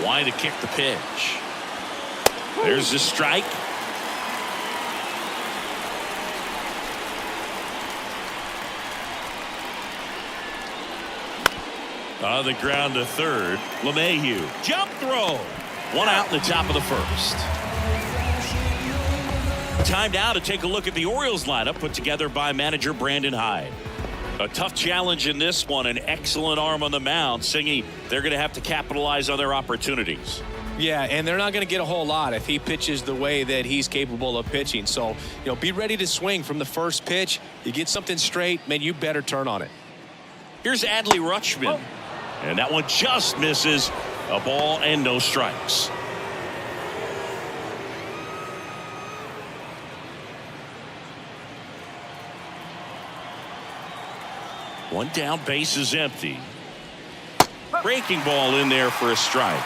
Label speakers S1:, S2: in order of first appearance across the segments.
S1: Why to kick the pitch. There's the strike. On the ground to third. LeMahieu. Jump throw. One out in the top of the first. Time now to take a look at the Orioles lineup put together by manager Brandon Hyde. A tough challenge in this one. An excellent arm on the mound. Singy, they're going to have to capitalize on their opportunities.
S2: Yeah, and they're not going to get a whole lot if he pitches the way that he's capable of pitching. So, be ready to swing from the first pitch. You get something straight, man, you better turn on it.
S1: Here's Adley Rutschman. And that one just misses. A ball and no strikes. One down, base is empty. Breaking ball in there for a strike.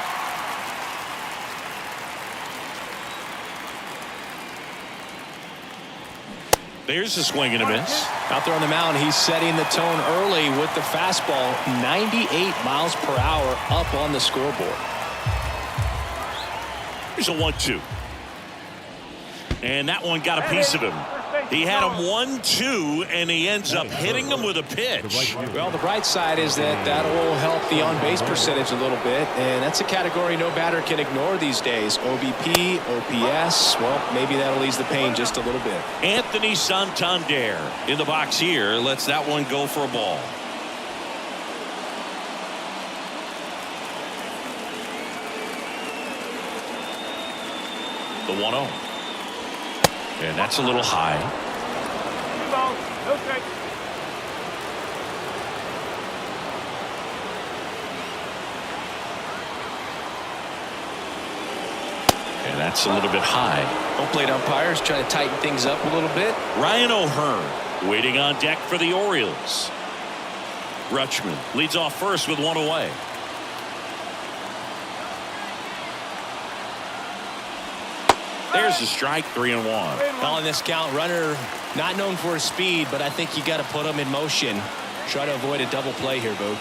S1: There's a swing and a miss.
S2: Out there on the mound, he's setting the tone early with the fastball. 98 miles per hour up on the scoreboard.
S1: Here's a 1-2. And that one got a piece of him. He had him 1-2, and he ends up hitting him with a pitch.
S2: Well, the bright side is that will help the on-base percentage a little bit, and that's a category no batter can ignore these days. OBP, OPS, well, maybe that'll ease the pain just a little bit.
S1: Anthony Santander in the box here lets that one go for a ball. The 1-0. And that's a little high.
S3: Okay.
S1: And that's a little bit high.
S2: Home plate umpires trying to tighten things up a little bit.
S1: Ryan O'Hearn waiting on deck for the Orioles. Rutschman leads off first with one away. There's a strike, 3-1.
S2: Calling this count, runner not known for his speed, but I think you got to put him in motion. Try to avoid a double play here, Boo.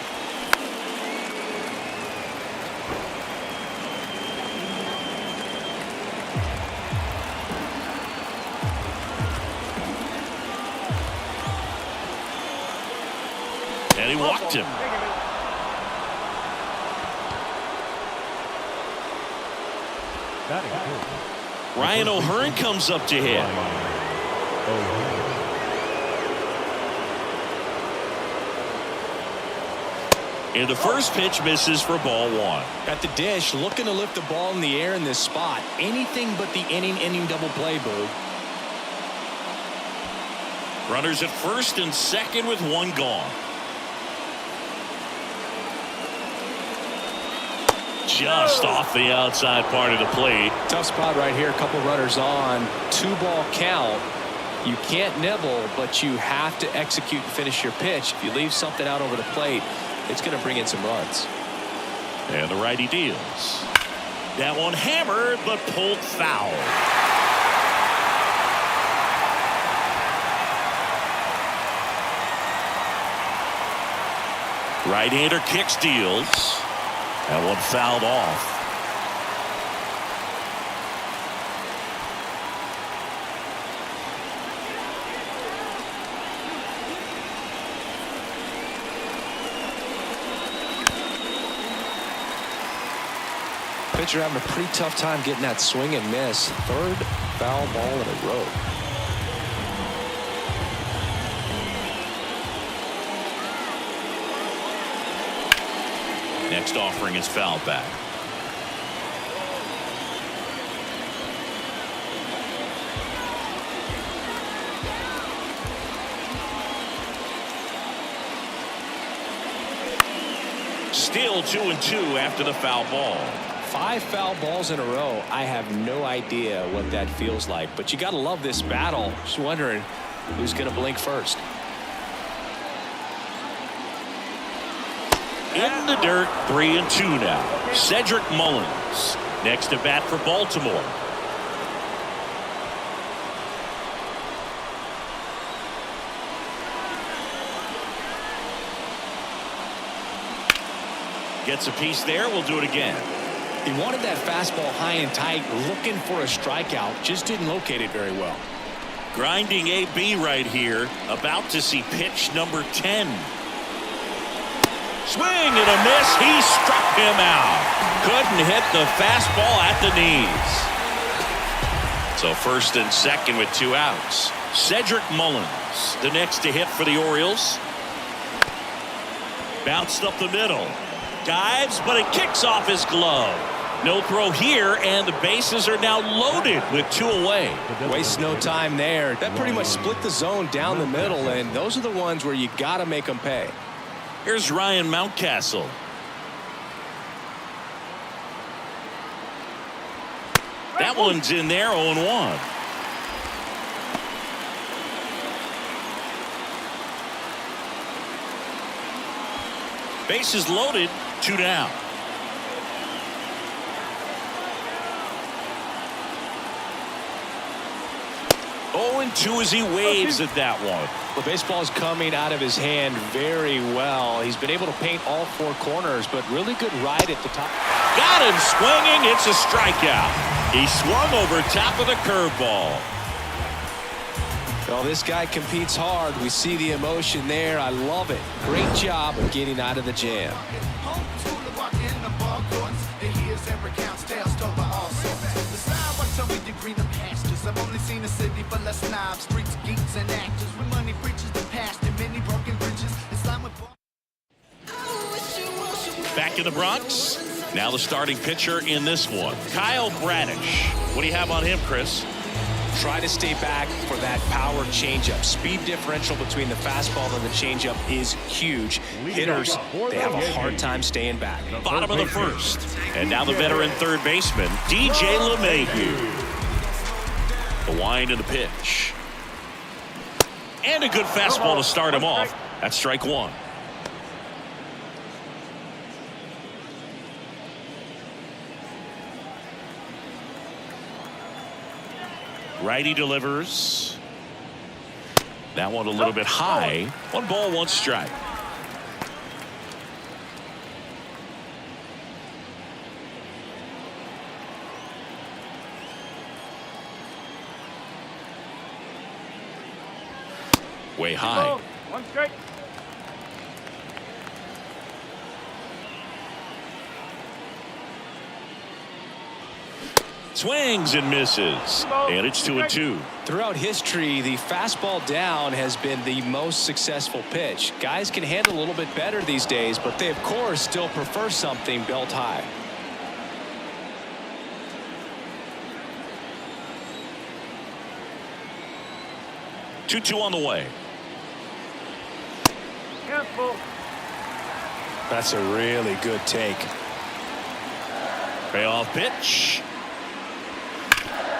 S1: And he walked him. Ryan O'Hearn comes up to hit. And the first pitch misses for ball one.
S2: At the dish, looking to lift the ball in the air in this spot. Anything but the inning double play, Boo.
S1: Runners at first and second with one gone. Just off the outside part of the plate.
S2: Tough spot right here. A couple runners on. 2-ball count. You can't nibble, but you have to execute and finish your pitch. If you leave something out over the plate, it's going to bring in some runs.
S1: And the righty deals. That one hammered, but pulled foul. Right-hander kicks, deals. That one fouled off.
S2: Pitcher having a pretty tough time getting that swing and miss. Third foul ball in a row.
S1: Next offering is fouled back. Still 2-2 after the foul ball.
S2: 5 foul balls in a row. I have no idea what that feels like, but you got to love this battle. Just wondering who's going to blink first.
S1: In the dirt, 3-2 now. Cedric Mullins next to bat for Baltimore. Gets a piece there. We'll do it again.
S2: He wanted that fastball high and tight, looking for a strikeout, just didn't locate it very well.
S1: Grinding AB right here, about to see pitch number 10. Swing and a miss. He struck him out. Couldn't hit the fastball at the knees. So first and second with 2 outs. Cedric Mullins, the next to hit for the Orioles. Bounced up the middle. Dives, but it kicks off his glove. No throw here, and the bases are now loaded with 2 away.
S2: Waste no time there. That pretty much split the zone down the middle, and those are the ones where you got to make them pay.
S1: Here's Ryan Mountcastle. That one's in there, 0-1. Bases loaded, 2 down. 0-2 as he waves at that one.
S2: The baseball's coming out of his hand very well. He's been able to paint all 4 corners, but really good ride at the top.
S1: Got him swinging. It's a strikeout. He swung over top of the curveball.
S2: Well, this guy competes hard. We see the emotion there. I love it. Great job of getting out of the jam.
S3: I've only seen a city full of snobs, streets, geeks, and actors with money preachers the past and many broken bridges.
S1: Back in the Bronx. Now the starting pitcher in this one, Kyle Bradish. What do you have on him, Chris?
S2: Try to stay back for that power changeup. Speed differential between the fastball and the changeup is huge. Hitters, they have a hard time staying back.
S1: Bottom of the first. And now the veteran third baseman, DJ LeMahieu. The wind of the pitch. And a good fastball to start him off. That's strike 1. Righty delivers. That one a little bit high. 1 ball, 1 strike. Way high.
S4: 1 strike.
S1: Swings and misses. And it's 2-2.
S2: Throughout history, the fastball down has been the most successful pitch. Guys can handle a little bit better these days, but they, of course, still prefer something belt high.
S1: Two on the way.
S4: Careful.
S2: That's a really good take.
S1: Payoff pitch.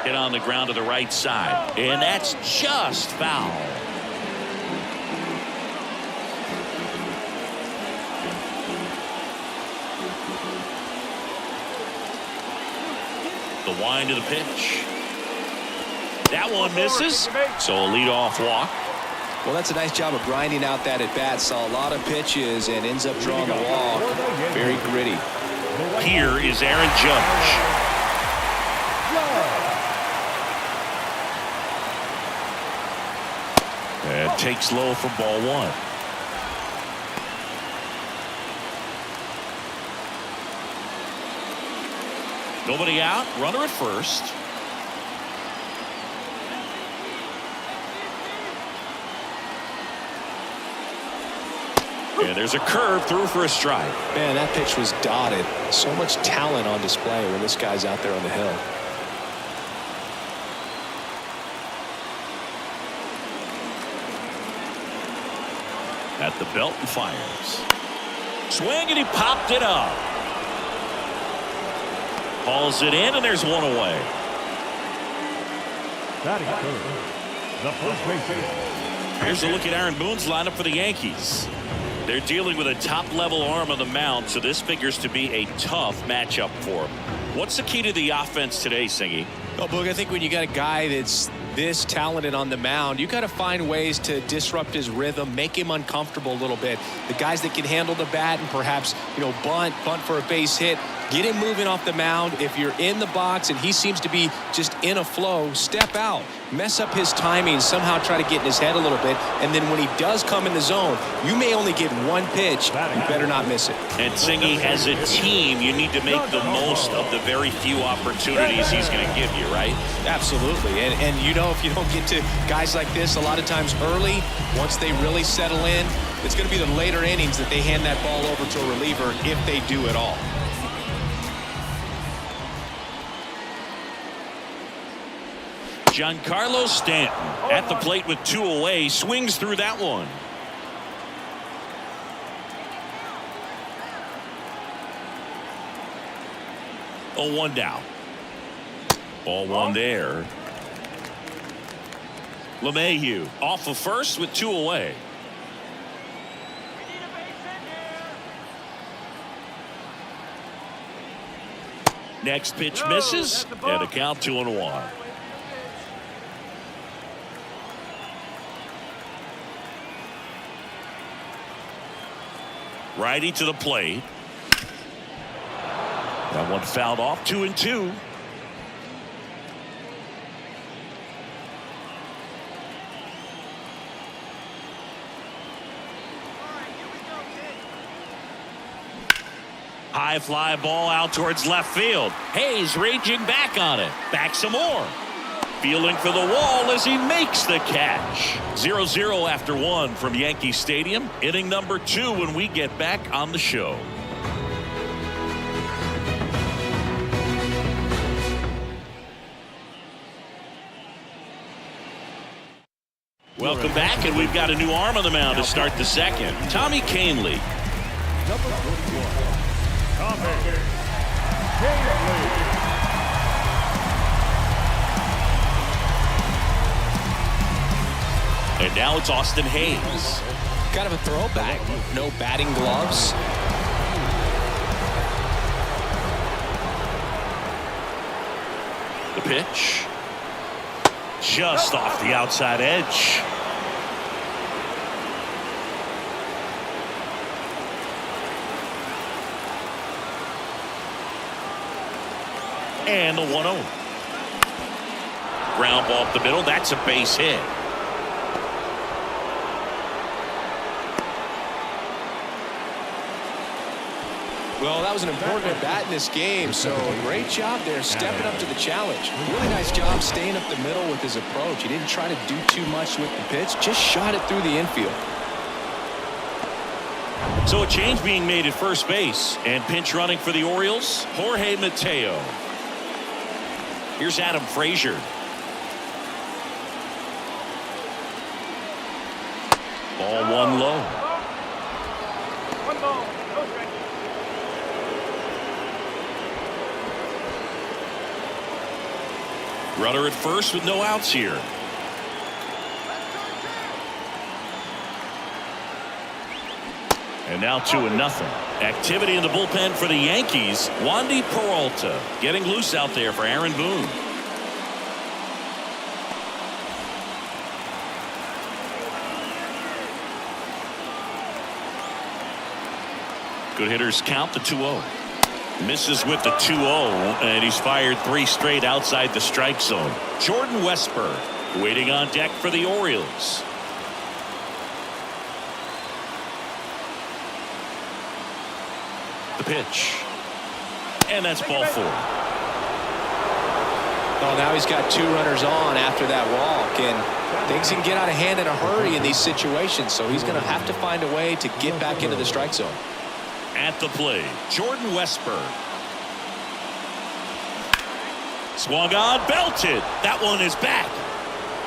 S1: Hit on the ground to the right side. And that's just foul. The wind of the pitch. That one misses. So a leadoff walk.
S2: Well, that's a nice job of grinding out that at bat. Saw a lot of pitches and ends up drawing the walk. Very gritty.
S1: Here is Aaron Judge. And takes low for ball 1. Nobody out. Runner at first. And there's a curve through for a strike.
S2: Man, that pitch was dotted. So much talent on display when this guy's out there on the hill.
S1: At the belt and fires. Swing and he popped it up. Hauls it in and there's 1 away.
S4: Batting third, the first baseman.
S1: Here's a look at Aaron Boone's lineup for the Yankees. They're dealing with a top-level arm on the mound, so this figures to be a tough matchup for him. What's the key to the offense today, Singy?
S2: Well, Boog, I think when you got a guy that's this talented on the mound, you got to find ways to disrupt his rhythm, make him uncomfortable a little bit. The guys that can handle the bat and perhaps, bunt for a base hit, get him moving off the mound. If you're in the box and he seems to be just in a flow, step out, mess up his timing, somehow try to get in his head a little bit. And then when he does come in the zone, you may only get one pitch. You better not miss it.
S1: And Singy, as a team, you need to make the most of the very few opportunities he's going to give you, right?
S2: Absolutely. And if you don't get to guys like this a lot of times early, once they really settle in, it's going to be the later innings that they hand that ball over to a reliever if they do at all.
S1: Giancarlo Stanton at the plate with 2 away, swings through that one. Oh, 1 down. Ball 1 there. LeMahieu off of first with 2 away. Next pitch misses, and a count 2-1. Righty to the plate. That one fouled off. 2-2. High fly ball out towards left field. Hayes raging back on it. Back some more. Feeling for the wall as he makes the catch. 0-0 after 1 from Yankee Stadium. Inning number 2 when we get back on the show. Welcome back, and we've got a new arm on the mound to start the second. Tommy Kahnle.
S4: Number 41, Tommy Kahnle.
S1: And now it's Austin Hayes.
S2: Kind of a throwback. No batting gloves.
S1: The pitch. Just off the outside edge. And the 1-0. Ground ball up the middle. That's a base hit.
S2: Well, that was an important at bat in this game, so great job there stepping up to the challenge. Really nice job staying up the middle with his approach. He didn't try to do too much with the pitch, just shot it through the infield.
S1: So a change being made at first base, and pinch running for the Orioles, Jorge Mateo. Here's Adam Frazier. Ball 1 low. Runner at first with no outs here. And now 2-0. Activity in the bullpen for the Yankees. Wandy Peralta getting loose out there for Aaron Boone. Good hitters count the 2-0. Misses with the 2-0, and he's fired 3 straight outside the strike zone. Jordan Westburg waiting on deck for the Orioles. The pitch. And that's ball 4.
S2: Oh, now he's got 2 runners on after that walk, and things can get out of hand in a hurry in these situations, so he's going to have to find a way to get back into the strike zone.
S1: At the plate, Jordan Westburg. Swung on, belted. That one is back.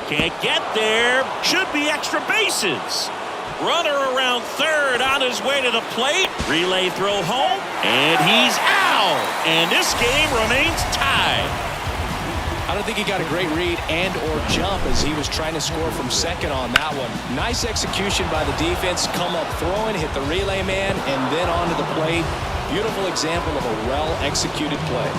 S1: Can't get there. Should be extra bases. Runner around third on his way to the plate. Relay throw home, and he's out. And this game remains tied.
S2: I don't think he got a great read and or jump as he was trying to score from second on that one. Nice execution by the defense. Come up throwing, hit the relay man, and then onto the plate. Beautiful example of a well-executed play.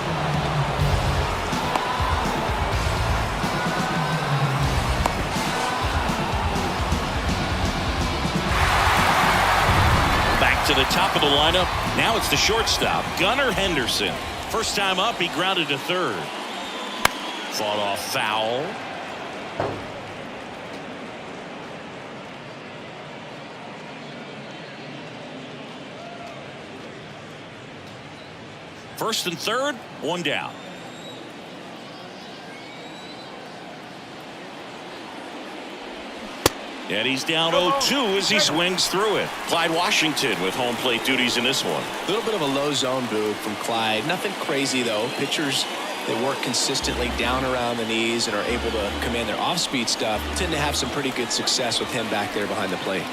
S1: to the top of the lineup. Now it's the shortstop, Gunnar Henderson. First time up, he grounded to third. Fought off foul. First and third, one down. And he's down 0-2 as he swings through it. Clyde Washington with home plate duties in this one.
S2: A little bit of a low zone boot from Clyde. Nothing crazy, though. Pitchers that work consistently down around the knees and are able to command their off-speed stuff tend to have some pretty good success with him back there behind the plate.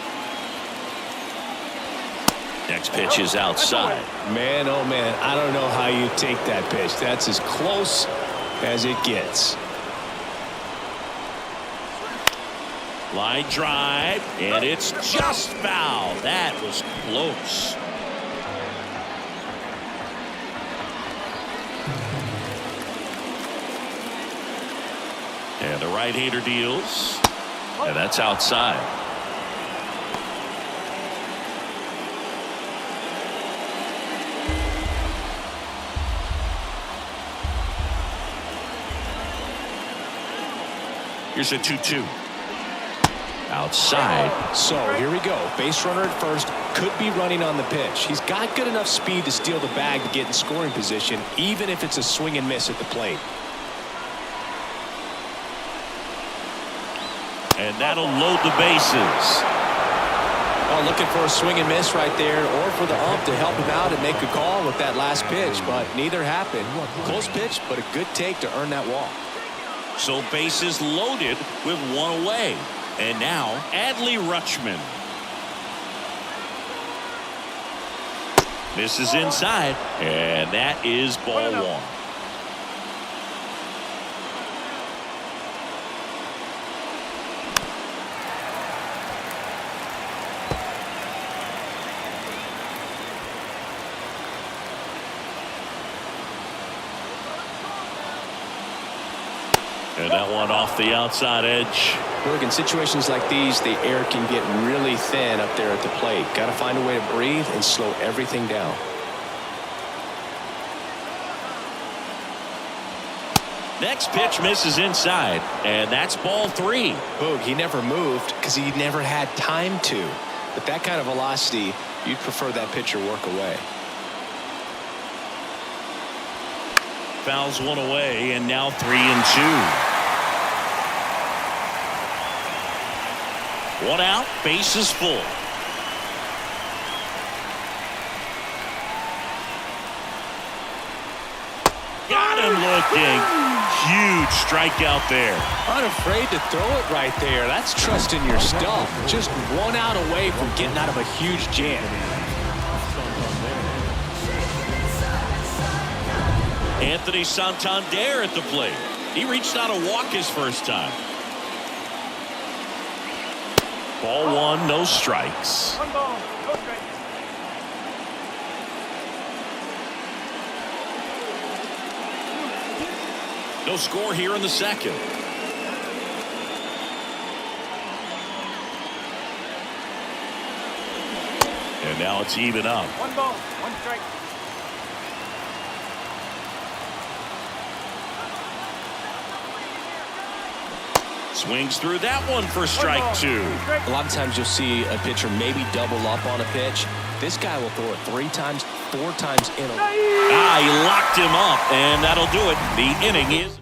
S1: Next pitch is outside.
S2: Man, oh man, I don't know how you take that pitch. That's as close as it gets.
S1: Line drive, and it's just foul. That was close. And the right-hander deals, and that's outside. Here's a 2-2. Outside.
S2: So here we go. Base runner at first, could be running on the pitch. He's got good enough speed to steal the bag to get in scoring position, even if it's a swing and miss at the plate.
S1: And that'll load the bases.
S2: Well, looking for a swing and miss right there, or for the ump to help him out and make a call with that last pitch, but neither happened. Close pitch, but a good take to earn that walk.
S1: So bases loaded with one away. And now Adley Rutschman. Misses inside, and that is ball one. And that one off the outside edge.
S2: Look, in situations like these, the air can get really thin up there at the plate. Got to find a way to breathe and slow everything down.
S1: Next pitch misses inside, and that's ball three.
S2: Boog, he never moved because he never had time to. But that kind of velocity, you'd prefer that pitcher work away.
S1: Fouls one away, and now 3-2. One out, bases full. Got him looking. Huge strikeout there.
S2: Unafraid to throw it right there. That's trusting your stuff. Just one out away from getting out of a huge jam.
S1: Anthony Santander at the plate. He reached out a walk his first time. Ball one, no strikes.
S4: One ball, no strikes.
S1: No score here in the second. And now it's even up.
S4: One ball, one strike.
S1: Swings through that one for strike two.
S2: A lot of times you'll see a pitcher maybe double up on a pitch. This guy will throw it 3 times, 4 times in a row.
S1: He locked him up, and that'll do it. The inning is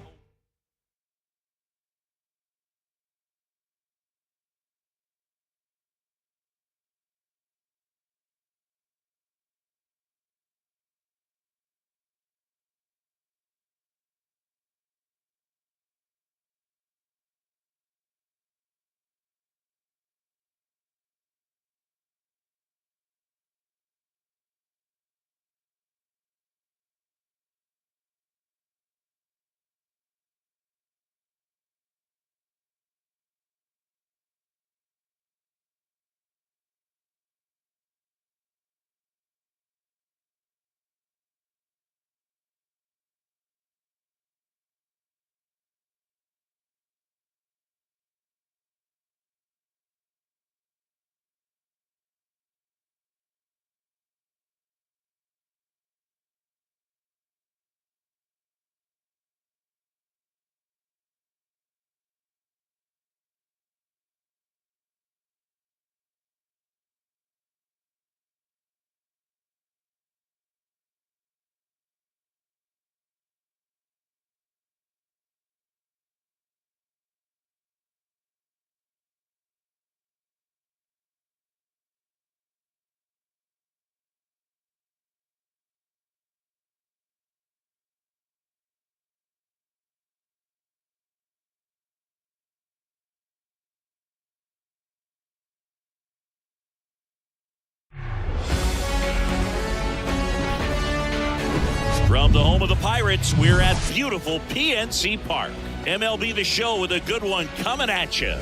S1: From the home of the Pirates, we're at beautiful PNC Park. MLB The Show with a good one coming at you.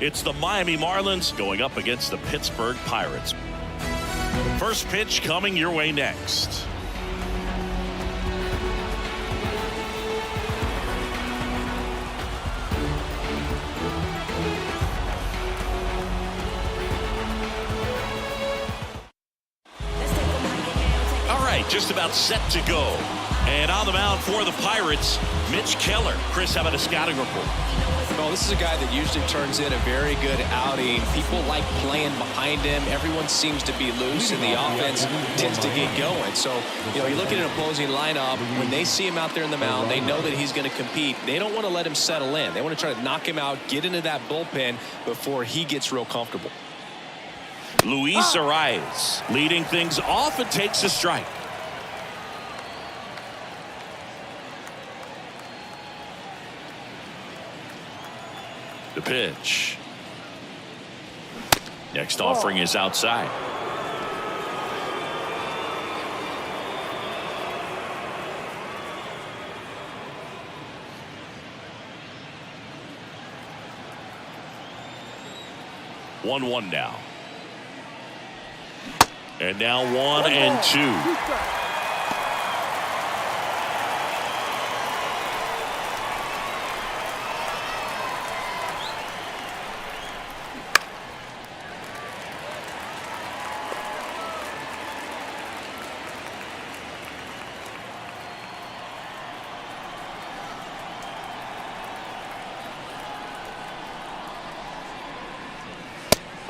S1: It's the Miami Marlins going up against the Pittsburgh Pirates. First pitch coming your way next. All right, just about set to go. And on the mound for the Pirates, Mitch Keller. Chris, how about a scouting report?
S2: Well, this is a guy that usually turns in a very good outing. People like playing behind him. Everyone seems to be loose, and the offense tends to get going. So, you look at an opposing lineup, when they see him out there in the mound, they know that he's going to compete. They don't want to let him settle in. They want to try to knock him out, get into that bullpen before he gets real comfortable.
S1: Luis Arias leading things off and takes a strike. The pitch. Next offering is outside. One now. And now 1-2.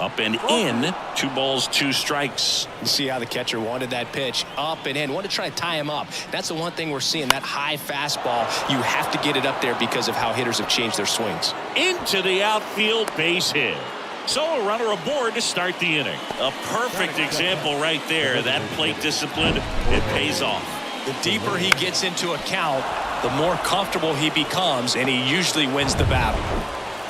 S1: Up and in. 2 balls, 2 strikes.
S2: You see how the catcher wanted that pitch up and in. Wanted to try to tie him up. That's the one thing we're seeing, that high fastball. You have to get it up there because of how hitters have changed their swings.
S1: Into the outfield, base hit. So a runner aboard to start the inning. A perfect example right there. That plate discipline, it pays off.
S2: The deeper he gets into a count, the more comfortable he becomes, and he usually wins the battle.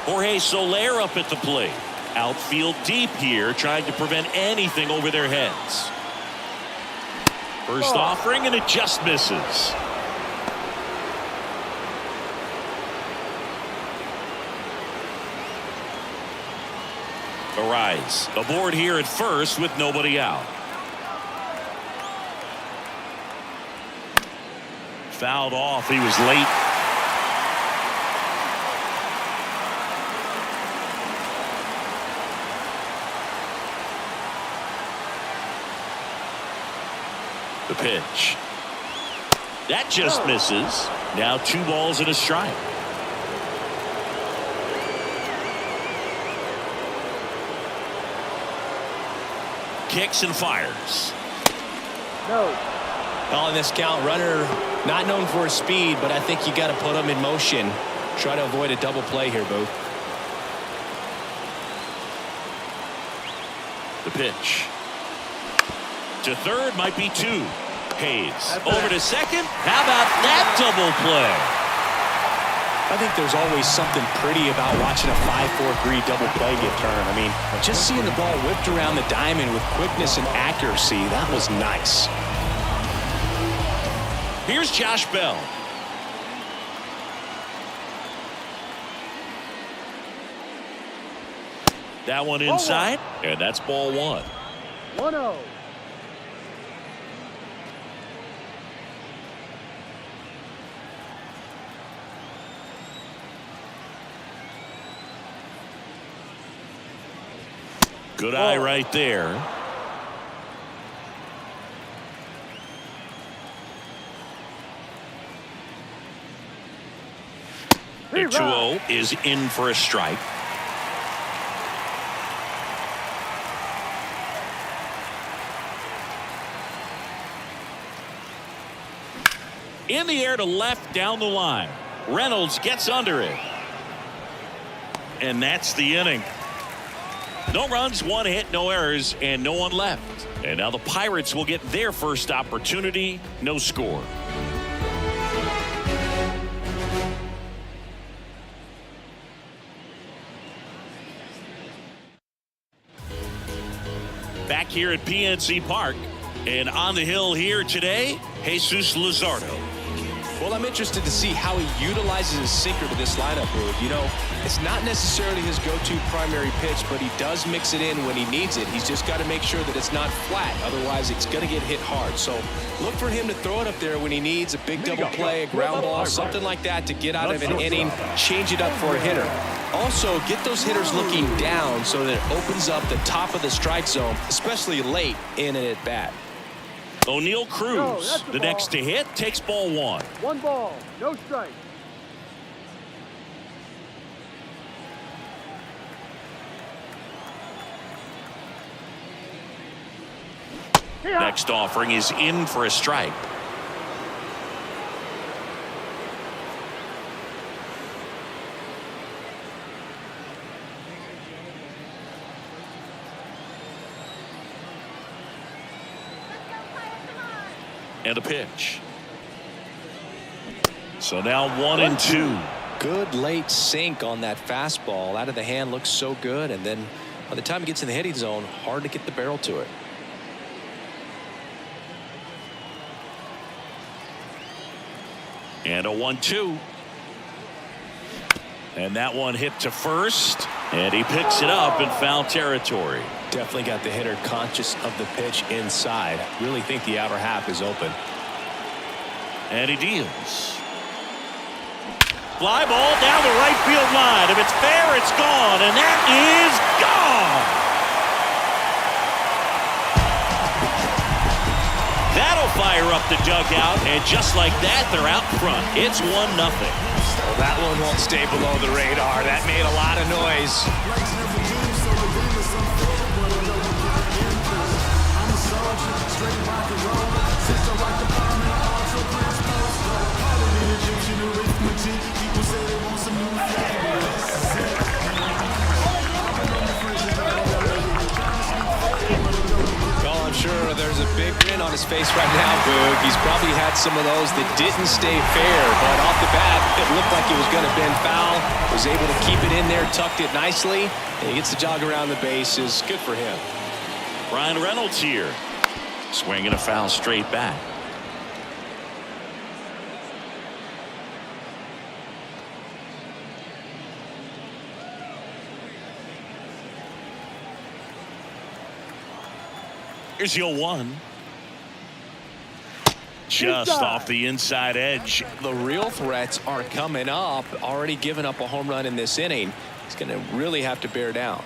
S1: Jorge Soler up at the plate. Outfield deep here, trying to prevent anything over their heads. First offering, and it just misses. Arise aboard here at first with nobody out. Fouled off. He was late. The pitch. That just misses. Now 2 balls and a strike. Kicks and fires.
S2: No. On this count, runner not known for his speed, but I think you got to put him in motion. Try to avoid a double play here, Boo.
S1: The pitch. To third, might be 2. Hayes over to second. How about that double play?
S2: I think there's always something pretty about watching a 5-4-3 double play get turned. I mean, just seeing the ball whipped around the diamond with quickness and accuracy, that was nice.
S1: Here's Josh Bell. That one inside, and that's ball 1.
S4: 1-0.
S1: Good eye right there. The 2-0 is in for a strike. In the air to left down the line. Reynolds gets under it. And that's the inning. No runs, 1 hit, no errors, and no one left. And now the Pirates will get their first opportunity. No score. here at PNC Park. And on the hill here today, Jesus Luzardo.
S2: Well, I'm interested to see how he utilizes his sinker to this lineup, Boog. You know, it's not necessarily his go-to primary pitch, but he does mix it in when he needs it. He's just got to make sure that it's not flat. Otherwise, it's going to get hit hard. So look for him to throw it up there when he needs a big double play, a ground ball, something like that to get out of an inning, change it up for a hitter. Also, get those hitters looking down so that it opens up the top of the strike zone, especially late in an at-bat.
S1: O'Neal Cruz, the next to hit, takes ball one.
S5: 1 ball, no strike.
S1: Next offering is in for a strike. And a pitch. So now 1-2.
S2: Good late sink on that fastball. Out of the hand, looks so good. And then by the time it gets in the hitting zone, hard to get the barrel to it.
S1: And a 1-2. And that one hit to first. And he picks it up in foul territory.
S2: Definitely got the hitter conscious of the pitch inside. Really think the outer half is open.
S1: And he deals. Fly ball down the right field line. If it's fair, it's gone. And that is gone. That'll fire up the dugout. And just like that, they're out front. It's 1-0.
S2: Well, that one won't stay below the radar. That made a lot of noise. Well, I'm sure there's a big grin on his face right now, Boog. He's probably had some of those that didn't stay fair, but off the bat, it looked like it was going to bend foul. Was able to keep it in there, tucked it nicely, and he gets the jog around the bases. Good for him.
S1: Ryan Reynolds here. Swinging a foul straight back. Here's your 1. Just off the inside edge.
S2: The real threats are coming up. Already given up a home run in this inning. He's going to really have to bear down.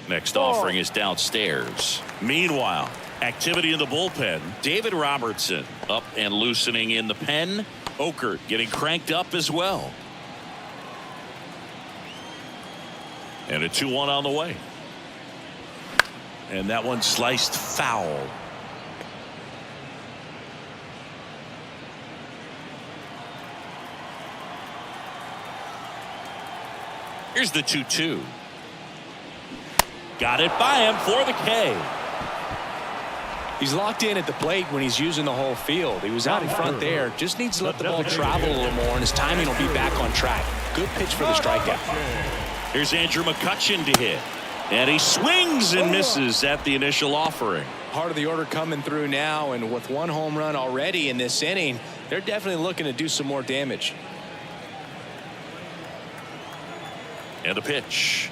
S1: Next offering is downstairs. Meanwhile, activity in the bullpen. David Robertson up and loosening in the pen. Okert getting cranked up as well. And a 2-1 on the way. And that one sliced foul. Here's the 2-2. Got it by him for the K.
S2: He's locked in at the plate when he's using the whole field. He was out in front there. Just needs to let the ball travel a little more, and his timing will be back on track. Good pitch for the strikeout.
S1: Here's Andrew McCutchen to hit. And he swings and misses at the initial offering.
S2: Part of the order coming through now, and with 1 home run already in this inning, they're definitely looking to do some more damage.
S1: And a pitch.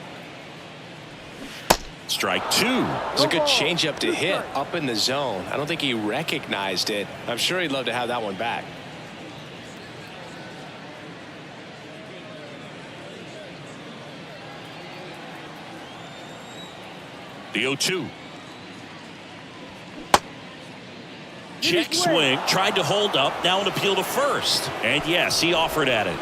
S1: Strike 2.
S2: It's a good changeup to hit up in the zone. I don't think he recognized it. I'm sure he'd love to have that one back.
S1: The 0-2. Check swing. Tried to hold up. Now an appeal to first. And yes, he offered at it.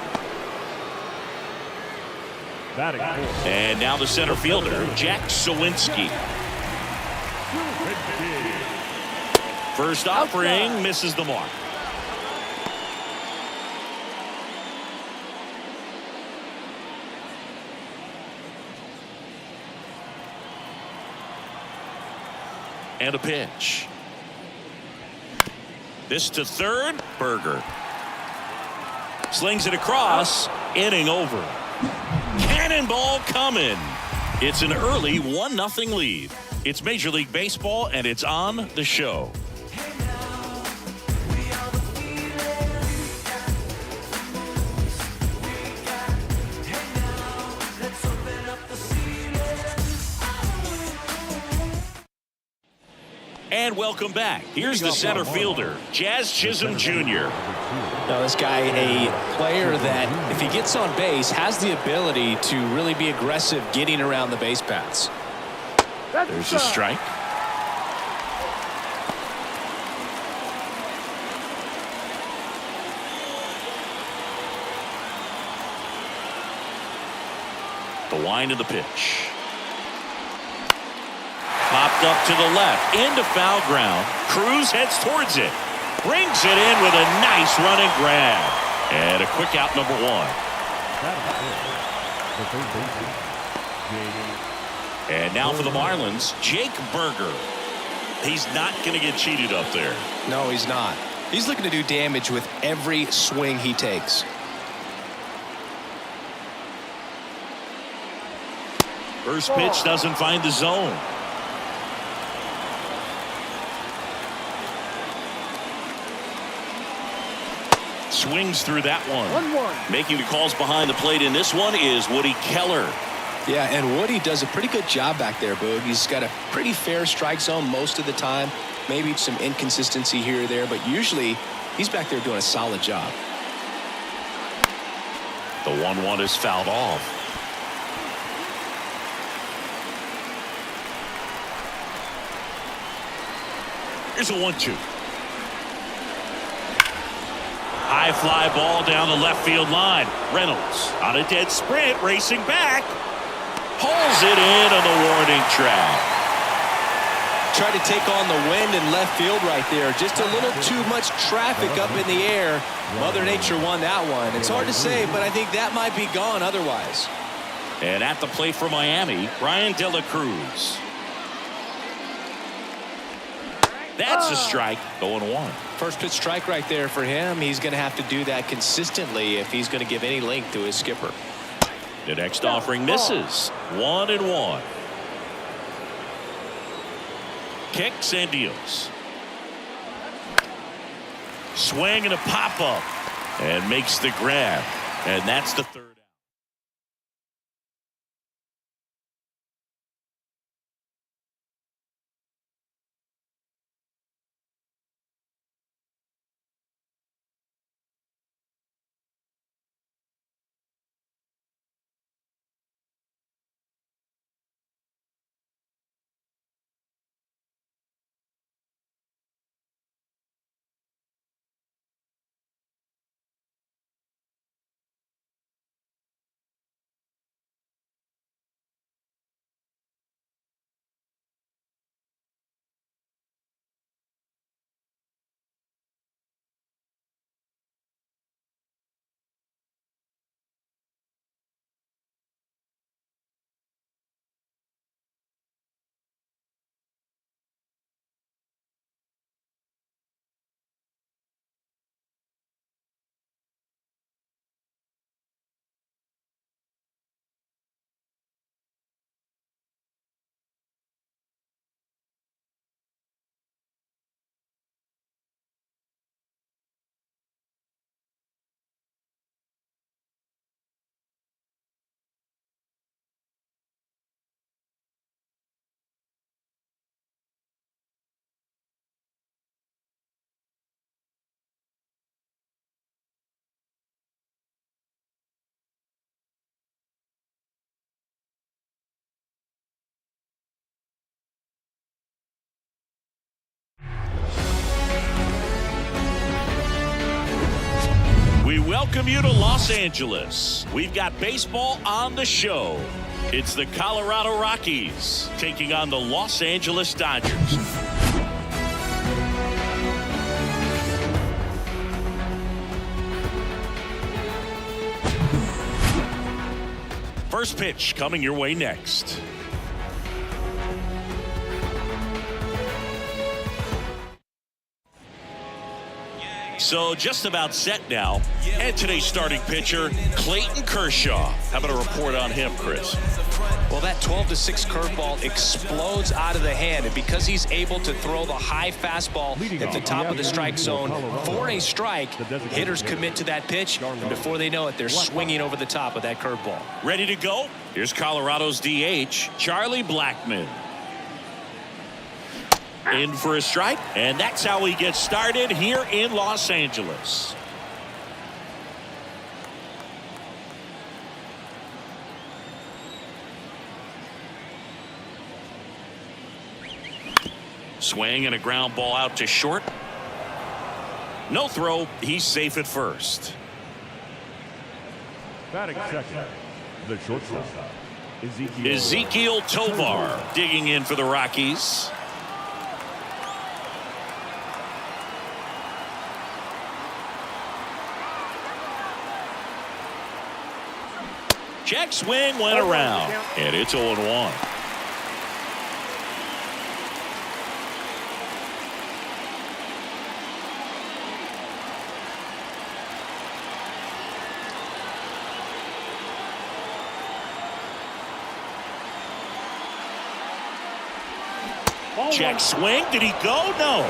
S1: And now the center fielder, Jack Sawinski. First offering misses the mark. And a pitch. This to third. Berger slings it across. Inning over. Cannonball coming. It's an early 1-0 lead. It's Major League Baseball, and it's on the show. And welcome back. Here's the center fielder, Jazz Chisholm Jr.
S2: Now, this guy, a player that, if he gets on base, has the ability to really be aggressive getting around the base paths.
S1: There's a strike. The wind of the pitch. Popped up to the left, into foul ground. Cruz heads towards it. Brings it in with a nice running grab. And a quick out, number one. And now for the Marlins, Jake Berger. He's not going to get cheated up there.
S2: No, he's not. He's looking to do damage with every swing he takes.
S1: First pitch doesn't find the zone. Swings through that one.
S5: 1-1.
S1: Making the calls behind the plate in this one is Woody Keller.
S2: Yeah, and Woody does a pretty good job back there, Boog. He's got a pretty fair strike zone most of the time. Maybe some inconsistency here or there, but usually he's back there doing a solid job.
S1: The 1-1 is fouled off. Here's a 1-2. High fly ball down the left field line. Reynolds on a dead sprint, racing back. Pulls it in on the warning track.
S2: Tried to take on the wind in left field right there. Just a little too much traffic up in the air. Mother Nature won that one. It's hard to say, but I think that might be gone otherwise.
S1: And at the plate for Miami, Brian De La Cruz. That's a strike, 0-1.
S2: First pitch strike right there for him. He's going to have to do that consistently if he's going to give any length to his skipper.
S1: The next offering misses. 1-1. Kicks and deals. Swing and a pop-up. And makes the grab. And that's the third. We welcome you to Los Angeles. We've got baseball on the show. It's the Colorado Rockies taking on the Los Angeles Dodgers. First pitch coming your way next. So just about set now. And today's starting pitcher, Clayton Kershaw. How about a report on him, Chris?
S2: Well, that 12-6 curveball explodes out of the hand, and because he's able to throw the high fastball at the top of the strike zone for a strike, hitters commit to that pitch, and before they know it, they're swinging over the top of that curveball.
S1: Ready to go? Here's Colorado's DH, Charlie Blackmon. In for a strike, and that's how he gets started here in Los Angeles. Swing and a ground ball out to short. No throw. He's safe at first.
S4: Batting second, the shortstop,
S1: Ezekiel Tovar digging in for the Rockies. Check swing went around, and it's 0-1. Check swing. Did he go? No.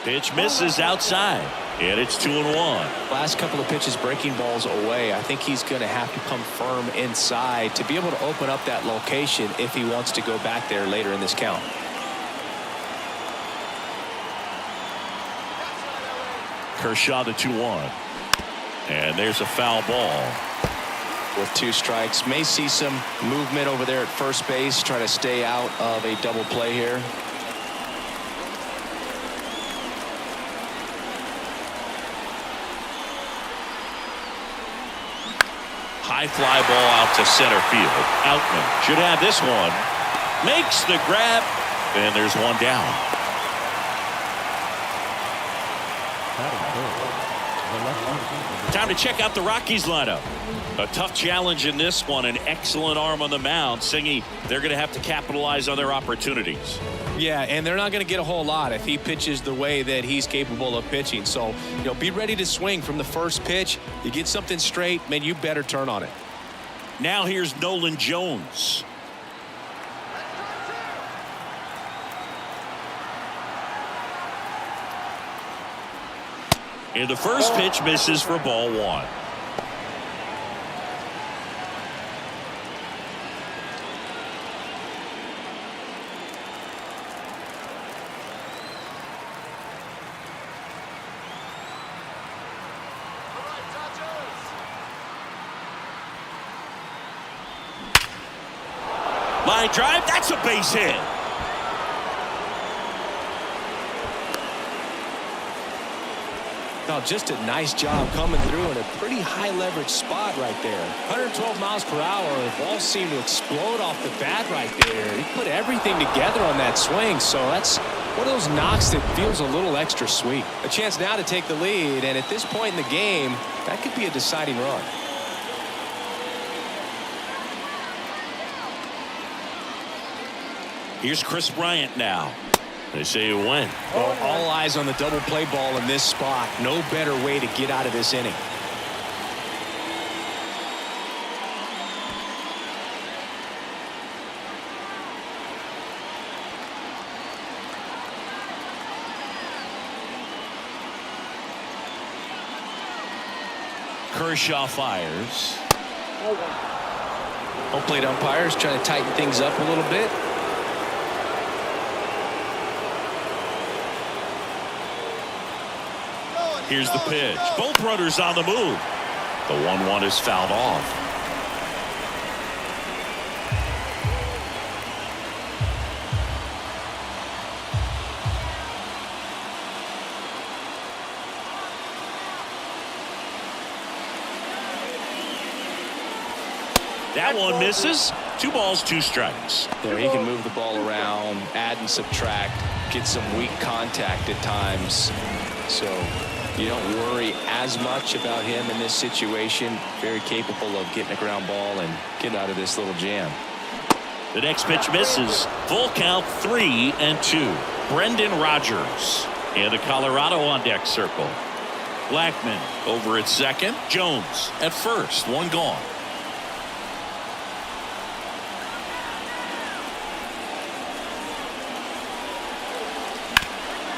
S1: Pitch misses outside, and it's 2-1.
S2: Last couple of pitches breaking balls away. I think he's going to have to come firm inside to be able to open up that location if he wants to go back there later in this count.
S1: Kershaw the 2-1, and there's a foul ball.
S2: With 2 strikes, may see some movement over there at first base, try to stay out of a double play here.
S1: High fly ball out to center field. Outman should have this one. Makes the grab, and there's one down. Time to check out the Rockies lineup. A tough challenge in this one. An excellent arm on the mound. Singy, they're going to have to capitalize on their opportunities.
S2: Yeah, and they're not going to get a whole lot if he pitches the way that he's capable of pitching. So, be ready to swing from the first pitch. You get something straight, man, you better turn on it.
S1: Now here's Nolan Jones. And the first pitch misses for ball 1. Line drive, that's a base hit.
S2: Oh, just a nice job coming through in a pretty high leverage spot right there. 112 miles per hour. The ball seemed to explode off the bat right there. He put everything together on that swing, so that's one of those knocks that feels a little extra sweet. A chance now to take the lead, and at this point in the game, that could be a deciding run.
S1: Here's Chris Bryant now. They say a win.
S2: Well, all eyes on the double play ball in this spot. No better way to get out of this inning.
S1: Kershaw fires.
S2: Home plate umpires trying to tighten things up a little bit.
S1: Here's the pitch. Both runners on the move. The 1-1 is fouled off. That one misses. 2 balls, 2 strikes.
S2: There, he can move the ball around, add and subtract, get some weak contact at times. So you don't worry as much about him in this situation. Very capable of getting a ground ball and getting out of this little jam.
S1: The next pitch misses. Full count, 3-2. Brendan Rodgers and the Colorado on deck circle. Blackman over at second. Jones at first. 1 gone.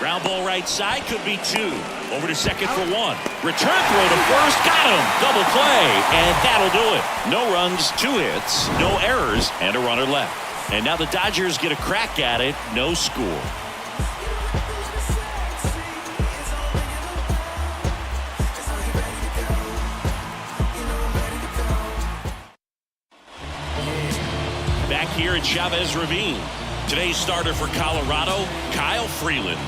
S1: Ground ball right side, could be 2. Over to second for 1. Return throw to first, got him. Double play, and that'll do it. No runs, 2 hits, no errors, and a runner left. And now the Dodgers get a crack at it, no score. Back here at Chavez Ravine. Today's starter for Colorado, Kyle Freeland.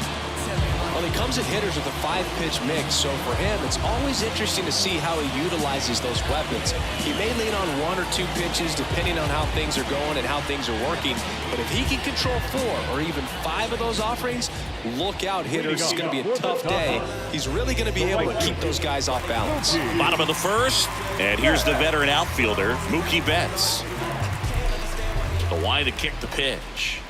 S2: Well, he comes at hitters with a 5-pitch mix, so for him, it's always interesting to see how he utilizes those weapons. He may lean on 1 or 2 pitches depending on how things are going and how things are working, but if he can control 4 or even 5 of those offerings, look out, hitters. It's going to be a tough day. He's really going to be able to keep those guys off balance.
S1: Bottom of the first, and here's the veteran outfielder, Mookie Betts. The line to kick the pitch.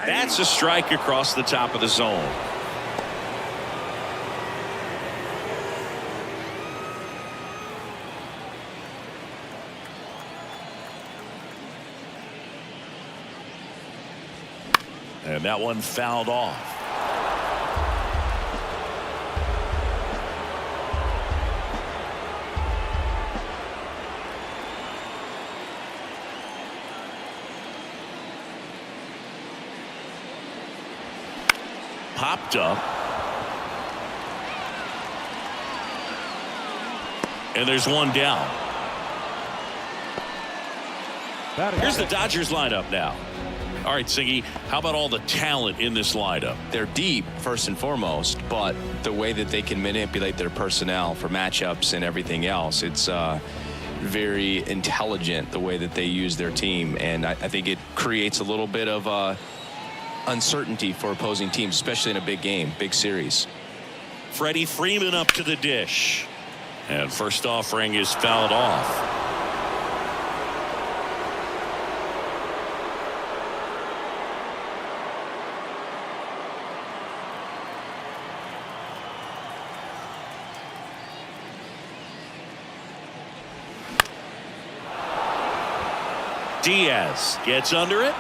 S1: That's a strike across the top of the zone. And that one fouled off. Popped up. And there's one down. Here's the Dodgers lineup now. All right, Siggy, how about all the talent in this lineup?
S2: They're deep, first and foremost, but the way that they can manipulate their personnel for matchups and everything else, it's very intelligent the way that they use their team. And I think it creates a little bit of uncertainty for opposing teams, especially in a big game, big series.
S1: Freddie Freeman up to the dish. And first offering is fouled off. Diaz gets under it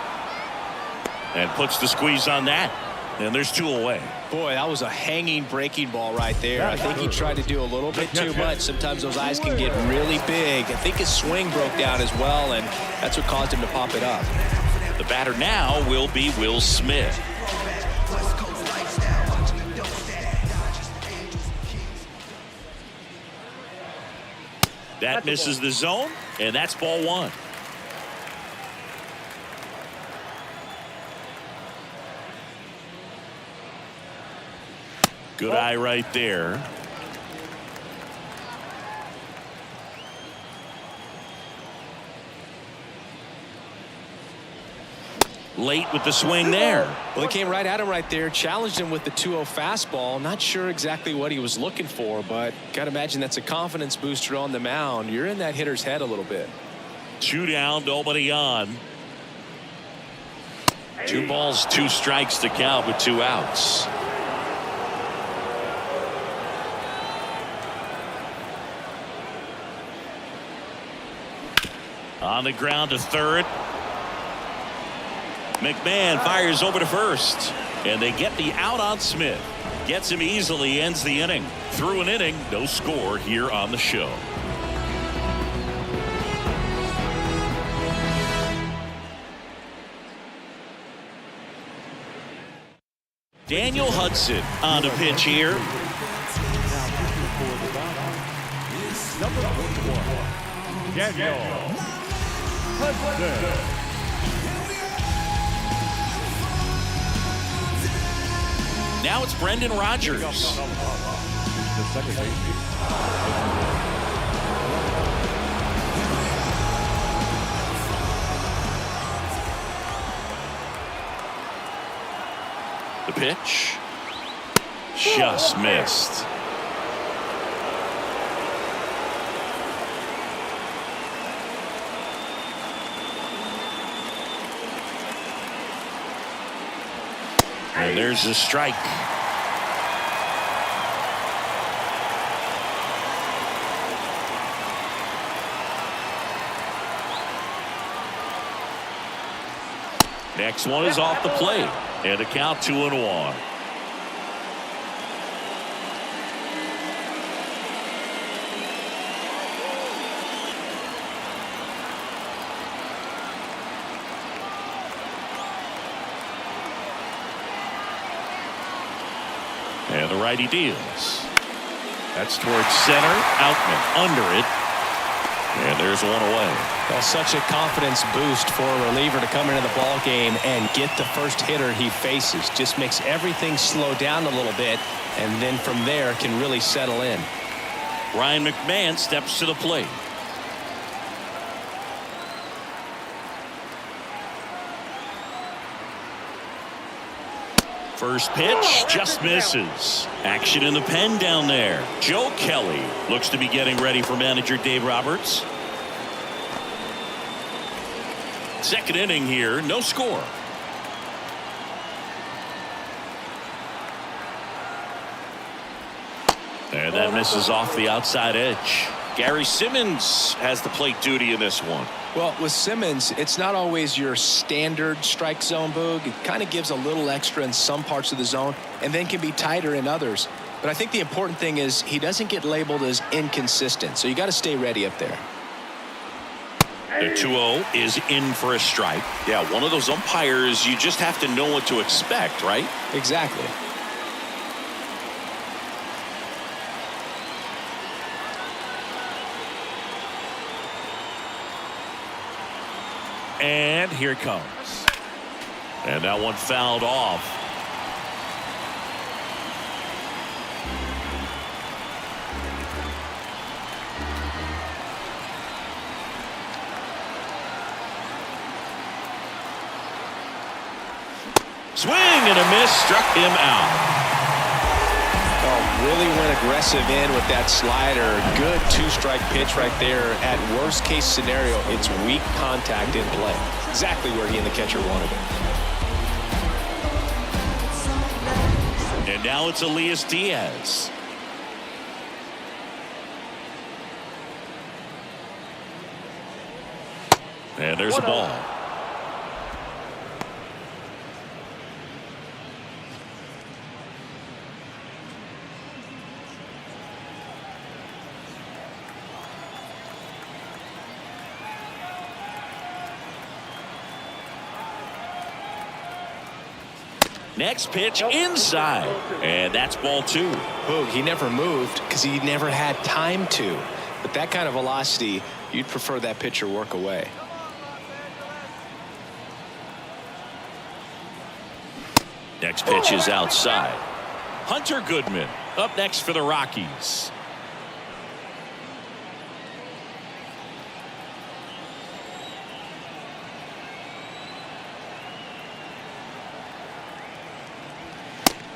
S1: and puts the squeeze on that, and there's 2 away.
S2: Boy, that was a hanging breaking ball right there. I think he tried to do a little bit too much. Sometimes those eyes can get really big. I think his swing broke down as well, and that's what caused him to pop it up.
S1: The batter now will be Will Smith. That misses the zone, and that's ball 1. Good eye right there. Late with the swing there.
S2: Well, they came right at him right there, challenged him with the 2-0 fastball. Not sure exactly what he was looking for, but got to imagine that's a confidence booster on the mound. You're in that hitter's head a little bit.
S1: 2 down, nobody on. 2 balls, 2 strikes to count with 2 outs. On the ground to third. McMahon fires over to first. And they get the out on Smith. Gets him easily, ends the inning. Through an inning, no score here on the show. Daniel Hudson on the pitch here.
S4: Number 41, Daniel Hudson.
S1: Now it's Brendan Rodgers.
S4: The second baseman.
S1: The pitch. Just missed. And there's a strike. Next one is off the plate. And the count 2-1. And the righty deals. That's towards center. Outman under it. And there's one away.
S2: Well, such a confidence boost for a reliever to come into the ball game and get the first hitter he faces. Just makes everything slow down a little bit, and then from there can really settle in.
S1: Ryan McMahon steps to the plate. First pitch just misses. Action in the pen down there. Joe Kelly looks to be getting ready for manager Dave Roberts. Second inning here, no score. And that misses off the outside edge. Gary Simmons has the plate duty in this one.
S2: Well, with Simmons, it's not always your standard strike zone, Boog. It kind of gives a little extra in some parts of the zone and then can be tighter in others. But I think the important thing is he doesn't get labeled as inconsistent, so you got to stay ready up there.
S1: The 2-0 is in for a strike. Yeah, one of those umpires you just have to know what to expect, right?
S2: Exactly.
S1: And here it comes. And that one fouled off. Swing and a miss, struck him out.
S2: Oh, really went aggressive in with that slider. Good two-strike pitch right there. At worst case scenario, it's weak contact in play. Exactly where he and the catcher wanted it.
S1: And now it's Elias Diaz. And there's a ball. Next pitch inside, and that's ball 2.
S2: Boog, he never moved because he never had time to. But that kind of velocity, you'd prefer that pitcher work away.
S1: Next pitch is outside. Hunter Goodman up next for the Rockies.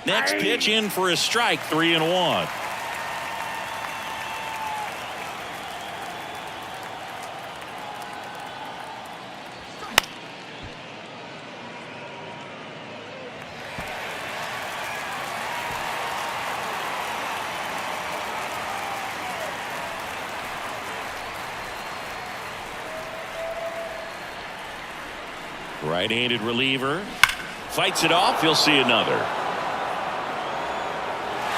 S1: Next pitch in for a strike, 3-1. Right-handed reliever fights it off. He'll see another.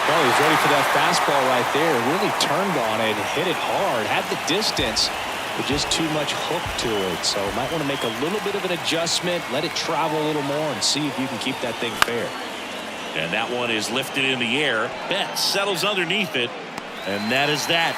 S2: Well, he's ready for that fastball right there. Really turned on it, hit it hard, had the distance, but just too much hook to it. So might want to make a little bit of an adjustment, let it travel a little more, and see if you can keep that thing fair.
S1: And that one is lifted in the air. Betts settles underneath it, and that is that.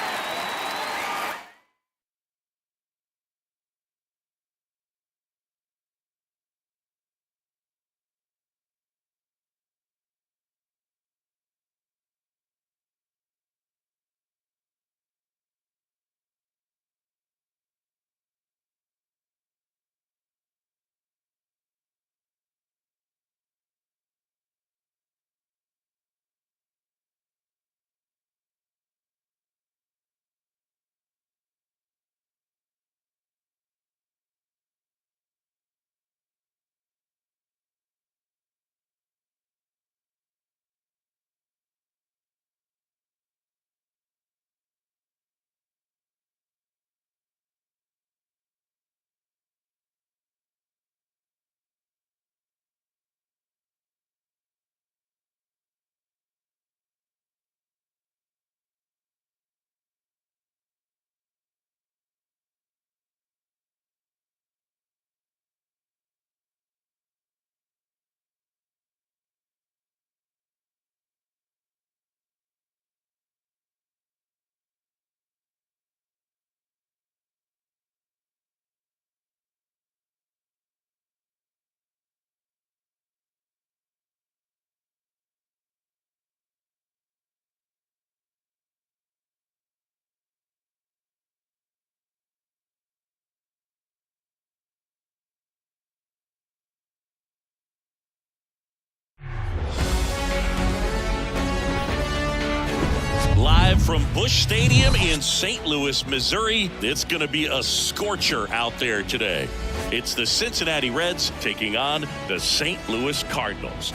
S1: Live from Busch Stadium in St. Louis, Missouri. It's going to be a scorcher out there today. It's the Cincinnati Reds taking on the St. Louis Cardinals.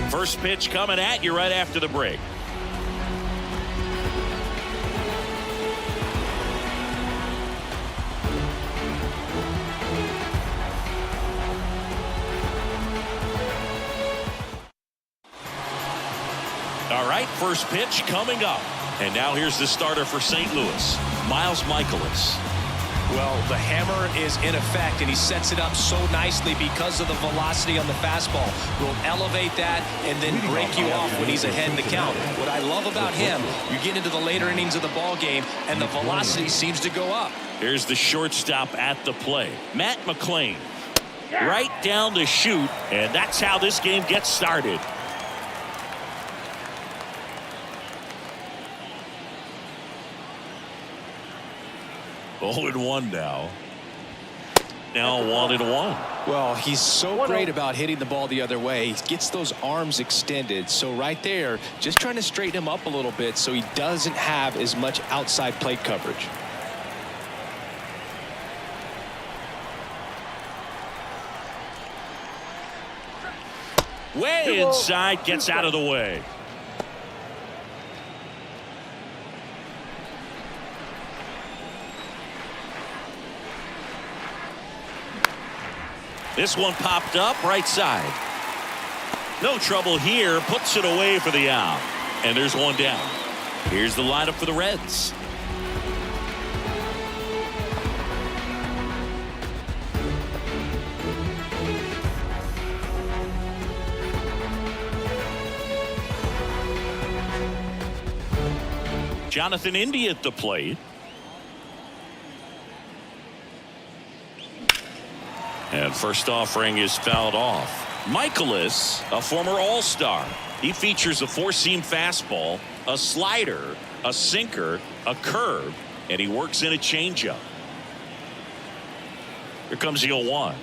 S1: First pitch coming at you right after the break. All right, first pitch coming up. And now here's the starter for St. Louis, Miles Mikolas.
S2: Well, the hammer is in effect, and he sets it up so nicely because of the velocity on the fastball. Will elevate that and then break you off when he's ahead in the count. What I love about him, you get into the later innings of the ball game, and the velocity seems to go up.
S1: Here's the shortstop at the play, Matt McClain. Right down the chute, and that's how this game gets started. Oh, and 1 now. Now 1-1.
S2: Well, he's so great about hitting the ball the other way. He gets those arms extended. So right there, just trying to straighten him up a little bit so he doesn't have as much outside plate coverage.
S1: Way inside, gets out of the way. This one popped up right side. No trouble here. Puts it away for the out. And there's one down. Here's the lineup for the Reds. Jonathan Indy at the plate. And first offering is fouled off. Mikolas, a former All-Star. He features a four-seam fastball, a slider, a sinker, a curve, and he works in a changeup. Here comes the 0-1.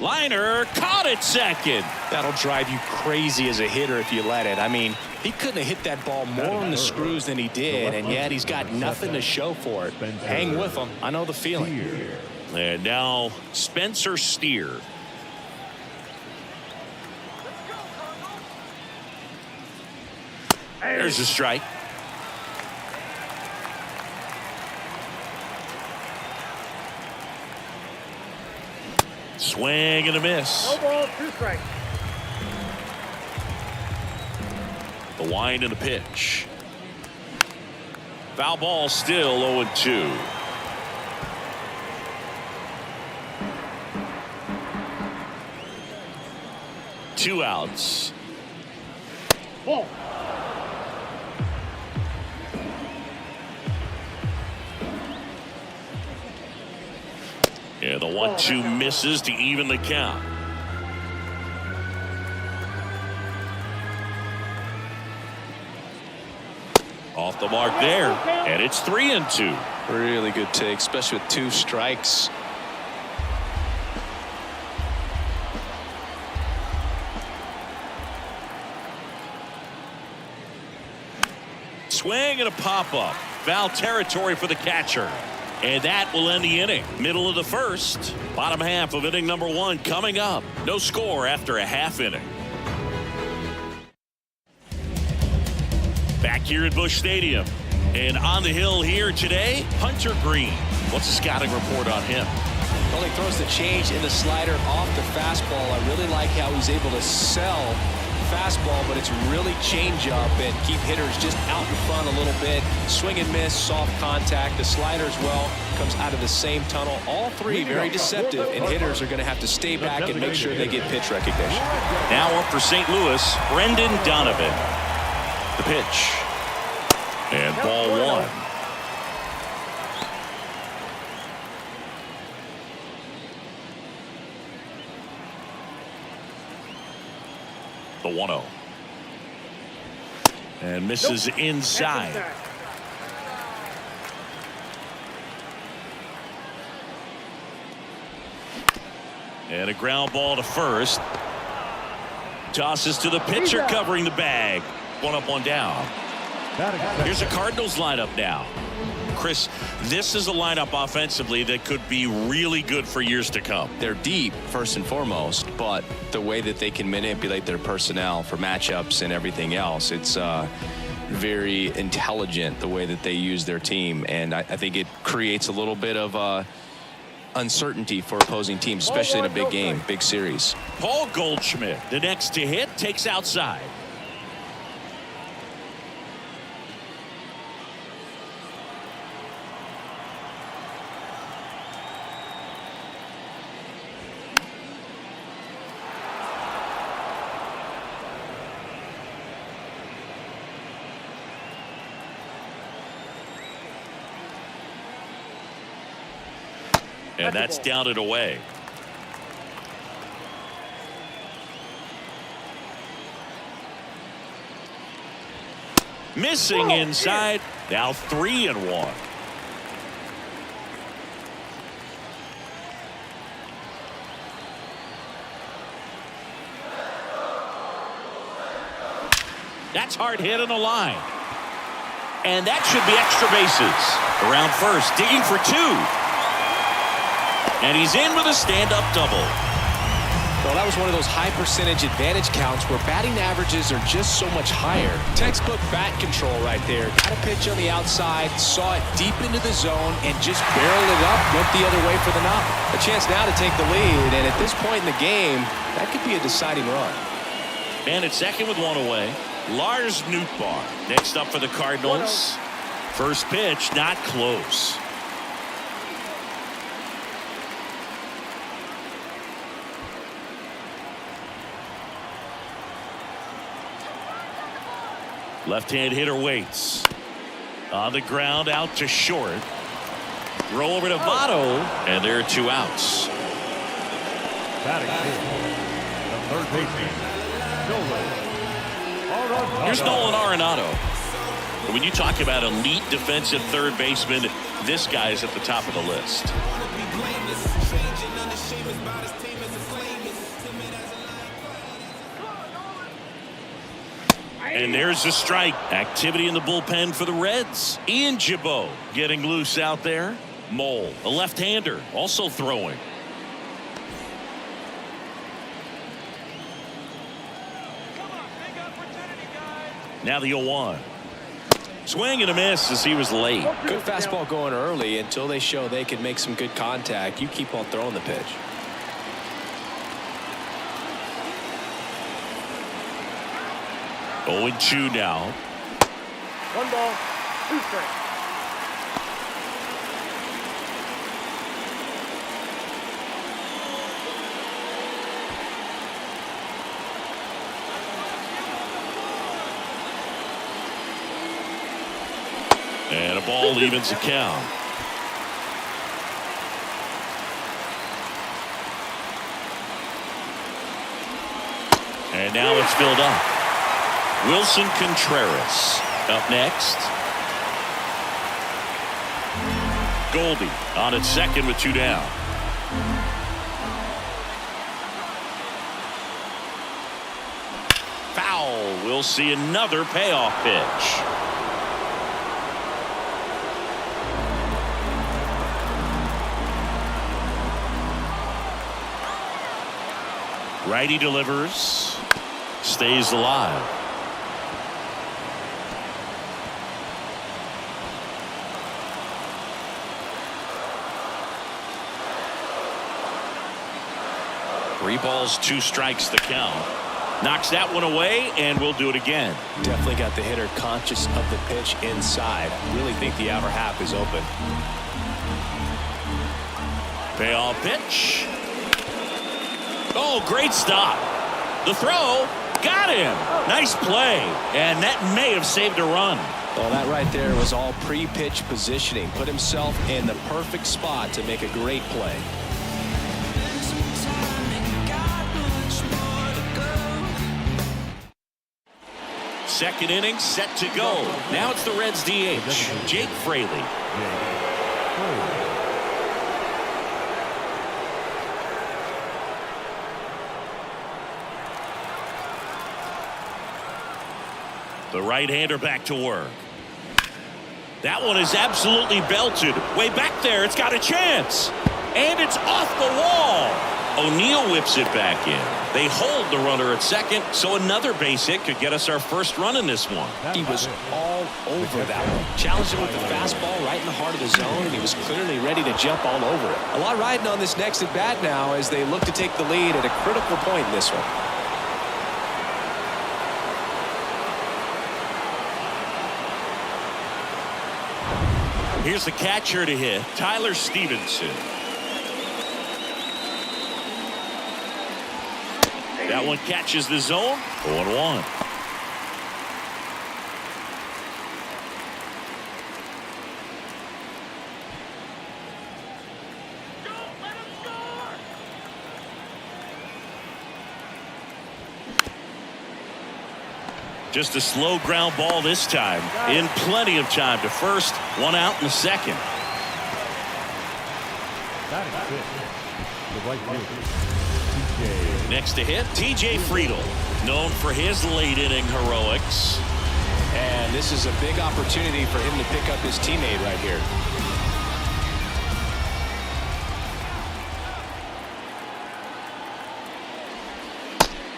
S1: Liner caught it second.
S2: That'll drive you crazy as a hitter if you let it. I mean, he couldn't have hit that ball more on the screws than he did, and yet he's got nothing to show for it. Hang with him. I know the feeling.
S1: And now Spencer Steer. There's a strike. Swing and a miss.
S5: No ball, 2 strikes.
S1: The wind and the pitch. Foul ball, still 0-2. Two outs.
S5: Ball.
S1: Yeah, the 1-2 misses to even the count. Off the mark there, and it's 3-2.
S2: Really good take, especially with 2 strikes.
S1: Swing and a pop-up. Foul territory for the catcher. And that will end the inning. Middle of the first. Bottom half of inning number 1 coming up. No score after a half inning. Back here at Busch Stadium. And on the hill here today, Hunter Green. What's the scouting report on him?
S2: Well, he throws the change in the slider off the fastball. I really like how he's able to sell fastball, but it's really change up and keep hitters just out in front a little bit. Swing and miss, soft contact. The slider as well comes out of the same tunnel. All 3 very deceptive, and hitters are going to have to stay back and make sure they get pitch recognition.
S1: Now up for St. Louis, Brendan Donovan. The pitch. And ball 1. The 1-0. And misses inside. And a ground ball to first. Tosses to the pitcher covering the bag. one up, one down. Here's a Cardinals lineup now. Chris, this is a lineup offensively that could be really good for years to come.
S2: They're deep, first and foremost, but the way that they can manipulate their personnel for matchups and everything else, it's very intelligent the way that they use their team. And I think it creates a little bit of uncertainty for opposing teams, especially in a big game, big series.
S1: Paul Goldschmidt, the next to hit, takes outside. And that's down and away. Missing inside. Now 3-1. That's hard hit on the line. And that should be extra bases. Around first, digging for 2. And he's in with a stand-up double.
S2: Well, that was one of those high percentage advantage counts where batting averages are just so much higher. Textbook bat control right there. Got a pitch on the outside, saw it deep into the zone, and just barreled it up, went the other way for the knock. A chance now to take the lead, and at this point in the game, that could be a deciding run.
S1: And it's second with one away. Lars Nootbaar next up for the Cardinals. First pitch, not close. Left-hand hitter waits. On the ground, out to short. Roll over to Votto, and there are 2 outs.
S4: Batting the third baseman, Nolan.
S1: Here's Nolan Arenado. When you talk about elite defensive third baseman, this guy's at the top of the list. And there's a strike. Activity in the bullpen for the Reds. Ian Gibaut getting loose out there. Mole, a left-hander, also throwing. Now the 0-1. Swing and a miss as he was late.
S2: Good fastball going early until they show they can make some good contact. You keep on throwing the pitch.
S1: 0-2 now.
S5: 1 ball, 2 strikes.
S1: And a ball evens the count. And now it's filled up. Wilson Contreras up next. Goldie on at second with 2 down. Foul. We'll see another payoff pitch. Righty delivers. Stays alive. 3 balls, 2 strikes the count. Knocks that one away, and we'll do it again.
S2: Definitely got the hitter conscious of the pitch inside. Really think the outer half is open.
S1: Payoff pitch. Oh, great stop. The throw got him. Nice play, and that may have saved a run.
S2: Well, that right there was all pre-pitch positioning. Put himself in the perfect spot to make a great play.
S1: Second inning set to go. Now it's the Reds DH, Jake Fraley. The right-hander back to work. That one is absolutely belted. Way back there. It's got a chance. And it's off the wall. O'Neill whips it back in. They hold the runner at second, so another base hit could get us our first run in this one.
S2: He was all over that one. Challenged him with the fastball right in the heart of the zone, and he was clearly ready to jump all over it. A lot riding on this next at bat now as they look to take the lead at a critical point in this one.
S1: Here's the catcher to hit, Tyler Stevenson. That one catches the zone. 0-1. Just a slow ground ball this time. In plenty of time to first. One out in the second. Next to hit, TJ Friedl, known for his late inning heroics.
S2: And this is a big opportunity for him to pick up his teammate right here.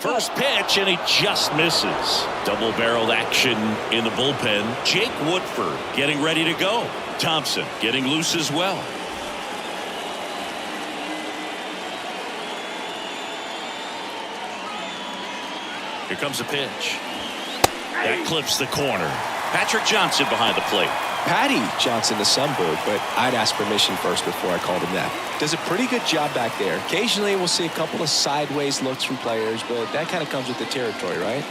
S1: First pitch, and he just misses. Double-barreled action in the bullpen. Jake Woodford getting ready to go. Thompson getting loose as well. Here comes a pitch. That clips the corner. Patrick Johnson behind the plate.
S2: Patty Johnson, the sunbird, but I'd ask permission first before I called him that. Does a pretty good job back there. Occasionally we'll see a couple of sideways looks from players, but that kind of comes with the territory, right?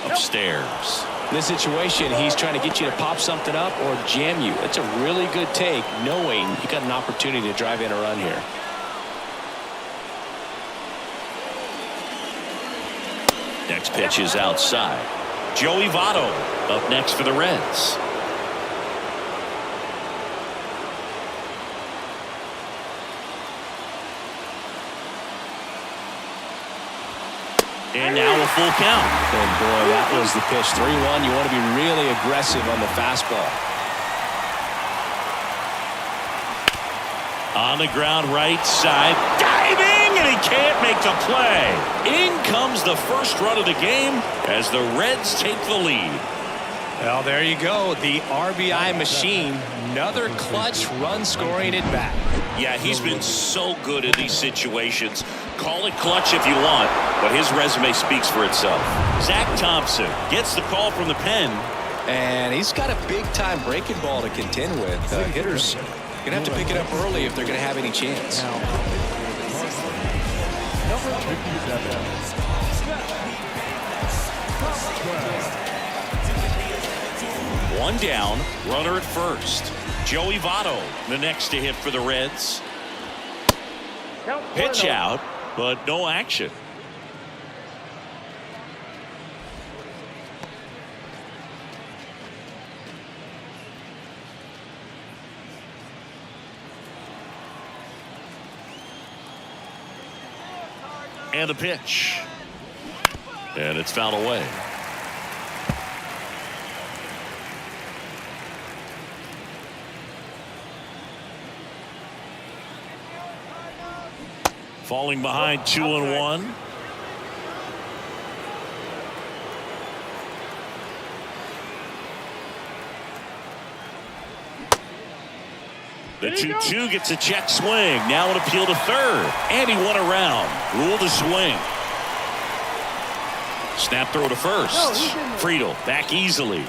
S1: Upstairs.
S2: In this situation, he's trying to get you to pop something up or jam you. That's a really good take, knowing you got an opportunity to drive in a run here.
S1: Next pitch is outside. Joey Votto up next for the Reds. And now a full count.
S2: And boy, that was the pitch. 3-1. You want to be really aggressive on the fastball.
S1: On the ground right side. Diving, and he can't make the play. In comes the first run of the game as the Reds take the lead.
S2: Well, there you go. The RBI machine. Another clutch run scoring at bat.
S1: Yeah, he's been so good in these situations. Call it clutch if you want, but his resume speaks for itself. Zach Thompson gets the call from the pen.
S2: And he's got a big-time breaking ball to contend with. Hitters going to have to pick it up early if they're going to have any chance.
S1: One down, runner at first. Joey Votto, the next to hit for the Reds. Pitch out, but no action. And a pitch. And it's fouled away. Falling behind 2-1. The 2-2 gets a check swing. Now an appeal to third. And he won around. Ruled a swing. Snap throw to first. Friedl back easily.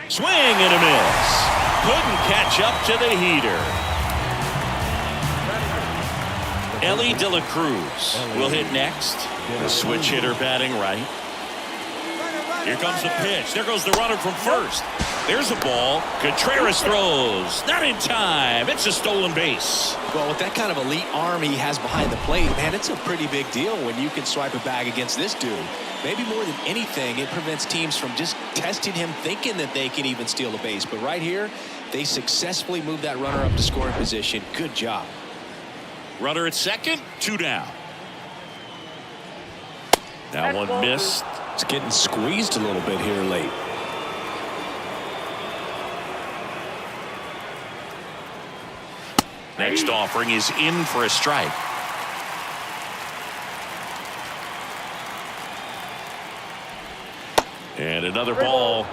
S1: Swing and a miss. Couldn't catch up to the heater. Ellie De La Cruz will hit next. The switch hitter batting right. Here comes the pitch. There goes the runner from first. There's a ball. Contreras throws. Not in time. It's a stolen base.
S2: Well, with that kind of elite arm he has behind the plate, man, it's a pretty big deal when you can swipe a bag against this dude. Maybe more than anything, it prevents teams from just testing him, thinking that they can even steal a base. But right here, They successfully moved that runner up to scoring position. Good job.
S1: Runner at second, 2 down. That one missed.
S2: It's getting squeezed a little bit here late.
S1: Next offering is in for a strike. And another ball.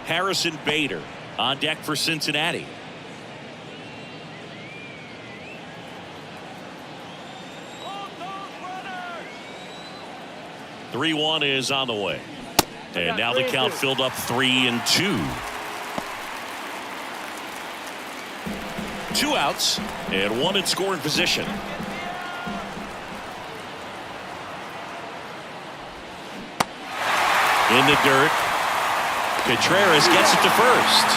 S1: Harrison Bader on deck for Cincinnati. 3-1 is on the way. And now the count filled up 3-2. 2 outs and 1 in scoring position. In the dirt. Contreras gets it to first.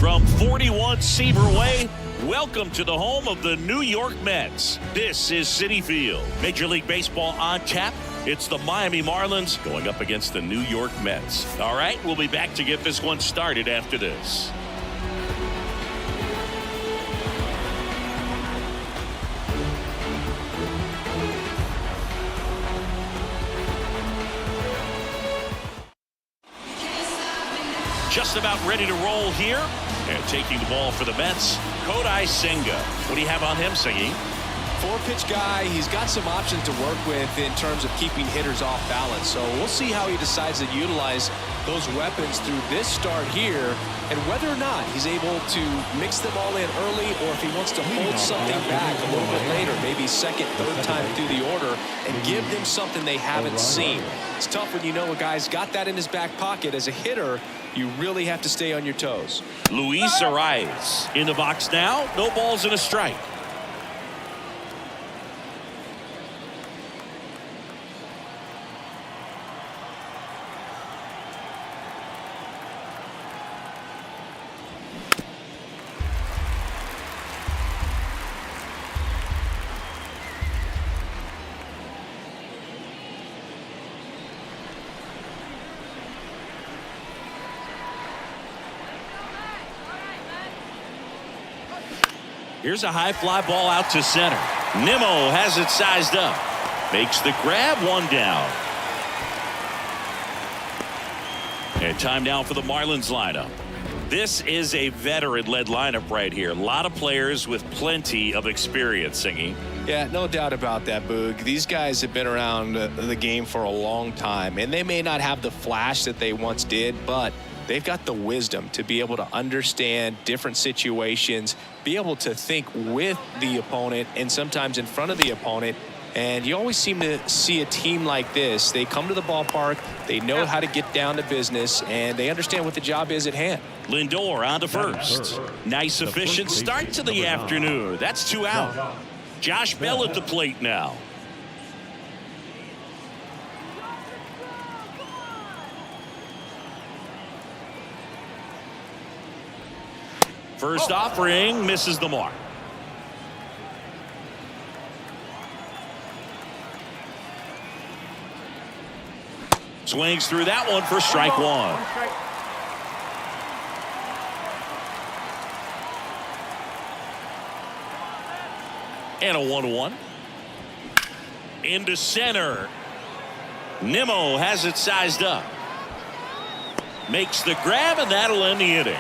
S1: From 41 Seaver Way, welcome to the home of the New York Mets. This is Citi Field. Major League Baseball on tap. It's the Miami Marlins going up against the New York Mets. All right, we'll be back to get this one started after this. Just about ready to roll here. And taking the ball for the Mets, Kodai Senga. What do you have on him, Singy?
S2: 4-pitch guy. He's got some options to work with in terms of keeping hitters off balance. So we'll see how he decides to utilize those weapons through this start here, and whether or not he's able to mix them all in early, or if he wants to hold something back a little bit later, maybe second, third time through the order, and give them something they haven't seen. It's tough when you know a guy's got that in his back pocket. As a hitter, you really have to stay on your toes.
S1: Luis Arias in the box now. No balls and a strike. Here's a high fly ball out to center. Nimmo has it sized up. Makes the grab, 1 down. And time now for the Marlins lineup. This is a veteran-led lineup right here. A lot of players with plenty of experience, Singy.
S2: Yeah, no doubt about that, Boog. These guys have been around the game for a long time, and they may not have the flash that they once did, but they've got the wisdom to be able to understand different situations, be able to think with the opponent and sometimes in front of the opponent, And you always seem to see a team like this. They come to the ballpark, they know how to get down to business, and they understand what the job is at hand.
S1: Lindor on to first. Nice, efficient start to the afternoon. That's 2 out. Josh Bell at the plate now. First offering misses the mark. Swings through that one for strike one. And a 1-1. Into center. Nimmo has it sized up. Makes the grab, and that'll end the inning.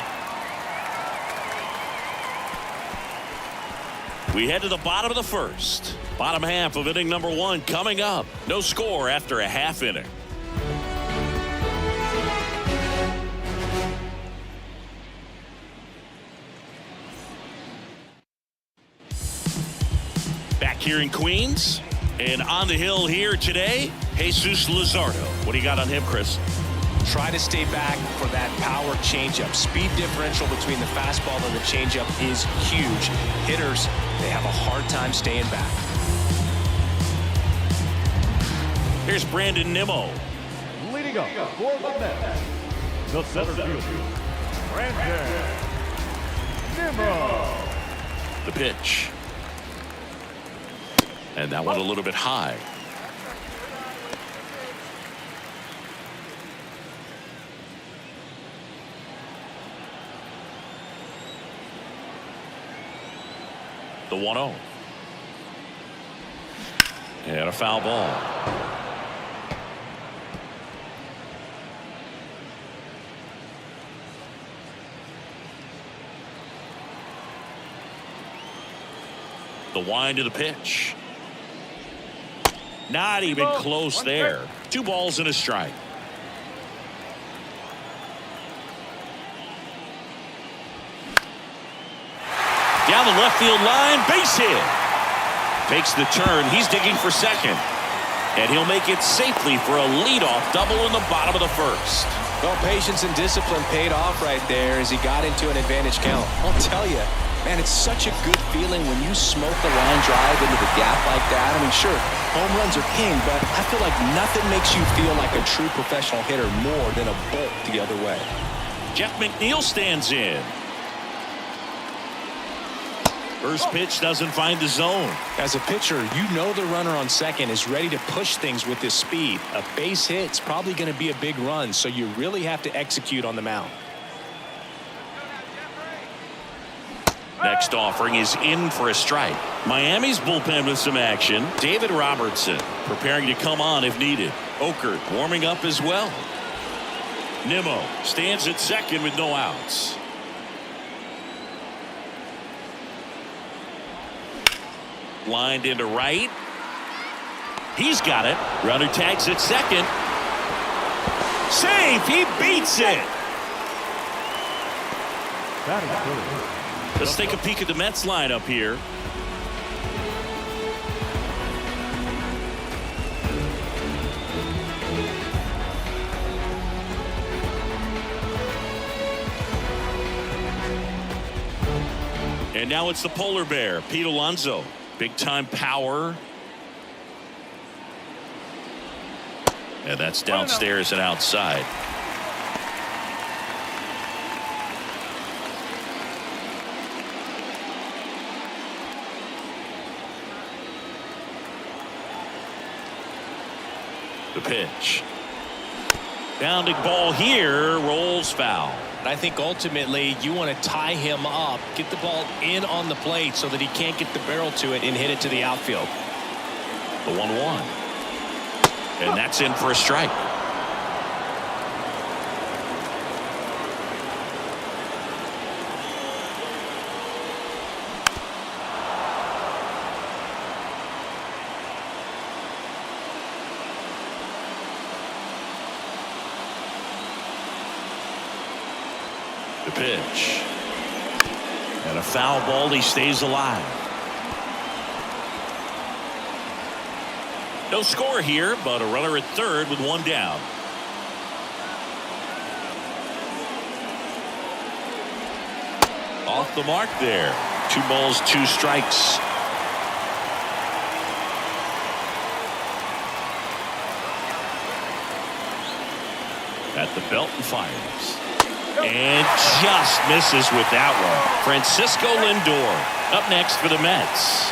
S1: We head to the bottom of the first. Bottom half of inning number 1 coming up. No score after a half inning. Back here in Queens, and on the hill here today, Jesus Luzardo. What do you got on him, Chris?
S2: Try to stay back for that power changeup. Speed differential between the fastball and the changeup is huge. Hitters, they have a hard time staying back.
S1: Here's Brandon Nimmo.
S4: Leading up for the Mets, the center fielder, Brandon Nimmo.
S1: The pitch. And that one a little bit high. The 1-0. And a foul ball. The wind of the pitch. Not even close there. 2 balls and a strike. Down the left field line, base hit. Takes the turn. He's digging for second. And he'll make it safely for a leadoff double in the bottom of the first.
S2: Well, patience and discipline paid off right there as he got into an advantage count. I'll tell you, man, it's such a good feeling when you smoke a line drive into the gap like that. I mean, sure, home runs are king, but I feel like nothing makes you feel like a true professional hitter more than a bolt the other way.
S1: Jeff McNeil stands in. First pitch doesn't find the zone.
S2: As a pitcher, you know the runner on second is ready to push things with his speed. A base hit's probably going to be a big run, so you really have to execute on the mound.
S1: Next offering is in for a strike. Miami's bullpen with some action. David Robertson preparing to come on if needed. Okert warming up as well. Nimmo stands at second with no outs. Lined into right. He's got it. Runner tags at second. Safe. He beats it. Let's take a peek at the Mets lineup here. And now it's the polar bear, Pete Alonso. Big time power. And that's downstairs and outside. The pitch. Bounding ball here, rolls foul.
S2: I think ultimately you want to tie him up, get the ball in on the plate so that he can't get the barrel to it and hit it to the outfield.
S1: The 1-1. And that's in for a strike. The pitch. And a foul ball. He stays alive. No score here, but a runner at third with one down. Off the mark there. 2 balls, 2 strikes. At the belt and fires. And just misses with that one. Francisco Lindor up next for the Mets.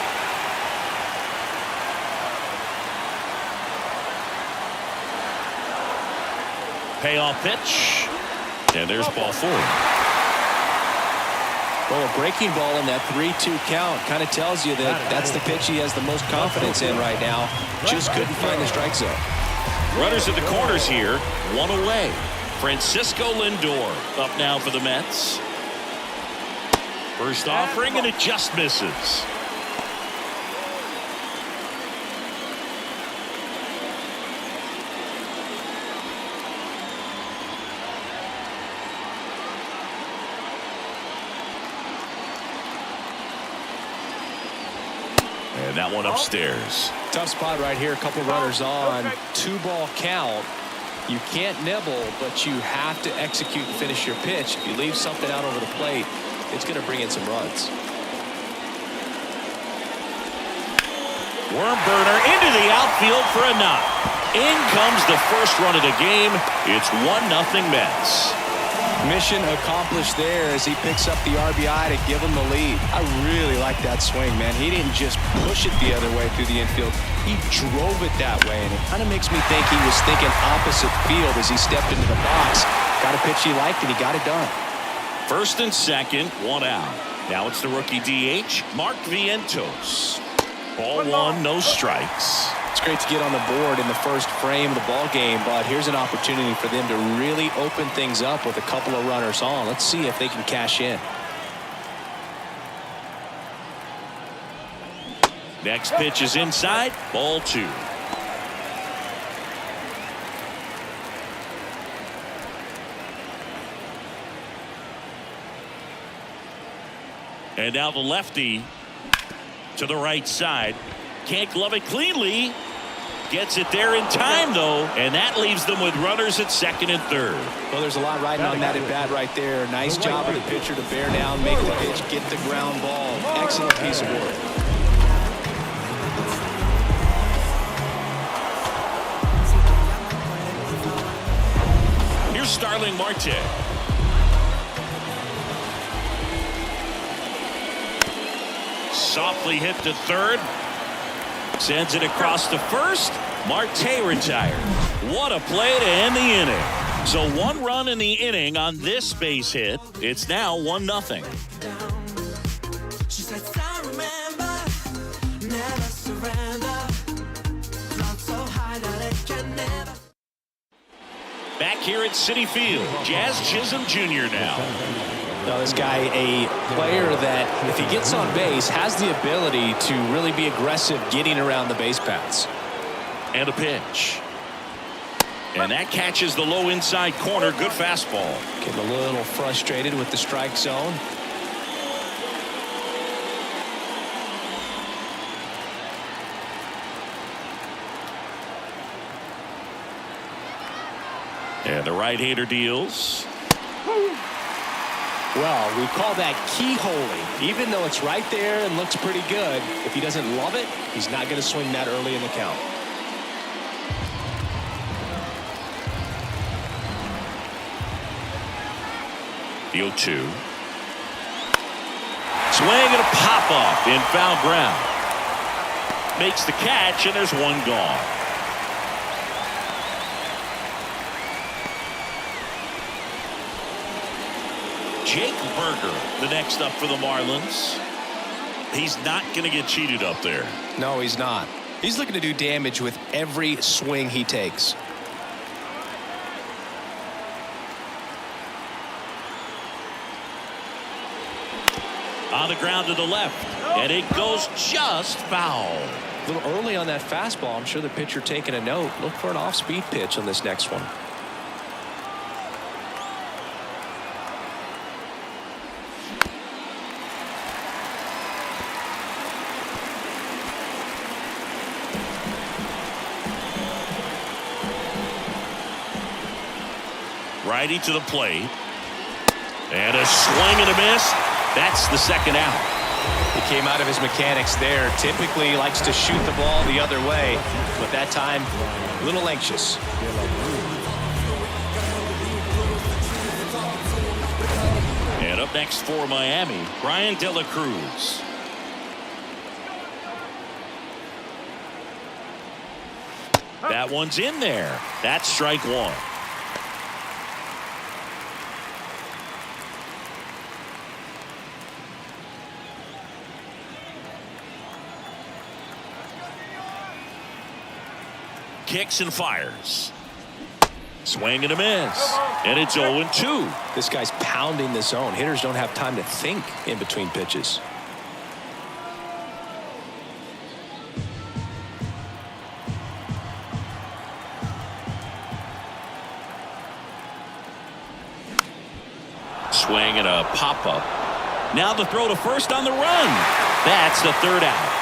S1: Payoff pitch. And there's ball 4.
S2: Well, a breaking ball in that 3-2 count kind of tells you that that's the pitch he has the most confidence in right now. Just couldn't find the strike zone.
S1: Runners at the corners here, 1 away. Francisco Lindor up now for the Mets. First offering, and it just misses. And that one upstairs.
S2: Tough spot right here. A couple runners on. 2-ball count. You can't nibble, but you have to execute and finish your pitch. If you leave something out over the plate, it's going to bring in some runs.
S1: Worm burner into the outfield for a knock. In comes the first run of the game. It's 1-0 Mets.
S2: Mission accomplished there as he picks up the RBI to give him the lead. I really like that swing, man. He didn't just push it the other way through the infield. He drove it that way, and it kind of makes me think he was thinking opposite field as he stepped into the box. Got a pitch he liked, and he got it done.
S1: First and second, 1 out. Now it's the rookie DH, Mark Vientos. Ball 1, no strikes.
S2: It's great to get on the board in the first frame of the ball game, but here's an opportunity for them to really open things up with a couple of runners on. Let's see if they can cash in.
S1: Next pitch is inside, ball 2. And now the lefty to the right side. Can't glove it cleanly. Gets it there in time, though, and that leaves them with runners at second and third.
S2: Well, there's a lot riding on that at bat right there. Nice job of the pitcher to bear down, make the pitch, get the ground ball. Excellent piece of work.
S1: Here's Starling Marte. Softly hit to third. Sends it across to first. Marte retired. What a play to end the inning. So 1 run in the inning on this base hit. It's now 1-0. Back here at Citi Field, Jazz Chisholm Jr. now.
S2: Now, this guy, a player that, if he gets on base, has the ability to really be aggressive getting around the base paths.
S1: And a pitch. And that catches the low inside corner. Good fastball.
S2: Getting a little frustrated with the strike zone.
S1: And the right-hander deals.
S2: Well, we call that keyholing. Even though it's right there and looks pretty good, if he doesn't love it, he's not going to swing that early in the count.
S1: The 0-2. Swing and a pop-up in foul ground. Makes the catch, and there's 1 gone. Jake Berger, the next up for the Marlins. He's not going to get cheated up there.
S2: No, he's not. He's looking to do damage with every swing he takes.
S1: On the ground to the left, and it goes just foul.
S2: A little early on that fastball. I'm sure the pitcher taking a note. Look for an off-speed pitch on this next one.
S1: Righty to the plate. And a swing and a miss. That's the second out.
S2: He came out of his mechanics there. Typically he likes to shoot the ball the other way, but that time a little anxious.
S1: And up next for Miami, Brian De La Cruz. That one's in there. That's strike one. Kicks and fires. Swing and a miss. And it's 0-2.
S2: This guy's pounding the zone. Hitters don't have time to think in between pitches.
S1: Swing and a pop-up. Now the throw to first on the run. That's the third out.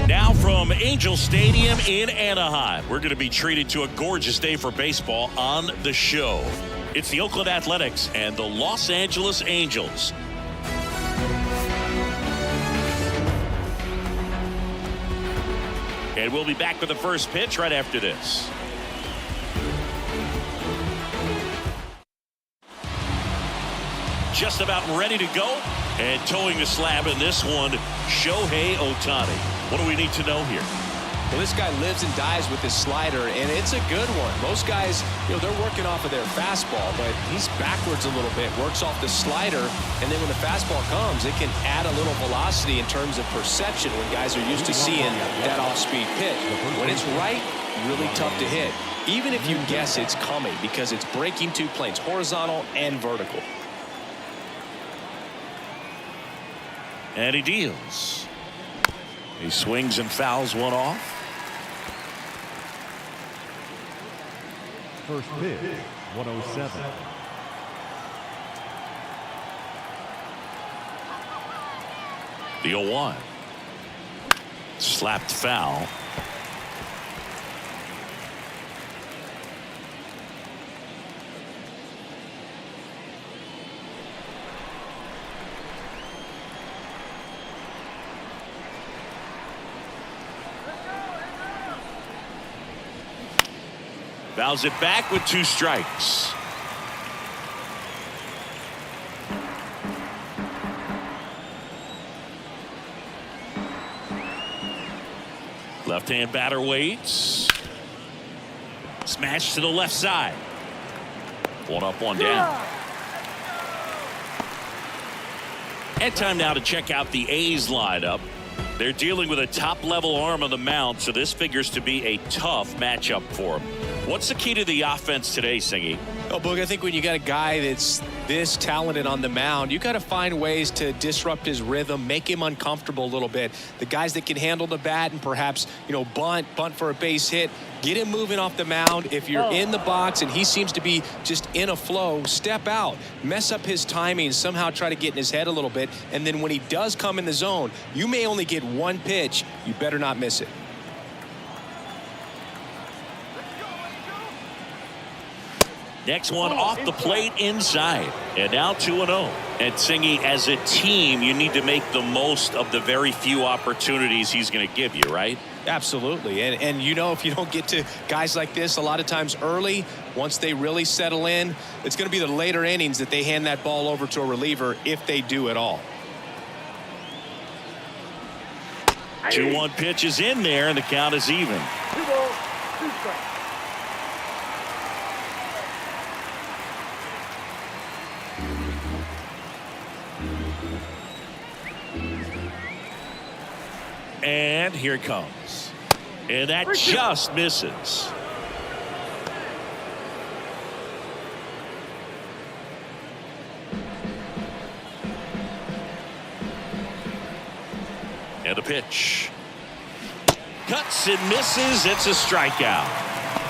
S1: Now from Angel Stadium in Anaheim, we're going to be treated to a gorgeous day for baseball on the show. It's the Oakland Athletics and the Los Angeles Angels. And we'll be back with the first pitch right after this. Just about ready to go. And towing the slab in this one, Shohei Ohtani. What do we need to know here?
S2: Well, this guy lives and dies with his slider, and it's a good one. Most guys, they're working off of their fastball, but he's backwards a little bit, works off the slider, and then when the fastball comes, it can add a little velocity in terms of perception when guys are used to seeing that off-speed pitch. When it's right, really tough to hit, even if you guess it's coming, because it's breaking two planes, horizontal and vertical.
S1: And he deals. He swings and fouls one off.
S4: First pitch, 107.
S1: The 0-1. Slapped foul. Fouls it back with 2 strikes. Left-hand batter waits. Smash to the left side. 1 up, 1 down. And time now to check out the A's lineup. They're dealing with a top-level arm on the mound, so this figures to be a tough matchup for them. What's the key to the offense today, Singy?
S2: Oh, Boog, I think when you got a guy that's this talented on the mound, you got to find ways to disrupt his rhythm, make him uncomfortable a little bit. The guys that can handle the bat and perhaps, bunt for a base hit, get him moving off the mound. If you're in the box and he seems to be just in a flow, step out, mess up his timing, somehow try to get in his head a little bit. And then when he does come in the zone, you may only get one pitch. You better not miss it.
S1: Next one off the plate inside. And now 2-0. And Singy, as a team, you need to make the most of the very few opportunities he's going to give you, right?
S2: Absolutely. And if you don't get to guys like this a lot of times early, once they really settle in, it's going to be the later innings that they hand that ball over to a reliever, if they do at all.
S1: 2-1 pitch is in there, and the count is even.
S5: 2 balls, 2 strikes.
S1: And here it comes. And that just misses. And a pitch. Cuts and misses. It's a strikeout.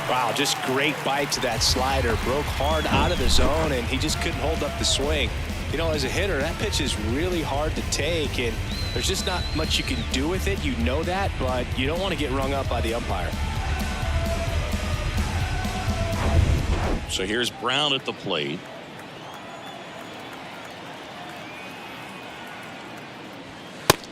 S2: Wow, just great bite to that slider. Broke hard out of the zone, and he just couldn't hold up the swing. As a hitter, that pitch is really hard to take, and there's just not much you can do with it. You know that, but you don't want to get rung up by the umpire.
S1: So here's Brown at the plate.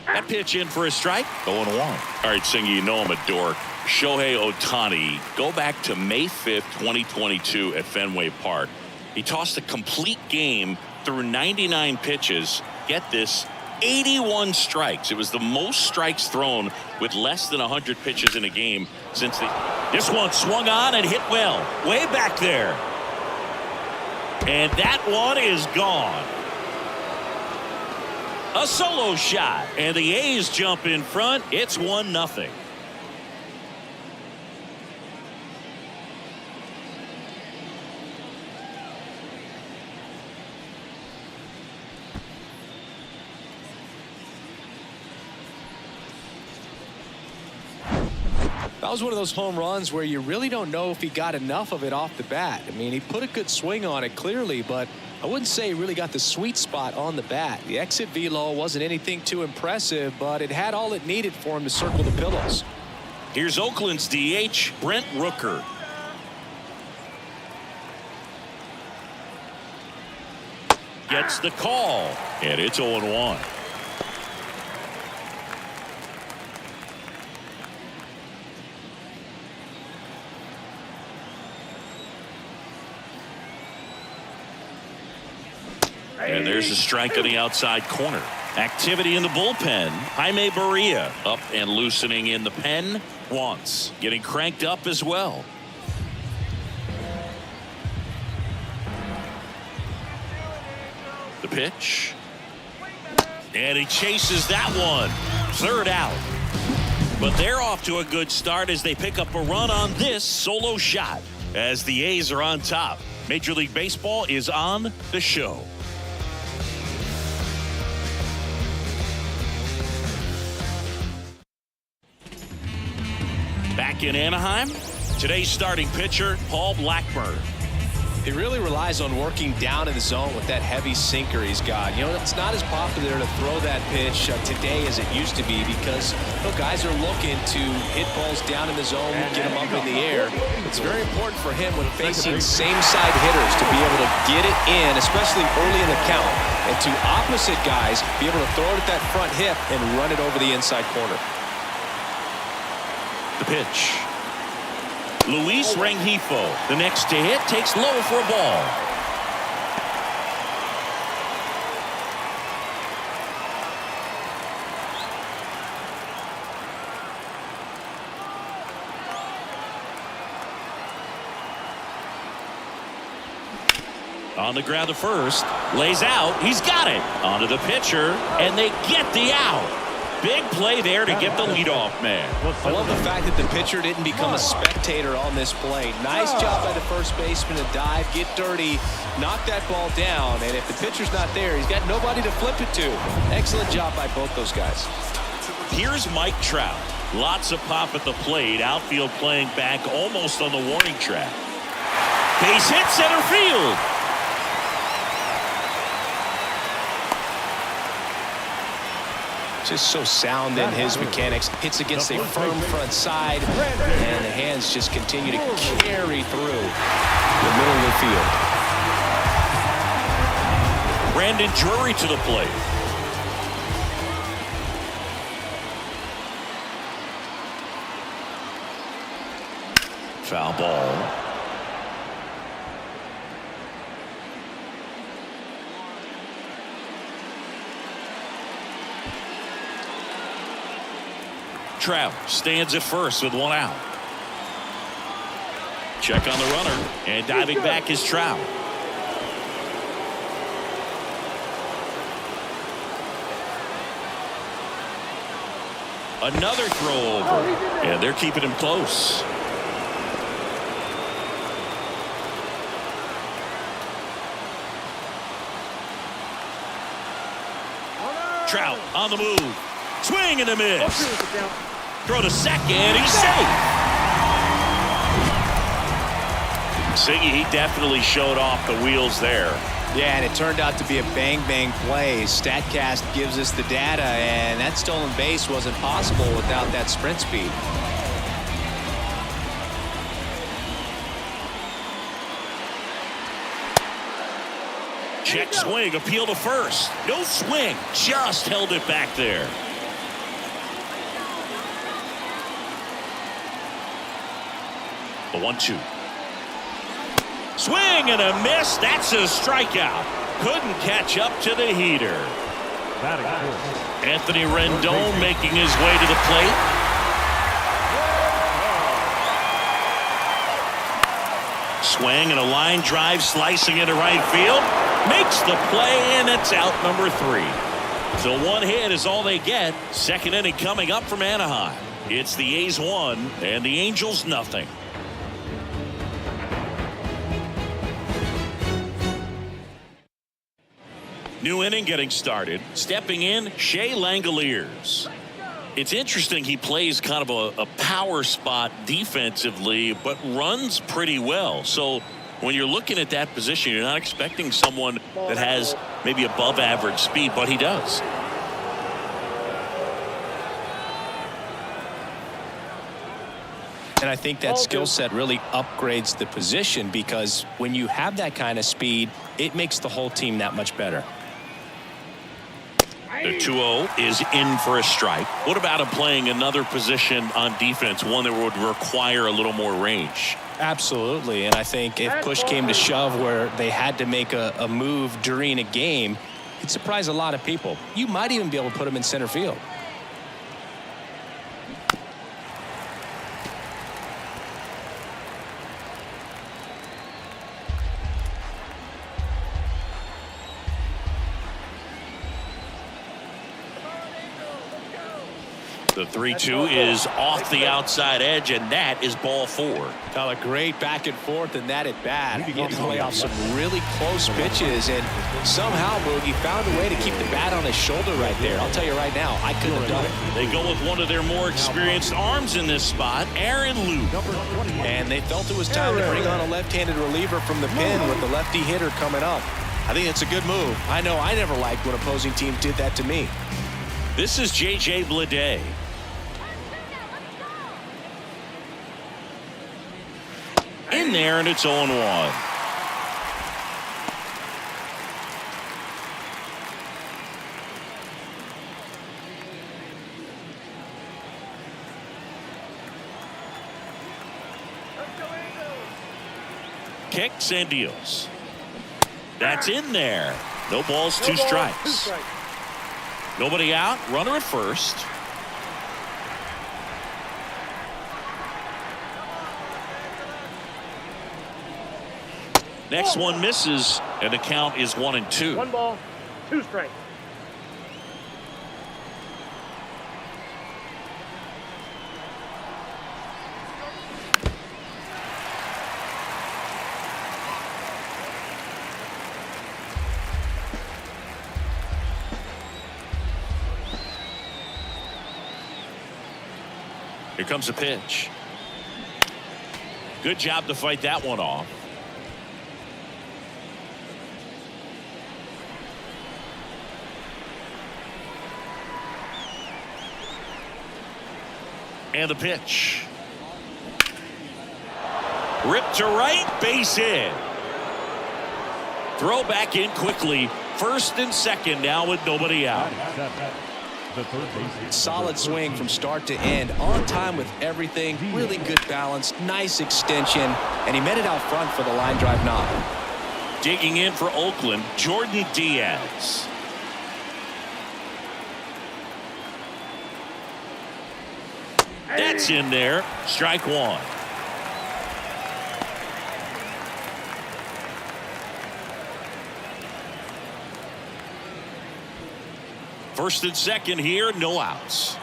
S1: That pitch in for a strike. 0-1. All right, Singy, I'm a dork. Shohei Ohtani, go back to May 5th, 2022 at Fenway Park. He tossed a complete game through 99 pitches. Get this, 81 strikes. It was the most strikes thrown with less than 100 pitches in a game since this one swung on and hit well, way back there. And that one is gone. A solo shot, and the A's jump in front. It's 1-0.
S2: That was one of those home runs where you really don't know if he got enough of it off the bat. I mean, he put a good swing on it clearly, but I wouldn't say he really got the sweet spot on the bat. The exit velo wasn't anything too impressive, but it had all it needed for him to circle the pillows.
S1: Here's Oakland's DH, Brent Rooker. Gets the call, and it's 0-1. And there's a strike on the outside corner. Activity in the bullpen. Jaime Barria up and loosening in the pen once. Getting cranked up as well. The pitch. And he chases that one. Third out. But they're off to a good start as they pick up a run on this solo shot as the A's are on top. Major League Baseball is on the show. Back in Anaheim, today's starting pitcher, Paul Blackburn.
S2: He really relies on working down in the zone with that heavy sinker he's got. It's not as popular to throw that pitch today as it used to be because guys are looking to hit balls down in the zone, get them up in the air. It's very important for him when facing same-side hitters to be able to get it in, especially early in the count, and to opposite guys be able to throw it at that front hip and run it over the inside corner.
S1: The pitch. Luis Rengifo, the next to hit, takes low for a ball. On the ground to first, lays out, he's got it. Onto the pitcher, and they get the out. Big play there to get the leadoff man.
S2: I love the fact that the pitcher didn't become a spectator on this play. Nice job by the first baseman to dive, get dirty, knock that ball down, and if the pitcher's not there, he's got nobody to flip it to. Excellent job by both those guys.
S1: Here's Mike Trout. Lots of pop at the plate. Outfield playing back almost on the warning track. Base hit center field.
S2: Just so sound in his mechanics. Hits against a firm front side, and the hands just continue to carry through the middle of the field.
S1: Brandon Drury to the plate. Foul ball. Trout stands at first with one out. Check on the runner, and diving back is Trout. Another throw over, and they're keeping him close. Trout on the move. Swing and a miss. Throw to second. He's safe. Siggy, he definitely showed off the wheels there.
S2: Yeah, and it turned out to be a bang-bang play. StatCast gives us the data, and that stolen base wasn't possible without that sprint speed.
S1: Check swing, appeal to first. No swing, just held it back there. The 1-2. Swing and a miss. That's a strikeout. Couldn't catch up to the heater. Anthony Rendon making his way to the plate. Swing and a line drive slicing into right field. Makes the play, and it's out number 3. So one hit is all they get. Second inning coming up from Anaheim. It's the A's 1 and the Angels nothing. New inning getting started. Stepping in, Shea Langoliers. It's interesting he plays kind of a power spot defensively, but runs pretty well. So when you're looking at that position, you're not expecting someone that has maybe above average speed, but he does.
S2: And I think that skill set really upgrades the position, because when you have that kind of speed, it makes the whole team that much better.
S1: The 2-0 is in for a strike. What about him playing another position on defense, one that would require a little more range?
S2: Absolutely, and I think if push came to shove where they had to make a move during a game, it'd surprise a lot of people. You might even be able to put him in center field.
S1: The 3-2 is off the outside edge, and that is ball 4.
S2: Now a great back and forth in that at bat. He had to play off some really close pitches, and somehow Boogie found a way to keep the bat on his shoulder right there. I'll tell you right now, I couldn't have done it.
S1: They go with one of their more experienced arms in this spot, Aaron Luke.
S2: And they felt it was time to bring on a left-handed reliever from the pen with the lefty hitter coming up. I think it's a good move. I know I never liked when opposing teams did that to me.
S1: This is J.J. Bleday. In there, and it's 0-1. Kicks and deals. That's in there. No balls, 2 strikes. Nobody out. Runner at first. Next one misses, and the count is 1-2.
S5: 1 ball, 2 strikes.
S1: Here comes a pitch. Good job to fight that one off. And the pitch. Ripped to right, base hit. Throw back in quickly. First and second now with nobody out.
S2: Solid swing from start to end. On time with everything. Really good balance. Nice extension. And he met it out front for the line drive knock.
S1: Digging in for Oakland, Jordan Diaz. That's in there. Strike one. First and second here, no outs.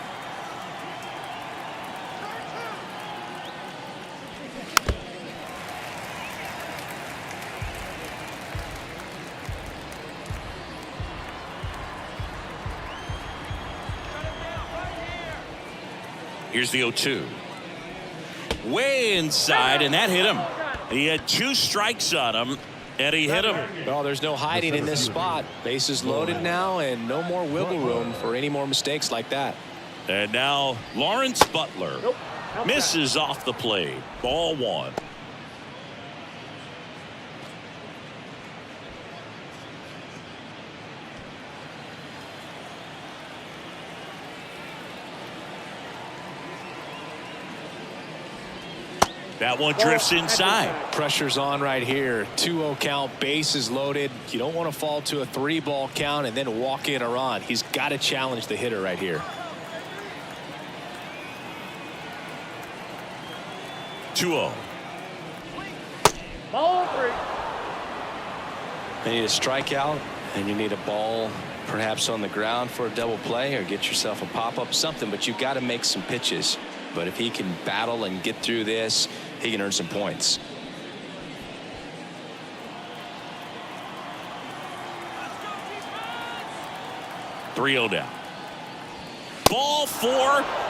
S1: Here's the 0-2. Way inside, and that hit him. He had 2 strikes on him, and he hit him.
S2: Well, there's no hiding in this spot. Bases loaded now, and no more wiggle room for any more mistakes like that.
S1: And now Lawrence Butler misses off the plate. Ball 1. That one drifts inside.
S2: Pressure's on right here. 2-0 count, bases loaded. You don't want to fall to a 3-ball count and then walk in a run. He's got to challenge the hitter right here.
S1: 2-0.
S5: Ball 3.
S2: You need a strikeout, and you need a ball perhaps on the ground for a double play, or get yourself a pop-up, something, but you've got to make some pitches. But if he can battle and get through this, he can earn some points.
S1: .3-0 down. Ball 4,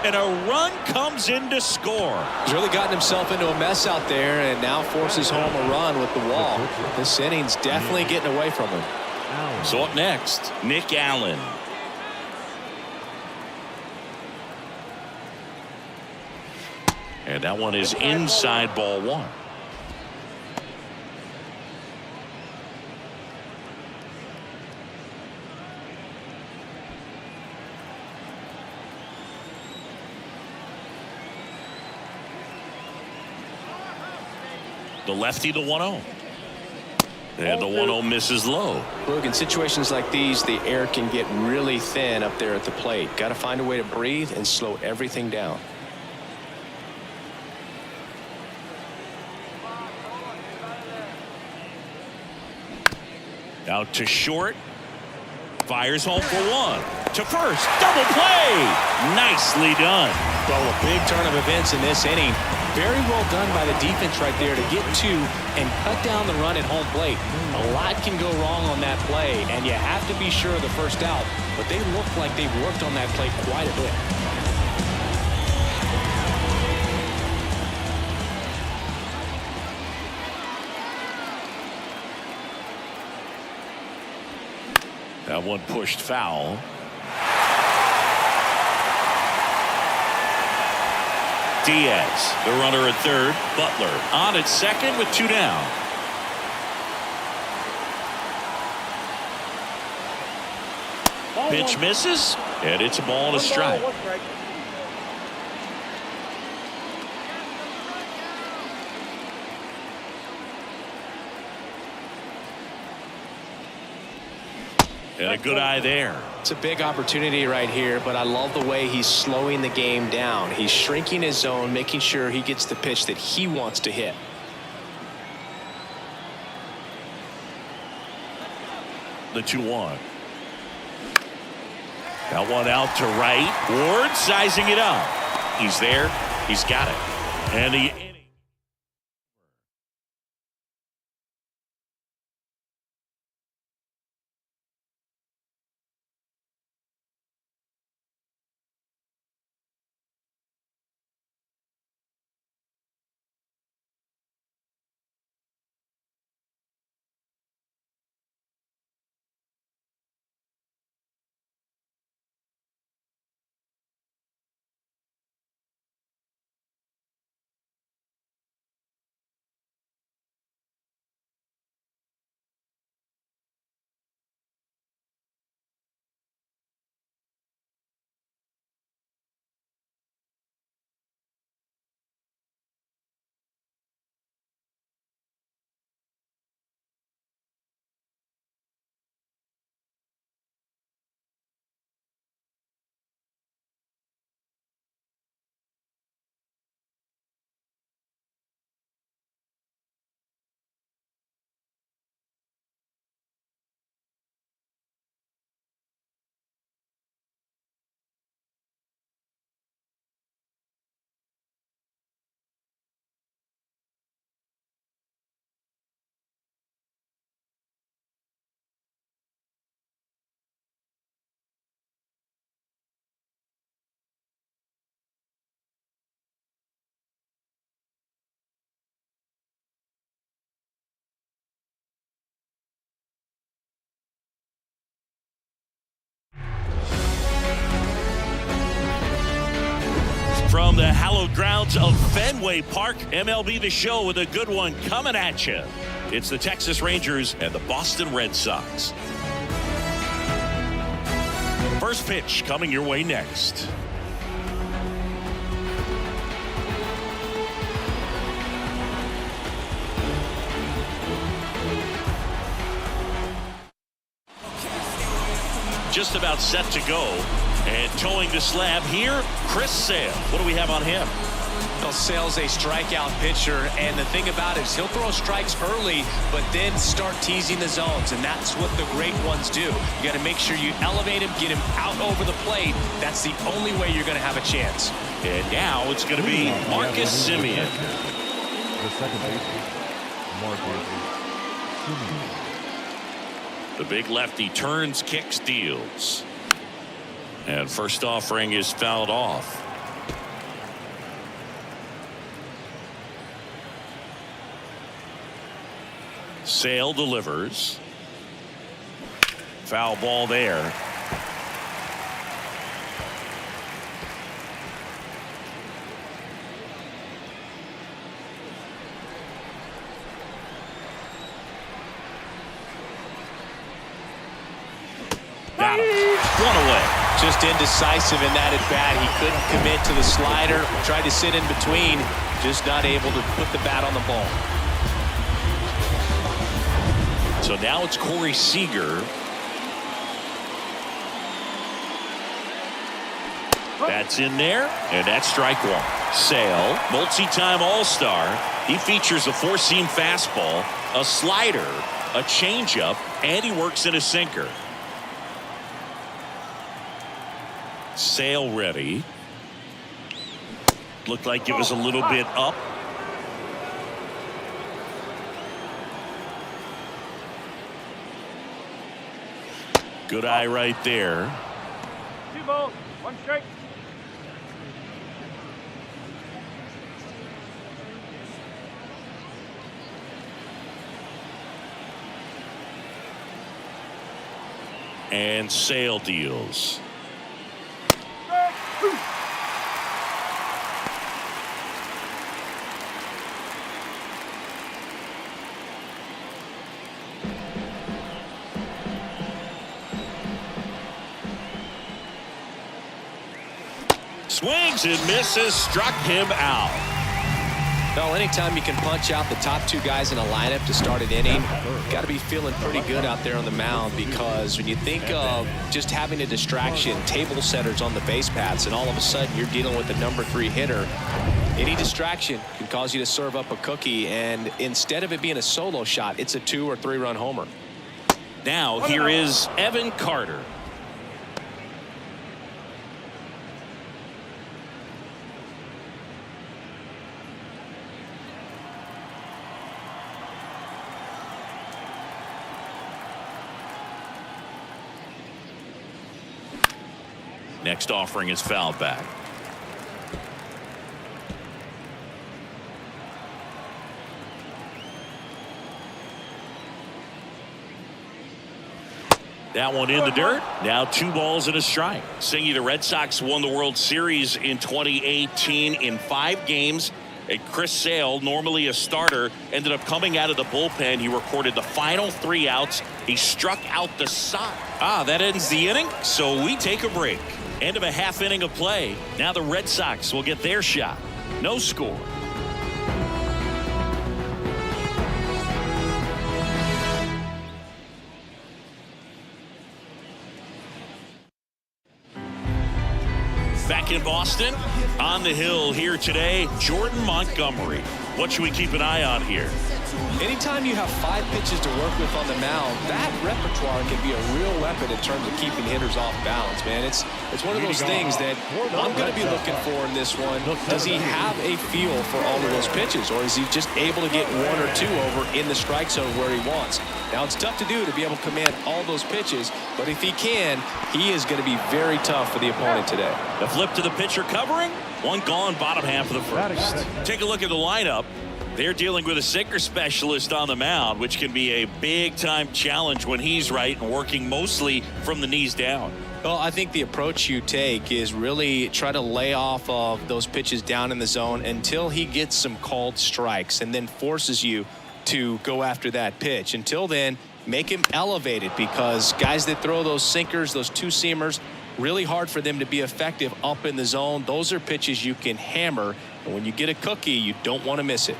S1: and a run comes in to score.
S2: He's really gotten himself into a mess out there, and now forces home a run with the wall. This inning's definitely getting away from him.
S1: So up next, Nick Allen. And that one is inside, ball 1. The lefty to 1-0. And the 1-0 misses low.
S2: Look, in situations like these, the air can get really thin up there at the plate. Got to find a way to breathe and slow everything down.
S1: Out to short. Fires home for 1. To first. Double play. Nicely done.
S2: Well, a big turn of events in this inning. Very well done by the defense right there to get 2 and cut down the run at home plate. A lot can go wrong on that play, and you have to be sure of the first out. But they look like they've worked on that play quite a bit.
S1: That one pushed foul. Diaz, the runner at third. Butler on at second with 2 down. Pitch misses, and it's a ball and a strike. And a good eye there.
S2: It's a big opportunity right here, but I love the way he's slowing the game down. He's shrinking his zone, making sure he gets the pitch that he wants to hit.
S1: The 2-1. That one out to right. Ward sizing it up. He's there. He's got it. And the From the hallowed grounds of Fenway Park, MLB The Show with a good one coming at you. It's the Texas Rangers and the Boston Red Sox. First pitch coming your way next. Just about set to go. And towing the slab here, Chris Sale. What do we have on him?
S2: Well, Sale's a strikeout pitcher, and the thing about it is he'll throw strikes early, but then start teasing the zones, and that's what the great ones do. You got to make sure you elevate him, get him out over the plate. That's the only way you're going to have a chance.
S1: And now it's going to be Marcus Semien.
S4: The second baseman, Marcus Semien.
S1: The big lefty turns, kicks, deals. And first offering is fouled off. Sale delivers. Foul ball there. Got him. One away.
S2: Just indecisive in that at bat. He couldn't commit to the slider. Tried to sit in between. Just not able to put the bat on the ball.
S1: So now it's Corey Seager. That's in there, and that's strike one. Sale, multi-time All-Star. He features a four-seam fastball, a slider, a changeup, and he works in a sinker. Sale ready. Looked like it was a little bit up. Good eye right there.
S5: 2 balls, 1 strike.
S1: And Sale deals. Swings and misses, struck him out.
S2: Well, anytime you can punch out the top 2 guys in a lineup to start an inning, got to be feeling pretty good out there on the mound, because when you think of just having a distraction, table setters on the base paths, and all of a sudden you're dealing with the number 3 hitter, any distraction can cause you to serve up a cookie, and instead of it being a solo shot, it's a 2 or 3 run homer.
S1: Now here is Evan Carter. Next offering is fouled back. That one in the dirt. Now 2 balls and a strike. Singy, the Red Sox won the World Series in 2018 in 5 games. And Chris Sale, normally a starter, ended up coming out of the bullpen. He recorded the final 3 outs. He struck out the side. That ends the inning, so we take a break. End of a half inning of play. Now the Red Sox will get their shot. No score. Back in Boston, on the hill here today, Jordan Montgomery. What should we keep an eye on here?
S2: Anytime you have 5 pitches to work with on the mound, that repertoire can be a real weapon in terms of keeping hitters off balance, man. It's one of those things that I'm going to be looking for in this one. Does he have a feel for all of those pitches, or is he just able to get 1 or 2 over in the strike zone where he wants? Now, it's tough to do to be able to command all those pitches, but if he can, he is going to be very tough for the opponent today.
S1: The flip to the pitcher covering. 1 gone, bottom half of the first. Take a look at the lineup. They're dealing with a sinker specialist on the mound, which can be a big-time challenge when he's right and working mostly from the knees down.
S2: Well, I think the approach you take is really try to lay off of those pitches down in the zone until he gets some called strikes and then forces you to go after that pitch. Until then, make him elevated, because guys that throw those sinkers, those two-seamers, really hard for them to be effective up in the zone. Those are pitches you can hammer, and when you get a cookie, you don't want to miss it.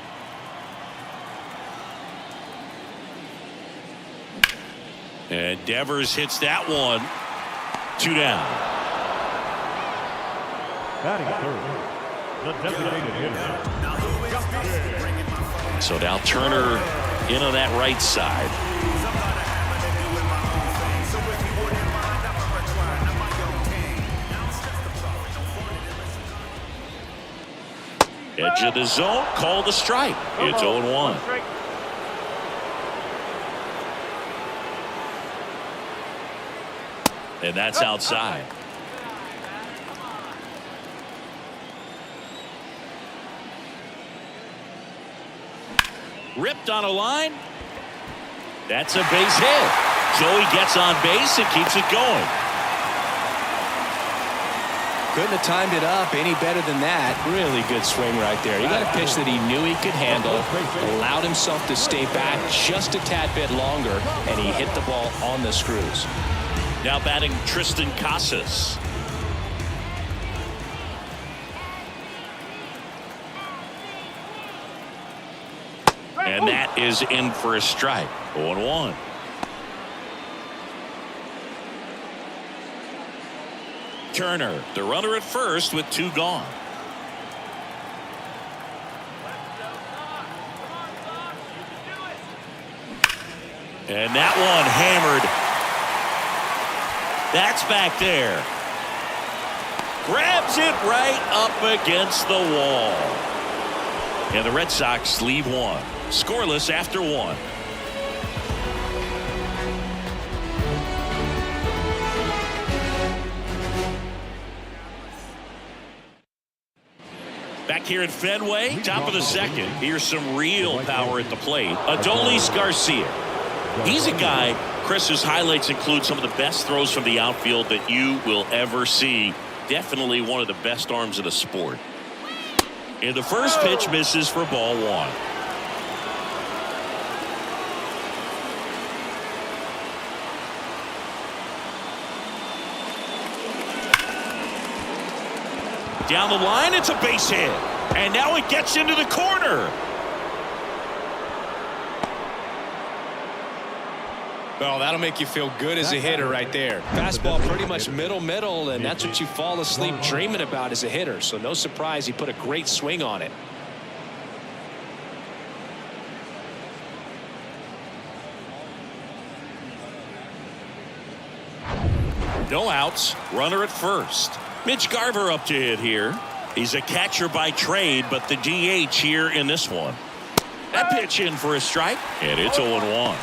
S1: And Devers hits that one. 2 down.
S4: Batting third, the designated hitter.
S1: So now Turner in on that right side. Edge of the zone, called a strike. It's 0-1. And that's outside. Ripped on a line. That's a base hit. Joey gets on base and keeps it going.
S2: Couldn't have timed it up any better than that. Really good swing right there. He got a pitch that he knew he could handle, allowed himself to stay back just a tad bit longer, and he hit the ball on the screws.
S1: Now batting Tristan Casas. And that is in for a strike. 0-1. Turner, the runner at first with 2 gone. And that one hammered. That's back there. Grabs it right up against the wall. And the Red Sox leave 1. Scoreless after 1. Back here at Fenway, top of the second. Here's some real power at the plate. Adolis Garcia. He's a guy, Chris, whose highlights include some of the best throws from the outfield that you will ever see. Definitely one of the best arms of the sport. And the first pitch misses for ball 1. Down the line, it's a base hit. And now it gets into the corner.
S2: Well, that'll make you feel good as a hitter right there. Fastball pretty much middle, and that's what you fall asleep dreaming about as a hitter. So no surprise he put a great swing on it.
S1: No outs, runner at first. Mitch Garver up to hit here. He's a catcher by trade, but the DH here in this one. That pitch in for a strike, and it's 0-1.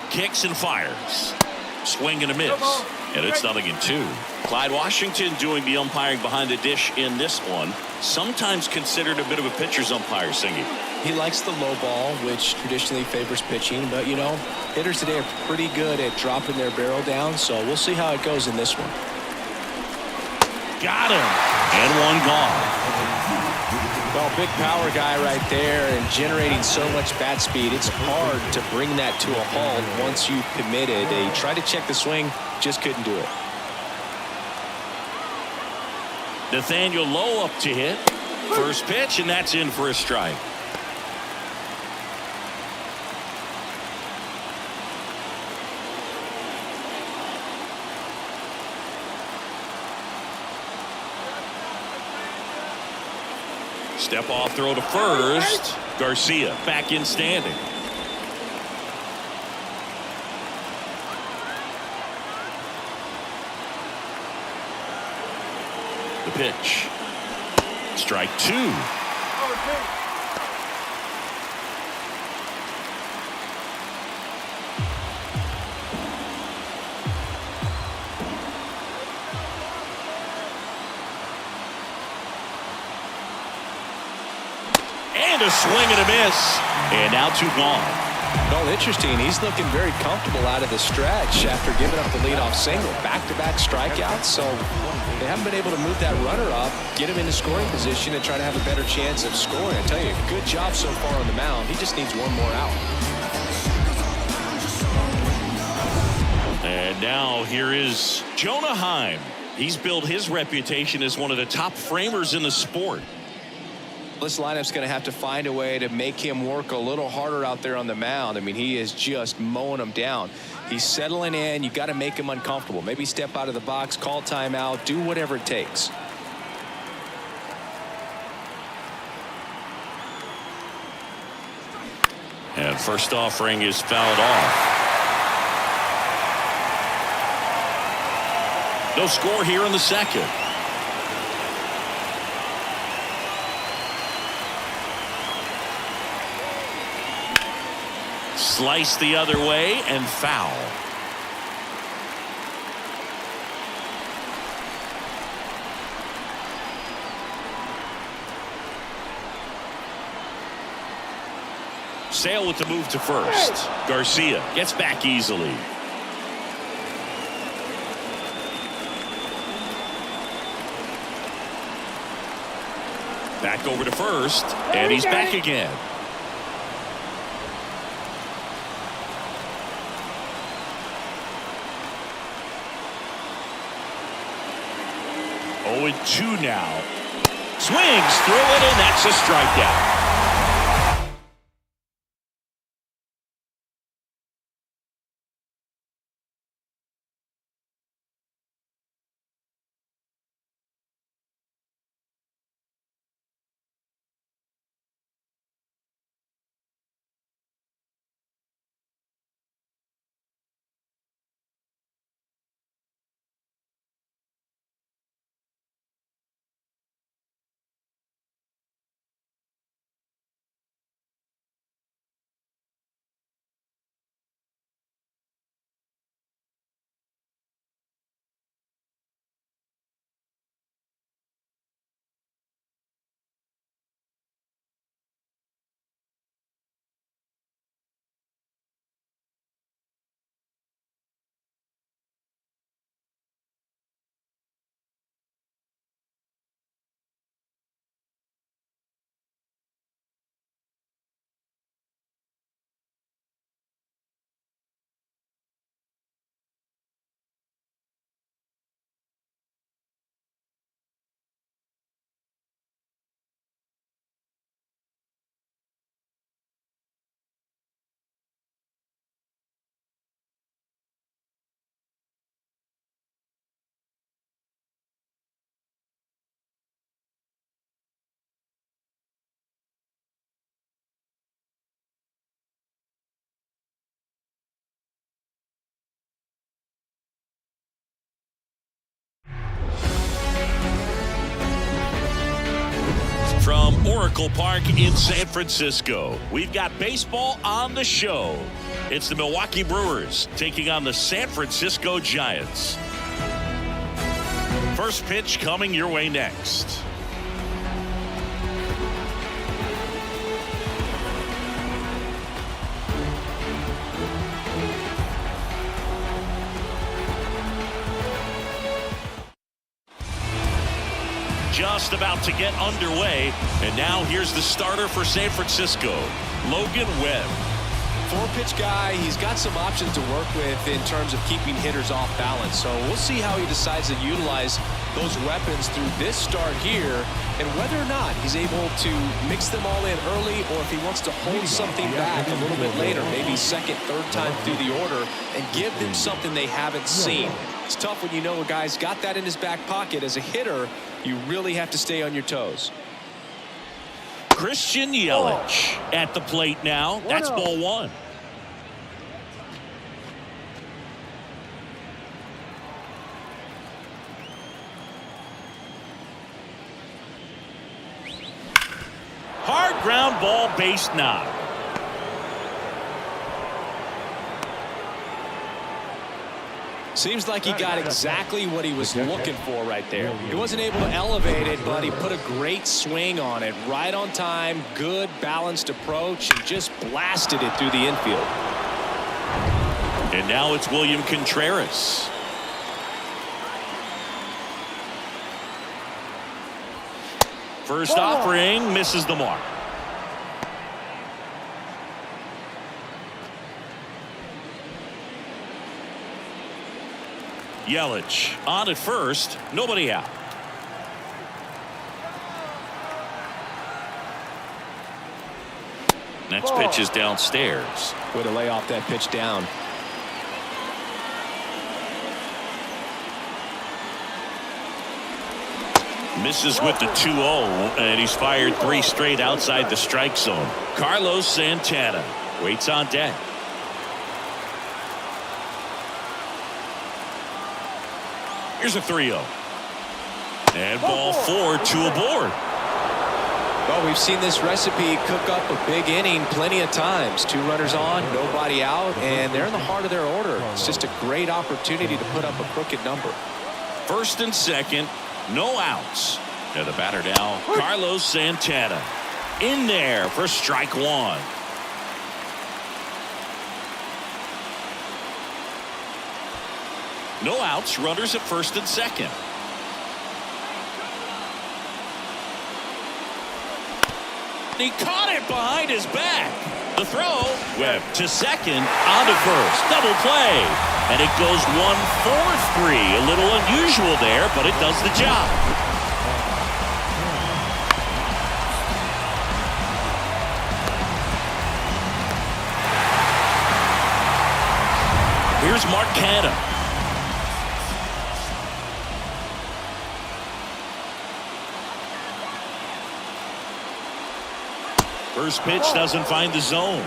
S1: Kicks and fires. Swing and a miss. And it's 0-2. Clyde Washington doing the umpiring behind the dish in this one. Sometimes considered a bit of a pitcher's umpire, Singy.
S2: He likes the low ball, which traditionally favors pitching. But, you know, hitters today are pretty good at dropping their barrel down. So we'll see how it goes in this one.
S1: Got him. And one gone.
S2: Well, big power guy right there and generating so much bat speed. It's hard to bring that to a halt once you've committed. He tried to check the swing, just couldn't do it.
S1: Nathaniel Lowe up to hit. First pitch, and that's in for a strike. Step off throw to first. Garcia back in standing. The pitch. Strike 2. And a swing and a miss. And now 2 gone.
S2: Well, interesting. He's looking very comfortable out of the stretch after giving up the leadoff single. Back-to-back strikeouts. So they haven't been able to move that runner up, get him into scoring position, and try to have a better chance of scoring. I tell you, good job so far on the mound. He just needs one more out.
S1: And now here is Jonah Heim. He's built his reputation as one of the top framers in the sport.
S2: This lineup's going to have to find a way to make him work a little harder out there on the mound. I mean, he is just mowing them down. He's settling in. You got to make him uncomfortable. Maybe step out of the box, call timeout, do whatever it takes.
S1: And first offering is fouled off. No score here in the second. Slice the other way and foul. Sale with the move to first. Garcia gets back easily. Back over to first, and he's back again. Oh, and 2 now. Swings through it, and that's a strikeout. From Oracle Park in San Francisco, we've got baseball on the show. It's the Milwaukee Brewers taking on the San Francisco Giants. First pitch coming your way next. Just about to get underway, and now here's the starter for San Francisco, Logan Webb.
S2: 4-pitch guy. He's got some options to work with in terms of keeping hitters off balance. So we'll see how he decides to utilize those weapons through this start here, and whether or not he's able to mix them all in early, or if he wants to hold something back a little bit later, maybe second, third time through the order, and give them something they haven't seen. It's tough when you know a guy's got that in his back pocket. As a hitter, you really have to stay on your toes.
S1: Christian Yelich at the plate now. That's ball 1. Hard ground ball, base knock.
S2: Seems like he got exactly what he was looking for right there. He wasn't able to elevate it, but he put a great swing on it. Right on time, good balanced approach, and just blasted it through the infield.
S1: And now it's William Contreras. First offering misses the mark. Yelich on at first, nobody out. Next pitch is downstairs.
S2: Way to lay off that pitch down.
S1: Misses with the 2-0, and he's fired 3 straight outside the strike zone. Carlos Santana waits on deck. Here's a 3-0. And ball 4, 2 aboard.
S2: Well, we've seen this recipe cook up a big inning plenty of times. 2 runners on, nobody out, and they're in the heart of their order. It's just a great opportunity to put up a crooked number.
S1: First and second, no outs. And the batter now, Carlos Santana. In there for strike 1. No outs, runners at first and second. He caught it behind his back. The throw, Webb to second, on to first. Double play. And it goes 1-4-3. A little unusual there, but it does the job. Here's Mark Canha. First pitch doesn't find the zone.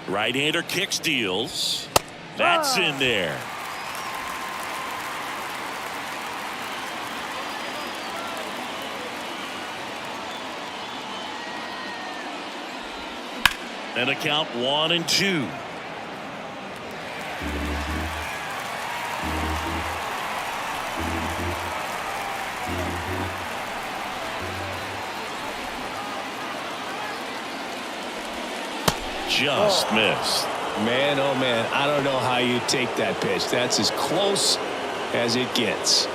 S1: Right-hander kicks, deals. That's in there. And a count 1-2. Just missed.
S2: Man, oh man, I don't know how you take that pitch. That's as close as it gets.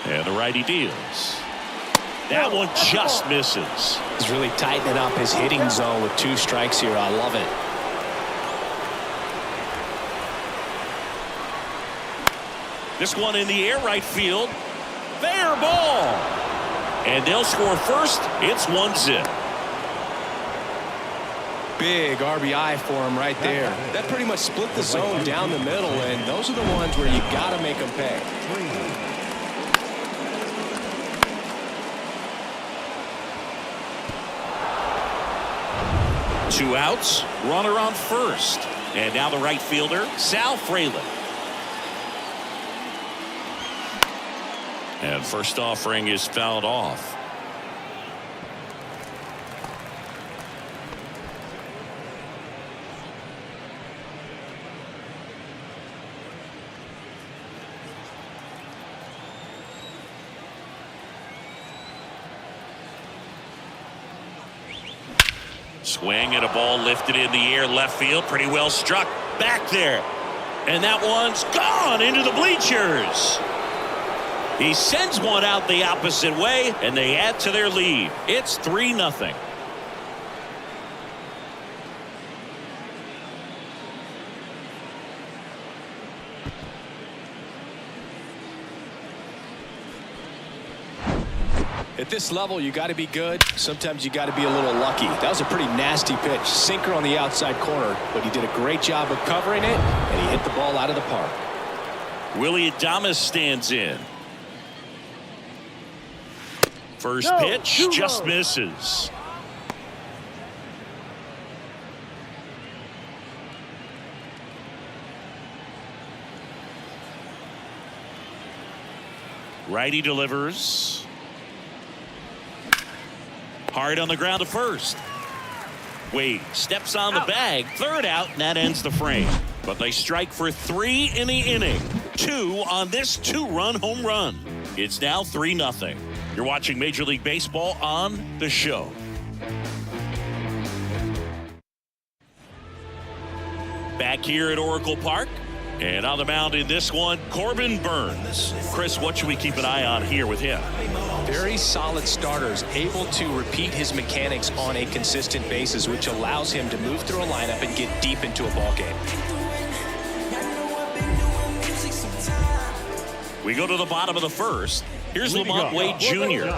S1: And the righty deals. That one just misses.
S2: He's really tightening up his hitting zone with 2 strikes here. I love it.
S1: This one in the air, right field. Fair ball. And they'll score first. It's 1-0.
S2: Big RBI for him right there. That pretty much split the zone down the middle, and those are the ones where you got to make them pay.
S1: 2 outs, runner on first. And now the right fielder, Sal Frelick. And first offering is fouled off. Swing and a ball lifted in the air, left field, pretty well struck back there. And that one's gone into the bleachers. He sends one out the opposite way, and they add to their lead. It's 3-0.
S2: At this level, you got to be good. Sometimes you got to be a little lucky. That was a pretty nasty pitch. Sinker on the outside corner, but he did a great job of covering it, and he hit the ball out of the park.
S1: Willie Adames stands in. First pitch just misses. Righty delivers. Hard on the ground to first. Wade steps on the bag. Third out, and that ends the frame. But they strike for 3 in the inning. 2 on this 2-run home run. It's now 3-0. You're watching Major League Baseball on The Show. Back here at Oracle Park. And on the mound in this one, Corbin Burns. Chris, what should we keep an eye on here with him?
S2: Very solid starters, able to repeat his mechanics on a consistent basis, which allows him to move through a lineup and get deep into a ball game.
S1: We go to the bottom of the first. Here's Lamont Wade Jr.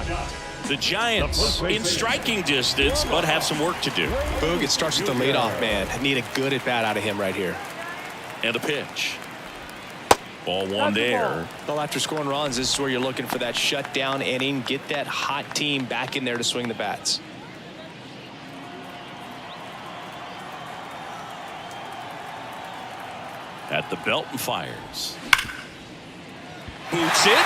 S1: The Giants in striking distance, but have some work to do.
S2: Boog, it starts with the leadoff man. Need a good at-bat out of him right here.
S1: And a pitch. Ball one there.
S2: Well, after scoring runs, this is where you're looking for that shutdown inning. Get that hot team back in there to swing the bats.
S1: At the belt and fires. Boots it.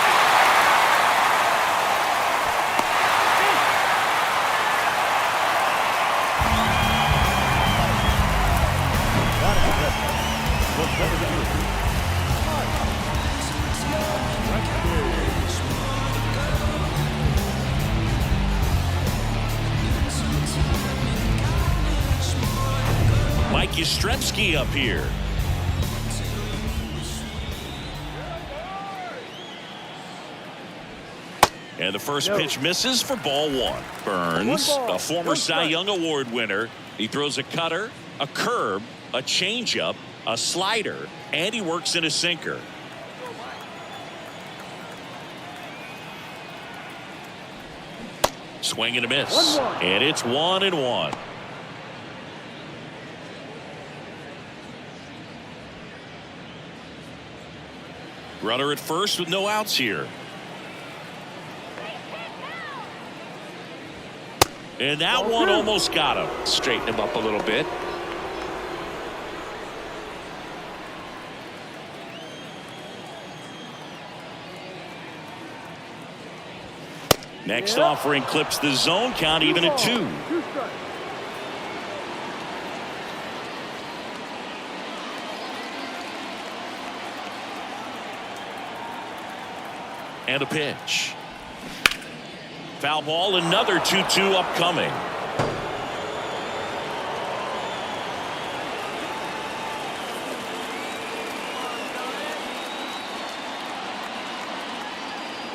S1: Mike Yastrzemski up here. And the first pitch misses for ball one. Burns, a former Cy Young Award winner. He throws a cutter, a curve, a changeup, a slider, and he works in a sinker. Swing and a miss. And it's 1-1. Runner at first with no outs here. And that one almost got him.
S2: Straighten him up a little bit.
S1: Next offering clips the zone count even at 2. And a pitch. Foul ball, another 2-2 upcoming.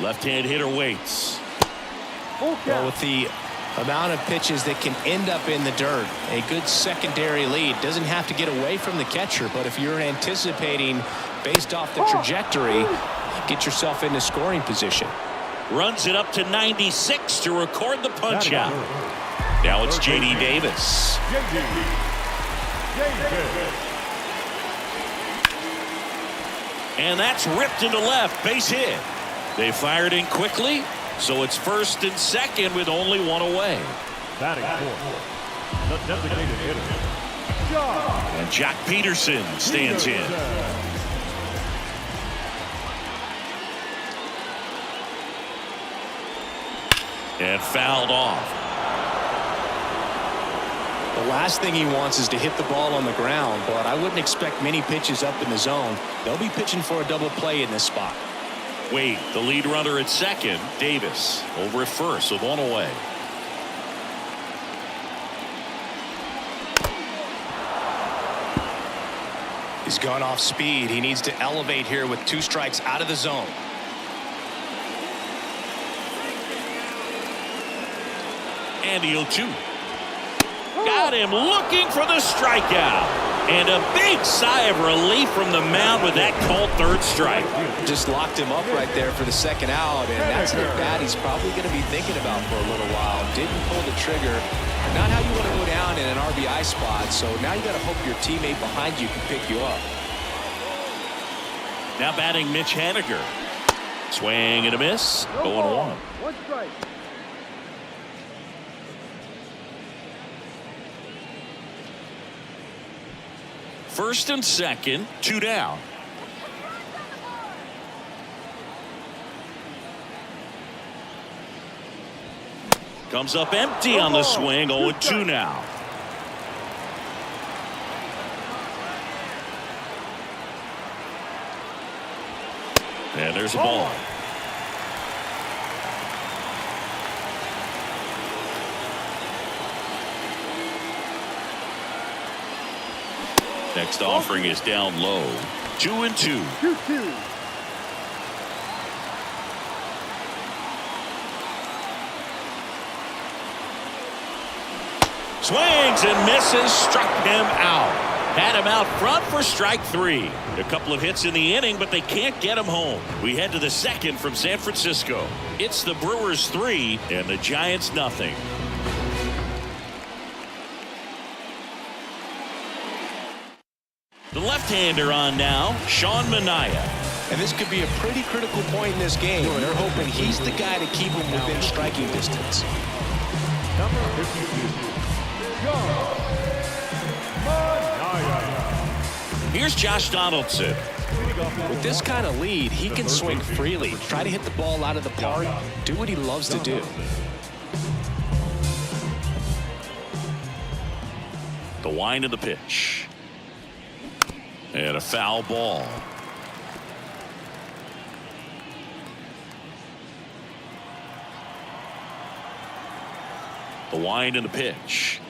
S1: Left-hand hitter waits.
S2: Well, with the amount of pitches that can end up in the dirt, a good secondary lead doesn't have to get away from the catcher, but if you're anticipating based off the trajectory, get yourself into scoring position.
S1: Runs it up to 96 to record the punch out. Now it's J.D. Davis. And that's ripped into left, base hit. They fired in quickly, so it's first and second with only one away.
S4: Batting fourth, the designated hitter,
S1: And Jack Peterson stands in. And fouled off.
S2: The last thing he wants is to hit the ball on the ground, but I wouldn't expect many pitches up in the zone. They'll be pitching for a double play in this spot.
S1: Wade, the lead runner at second. Davis over at first with one away.
S2: He's gone off speed. He needs to elevate here with 2 strikes out of the zone.
S1: And the 0-2. Got him looking for the strikeout. And a big sigh of relief from the mound with that called third strike.
S2: Just locked him up right there for the second out, and that's an at-bat he's probably going to be thinking about for a little while. Didn't pull the trigger. Not how you want to go down in an RBI spot, so now you got to hope your teammate behind you can pick you up.
S1: Now batting Mitch Haniger. Swing and a miss. 0-1.
S5: One strike.
S1: First and second, 2 down. Comes up empty on the swing. 0-2 now. And there's a ball. Next offering is down low. 2-2.
S4: 2-2.
S1: Swings and misses. Struck him out. Had him out front for strike 3. A couple of hits in the inning, but they can't get him home. We head to the second from San Francisco. It's the Brewers 3 and the Giants nothing. The left-hander on now, Sean Manaea.
S2: And this could be a pretty critical point in this game. They're hoping he's the guy to keep him within striking distance.
S4: Number 52. Sean Manaea.
S1: Here's Josh Donaldson.
S2: With this kind of lead, he can swing freely, try to hit the ball out of the park, do what he loves to do.
S1: The wind of the pitch. And a foul ball. The wind and the pitch.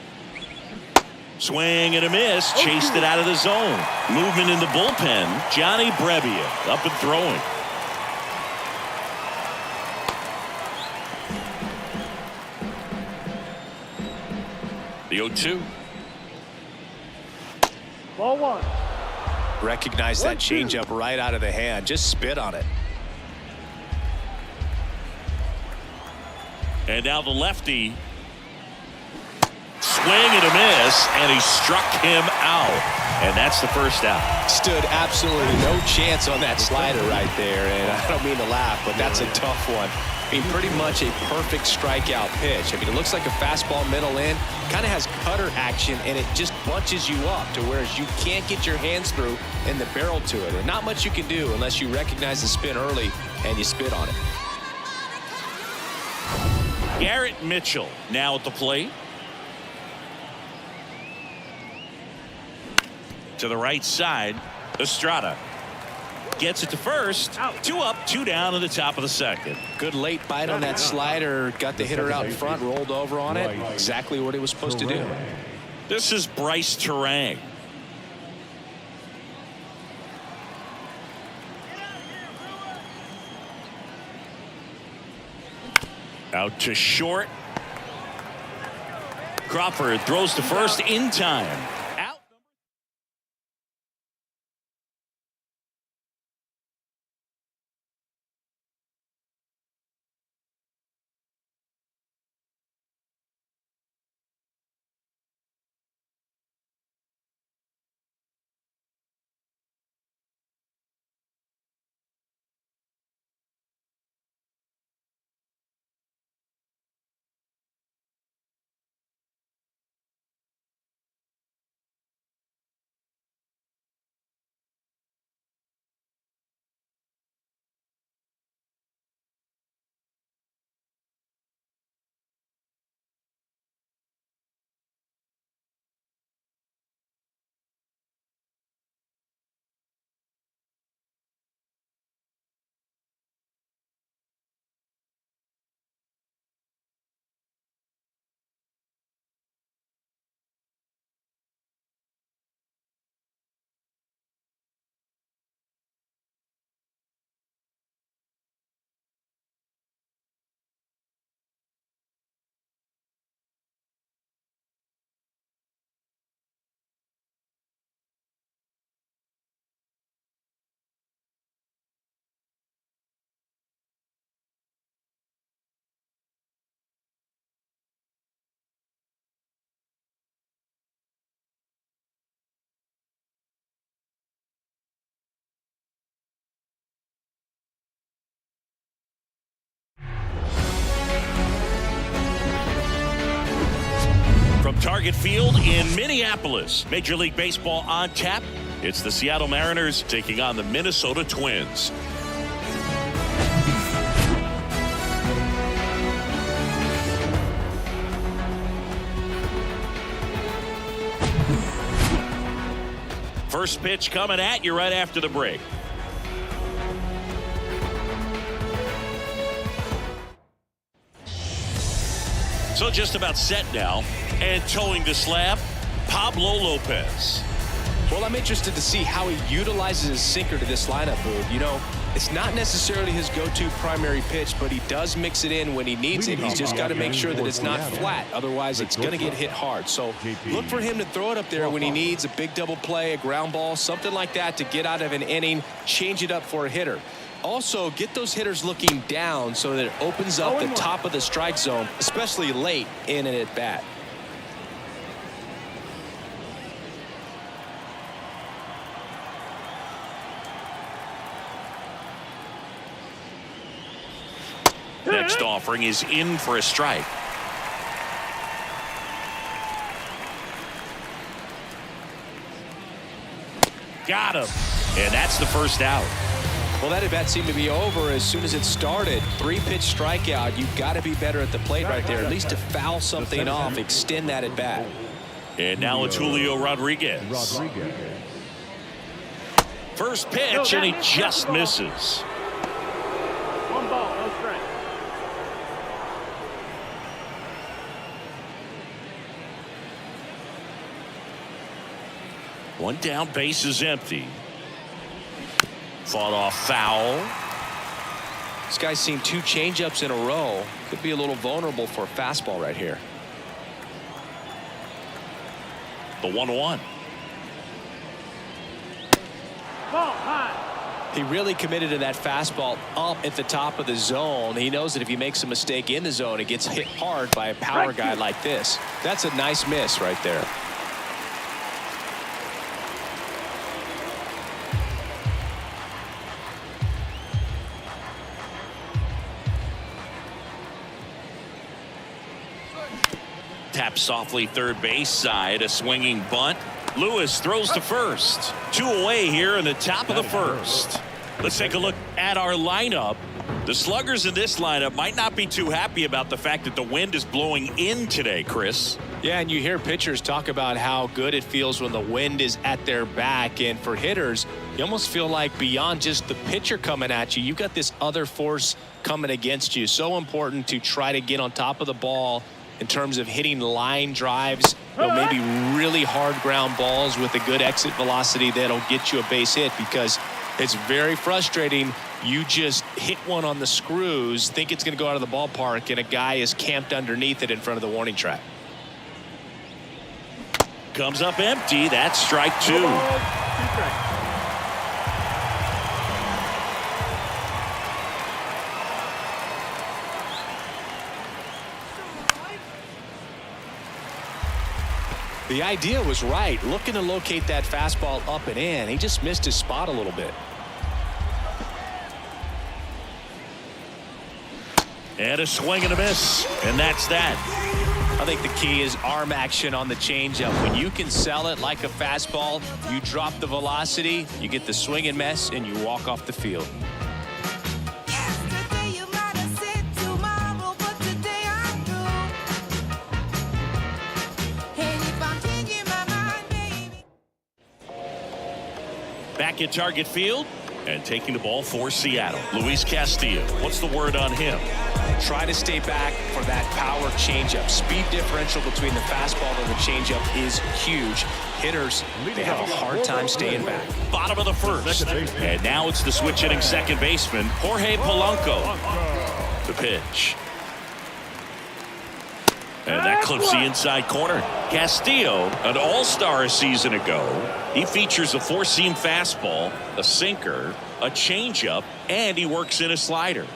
S1: Swing and a miss. Chased it out of the zone. Movement in the bullpen. Johnny Brebbia up and throwing. The 0-2.
S4: Ball 1.
S2: Recognize that changeup right out of the hand. Just spit on it.
S1: And now the lefty. Swing and a miss, and he struck him out. And that's the first out.
S2: Stood absolutely no chance on that slider right there. And I don't mean to laugh, but that's a tough one. I mean, pretty much a perfect strikeout pitch. I mean, it looks like a fastball middle in. Kind of has cutter action, and it just bunches you up to whereas you can't get your hands through and the barrel to it. And not much you can do unless you recognize the spin early and you spit on it.
S1: Garrett Mitchell now at the plate. To the right side, Estrada gets it to first. 2 up, 2 down in the top of the second.
S2: Good late bite on that slider. Got the hitter out in front, rolled over on it. Exactly what he was supposed to do.
S1: This is Bryce Terang. Out to short. Crawford throws to first in time. Out. From Target Field in Minneapolis, Major League Baseball on tap. It's the Seattle Mariners taking on the Minnesota Twins. First pitch coming at you right after the break. So just about set now, and towing the slab, Pablo Lopez.
S2: Well, I'm interested to see how he utilizes his sinker to this lineup, Boog. You know, it's not necessarily his go-to primary pitch, but he does mix it in when he needs it. He's just got to make sure that it's not flat. Otherwise, it's going to get hit hard. So look for him to throw it up there when he needs a big double play, a ground ball, something like that to get out of an inning, change it up for a hitter. Also, get those hitters looking down so that it opens up the top of the strike zone, especially late in an at-bat.
S1: Next offering is in for a strike. Got him. And that's the first out.
S2: Well, that at-bat seemed to be over as soon as it started. 3-pitch strikeout. You've got to be better at the plate right there, at least to foul something off, extend that at-bat.
S1: And now it's Julio Rodriguez. First pitch, and he just misses.
S5: 1 ball, no strike.
S1: One down, base is empty. Fought off foul.
S2: This guy's seen 2 changeups in a row. Could be a little vulnerable for a fastball right here.
S1: The 1-1.
S5: Ball high.
S2: He really committed to that fastball up at the top of the zone. He knows that if he makes a mistake in the zone, it gets hit hard by a power guy like this. That's a nice miss right there.
S1: Tap softly third base side, a swinging bunt. Lewis throws to first. 2 away here in the top of the first. Let's take a look at our lineup. The sluggers in this lineup might not be too happy about the fact that the wind is blowing in today, Chris.
S2: Yeah, and you hear pitchers talk about how good it feels when the wind is at their back. And for hitters, you almost feel like beyond just the pitcher coming at you, you've got this other force coming against you. So important to try to get on top of the ball in terms of hitting line drives, maybe really hard ground balls with a good exit velocity that'll get you a base hit, because it's very frustrating. You just hit one on the screws, think it's going to go out of the ballpark, and a guy is camped underneath it in front of the warning track.
S1: Comes up empty. That's strike 2.
S5: 2 strikes.
S2: The idea was right, looking to locate that fastball up and in. He just missed his spot a little bit.
S1: And a swing and a miss, and that's that.
S2: I think the key is arm action on the changeup. When you can sell it like a fastball, you drop the velocity, you get the swing and miss, and you walk off the field.
S1: Back at target field and taking the ball for Seattle, Luis Castillo. What's the word on him?
S2: Try to stay back for that power changeup. Speed differential between the fastball and the changeup is huge. Hitters, they have a hard time staying back.
S1: Bottom of the first. And now it's the switch hitting second baseman, Jorge Polanco. The pitch. And that clips the inside corner. Castillo, an all-star a season ago. He features a 4-seam fastball, a sinker, a changeup, and he works in a slider.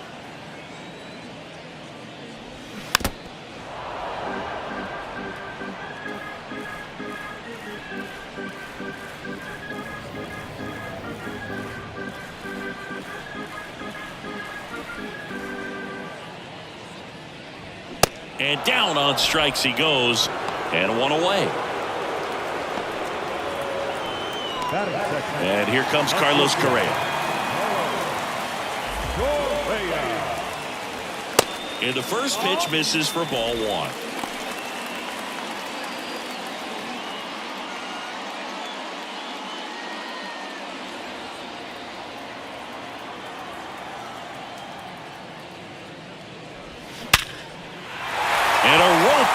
S1: And down on strikes he goes, and 1 away. And here comes Carlos Correa. And the first pitch misses for ball 1.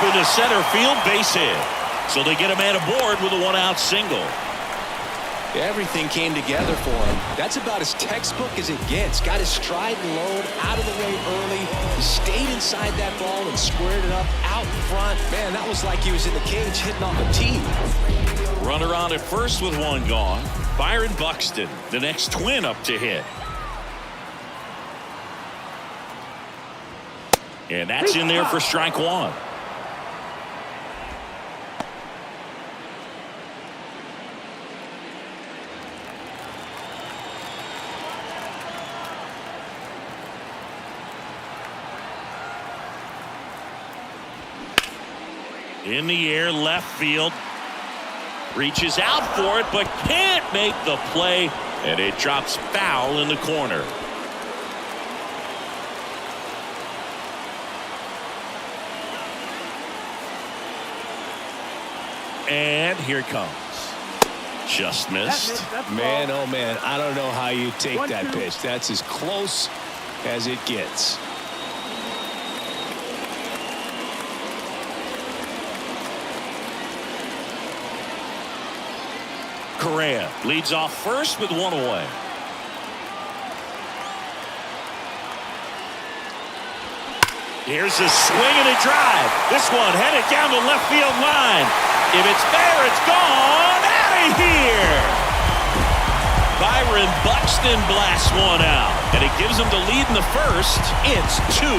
S1: into center field, base hit. So they get a man aboard with a one-out single.
S2: Everything came together for him. That's about as textbook as it gets. Got his stride and load out of the way early. He stayed inside that ball and squared it up out front. Man, that was like he was in the cage hitting off a tee.
S1: Runner on at first with one gone. Byron Buxton, the next twin up to hit. And that's in there for strike one. In the air, left field. Reaches out for it, but can't make the play. And it drops foul in the corner. And here it comes. Just missed.
S2: Man, oh man, I don't know how you take that pitch. That's as close as it gets.
S1: Correa leads off first with one away. Here's a swing and a drive. This one headed down the left field line. If it's fair, it's gone out of here. Byron Buxton blasts one out, and it gives them the lead in the first. It's 2-0.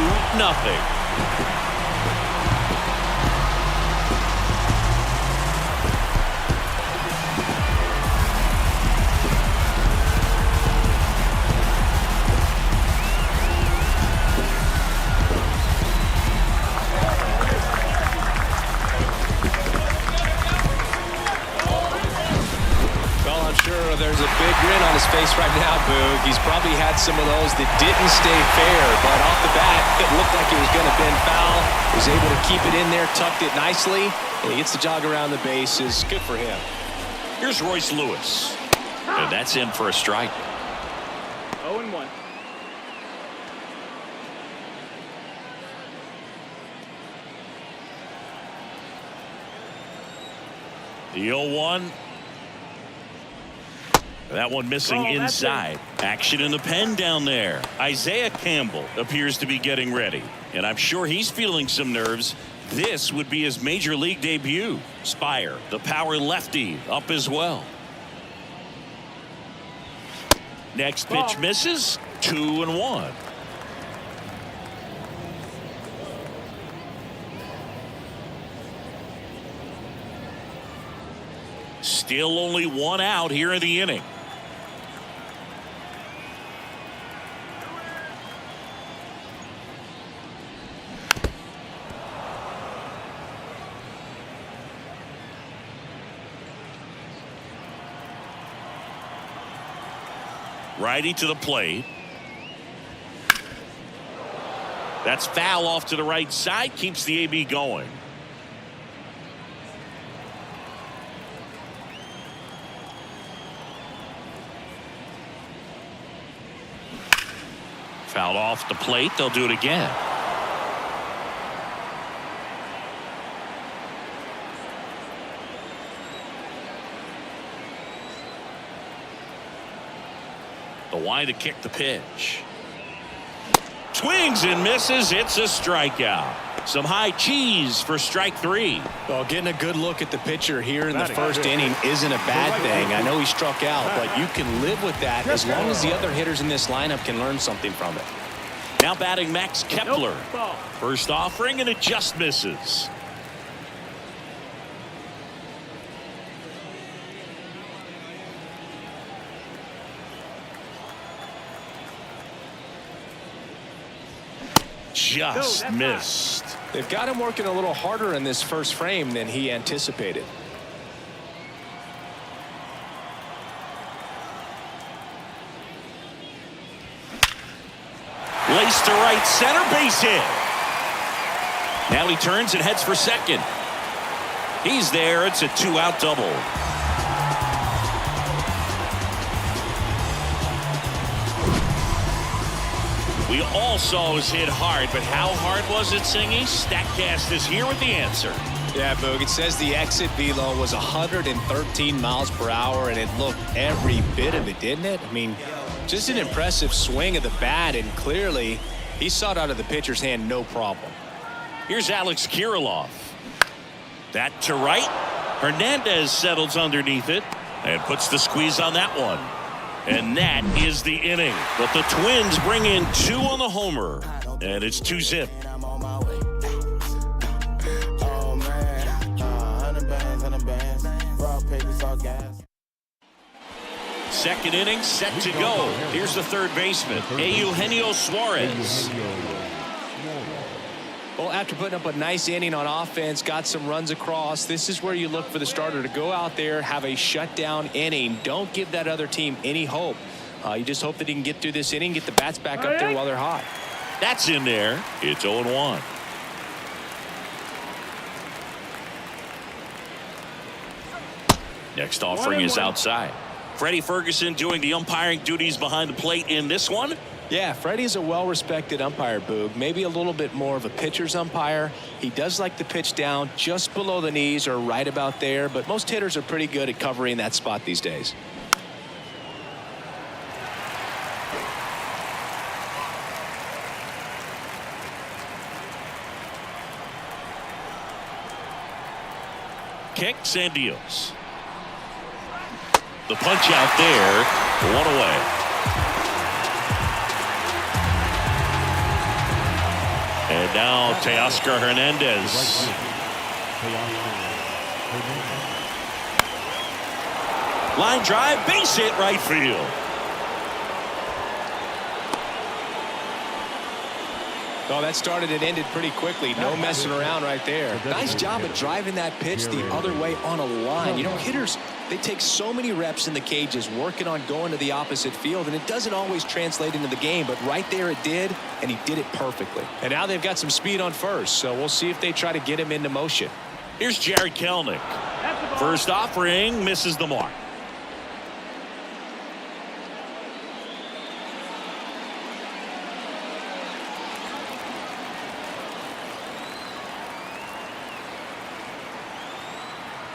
S2: There's a big grin on his face right now, Boog. He's probably had some of those that didn't stay fair, but off the bat, it looked like it was going to bend foul. Was able to keep it in there, tucked it nicely, and he gets the jog around the bases. Good for him.
S1: Here's Royce Lewis, and that's in for a strike.
S5: 0-1.
S1: The 0-1. That one missing inside. Action in the pen down there. Isaiah Campbell appears to be getting ready, and I'm sure he's feeling some nerves. This would be his major league debut. Spire, the power lefty, up as well. Next pitch misses. 2-1. Still only one out here in the inning. Righty to the plate. That's foul off to the right side. Keeps the AB going. Fouled off the plate. They'll do it again. The wide to kick the pitch. Swings and misses. It's a strikeout. Some high cheese for strike three.
S2: Well, getting a good look at the pitcher here in the first inning isn't a bad thing. I know he struck out, but you can live with that as long as the other hitters in this lineup can learn something from it.
S1: Now batting Max Kepler. First offering, and it just misses. Just missed.
S2: They've got him working a little harder in this first frame than he anticipated.
S1: Laced to right center, base hit. Now he turns and heads for second. He's there. It's a 2-out double. We all saw it was hit hard, but how hard was it, Singy? StatCast is here with the answer.
S2: Yeah, Boog, it says the exit velo was 113 miles per hour, and it looked every bit of it, didn't it? I mean, just an impressive swing of the bat, and clearly he saw it out of the pitcher's hand no problem.
S1: Here's Alex Kirilloff. That to right. Hernandez settles underneath it and puts the squeeze on that one. And that is the inning. But the Twins bring in 2 on the homer, and it's 2-zip. Second inning set to go. Here's the third baseman, Eugenio Suarez.
S2: Well, after putting up a nice inning on offense, got some runs across, this is where you look for the starter to go out there, have a shutdown inning. Don't give that other team any hope. You just hope that he can get through this inning, get the bats back up there while they're hot.
S1: That's in there. It's 0-1. Next offering is outside. Freddie Ferguson doing the umpiring duties behind the plate in this one.
S2: Yeah, Freddie's a well-respected umpire, Boog. Maybe a little bit more of a pitcher's umpire. He does like to pitch down just below the knees or right about there, but most hitters are pretty good at covering that spot these days.
S1: Kicks and deals. The punch out there, 1 away. And now Teoscar Hernandez. Line drive, base hit, right field.
S2: Oh, that started and ended pretty quickly. No messing around right there. Nice job of driving that pitch the other way on a line. You know, hitters, they take so many reps in the cages working on going to the opposite field, and it doesn't always translate into the game, but right there it did, and he did it perfectly. And now they've got some speed on first, so we'll see if they try to get him into motion.
S1: Here's Jared Kelenic. First offering, misses the mark.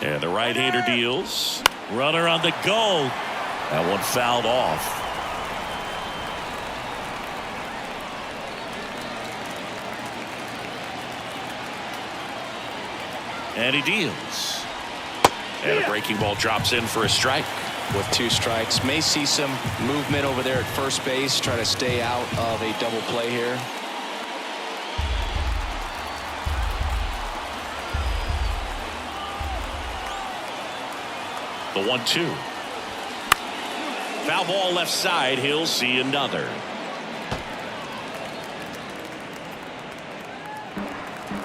S1: And the right-hander deals. Runner on the go. That one fouled off. And he deals. And a breaking ball drops in for a strike.
S2: With 2 strikes, may see some movement over there at first base. Try to stay out of a double play here.
S1: The 1-2. Foul ball left side. He'll see another.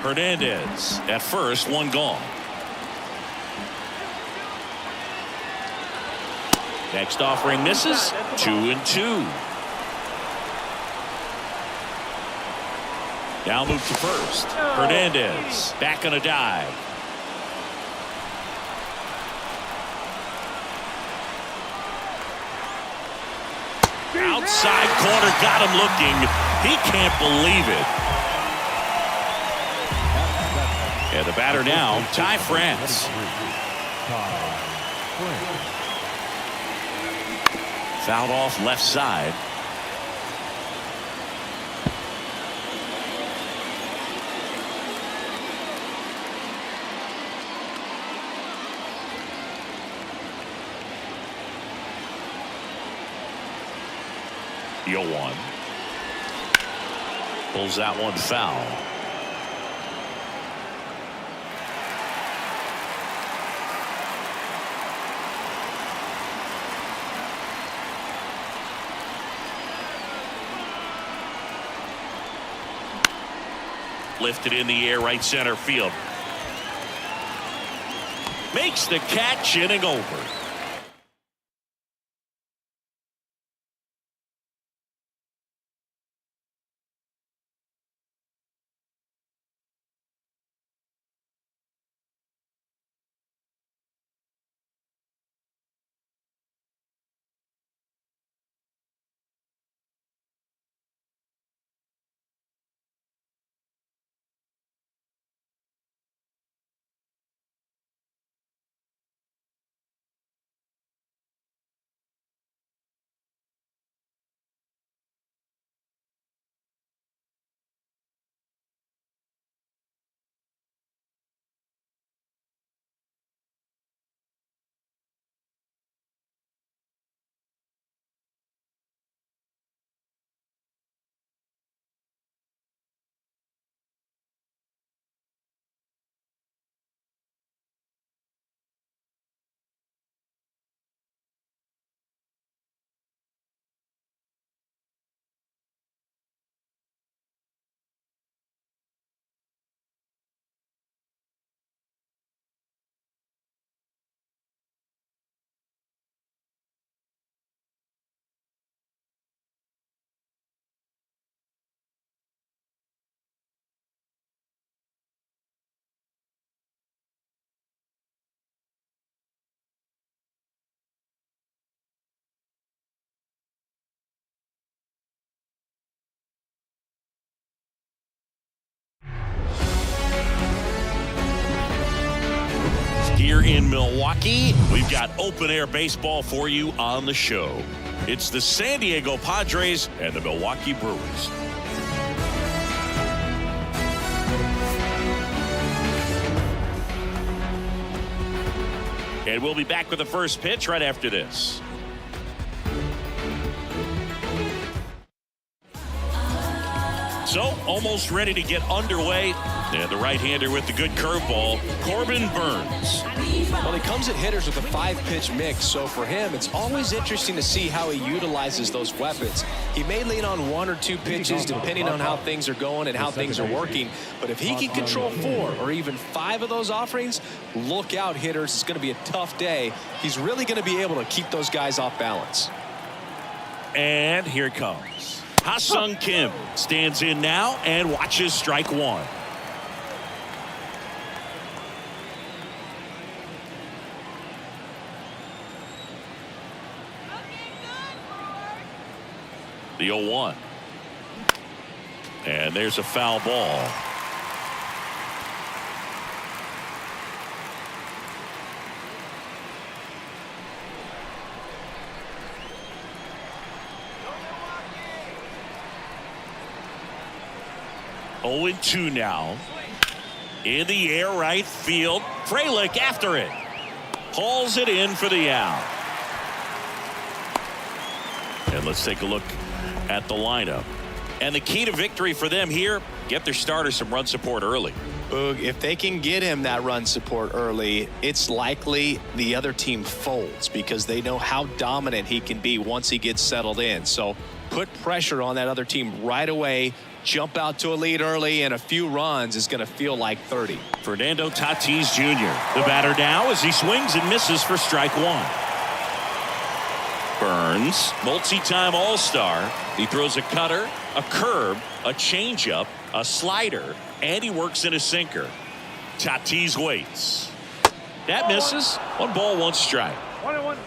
S1: Hernandez at first, 1 gone. Next offering misses. 2-2. Now move to first. Hernandez back on a dive. Outside corner, got him looking. He can't believe it. And the batter now, Ty France. Fouled off left side. The 0-1. Pulls that one foul. Lifted in the air, right center field. Makes the catch, inning over. in Milwaukee. We've got open-air baseball for you on the show. It's the San Diego Padres and the Milwaukee Brewers. And we'll be back with the first pitch right after this. So, almost ready to get underway. And the right-hander with the good curveball, Corbin Burns.
S2: Well, he comes at hitters with a 5-pitch mix, so for him, it's always interesting to see how he utilizes those weapons. He may lean on 1 or 2 pitches depending on how things are going and how things are working, but if he can control 4 or even 5 of those offerings, look out, hitters. It's going to be a tough day. He's really going to be able to keep those guys off balance.
S1: And here it comes. Ha-Sung Kim stands in now and watches strike 1. The 0-1. And there's a foul ball. Oh, 0-2 now. In the air, right field. Frelick after it. Hauls it in for the out. And let's take a look at the lineup. And the key to victory for them here, get their starter some run support early.
S2: Boog, if they can get him that run support early, it's likely the other team folds because they know how dominant he can be once he gets settled in. So put pressure on that other team right away. Jump out to a lead early, and a few runs is going to feel like 30.
S1: Fernando Tatis Jr. The batter now as he swings and misses for strike 1. Burns, multi-time All-Star. He throws a cutter, a curve, a changeup, a slider, and he works in a sinker. Tatis waits. That misses. 1 ball, 1 strike.
S4: 1-1.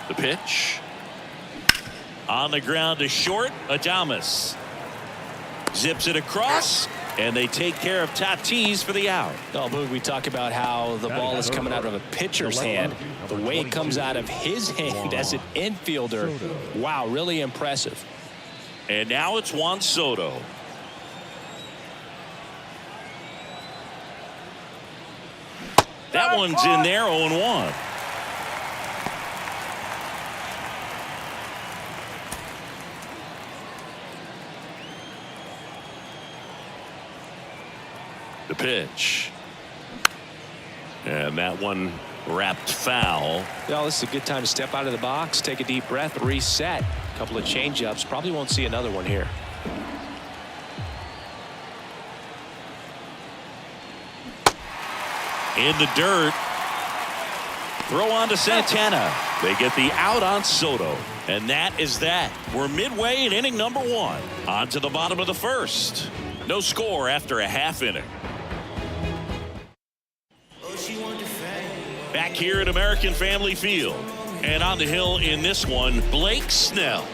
S1: The pitch. On the ground to short. Adames zips it across, and they take care of Tatis for the out.
S2: Oh, Boog, we talk about how the ball is coming out of a pitcher's hand. The way it comes out of his hand as an infielder, wow, really impressive.
S1: And now it's Juan Soto. That one's in there, 0-1. The pitch. And that one wrapped foul.
S2: Well, this is a good time to step out of the box, take a deep breath, reset. A couple of change-ups. Probably won't see another one here.
S1: In the dirt. Throw on to Santana. They get the out on Soto. And that is that. We're midway in inning number 1. On to the bottom of the first. No score after a half inning. Back here at American Family Field. And on the hill in this one, Blake Snell.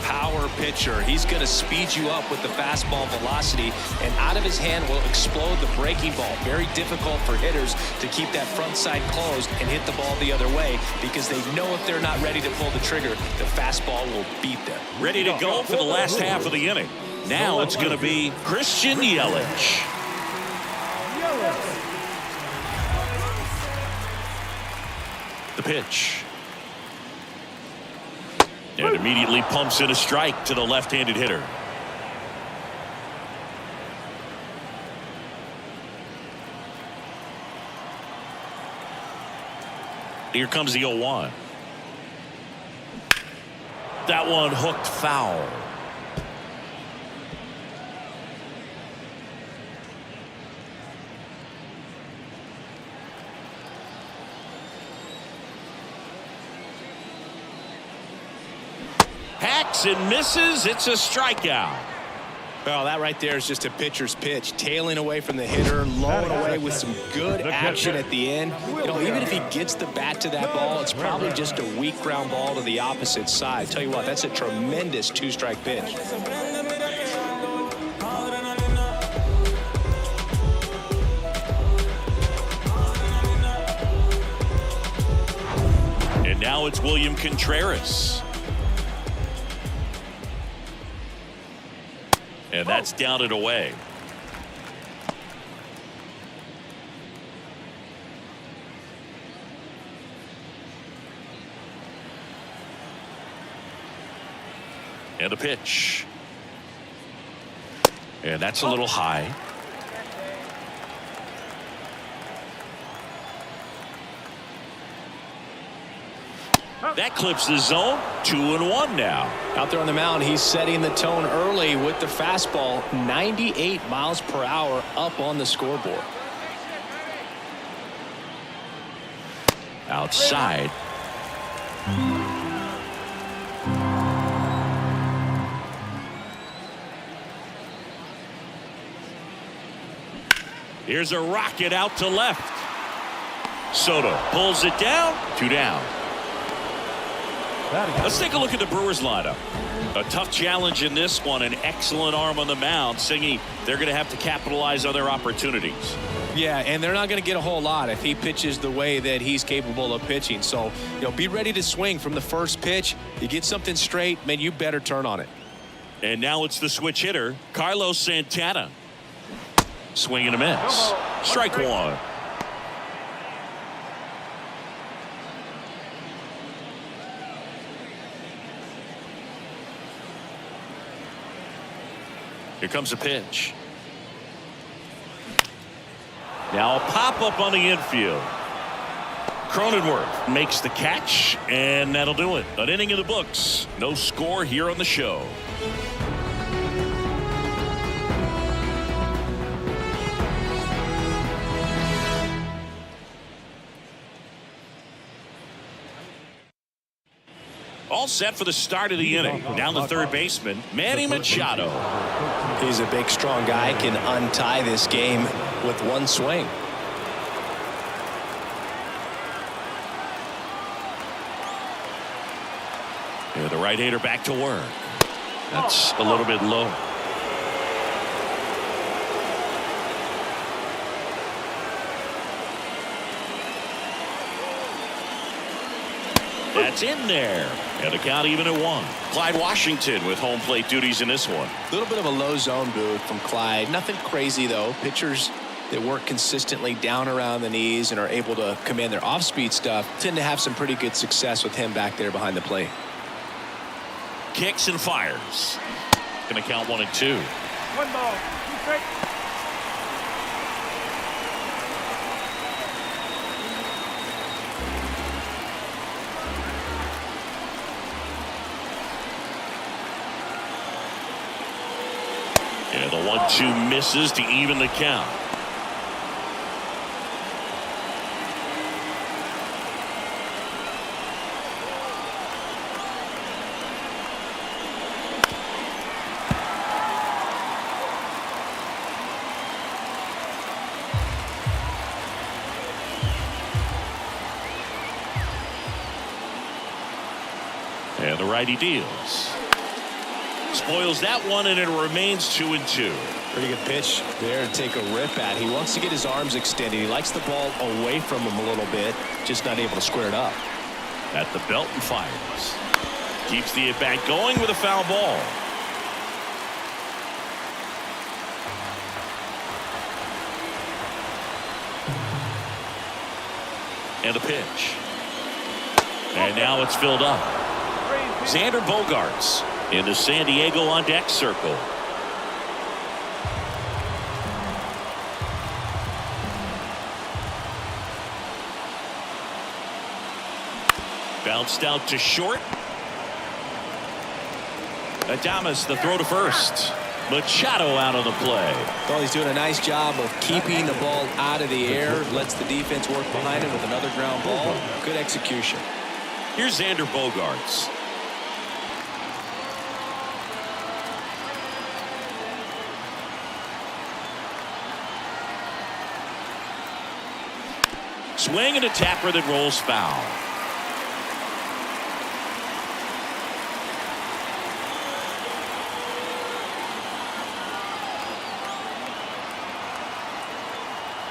S2: Power pitcher. He's going to speed you up with the fastball velocity, and out of his hand will explode the breaking ball. Very difficult for hitters to keep that front side closed and hit the ball the other way because they know if they're not ready to pull the trigger, the fastball will beat them.
S1: Ready to go for the last half of the inning. Now it's going to be Christian Yelich. The pitch. And immediately pumps in a strike to the left-handed hitter. Here comes the 0-1. That one hooked foul. Hacks and misses. It's a strikeout.
S2: Well, that right there is just a pitcher's pitch. Tailing away from the hitter, lowing away with some good action at the end. You know, even if he gets the bat to that ball, it's probably just a weak ground ball to the opposite side. Tell you what, that's a tremendous two-strike pitch.
S1: And now it's William Contreras. And that's down and away. And a pitch. And that's a little high. That clips the zone. 2-1 now.
S2: Out there on the mound, he's setting the tone early with the fastball. 98 miles per hour up on the scoreboard.
S1: Outside. Here's a rocket out to left. Soto pulls it down. 2 down. Let's take a look at the Brewers lineup. A tough challenge in this one. An excellent arm on the mound. Singy, they're going to have to capitalize on their opportunities.
S2: Yeah, and they're not going to get a whole lot if he pitches the way that he's capable of pitching. So, you know, be ready to swing from the first pitch. You get something straight, man, you better turn on it.
S1: And now it's the switch hitter, Carlos Santana. Swing and a miss. Strike one. Here comes a pitch. Now a pop-up on the infield. Cronenworth makes the catch, and that'll do it. An inning in the books. No score here on the show. All set for the start of the inning. Down the third baseman, Manny Machado.
S2: He's a big, strong guy, can untie this game with one swing.
S1: Yeah, the right-hander back to work. That's a little bit low. That's in there. And the count even at 1. Clyde Washington with home plate duties in this one.
S2: A little bit of a low zone boot from Clyde. Nothing crazy, though. Pitchers that work consistently down around the knees and are able to command their off-speed stuff tend to have some pretty good success with him back there behind the plate.
S1: Kicks and fires. Going to count 1 and 2.
S4: 1 ball, 2 strikes.
S1: And the 1-2 misses to even the count. And the righty deals. Spoils that one, and it remains 2 and 2.
S2: Pretty good pitch there to take a rip at. He wants to get his arms extended. He likes the ball away from him a little bit, just not able to square it up.
S1: At the belt and fires. Keeps the at-bat going with a foul ball. And a pitch. And now it's filled up. Xander Bogaerts in the San Diego on deck circle. Bounced out to short. Adames the throw to first. Machado out of the play.
S2: Well, he's doing a nice job of keeping the ball out of the air. Lets the defense work behind him with another ground ball. Good execution.
S1: Here's Xander Bogaerts. swing and a tapper that rolls foul.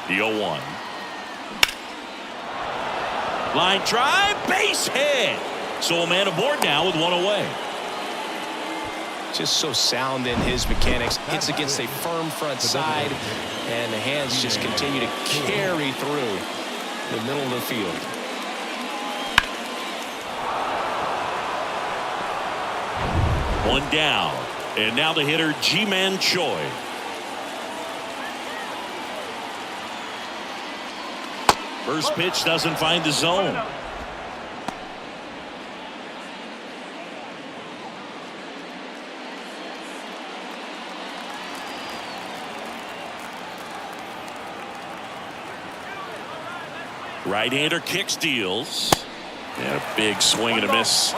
S1: The 0-1. Line drive, base hit. So a man aboard now with one away.
S2: Just so sound in his mechanics. Hits against a firm front side, and the hands just continue to carry through the middle of the field.
S1: One down, and now the hitter Ji-Man Choi. First pitch doesn't find the zone. Right-hander kick steals. And a big swing and a miss.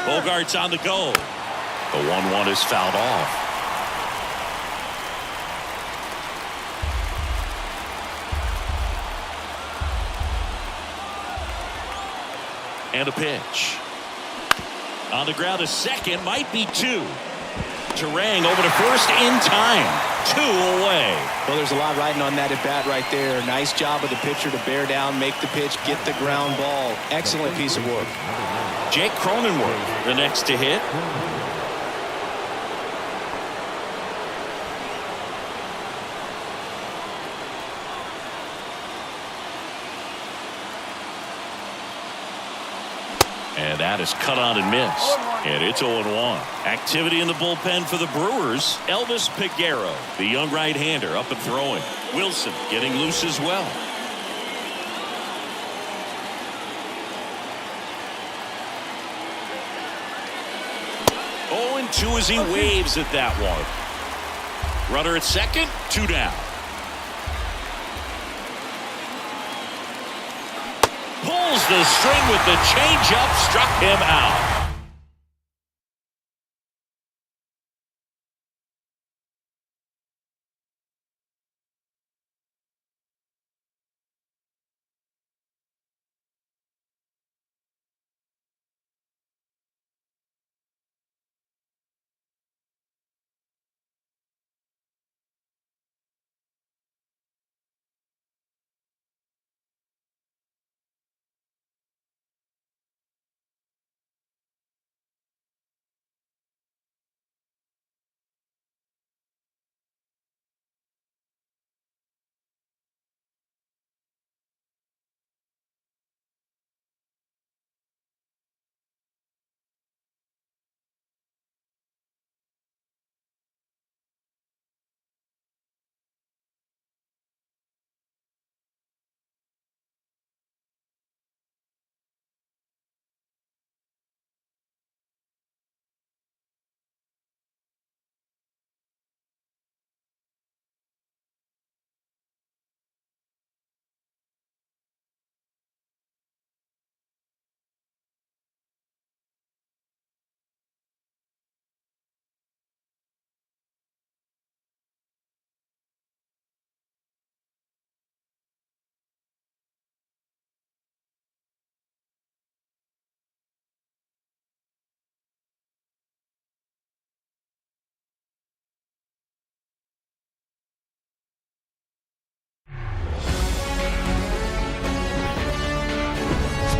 S1: Bogart's on the go. The 1-1 is fouled off. And a pitch. On the ground, a second, might be two. Turang over to first in time. 2 away.
S2: Well, there's a lot riding on that at bat right there. Nice job of the pitcher to bear down, make the pitch, get the ground ball. Excellent piece of work.
S1: Jake Cronenworth, the next to hit. And that is cut on and missed. And it's 0-1. Activity in the bullpen for the Brewers. Elvis Peguero, the young right-hander, up and throwing. Wilson getting loose as well. Oh, and 2 as he waves at that one. Runner at second, 2 down. Pulls the string with the changeup, struck him out.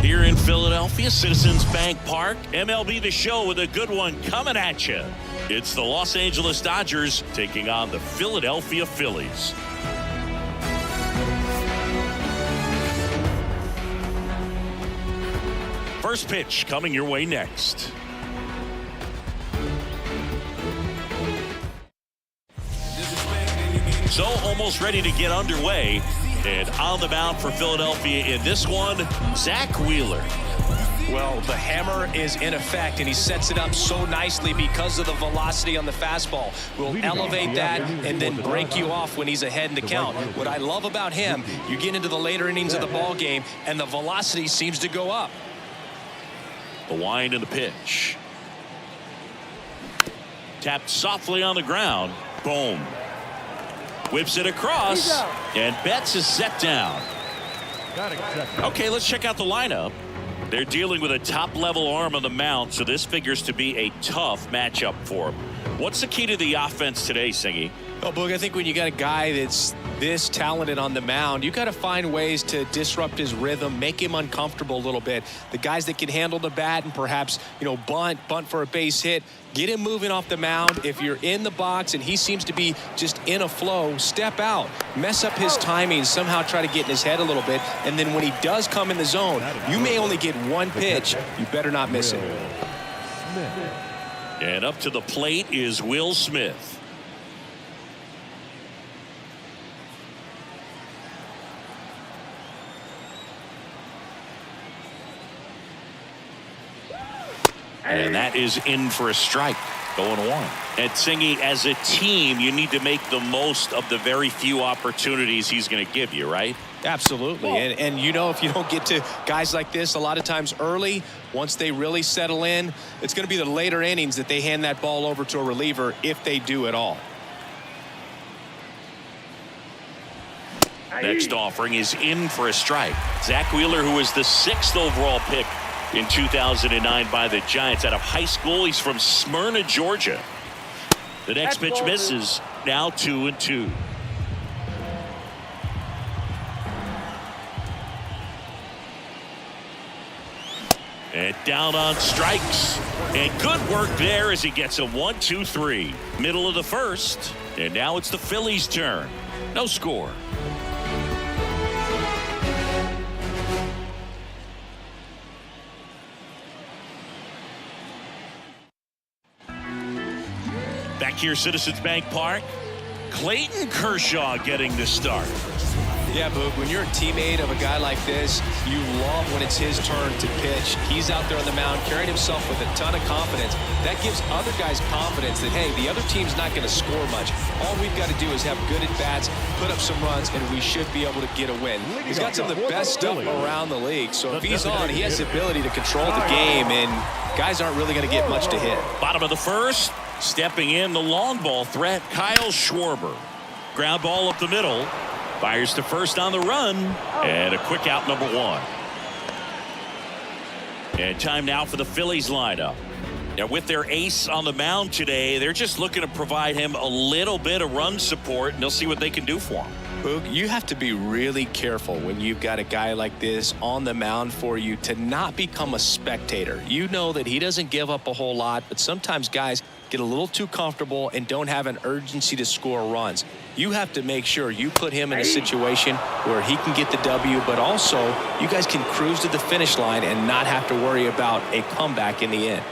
S1: Here in Philadelphia, Citizens Bank Park, MLB The Show with a good one coming at you. It's the Los Angeles Dodgers taking on the Philadelphia Phillies. First pitch coming your way next. So almost ready to get underway. And on the mound for Philadelphia in this one, Zach Wheeler.
S2: Well, the hammer is in effect, and he sets it up so nicely because of the velocity on the fastball. Will elevate that and then break you off when he's ahead in the count. What I love about him, you get into the later innings of the ball game, and the velocity seems to go up.
S1: The wind and the pitch. Tapped softly on the ground. Boom. Whips it across, and Betts is set down. Okay, let's check out the lineup. They're dealing with a top-level arm on the mound, so this figures to be a tough matchup for him. What's the key to the offense today, Singy?
S2: Oh, Boog, I think when you got a guy that's this talented on the mound, you got to find ways to disrupt his rhythm, make him uncomfortable a little bit. The guys that can handle the bat and perhaps, bunt for a base hit, get him moving off the mound. If you're in the box and he seems to be just in a flow, step out, mess up his timing, somehow try to get in his head a little bit. And then when he does come in the zone, you may only get one pitch. You better not miss it.
S1: And up to the plate is Will Smith. And that is in for a strike. 0-1. And Singy, as a team, you need to make the most of the very few opportunities he's going to give you, right?
S2: Absolutely. And if you don't get to guys like this a lot of times early, once they really settle in, it's going to be the later innings that they hand that ball over to a reliever, if they do at all.
S1: Next offering is in for a strike. Zach Wheeler, who was the 6th overall pick in 2009 by the Giants out of high school. He's from Smyrna, Georgia. The next pitch misses. Now 2-2. And down on strikes. And good work there as he gets a 1-2-3. Middle of the first. And now it's the Phillies' turn. No score. Back here, Citizens Bank Park. Clayton Kershaw getting the start.
S2: Yeah, Boog, when you're a teammate of a guy like this, you love when it's his turn to pitch. He's out there on the mound carrying himself with a ton of confidence. That gives other guys confidence that, hey, the other team's not going to score much. All we've got to do is have good at-bats, put up some runs, and we should be able to get a win. He's got some of the best stuff around the league, so if he's on, he has the ability to control the game, and guys aren't really going to get much to hit.
S1: Bottom of the first, stepping in the long ball threat, Kyle Schwarber. Ground ball up the middle. Fires to first on the run, and a quick out, number 1. And time now for the Phillies lineup. Now, with their ace on the mound today, they're just looking to provide him a little bit of run support, and they'll see what they can do for him.
S2: Boog, you have to be really careful when you've got a guy like this on the mound for you to not become a spectator. You know that he doesn't give up a whole lot, but sometimes guys get a little too comfortable and don't have an urgency to score runs. You have to make sure you put him in a situation where he can get the W, but also you guys can cruise to the finish line and not have to worry about a comeback in the end.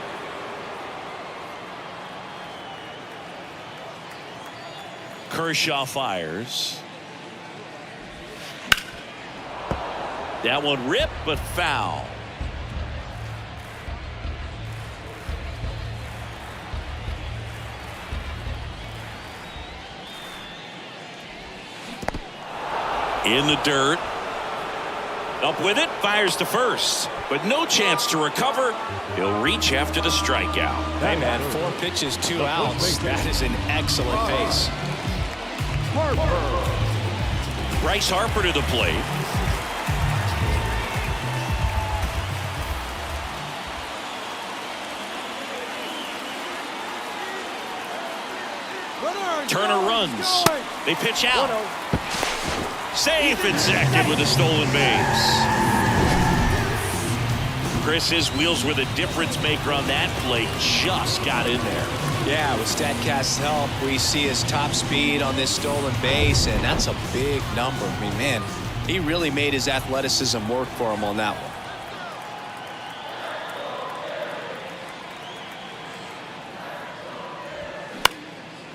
S1: Kershaw fires. That one ripped, but foul. In the dirt. Up with it, fires to first, but no chance to recover. He'll reach after the strikeout.
S2: Hey, man, 4 pitches, 2 outs. That is an excellent pace.
S1: Bryce Harper to the plate. Turner runs. They pitch out. Safe in second with a stolen base. Chris, his wheels were the difference maker on that play. Just got in there.
S2: Yeah, with StatCast's help, we see his top speed on this stolen base, and that's a big number. I mean, man, he really made his athleticism work for him on that one.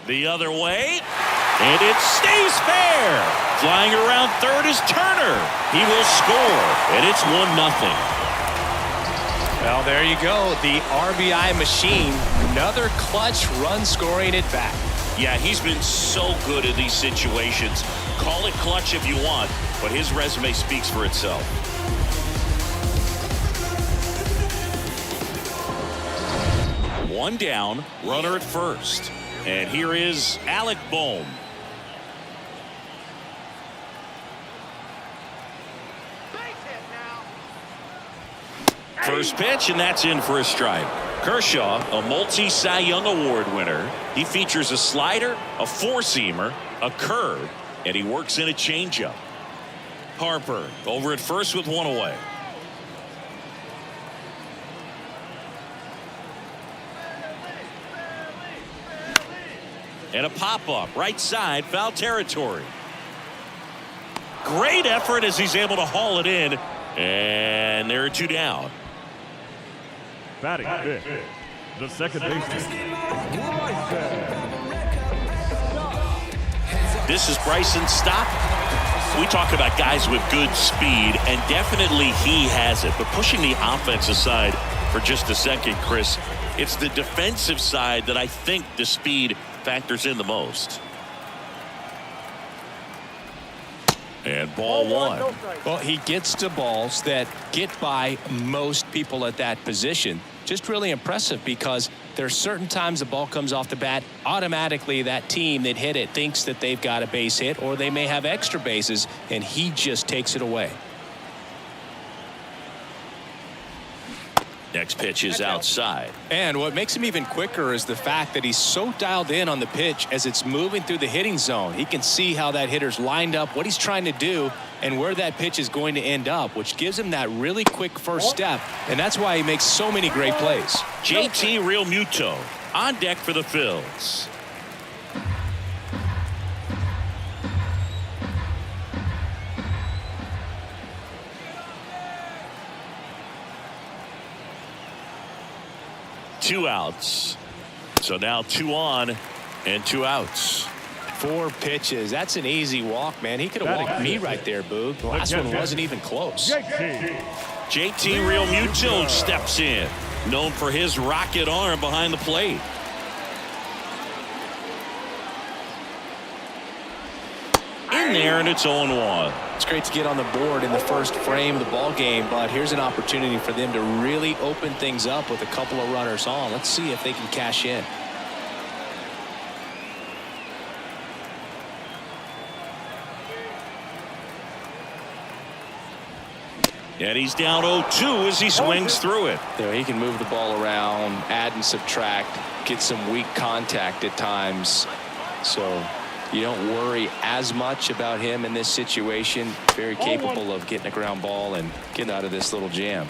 S1: The other way, and it stays fair. Flying around third is Turner. He will score, and it's 1-0.
S2: Well, there you go. The RBI machine. Another clutch run scoring at bat.
S1: Yeah, he's been so good in these situations. Call it clutch if you want, but his resume speaks for itself. One down, runner at first. And here is Alec Bohm. First pitch, and that's in for a strike. Kershaw, a multi-Cy Young Award winner. He features a slider, a four-seamer, a curve, and he works in a changeup. Harper over at first with one away. And a pop-up, right side, foul territory. Great effort as he's able to haul it in. And there are two down.
S4: Batting fifth, the second baseman.
S1: This is Bryson Stott. We talk about guys with good speed, and definitely he has it. But pushing the offense aside for just a second, Chris, it's the defensive side that I think the speed factors in the most. And ball one.
S2: Well, he gets to balls that get by most people at that position. Just really impressive because there's certain times the ball comes off the bat, automatically that team that hit it thinks that they've got a base hit, or they may have extra bases, and he just takes it away.
S1: Next pitch is outside.
S2: And what makes him even quicker is the fact that he's so dialed in on the pitch as it's moving through the hitting zone. He can see how that hitter's lined up, what he's trying to do, and where that pitch is going to end up, which gives him that really quick first step, and that's why he makes so many great plays.
S1: JT Realmuto on deck for the Phils. Two outs. So now 2 on and 2 outs.
S2: 4 pitches. That's an easy walk, man. He could have walked me right there, Boog. The last one wasn't even close.
S1: JT Realmuto steps in, known for his rocket arm behind the plate. In there, and it's 0-1.
S2: It's great to get on the board in the first frame of the ball game, but here's an opportunity for them to really open things up with a couple of runners on. Let's see if they can cash in.
S1: And he's down 0-2 as he swings through it.
S2: There, he can move the ball around, add and subtract, get some weak contact at times. So you don't worry as much about him in this situation. Very capable of getting a ground ball and getting out of this little jam.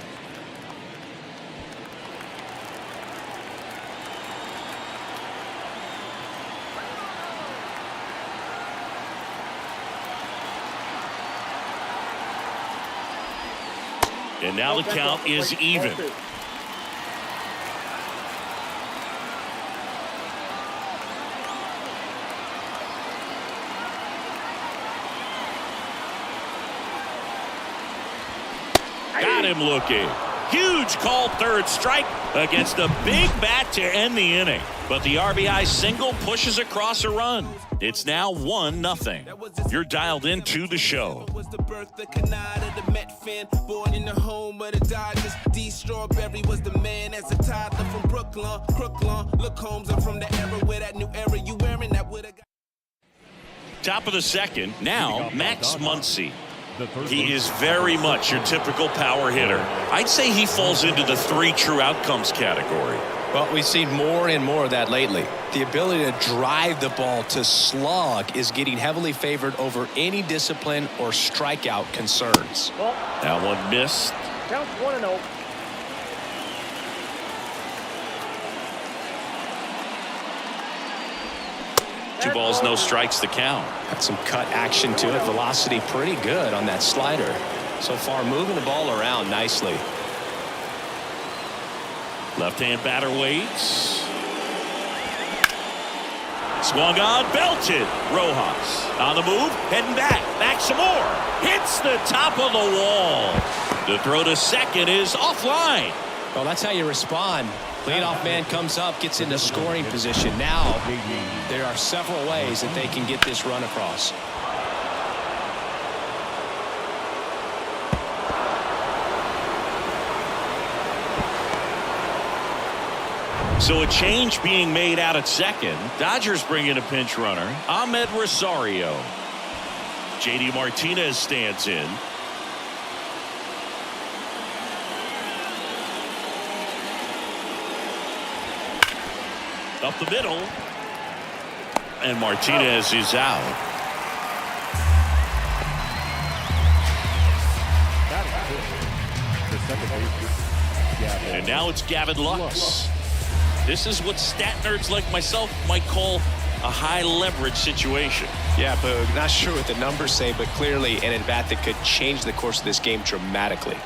S1: And now the count is even. Got him looking. Huge call, third strike against a big bat to end the inning. But the RBI single pushes across a run. It's now 1-0. You're dialed into the show.
S6: Born in the home of the Dodgers. D. Strawberry was the man as a toddler from Brooklyn. Look, Holmes, I'm from the era where that new era you wearing that would have got.
S1: Top of the second. Now Max Muncy. He is very much your typical power hitter. I'd say he falls into the 3 true outcomes category.
S2: Well, we've seen more and more of that lately. The ability to drive the ball to slug is getting heavily favored over any discipline or strikeout concerns.
S1: That one missed.
S5: Count 1-0.
S1: Two balls, no strikes, the count.
S2: Got some cut action to it. Velocity pretty good on that slider. So far, moving the ball around nicely.
S1: Left-hand batter waits. Swung on, belted. Rojas on the move, heading back some more. Hits the top of the wall. The throw to second is offline.
S2: Well, that's how you respond. Leadoff man comes up, gets into scoring position. Now, there are several ways that they can get this run across.
S1: So a change being made out at second. Dodgers bring in a pinch runner, Ahmed Rosario. JD Martinez stands in. Up the middle. And Martinez is out. And now it's Gavin Lux. This is what stat nerds like myself might call a high leverage situation.
S2: Yeah, Boog, not sure what the numbers say, but clearly an at-bat that could change the course of this game dramatically.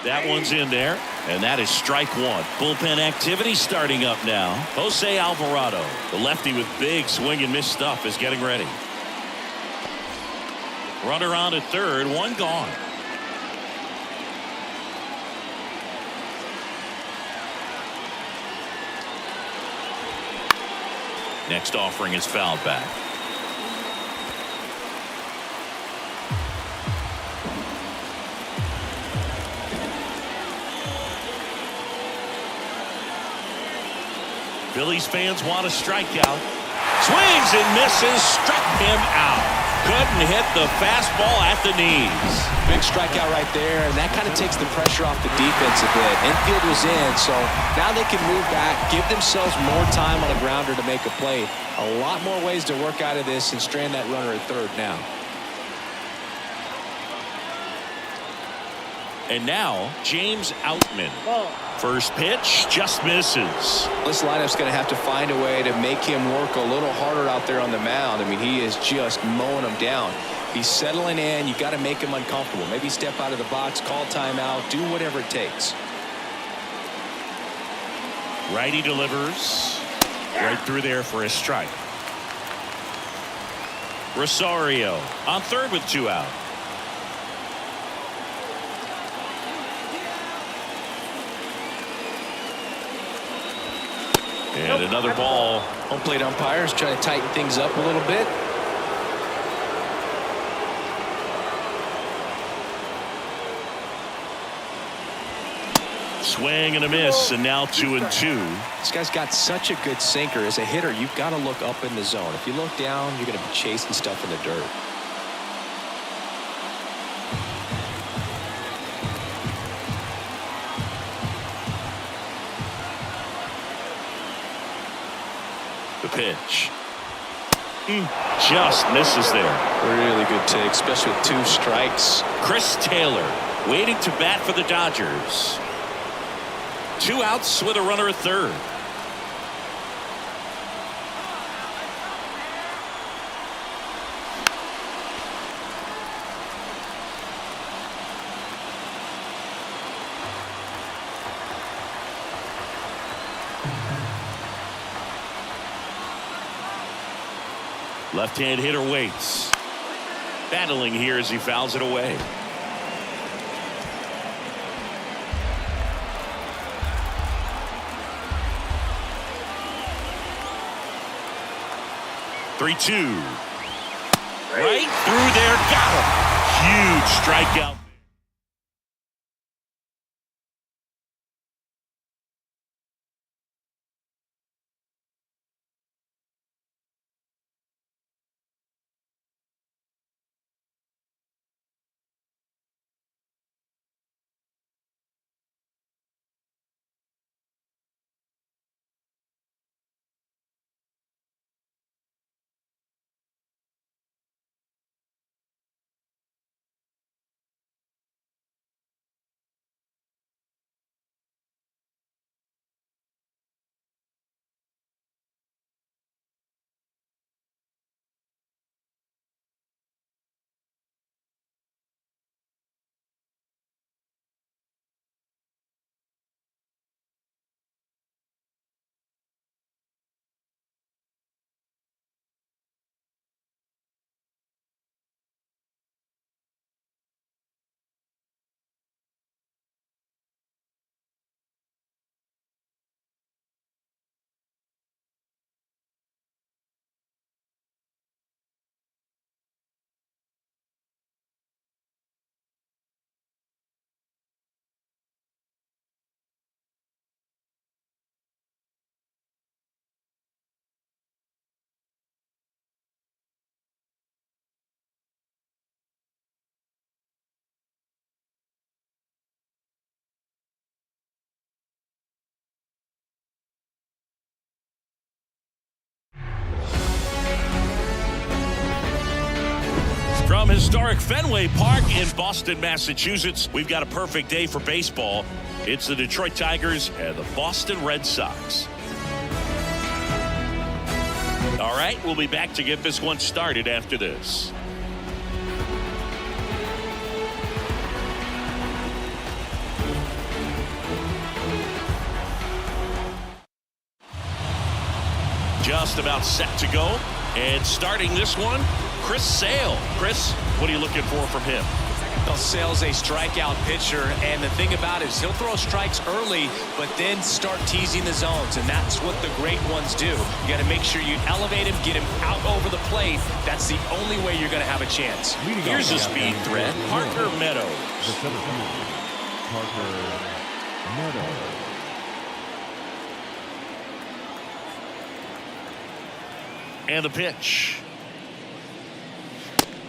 S1: That one's in there, and that is strike one. Bullpen activity starting up now. Jose Alvarado, the lefty with big swing and miss stuff, is getting ready. Runner on at third, one gone. Next offering is fouled back. Phillies fans want a strikeout. Swings and misses, struck him out. Couldn't hit the fastball at the knees.
S2: Big strikeout right there, and that kind of takes the pressure off the defense a bit. Infield was in, so now they can move back, give themselves more time on a grounder to make a play. A lot more ways to work out of this and strand that runner at third now.
S1: And now, James Outman. First pitch, just misses.
S2: This lineup's going to have to find a way to make him work a little harder out there on the mound. I mean, he is just mowing them down. He's settling in. You got to make him uncomfortable. Maybe step out of the box, call timeout, do whatever it takes.
S1: Righty delivers right through there for a strike. Rosario on third with two out. And another ball.
S2: Home plate umpires trying to tighten things up a little bit.
S1: Swing and a miss, and now 2-2.
S2: This guy's got such a good sinker. As a hitter, you've got to look up in the zone. If you look down, you're going to be chasing stuff in the dirt.
S1: The pitch. Just misses there.
S2: Really good take, especially with two strikes.
S1: Chris Taylor waiting to bat for the Dodgers. Two outs with a runner at third. Left-hand hitter waits. Battling here as he fouls it away. Three, two. Right through there. Got him. Huge strikeout. historic Fenway Park in Boston, Massachusetts. We've got a perfect day for baseball. It's the Detroit Tigers and the Boston Red Sox. All right, we'll be back to get this one started after this. Just about set to go. And starting this one, Chris Sale. Chris, what are you looking for from him?
S2: Well, Sale's a strikeout pitcher, and the thing about it is he'll throw strikes early, but then start teasing the zones, and that's what the great ones do. You got to make sure you elevate him, get him out over the plate. That's the only way you're going to have a chance.
S1: Here's a speed threat, Parker Meadows.
S4: The center fielder, Parker Meadows.
S1: And the pitch.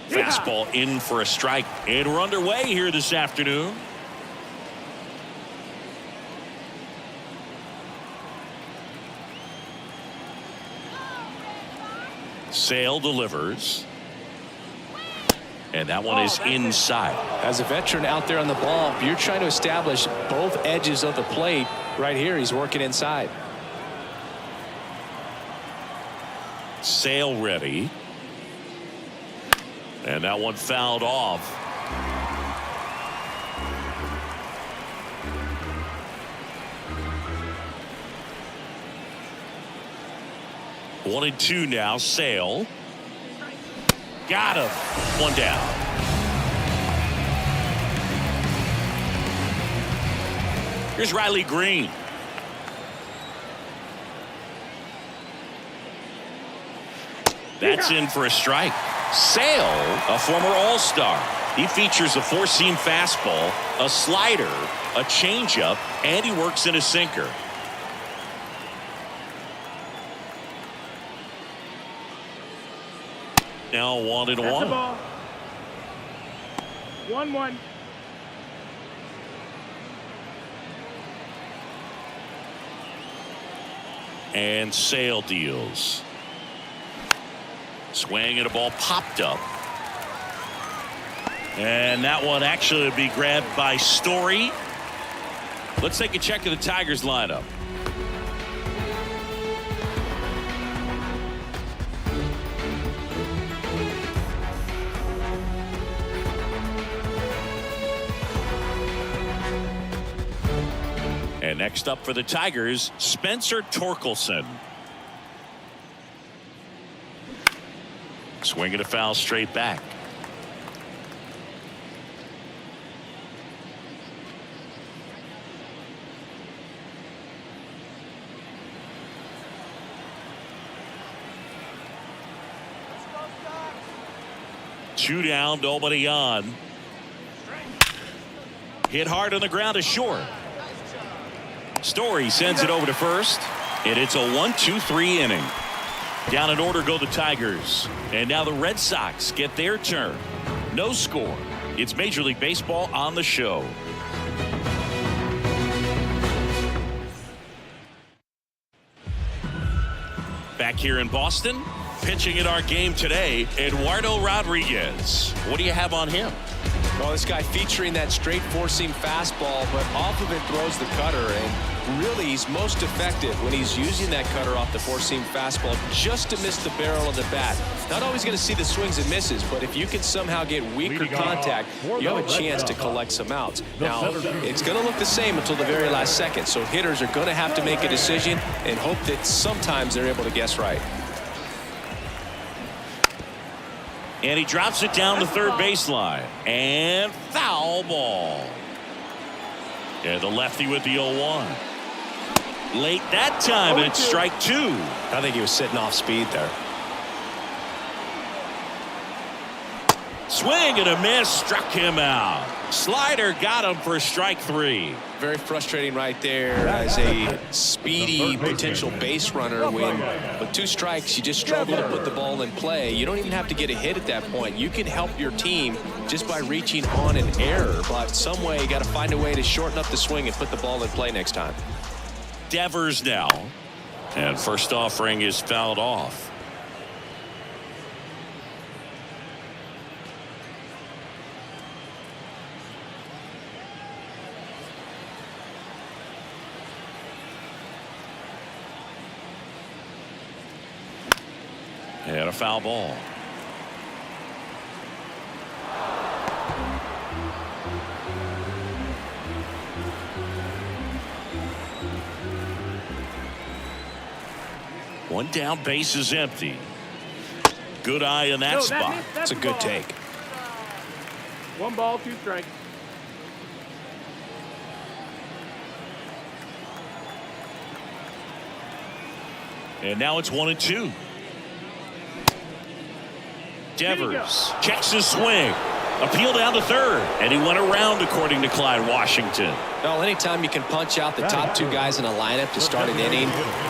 S1: Fastball in for a strike. And we're underway here this afternoon. Sale delivers. And that one is inside.
S2: As a veteran out there on the ball, you're trying to establish both edges of the plate. Right here, he's working inside.
S1: Sale ready. And that one fouled off. One and two now. Sale. Got him. One down. Here's Riley Green. That's in for a strike. Sale, a former All-Star. He features a four-seam fastball, a slider, a changeup, and he works in a sinker. Now 1-1.
S5: 1-1.
S1: And Sale deals. Swing and a ball popped up. And that one actually would be grabbed by Story. Let's take a check of the Tigers lineup. And next up for the Tigers, Spencer Torkelson. Swinging a foul straight back. Two down, nobody on. Hit hard on the ground to short. Story sends it over to first, and it's a 1-2-3 inning. Down in order go the Tigers. And now the Red Sox get their turn. No score. It's Major League Baseball on the show. Back here in Boston, pitching in our game today, Eduardo Rodriguez. What do you have on him?
S2: Well, this guy featuring that straight four-seam fastball, but off of it throws the cutter, and really he's most effective when he's using that cutter off the four-seam fastball just to miss the barrel of the bat. Not always going to see the swings and misses, but if you can somehow get weaker contact, you have a chance to collect some outs. Now, it's going to look the same until the very last second, so hitters are going to have to make a decision and hope that sometimes they're able to guess right.
S1: And he drops it down the third baseline. And foul ball. Yeah, the lefty with the 0-1. Late that time, it's strike two.
S2: I think he was sitting off speed there.
S1: Swing and a miss, struck him out. Slider got him for strike three.
S2: Very frustrating right there as a speedy potential base runner when with two strikes you just struggle to put the ball in play. You don't even have to get a hit at that point. You can help your team just by reaching on an error, but some way you got to find a way to shorten up the swing and put the ball in play next time.
S1: Devers now, and first offering is fouled off. And a foul ball. One down, base is empty. Good eye in that spot.
S2: It's a good take.
S5: 1 ball, 2 strikes.
S1: And now it's 1-2. Devers checks his swing. Appeal down to third. And he went around, according to Clyde Washington.
S2: Well, anytime you can punch out the top 2 guys in a lineup to start an inning,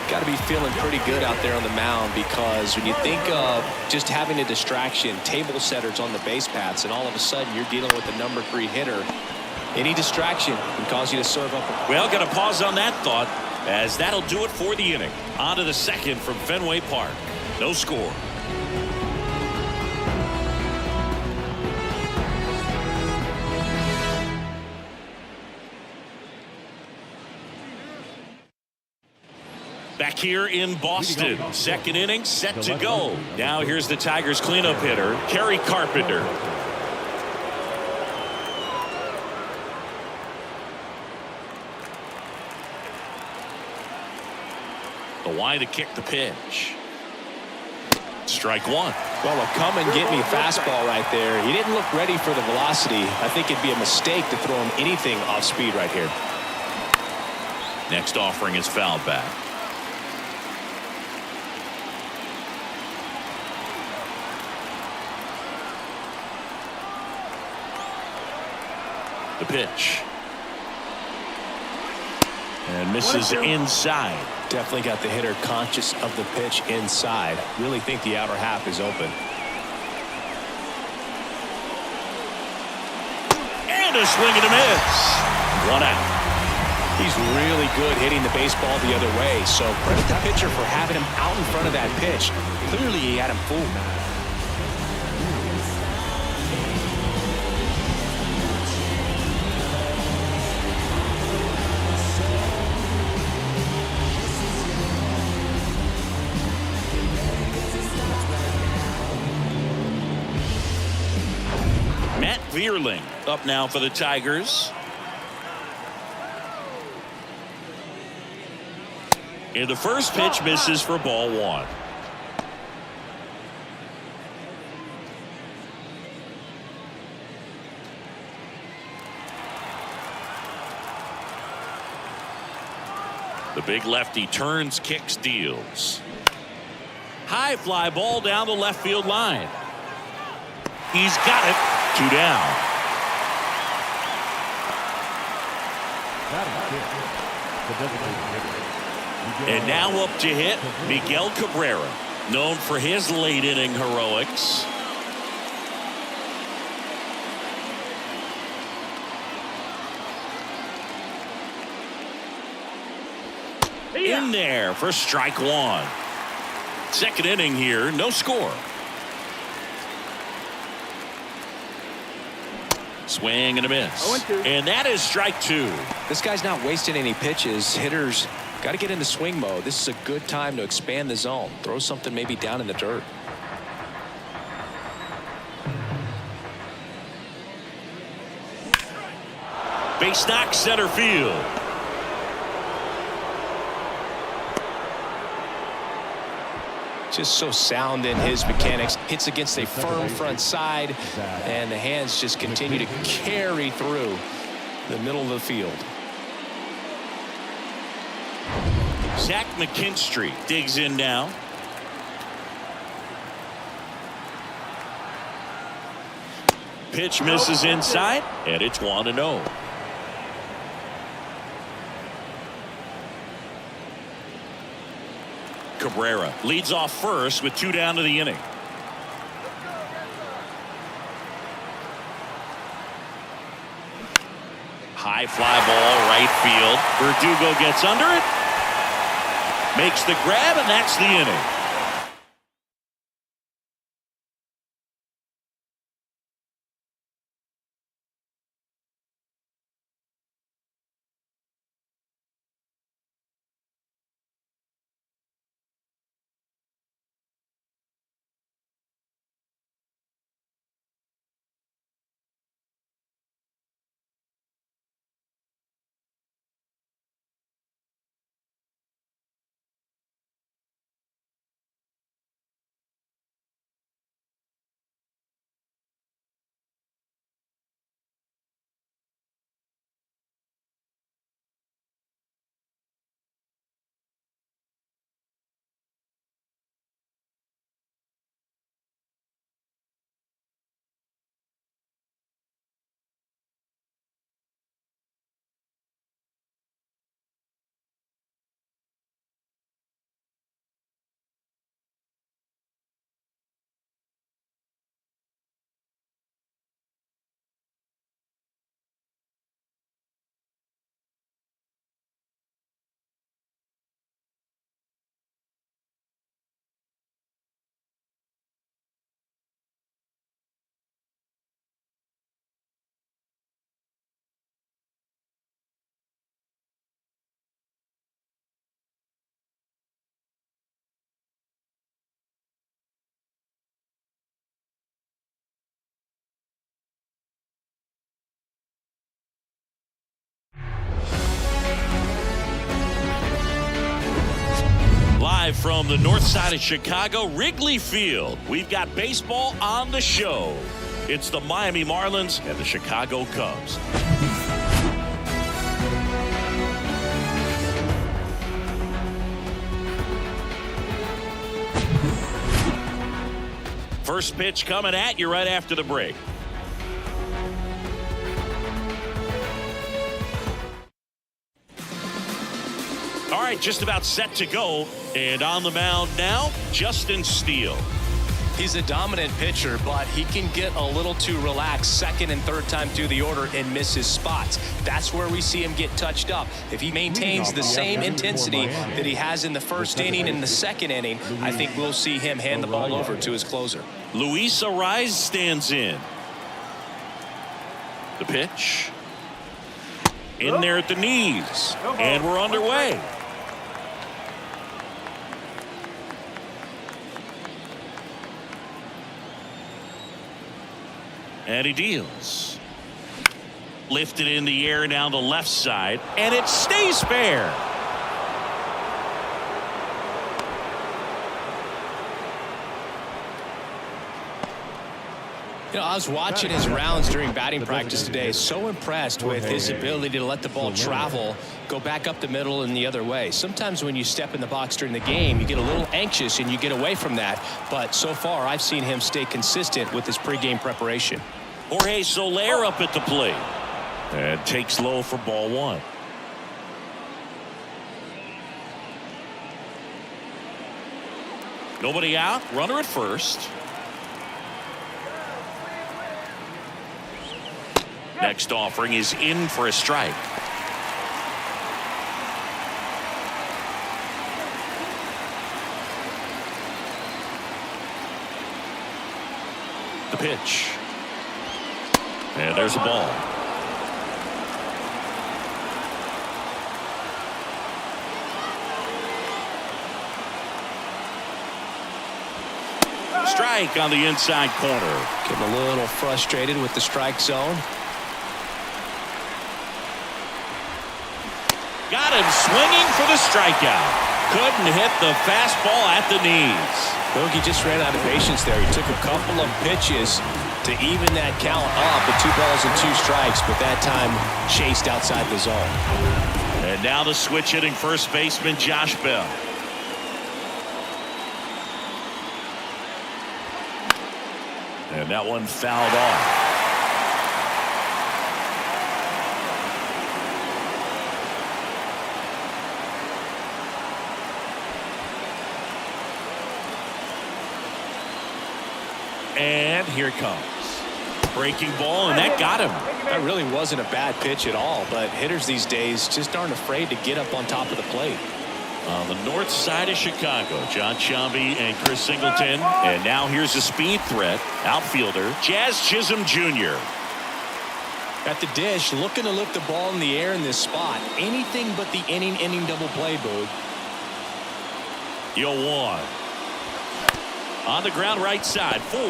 S2: got to be feeling pretty good out there on the mound, because when you think of just having a distraction, table setters on the base paths, and all of a sudden you're dealing with the number 3 hitter, any distraction can cause you to serve up.
S1: Well, got to pause on that thought, as that'll do it for the inning. On to the second from Fenway Park. No score. Back here in Boston, second inning set to go. Now here's the Tigers cleanup hitter, Kerry Carpenter. The wide to kick the pitch. Strike one.
S2: Well, a come and get me fastball right there. He didn't look ready for the velocity. I think it'd be a mistake to throw him anything off speed right here.
S1: Next offering is fouled back. The pitch. And misses inside.
S2: Definitely got the hitter conscious of the pitch inside. Really think the outer half is open.
S1: And a swing and a miss. 1 out.
S2: He's really good hitting the baseball the other way, so credit the pitcher for having him out in front of that pitch. Clearly he had him fooled.
S1: Veerling up now for the Tigers. And the first pitch misses for ball 1. The big lefty turns, kicks, deals. High fly ball down the left field line. He's got it. 2 down. And now up to hit Miguel Cabrera, known for his late inning heroics. In there for strike 1. Second inning here, no score. Swing and a miss. And that is strike 2.
S2: This guy's not wasting any pitches. Hitters got to get into swing mode. This is a good time to expand the zone. Throw something maybe down in the dirt.
S1: Base knock, center field.
S2: Just so sound in his mechanics. Hits against a firm front side, and the hands just continue to carry through the middle of the field.
S1: Zach McKinstry digs in now. Pitch misses inside, and it's 1-0. Cabrera leads off first with 2 down to the inning. High fly ball right field. Verdugo gets under it, makes the grab, and that's the inning. live from the north side of Chicago, Wrigley Field. We've got baseball on the show. It's the Miami Marlins and the Chicago Cubs. First pitch coming at you right after the break. All right, just about set to go. And on the mound now, Justin Steele.
S2: He's a dominant pitcher, but he can get a little too relaxed second and third time through the order and miss his spots. That's where we see him get touched up. If he maintains the same intensity that he has in the first inning and the second inning, I think we'll see him hand the ball over to his closer.
S1: Luis Ariz stands in. The pitch. In there at the knees. And we're underway. And he deals. Lifted in the air down the left side. And it stays fair.
S2: You know, I was watching his rounds during batting practice today. So impressed with his ability to let the ball travel, go back up the middle and the other way. Sometimes when you step in the box during the game, you get a little anxious and you get away from that. But so far, I've seen him stay consistent with his pregame preparation.
S1: Jorge Soler up at the plate. And takes low for ball one. Nobody out. Runner at first. Next offering is in for a strike. The pitch. And there's a ball. Strike on the inside corner.
S2: Getting a little frustrated with the strike zone.
S1: Got him swinging for the strikeout. Couldn't hit the fastball at the knees.
S2: Bogey just ran out of patience there. He took a couple of pitches to even that count up with 2 balls and 2 strikes, but that time chased outside the zone.
S1: And now the switch hitting first baseman Josh Bell. And that one fouled off. And here it comes. Breaking ball, and that got him.
S2: That really wasn't a bad pitch at all, but hitters these days just aren't afraid to get up on top of the plate.
S1: On the north side of Chicago, John Sciambi and Chris Singleton. And now here's a speed threat. Outfielder, Jazz Chisholm Jr.
S2: At the dish, looking to lift the ball in the air in this spot. Anything but the inning double play, Boog.
S1: 0-1. On the ground right side. 4,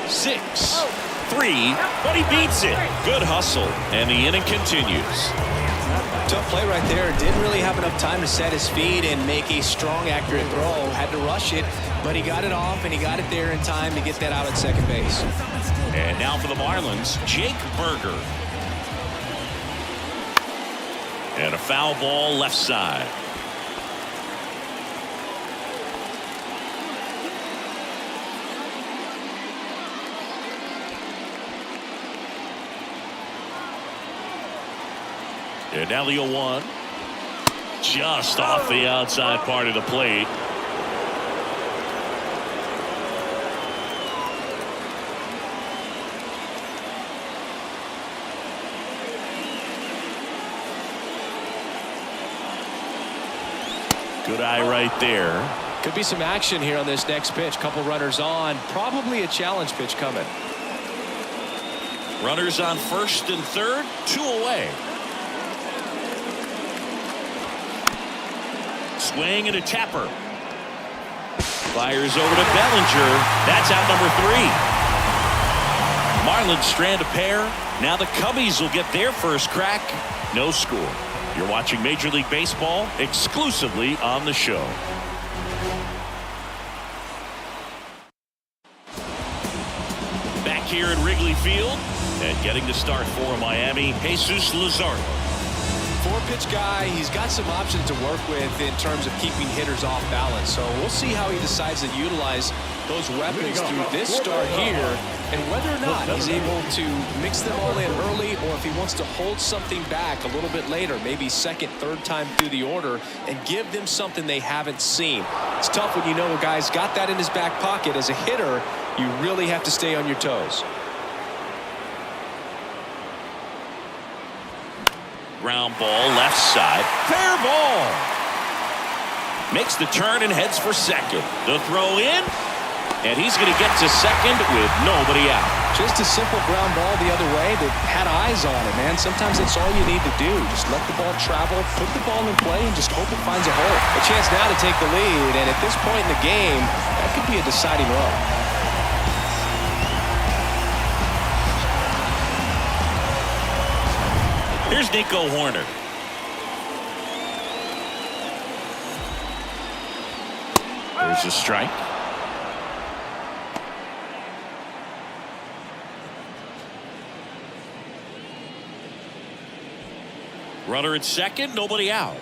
S1: 6, 3. But he beats it. Good hustle. And the inning continues.
S2: Tough play right there. Didn't really have enough time to set his feet and make a strong, accurate throw. Had to rush it, but he got it off, and he got it there in time to get that out at second base.
S1: And now for the Marlins, Jake Berger. And a foul ball left side. And now the 0-1. Just off the outside part of the plate. Good eye right there.
S2: Could be some action here on this next pitch. Couple runners on. Probably a challenge pitch coming.
S1: Runners on first and third. 2 away. Swing and a tapper. Fires over to Bellinger. That's out number 3. Marlins strand a pair. Now the Cubbies will get their first crack. No score. You're watching Major League Baseball exclusively on the show. here at Wrigley Field. And getting the start for Miami, Jesus Luzardo.
S2: Four-pitch guy, he's got some options to work with in terms of keeping hitters off balance. So we'll see how he decides to utilize those weapons through this start here, and whether or not he's able to mix them all in early, or if he wants to hold something back a little bit later, maybe second, third time through the order, and give them something they haven't seen. It's tough when you know a guy's got that in his back pocket. As a hitter, you really have to stay on your toes.
S1: Ground ball, left side. Fair ball. Makes the turn and heads for second. The throw in, and he's going to get to second with nobody out.
S2: Just a simple ground ball the other way. They've had eyes on it, man. Sometimes that's all you need to do. Just let the ball travel, put the ball in play, and just hope it finds a hole. A chance now to take the lead, and at this point in the game, that could be a deciding run.
S1: Here's Nico Horner. There's a strike. Runner at second, nobody out.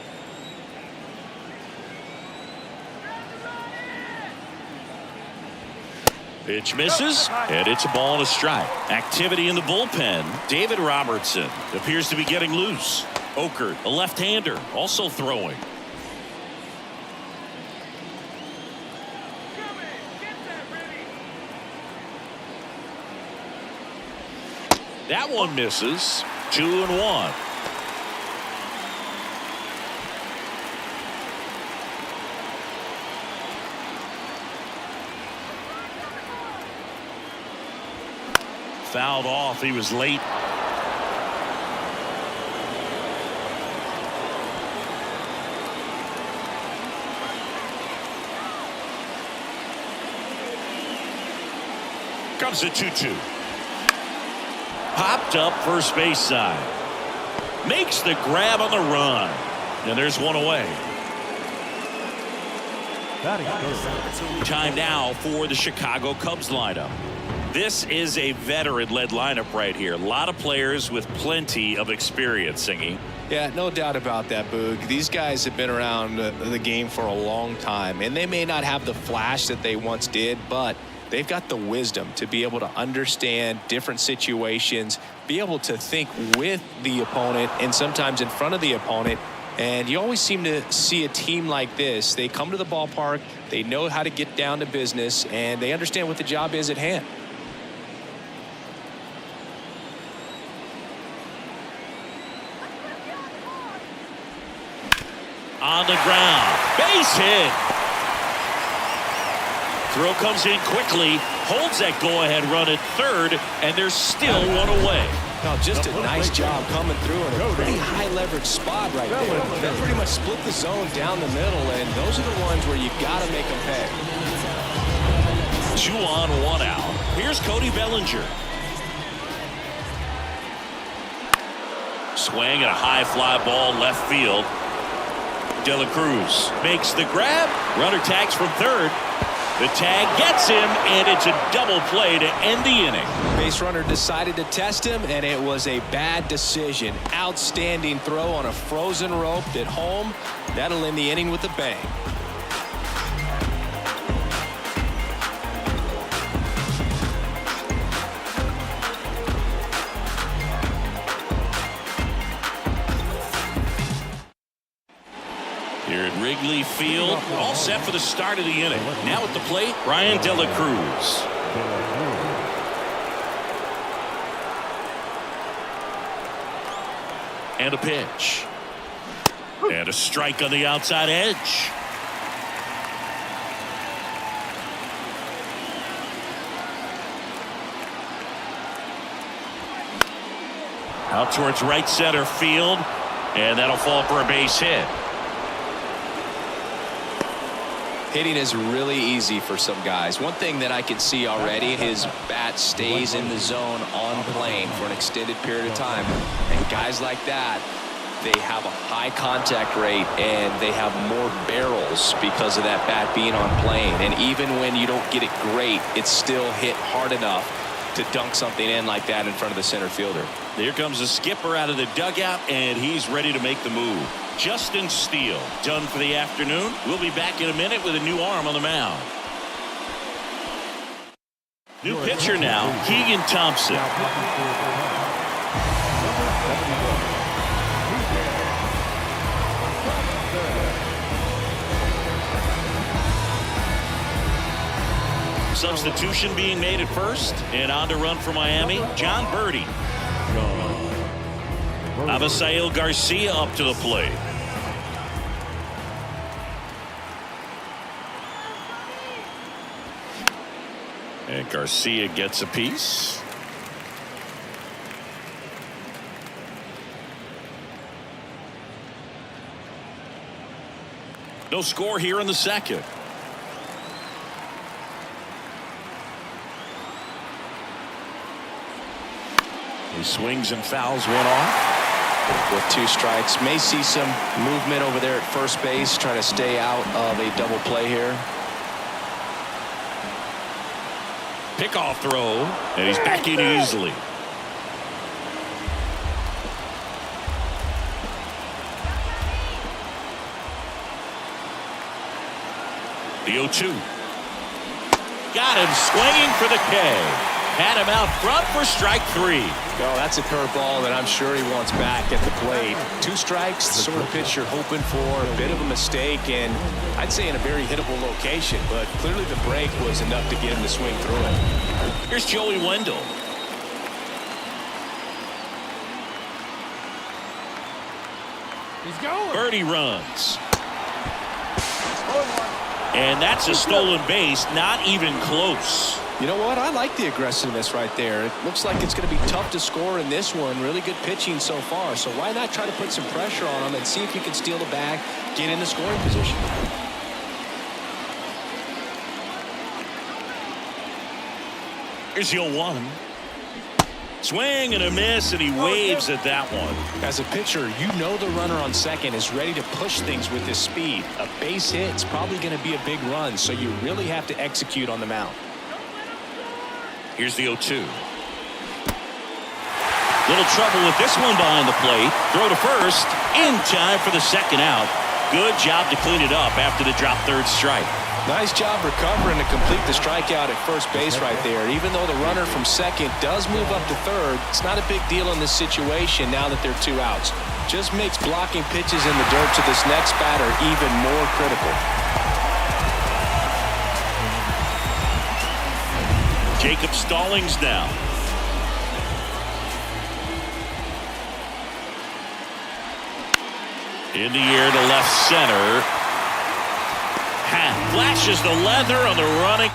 S1: Pitch misses, and it's a ball and a strike. Activity in the bullpen. David Robertson appears to be getting loose. Okert, a left-hander, also throwing. That one misses. 2-1. Fouled off. He was late. Comes a 2-2. Popped up first base side. Makes the grab on the run. And there's one away. Time now for the Chicago Cubs lineup. This is a veteran-led lineup right here. A lot of players with plenty of experience, Singy.
S2: Yeah, no doubt about that, Boog. These guys have been around the game for a long time, and they may not have the flash that they once did, but they've got the wisdom to be able to understand different situations, be able to think with the opponent and sometimes in front of the opponent. And you always seem to see a team like this. They come to the ballpark, they know how to get down to business, and they understand what the job is at hand.
S1: On the ground, base hit. Throw comes in quickly, holds that go-ahead run at third, and there's still one away.
S2: No, just a nice job coming through in a pretty high-leverage spot right there. That pretty much split the zone down the middle, and those are the ones where you got to make them pay.
S1: 2 on, 1 out. Here's Cody Bellinger. Swing and a high fly ball left field. De La Cruz makes the grab. Runner tags from third. The tag gets him, and it's a double play to end the inning.
S2: Base runner decided to test him, and it was a bad decision. Outstanding throw on a frozen rope at home. That'll end the inning with a bang.
S1: Here at Wrigley Field, all set for the start of the inning. Now at the plate, Ryan De La Cruz. And a pitch. And a strike on the outside edge. Out towards right center field, and that'll fall for a base hit.
S2: Hitting is really easy for some guys. One thing that I can see already, his bat stays in the zone on plane for an extended period of time. And guys like that, they have a high contact rate and they have more barrels because of that bat being on plane. And even when you don't get it great, it's still hit hard enough to dunk something in like that in front of the center fielder.
S1: Here comes the skipper out of the dugout, and he's ready to make the move. Justin Steele done for the afternoon. We'll be back in a minute with a new arm on the mound. New pitcher now, Keegan Thompson. Substitution being made at first, and on to run for Miami, John Birdie. Abisail Garcia up to the plate. And Garcia gets a piece. No score here in the second. He swings and fouls one off.
S2: With 2 strikes, may see some movement over there at first base, trying to stay out of a double play here.
S1: Pickoff throw, and he's back in easily. The 0-2. Got him swinging for the K. Had him out front for strike 3.
S2: Oh, that's a curveball that I'm sure he wants back at the plate. 2 strikes, the sort of pitch you're hoping for. A bit of a mistake, and I'd say in a very hittable location, but clearly the break was enough to get him to swing through it.
S1: Here's Joey Wendell.
S5: He's going.
S1: Birdie runs. And that's a stolen base, not even close.
S2: You know what? I like the aggressiveness right there. It looks like it's going to be tough to score in this one. Really good pitching so far. So why not try to put some pressure on him and see if you can steal the bag, get in the scoring position.
S1: Here's the 0-1. Swing and a miss, and he waves at that one.
S2: As a pitcher, you know the runner on second is ready to push things with his speed. A base hit is probably going to be a big run, so you really have to execute on the mound.
S1: Here's the 0-2. Little trouble with this one behind the plate. Throw to first in time for the second out. Good job to clean it up after the drop third strike.
S2: Nice job recovering to complete the strikeout at first base right there. Even though the runner from second does move up to third, it's not a big deal in this situation now that there are 2 outs. Just makes blocking pitches in the dirt to this next batter even more critical.
S1: Jacob Stallings now. In the air to left center. Flashes the leather on the running.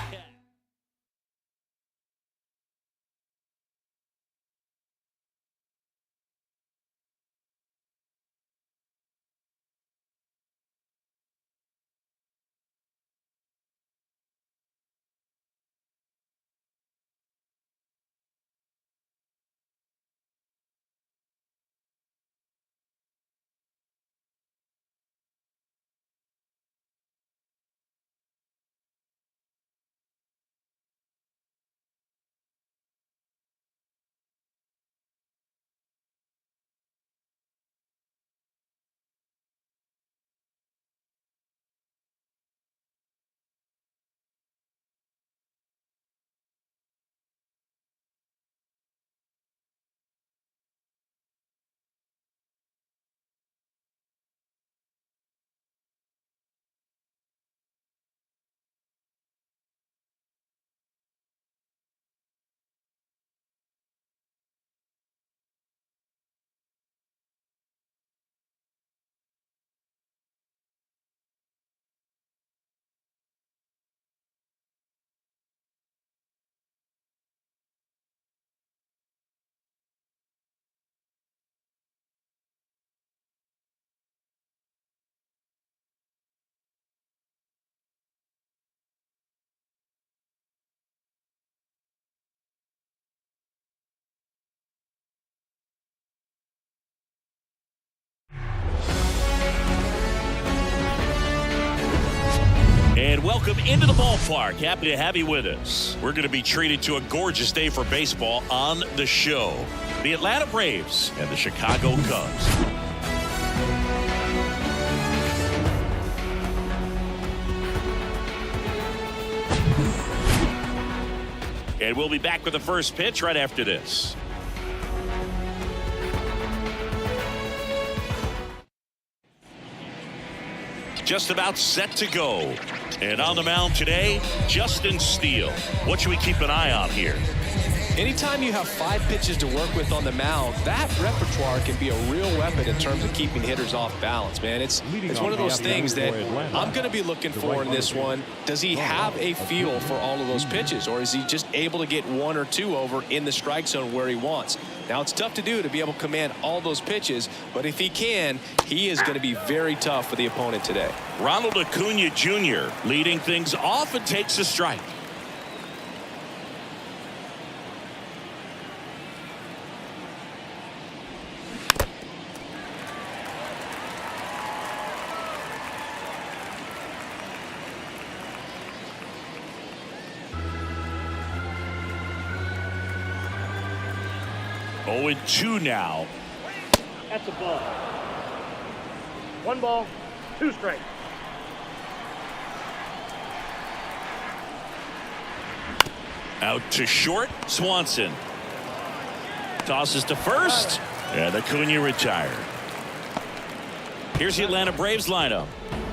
S1: And welcome into the ballpark. Happy to have you with us. We're going to be treated to a gorgeous day for baseball on the show. The Atlanta Braves and the Chicago Cubs. And we'll be back with the first pitch right after this. Just about set to go. And on the mound today, Justin Steele. What should we keep an eye on here?
S2: Anytime you have 5 pitches to work with on the mound, that repertoire can be a real weapon in terms of keeping hitters off balance, man. It's one of those things that I'm going to be looking for in this one. Does he have a feel for all of those pitches, or is he just able to get 1 or 2 over in the strike zone where he wants? Now, it's tough to do to be able to command all those pitches, but if he can, he is going to be very tough for the opponent today.
S1: Ronald Acuna Jr. leading things off and takes a strike. Oh, and 2 now.
S4: That's a ball. 1 ball, 2 strikes.
S1: Out to short, Swanson. Tosses to first, and Acuna retired. Here's the Atlanta Braves lineup.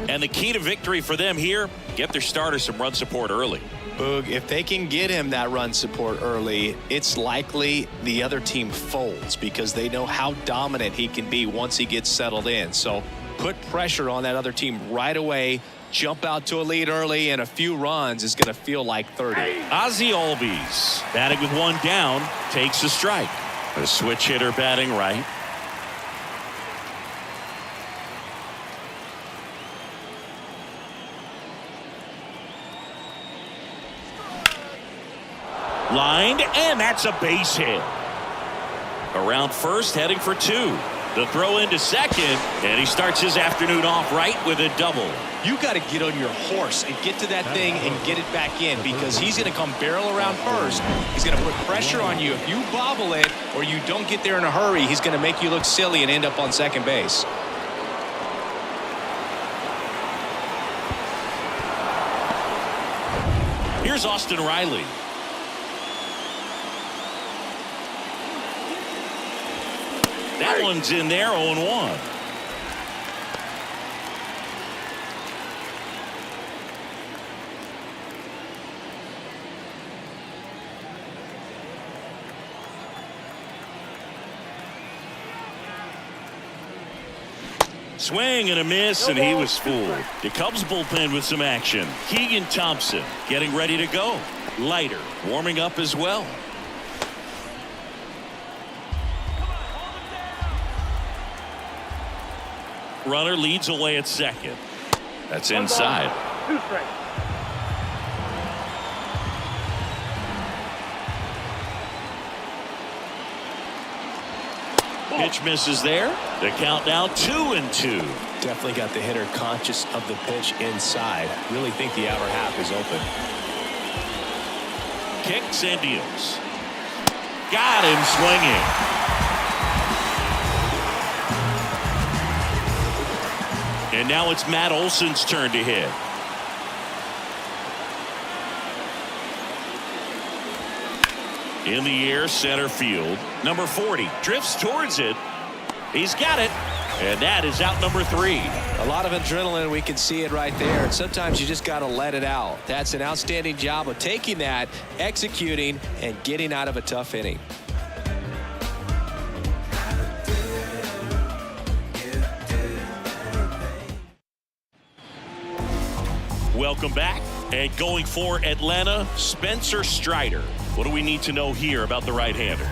S1: And the key to victory for them here, get their starter some run support early.
S2: Boog, if they can get him that run support early, it's likely the other team folds because they know how dominant he can be once he gets settled in. So put pressure on that other team right away. Jump out to a lead early, and a few runs is going to feel like 30.
S1: Ozzie Albies batting with 1 down, takes a strike. A switch hitter batting right. Lined, and that's a base hit. Around first, heading for 2. The throw into second, and he starts his afternoon off right with a double.
S2: You got to get on your horse and get to that thing and get it back in, because he's going to come barrel around first. He's going to put pressure on you. If you bobble it or you don't get there in a hurry, he's going to make you look silly and end up on second base.
S1: Here's Austin Riley. That one's in there, 0-1. Swing and a miss, and he was fooled. The Cubs bullpen with some action. Keegan Thompson getting ready to go. Leiter warming up as well. Runner leads away at second. That's inside.
S4: 2 strikes.
S1: Pitch misses there. The count now 2-2.
S2: Definitely got the hitter conscious of the pitch inside. Really think the outer half is open.
S1: Kicks and deals. Got him swinging. And now it's Matt Olson's turn to hit. In the air, center field. Number 40 drifts towards it. He's got it. And that is out number 3.
S2: A lot of adrenaline. We can see it right there. And sometimes you just got to let it out. That's an outstanding job of taking that, executing, and getting out of a tough inning.
S1: Welcome back. And going for Atlanta, Spencer Strider. What do we need to know here about the right-hander?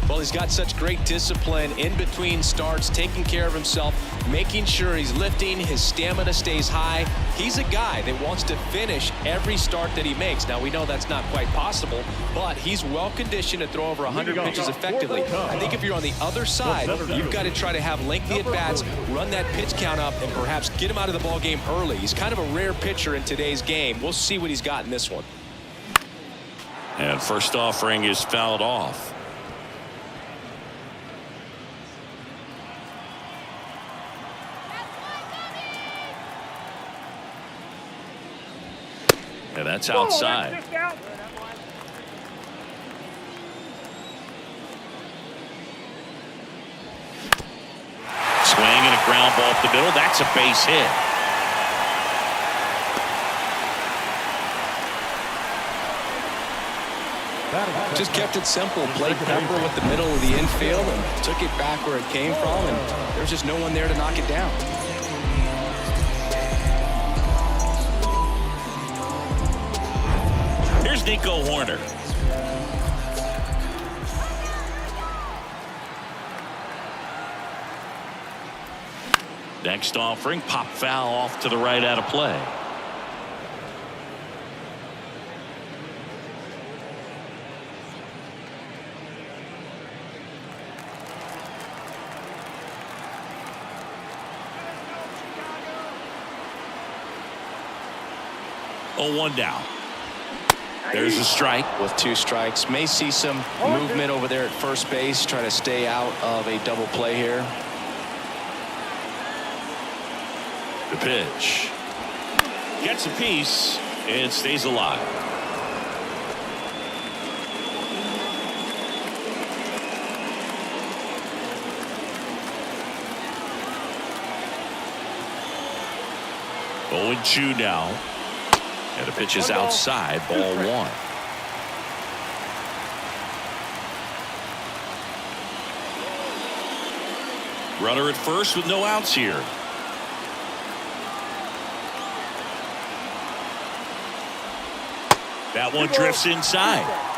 S2: Well, he's got such great discipline in between starts, taking care of himself, making sure he's lifting, his stamina stays high. He's a guy that wants to finish every start that he makes. Now, we know that's not quite possible, but he's well conditioned to throw over 100 pitches effectively. I think if you're on the other side, you've got to try to have lengthy at-bats, run that pitch count up, and perhaps get him out of the ball game early. He's kind of a rare pitcher in today's game. We'll see what he's got in this one.
S1: And first offering is fouled off. And that's outside. Swing and a ground ball up the middle. That's a base hit.
S2: Just kept it simple. Played Pepper with the middle of the infield and took it back where it came from, and there's just no one there to knock it down.
S1: Here's Nico Horner. Next offering, pop foul off to the right out of play. Oh, 1 down. There's a strike.
S2: With 2 strikes. May see some movement over there at first base. Try to stay out of a double play here.
S1: The pitch. Gets a piece and stays alive. Oh, 2 now. And the pitch is outside, ball 1. Runner at first with no outs here. That one drifts inside.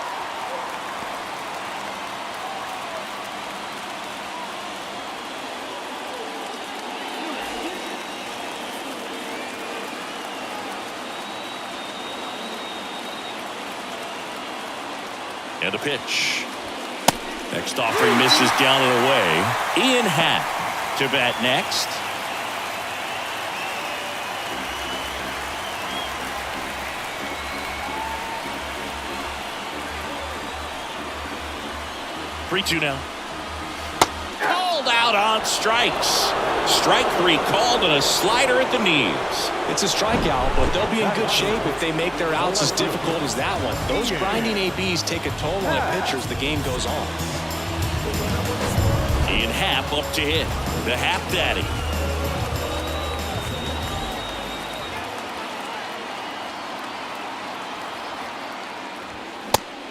S1: And a pitch. Next offering misses down and away. Ian Happ to bat next. Three-two now. Called out on strikes. Strike 3 called and a slider at the knees.
S2: It's a strikeout, but they'll be in good shape if they make their outs as difficult as that one. Those grinding ABs take a toll on a pitcher as the game goes on.
S1: Ian Happ up to hit. The Happ Daddy.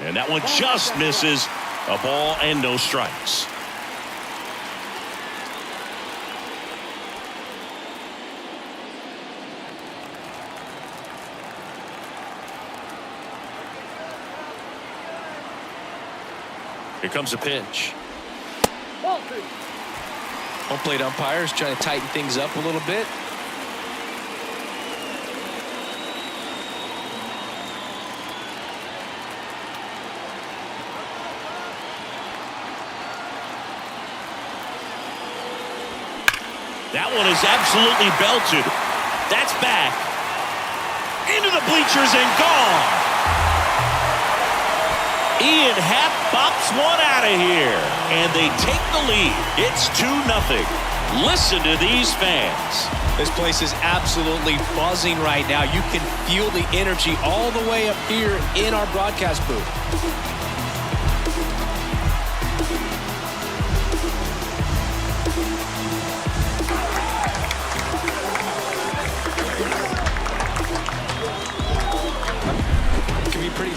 S1: And that one just misses. A ball and no strikes. Here comes a pitch.
S2: Home plate umpires trying to tighten things up a little bit.
S1: That one is absolutely belted. That's back. Into the bleachers and gone. Ian Happ bops one out of here. And they take the lead. It's 2-0. Listen to these fans.
S2: This place is absolutely buzzing right now. You can feel the energy all the way up here in our broadcast booth.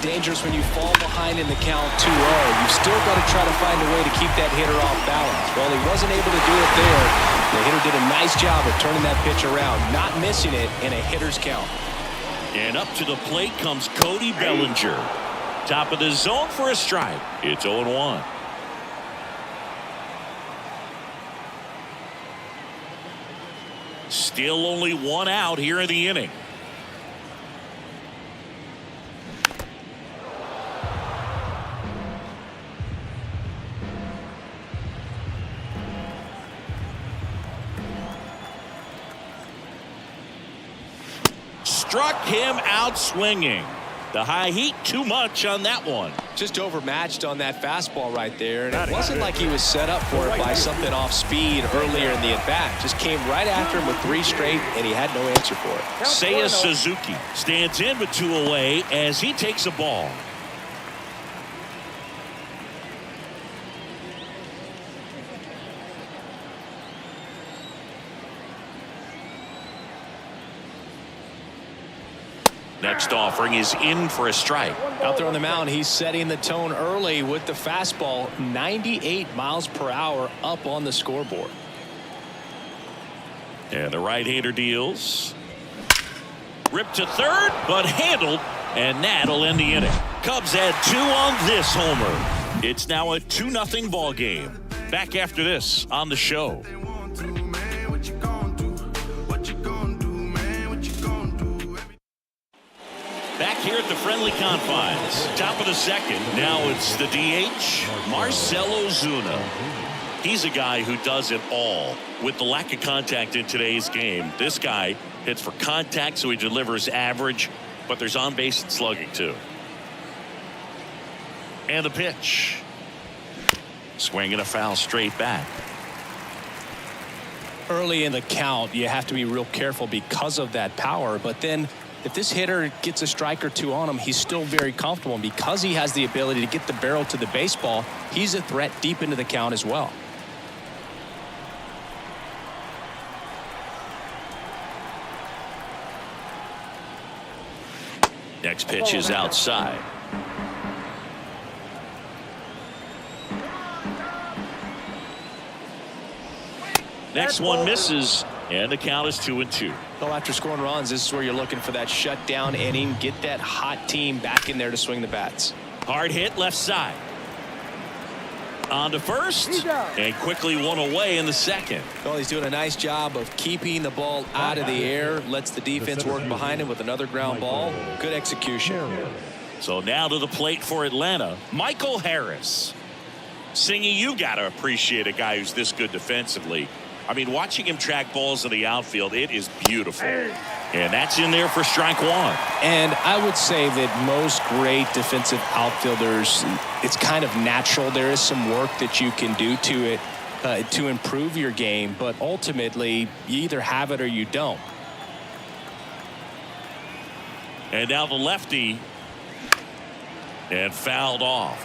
S2: Dangerous when you fall behind in the count 2-0. You've still got to try to find a way to keep that hitter off balance. Well, he wasn't able to do it there. The hitter did a nice job of turning that pitch around, not missing it in a hitter's count.
S1: And up to the plate comes Cody Bellinger. Top of the zone for a strike. It's 0-1. Still only one out here in the inning. Struck him out swinging. The high heat too much on that one.
S2: Just overmatched on that fastball right there. And it wasn't like he was set up for it by something off speed earlier in the at-bat. Just came right after him with 3 straight, and he had no answer for it.
S1: Seiya Suzuki stands in with 2 away as he takes a ball. Next offering is in for a strike.
S2: Out there on the mound, he's setting the tone early with the fastball. 98 miles per hour up on the scoreboard.
S1: And the right-hander deals. Ripped to third, but handled, and that'll end the inning. Cubs add 2 on this homer. It's now a 2-0 ball game. Back after this on the show. Back here at the friendly confines. Top of the second. Now it's the DH, Marcell Ozuna. He's a guy who does it all. With the lack of contact in today's game, this guy hits for contact, so he delivers average, but there's on base and slugging too. And the pitch. Swinging a foul straight back.
S2: Early in the count, you have to be real careful because of that power, but then if this hitter gets a strike or 2 on him, he's still very comfortable. And because he has the ability to get the barrel to the baseball, he's a threat deep into the count as well.
S1: Next pitch is outside. Next one misses, and the count is 2-2.
S2: Well, after scoring runs, this is where you're looking for that shutdown inning. Get that hot team back in there to swing the bats.
S1: Hard hit left side. On to first, and quickly one away in the second.
S2: Well, he's doing a nice job of keeping the ball out of the air. Lets the defense work behind him with another ground ball. Good execution.
S1: So now to the plate for Atlanta, Michael Harris. Singy, you got to appreciate a guy who's this good defensively. I mean, watching him track balls in the outfield, it is beautiful. And that's in there for strike 1.
S2: And I would say that most great defensive outfielders, it's kind of natural. There is some work that you can do to it to improve your game, but ultimately you either have it or you don't.
S1: And now the lefty, and fouled off.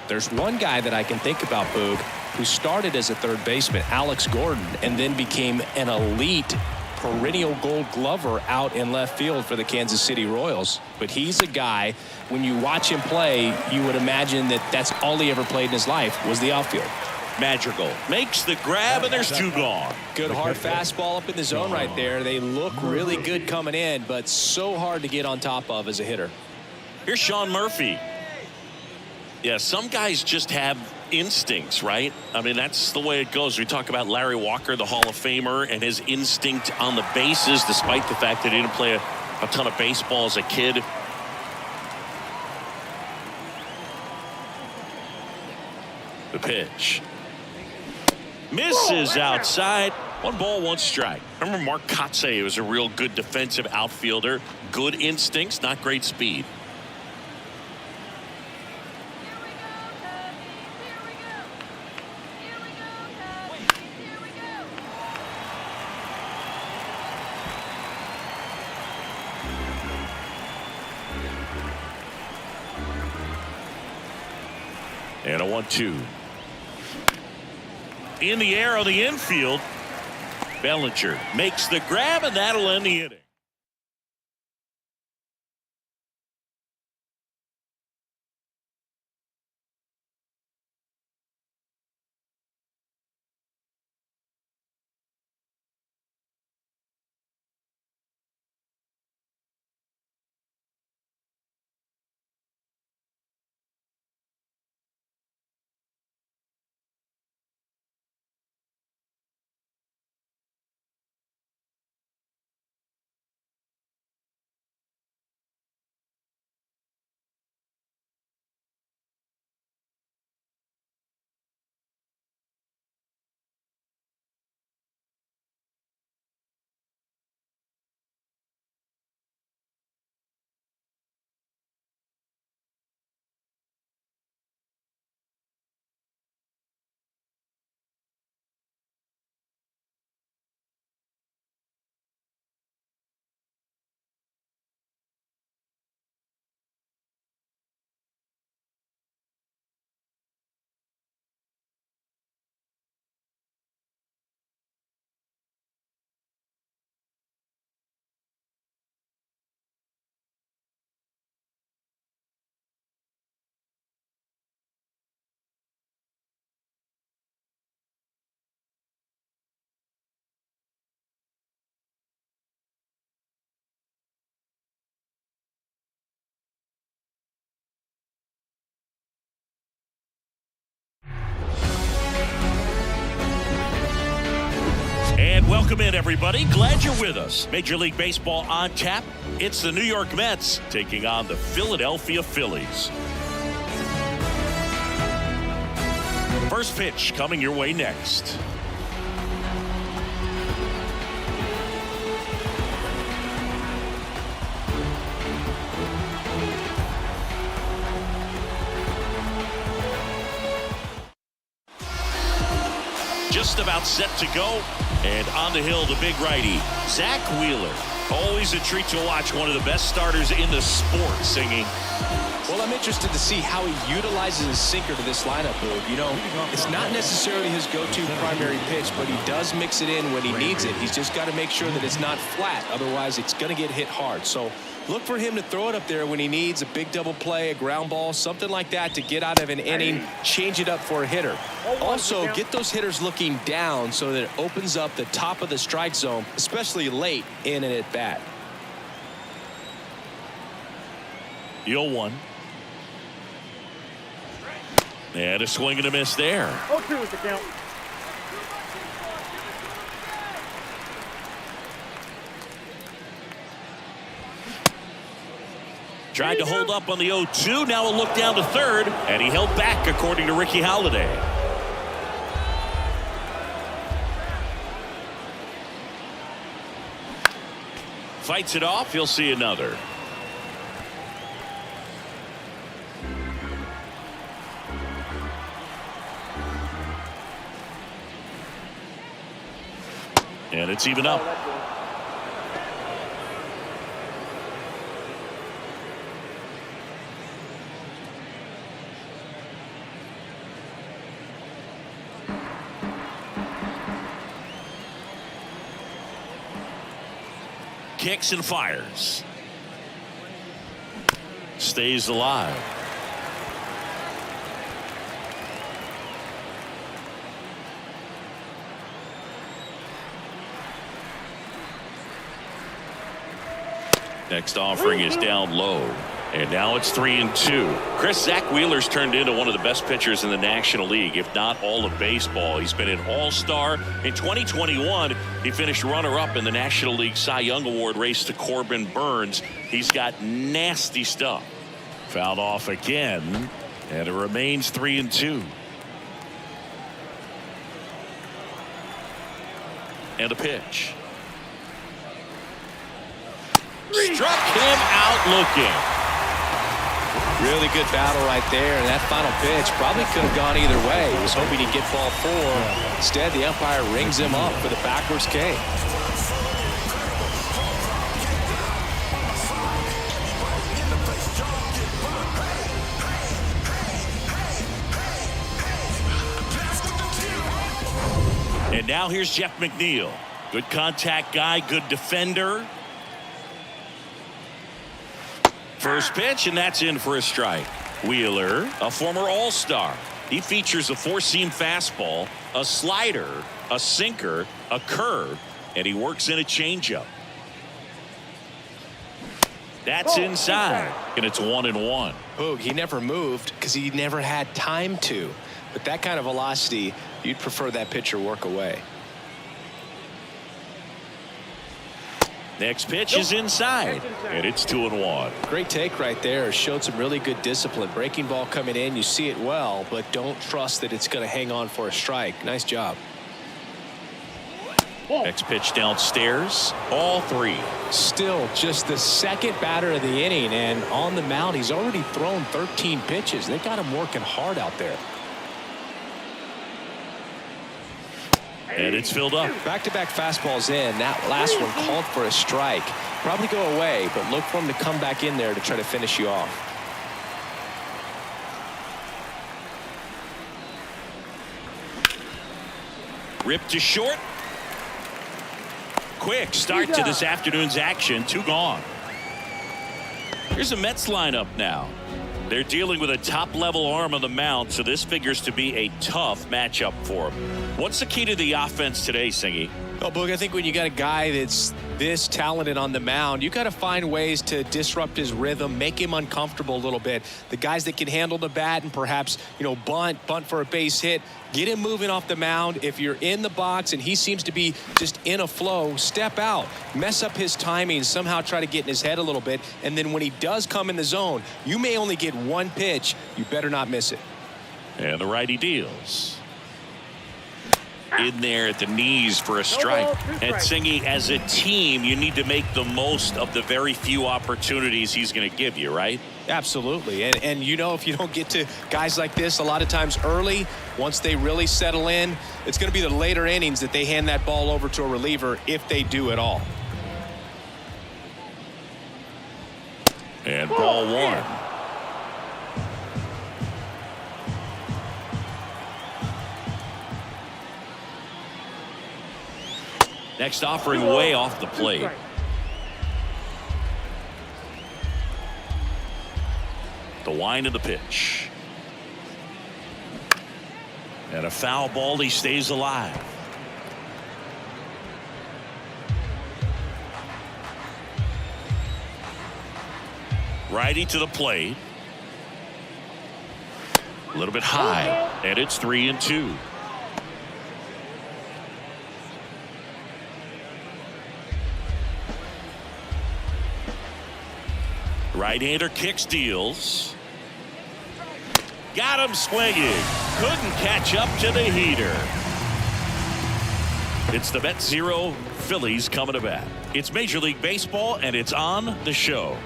S2: There's one guy that I can think about, Boog, who started as a third baseman, Alex Gordon, and then became an elite perennial gold glover out in left field for the Kansas City Royals. But he's a guy, when you watch him play, you would imagine that that's all he ever played in his life was the outfield.
S1: Madrigal makes the grab, and there's 2 gone.
S2: Good hard fastball up in the zone right there. They look really good coming in, but so hard to get on top of as a hitter.
S1: Here's Sean Murphy. Yeah, some guys just have instincts, right? I mean, that's the way it goes. We talk about Larry Walker, the Hall of Famer, and his instinct on the bases, despite the fact that he didn't play a ton of baseball as a kid. The pitch. Misses outside. 1 ball, 1 strike. Remember Mark Kotsay was a real good defensive outfielder. Good instincts, not great speed. And a 1-2. In the air on the infield. Bellinger makes the grab, and that'll end the inning. And welcome in, everybody. Glad you're with us. Major League Baseball on tap. It's the New York Mets taking on the Philadelphia Phillies. First pitch coming your way next. Just about set to go. And on the hill, the big righty, Zach Wheeler. Always a treat to watch, one of the best starters in the sport, Singing.
S2: Well, I'm interested to see how he utilizes his sinker to this lineup, Boog. You know, it's not necessarily his go-to primary pitch, but he does mix it in when he needs it. He's just got to make sure that it's not flat. Otherwise, it's going to get hit hard. So look for him to throw it up there when he needs a big double play, a ground ball, something like that to get out of an inning, change it up for a hitter. Also, get those hitters looking down so that it opens up the top of the strike zone, especially late in an at-bat.
S1: 0-1. And a swing and a miss there.
S4: 0-2 is the count.
S1: Tried to hold up on the 0-2. Now a look down to third. And he held back, according to Ricky Holiday. Fights it off. He'll see another. And it's even up. Kicks and fires. Stays alive. Next offering is down low. And now it's 3-2. Chris, Zach Wheeler's turned into one of the best pitchers in the National League, if not all of baseball. He's been an all-star. In 2021, he finished runner-up in the National League Cy Young Award race to Corbin Burns. He's got nasty stuff. Fouled off again, and it remains 3-2. And a pitch. Struck him out looking.
S2: Really good battle right there, and that final pitch probably could have gone either way. He was hoping he'd get ball 4. Instead, the umpire rings him up for the backwards K.
S1: And now here's Jeff McNeil. Good contact guy, good defender. First pitch, and that's in for a strike. Wheeler, a former all-star. He features a four-seam fastball, a slider, a sinker, a curve, and he works in a changeup. That's inside, and it's 1-1.
S2: Boog, he never moved because he never had time to. But that kind of velocity, you'd prefer that pitcher work away.
S1: Next pitch is inside, and it's 2-1.
S2: Great take right there. Showed some really good discipline. Breaking ball coming in, you see it well, but don't trust that it's going to hang on for a strike. Nice job.
S1: Next pitch downstairs, all 3.
S2: Still just the second batter of the inning, and on the mound, he's already thrown 13 pitches. They got him working hard out there.
S1: And it's filled up.
S2: Back-to-back fastballs in. That last one called for a strike. Probably go away, but look for him to come back in there to try to finish you off.
S1: Ripped to short. Quick start to this afternoon's action. 2 gone. Here's a Mets lineup now. They're dealing with a top-level arm on the mound, so this figures to be a tough matchup for them. What's the key to the offense today, Singy?
S2: Well, Boog, I think when you got a guy that's this talented on the mound, you got to find ways to disrupt his rhythm, make him uncomfortable a little bit. The guys that can handle the bat and perhaps, bunt for a base hit, get him moving off the mound. If you're in the box and he seems to be just in a flow, step out, mess up his timing, somehow try to get in his head a little bit. And then when he does come in the zone, you may only get one pitch. You better not miss it.
S1: And the righty deals. In there at the knees for a strike. And Singy, as a team, you need to make the most of the very few opportunities he's going to give you, right?
S2: Absolutely. And if you don't get to guys like this a lot of times early, once they really settle in, it's going to be the later innings that they hand that ball over to a reliever, if they do at all.
S1: And ball one. Next offering way off the plate. The wind of the pitch. And a foul ball. He stays alive. Righty to the plate. A little bit high. And it's 3-2. Right-hander kicks, deals. Got him swinging. Couldn't catch up to the heater. It's the Bet Zero Phillies coming to bat. It's Major League Baseball, and it's on the show.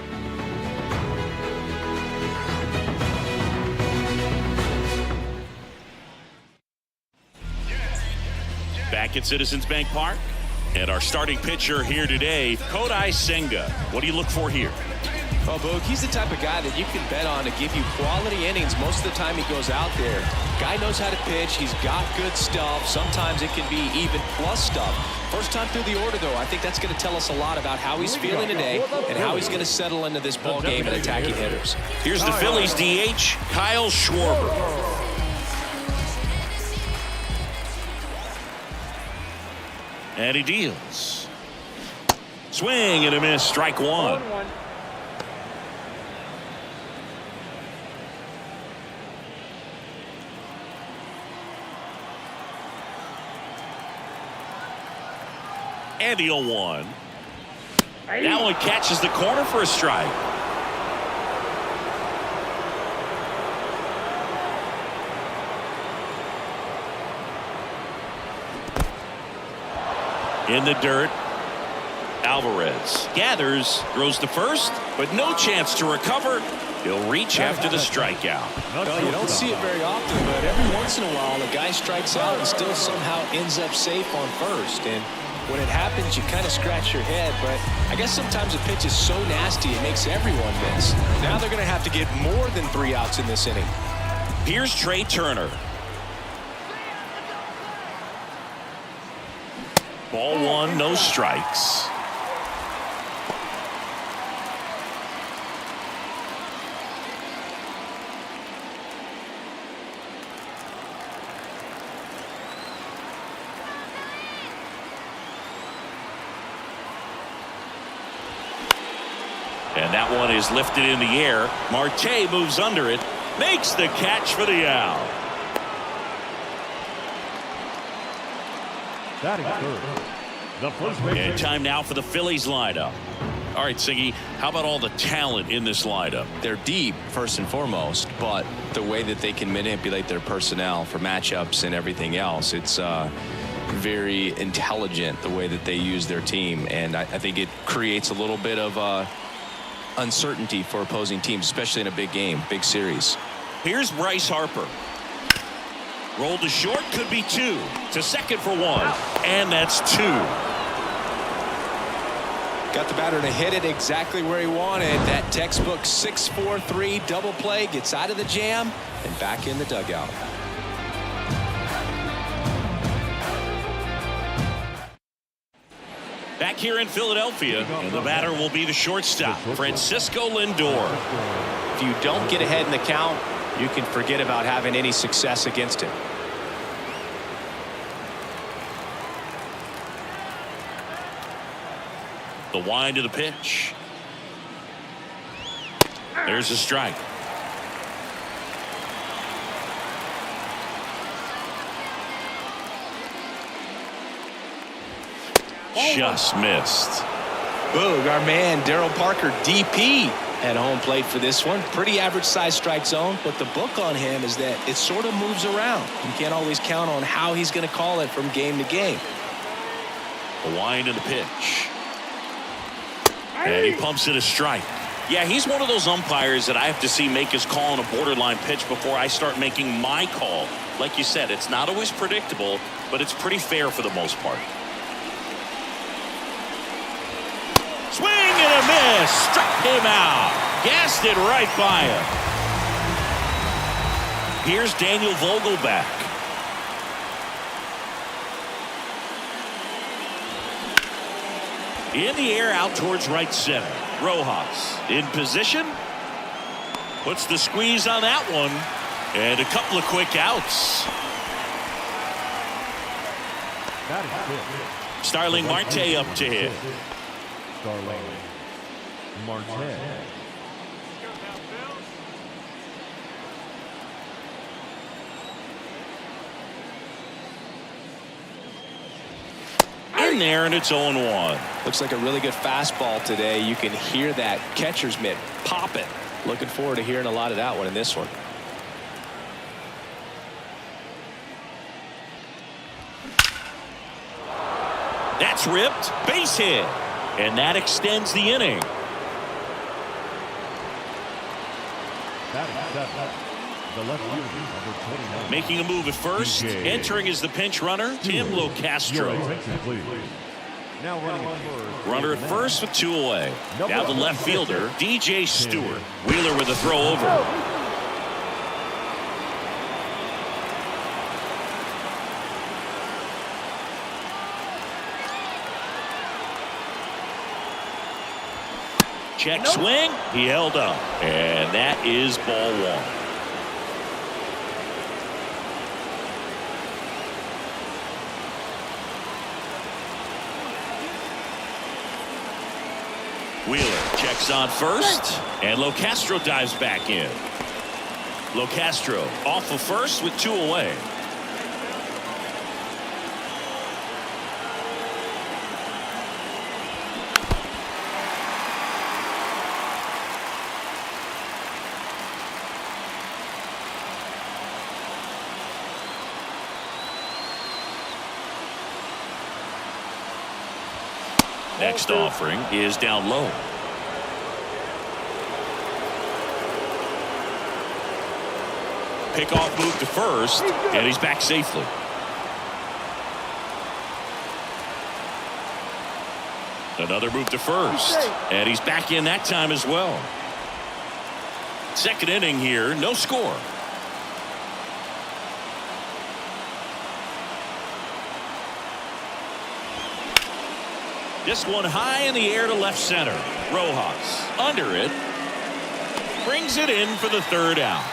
S1: Back at Citizens Bank Park. And our starting pitcher here today, Kodai Senga. What do you look for here?
S2: Well, Boog, he's the type of guy that you can bet on to give you quality innings most of the time he goes out there. Guy knows how to pitch. He's got good stuff. Sometimes it can be even plus stuff. First time through the order, though, I think that's going to tell us a lot about how he's feeling today and how he's going to settle into this ball game and attacking hitters.
S1: Here's the Phillies DH, Kyle Schwarber. And he deals. Swing and a miss, strike one. And the 0-1. That one catches the corner for a strike. In the dirt, Alvarez gathers, throws to first, but no chance to recover. He'll reach after the strikeout.
S2: Well, you don't see it very often, but every once in a while, a guy strikes out and still somehow ends up safe on first. And when it happens, you kind of scratch your head, but I guess sometimes a pitch is so nasty it makes everyone miss. Now they're going to have to get more than 3 outs in this inning.
S1: Here's Trey Turner. Ball one, no strikes. And that one is lifted in the air. Marte moves under it, makes the catch for the out.
S4: Batting third, the first base.
S1: And time now for the Phillies lineup. All right, Siggy, how about all the talent in this lineup?
S7: They're deep, first and foremost, but the way that they can manipulate their personnel for matchups and everything else, it's very intelligent the way that they use their team. And I think it creates a little bit of uncertainty for opposing teams, especially in a big game, big series.
S1: Here's Bryce Harper. Rolled to short, could be 2. To second for 1. And that's 2.
S2: Got the batter to hit it exactly where he wanted. That textbook 6-4-3 double play, gets out of the jam and back in the dugout.
S1: Back here in Philadelphia, and the batter will be the shortstop, Francisco Lindor.
S2: If you don't get ahead in the count, you can forget about having any success against him.
S1: The wind of the pitch. There's a strike. Just missed.
S2: Boog, our man Darryl Parker, DP, at home plate for this one. Pretty average size strike zone, but the book on him is that it sort of moves around. You can't always count on how he's going to call it from game to game.
S1: The wind of the pitch. And he pumps it a strike. Yeah, he's one of those umpires that I have to see make his call on a borderline pitch before I start making my call. Like you said, it's not always predictable, but it's pretty fair for the most part. Swing and a miss. Struck him out. Gassed it right by him. Here's Daniel Vogelback. In the air out towards right center. Rojas in position. Puts the squeeze on that one. And a couple of quick outs. Starling Marte up to hit.
S4: Starling Marte.
S1: In there, and it's 0-1.
S2: Looks like a really good fastball today. You can hear that catcher's mitt popping. Looking forward to hearing a lot of that one in this one.
S1: That's ripped. Base hit. And that extends the inning.
S4: The left fielder, number 29.
S1: Making a move at first. Entering as the pinch runner, Tim Locastro.
S4: Now running at first.
S1: Runner at first with 2 away. Now the left fielder, DJ Stewart. Wheeler with a throw over. Check swing. He held up. And that is ball 1. Wheeler checks on first, and Locastro dives back in. Locastro off of first with 2 away. Next offering is down low. Pickoff move to first, and he's back safely. Another move to first, and he's back in that time as well. Second inning here, no score. This one high in the air to left center. Rojas under it. Brings it in for the 3rd out.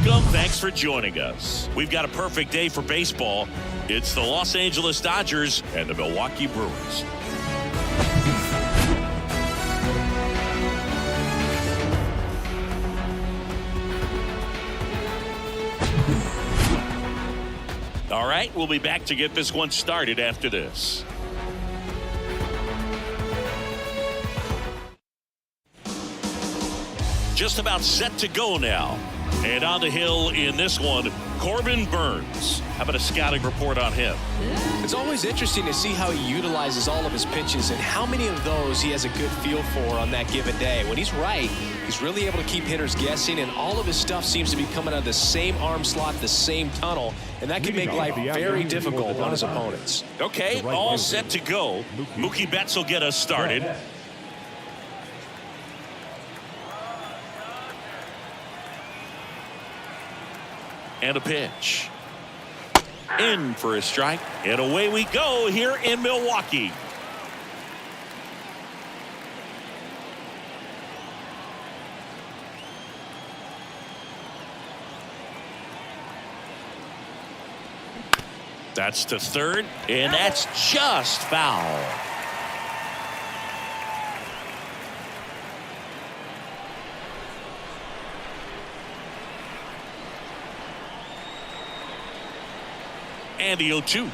S1: Welcome. Thanks for joining us. We've got a perfect day for baseball. It's the Los Angeles Dodgers and the Milwaukee Brewers. All right, we'll be back to get this one started after this. Just about set to go now. And on the hill in this one, Corbin Burns. How about a scouting report on him?
S2: It's always interesting to see how he utilizes all of his pitches and how many of those he has a good feel for on that given day. When he's right, he's really able to keep hitters guessing, and all of his stuff seems to be coming out of the same arm slot, the same tunnel, and that can make life very difficult on his opponents.
S1: Okay, all set to go. Mookie Betts will get us started. And a pitch. In for a strike. And away we go here in Milwaukee. That's to third, and that's just foul. And the 0-2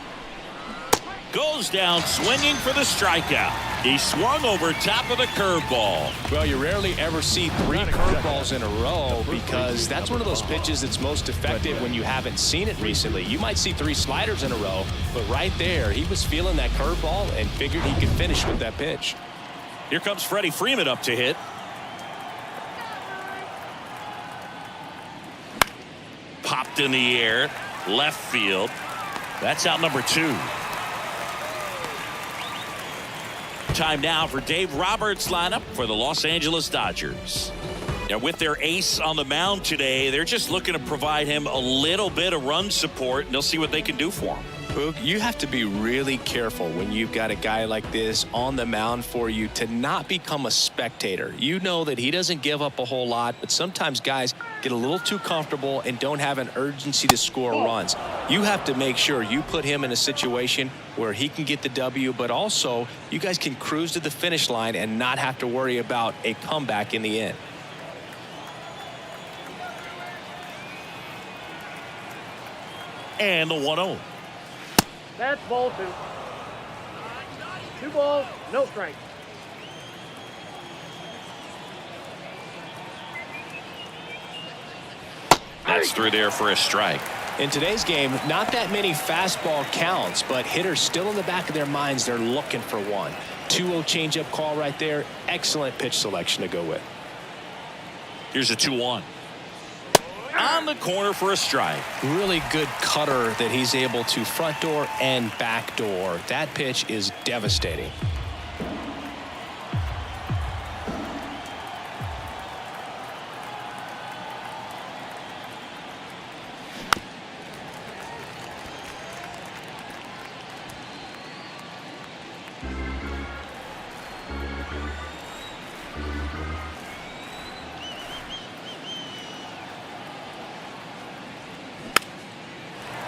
S1: goes down swinging for the strikeout. He swung over top of the curveball.
S2: Well, you rarely ever see 3 curveballs in a row because that's one of those pitches that's most effective when you haven't seen it recently. You might see 3 sliders in a row, but right there, he was feeling that curveball and figured he could finish with that pitch.
S1: Here comes Freddie Freeman up to hit. Popped in the air, left field. That's out number 2. Time now for Dave Roberts' lineup for the Los Angeles Dodgers. Now, with their ace on the mound today, they're just looking to provide him a little bit of run support, and they'll see what they can do for him.
S2: Boog, you have to be really careful when you've got a guy like this on the mound for you to not become a spectator. You know that he doesn't give up a whole lot, but sometimes guys get a little too comfortable and don't have an urgency to score runs. You have to make sure you put him in a situation where he can get the W, but also you guys can cruise to the finish line and not have to worry about a comeback in the end.
S1: And the 1-0.
S5: That's ball 2. 2 balls, no strikes.
S1: That's through there for a strike.
S2: In today's game, not that many fastball counts, but hitters still in the back of their minds, they're looking for one. 2-0 changeup call right there. Excellent pitch selection to go with.
S1: Here's a 2-1. On the corner for a strike.
S2: Really good cutter that he's able to front door and back door. That pitch is devastating.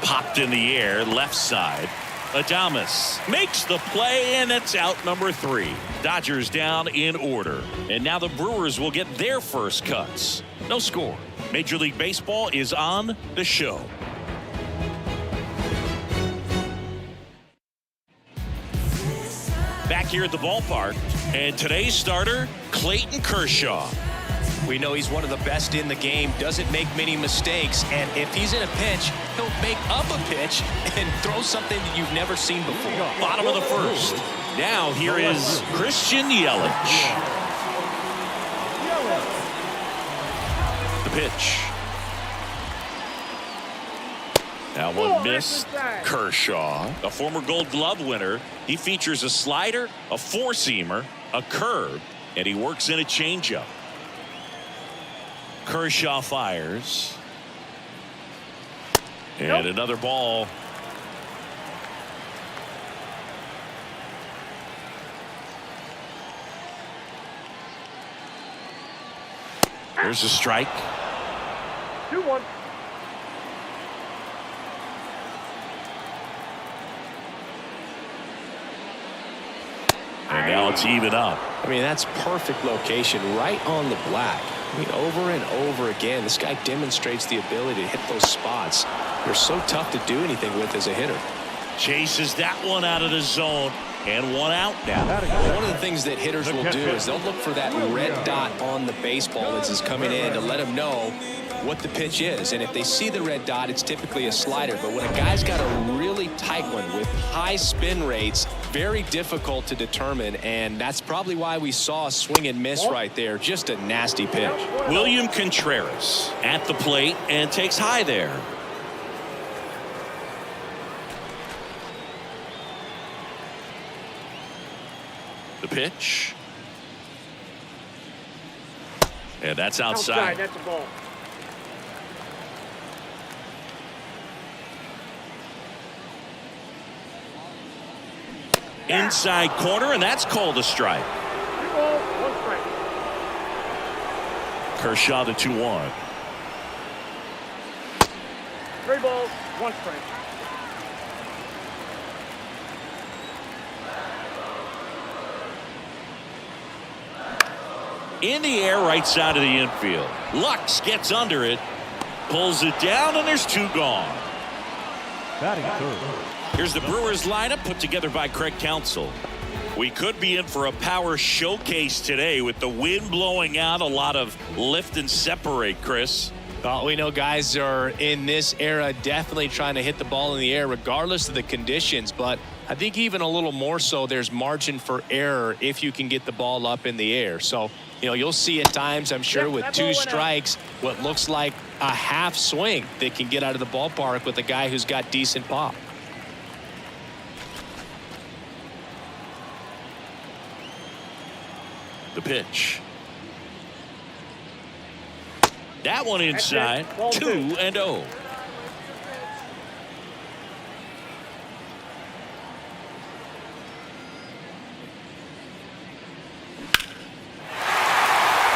S1: Popped in the air, left side. Adames makes the play, and it's out number 3. Dodgers down in order. And now the Brewers will get their first cuts. No score. Major League Baseball is on the show. Back here at the ballpark, and today's starter, Clayton Kershaw.
S2: We know he's one of the best in the game, doesn't make many mistakes, and if he's in a pinch, he'll make up a pitch and throw something that you've never seen before.
S1: Bottom of the first. Now here is Christian Yelich. The pitch. That one missed. Kershaw, a former Gold Glove winner. He features a slider, a four-seamer, a curve, and he works in a changeup. Kershaw fires. And another ball. There's a strike.
S5: 2-1.
S1: now it's even up.
S2: I mean, that's perfect location right on the black. I mean, over and over again, this guy demonstrates the ability to hit those spots. They're so tough to do anything with as a hitter.
S1: Chases that one out of the zone, and one out now.
S2: One of the things that hitters will do is they'll look for that red dot on the baseball as it's coming in to let them know what the pitch is. And if they see the red dot, it's typically a slider. But when a guy's got a really tight one with high spin rates, very difficult to determine. And that's probably why we saw a swing and miss right there. Just a nasty pitch.
S1: William Contreras at the plate and takes high there. The pitch. And that's outside.
S5: That's a ball.
S1: Inside corner, and that's called a strike.
S5: 2 balls, 1 strike.
S1: Kershaw the 2-1.
S5: 3 balls, 1 strike.
S1: In the air, right side of the infield. Lux gets under it, pulls it down, and there's 2 gone.
S4: Batting third.
S1: Here's the Brewers lineup put together by Craig Counsell. We could be in for a power showcase today with the wind blowing out, a lot of lift and separate, Chris.
S2: Well, we know guys are in this era definitely trying to hit the ball in the air regardless of the conditions, but I think even a little more so there's margin for error if you can get the ball up in the air. So, you know, you'll see at times, I'm sure, with 2 strikes, what looks like a half swing that can get out of the ballpark with a guy who's got decent pop.
S1: The pitch. That one inside. 2-0.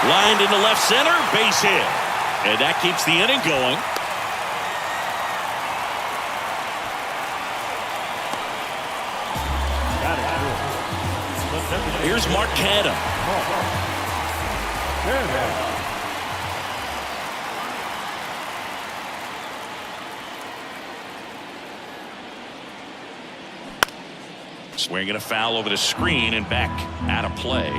S1: Lined into left center, base hit. And that keeps the inning going. Here's Mark Canha. Swinging a foul over the screen and back out of play.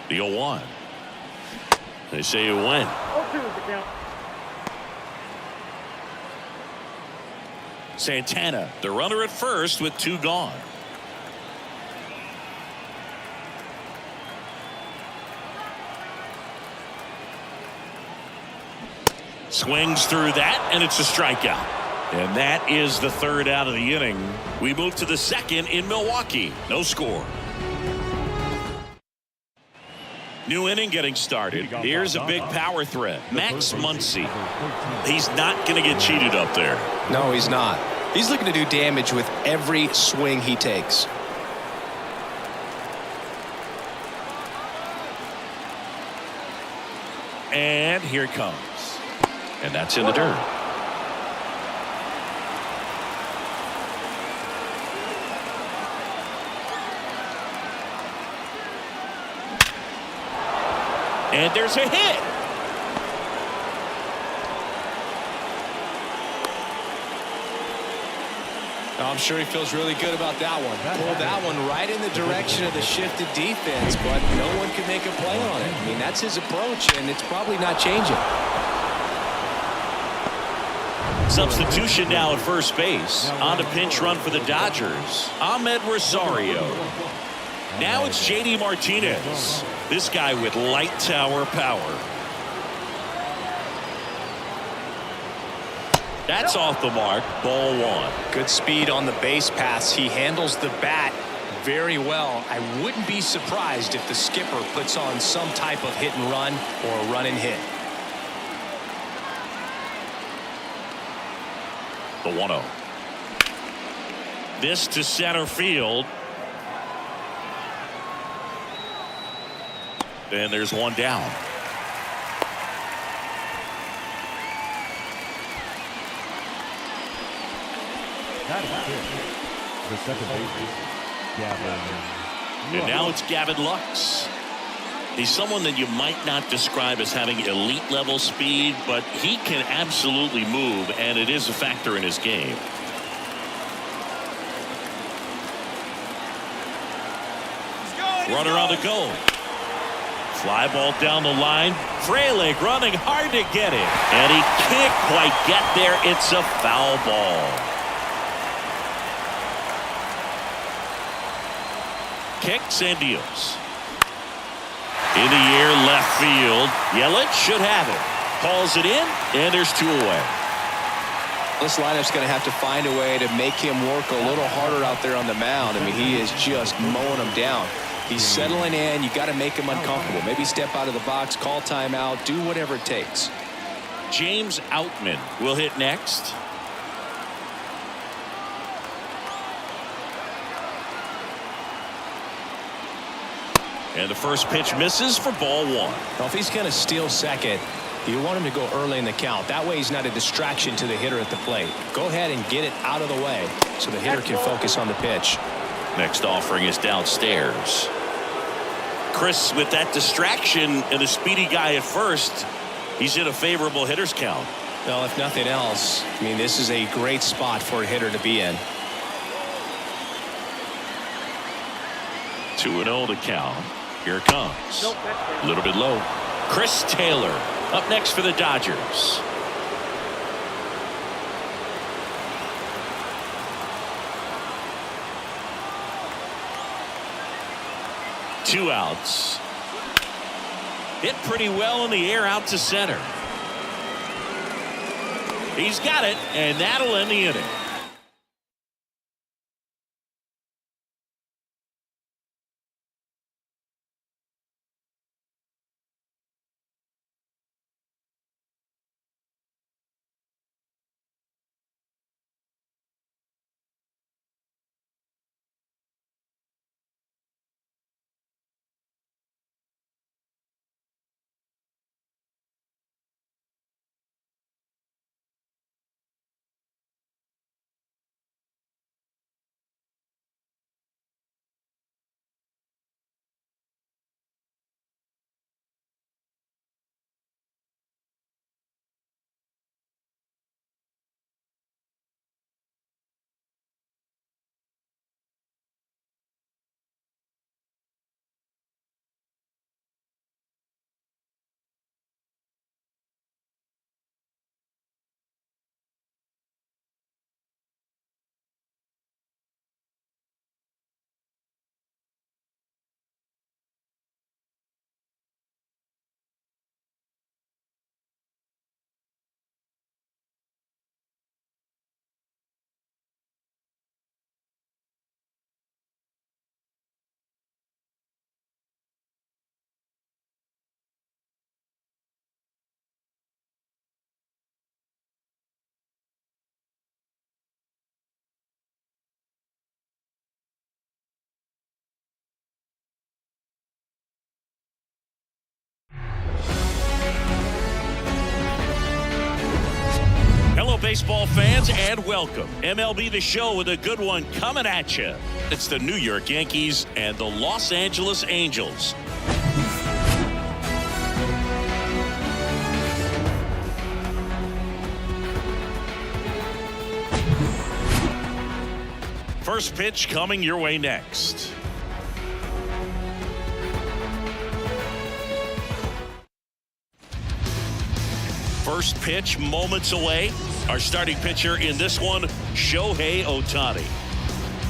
S1: The 0-1. They say it went.
S5: 0-2 is the count.
S1: Santana, the runner at first with 2 gone. Swings through that, and it's a strikeout. And that is the 3rd out of the inning. We move to the 2nd in Milwaukee. No score. New inning getting started. Here's a big power threat. Max Muncy. He's not going to get cheated up there.
S2: No, he's not. He's looking to do damage with every swing he takes.
S1: And here it comes. And that's in the dirt. And there's a hit.
S2: I'm sure he feels really good about that one. Pulled that one right in the direction of the shifted defense, but no one could make a play on it. I mean, that's his approach, and it's probably not changing.
S1: Substitution now at first base. On a pinch run for the Dodgers. Ahmed Rosario. Now it's J.D. Martinez. This guy with light tower power. That's off the mark. Ball 1.
S2: Good speed on the base paths. He handles the bat very well. I wouldn't be surprised if the skipper puts on some type of hit and run or a run and hit. The 1-0. This to center field.
S1: And there's one down.
S4: That is it. The second baseman, Gavin.
S1: And now it's Gavin Lux. He's someone that you might not describe as having elite level speed, but he can absolutely move, and it is a factor in his game. Runner on the go. Fly ball down the line. Frelick running hard to get it, and he can't quite get there. It's a foul ball. Kicks and deals. In the air, left field. Yelich should have it. Calls it in, and there's 2 away.
S2: This lineup's going to have to find a way to make him work a little harder out there on the mound. I mean, he is just mowing them down. He's settling in. You got to make him uncomfortable. Maybe step out of the box, call timeout, do whatever it takes.
S1: James Outman will hit next. And the first pitch misses for ball 1.
S2: Well, if he's going to steal second, you want him to go early in the count. That way he's not a distraction to the hitter at the plate. Go ahead and get it out of the way so the hitter can focus on the pitch.
S1: Next offering is downstairs. Chris, with that distraction and a speedy guy at first, he's in a favorable hitter's count.
S2: Well, if nothing else, I mean, this is a great spot for a hitter to be in.
S1: 2-0 to count. Here it comes. A little bit low. Chris Taylor up next for the Dodgers. Two outs. Hit pretty well in the air out to center. He's got it, and that'll end the inning. Hello, baseball fans, and welcome. MLB The Show with a good one coming at you. It's the New York Yankees and the Los Angeles Angels. First pitch coming your way next. First pitch moments away. Our starting pitcher in this one, Shohei Ohtani.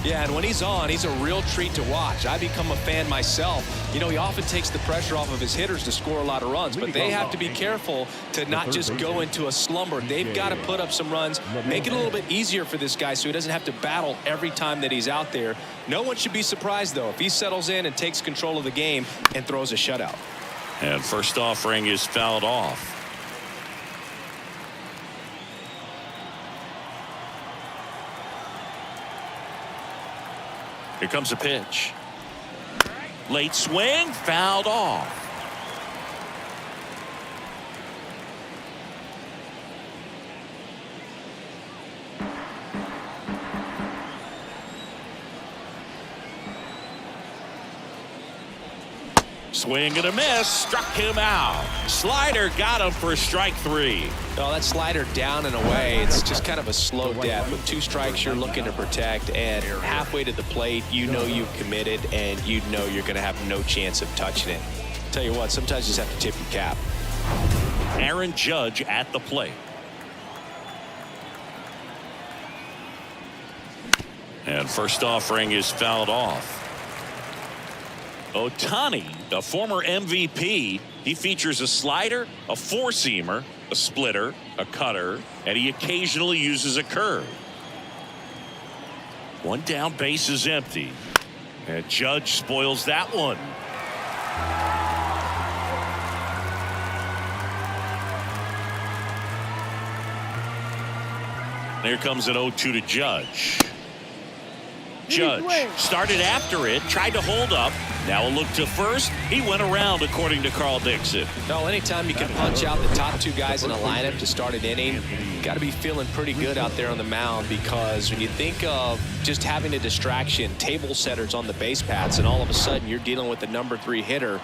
S2: Yeah, and when he's on, he's a real treat to watch. I become a fan myself. You know, he often takes the pressure off of his hitters to score a lot of runs, but they have to be careful to not just go into a slumber. They've got to put up some runs, make it a little bit easier for this guy so he doesn't have to battle every time that he's out there. No one should be surprised, though, if he settles in and takes control of the game and throws a shutout.
S1: And first offering is fouled off. Here comes a pitch. Late swing, fouled off. Swing and a miss. Struck him out. Slider got him for strike 3.
S2: Oh, that slider down and away. It's just kind of a slow death. With 2 strikes, you're looking to protect, and halfway to the plate, you know you've committed, and you know you're going to have no chance of touching it. Tell you what, sometimes you just have to tip your cap.
S1: Aaron Judge at the plate. And first offering is fouled off. Ohtani, the former MVP, he features a slider, a 4-seamer, a splitter, a cutter, and he occasionally uses a curve. 1 down, base is empty. And Judge spoils that one. Here comes an 0-2 to Judge. Judge started after it, tried to hold up. Now a look to first. He went around, according to Carl Dixon.
S2: No, anytime you can punch out the top 2 guys in a lineup to start an inning, you got to be feeling pretty good out there on the mound, because when you think of just having a distraction, table setters on the base paths, and all of a sudden you're dealing with the number 3 hitter,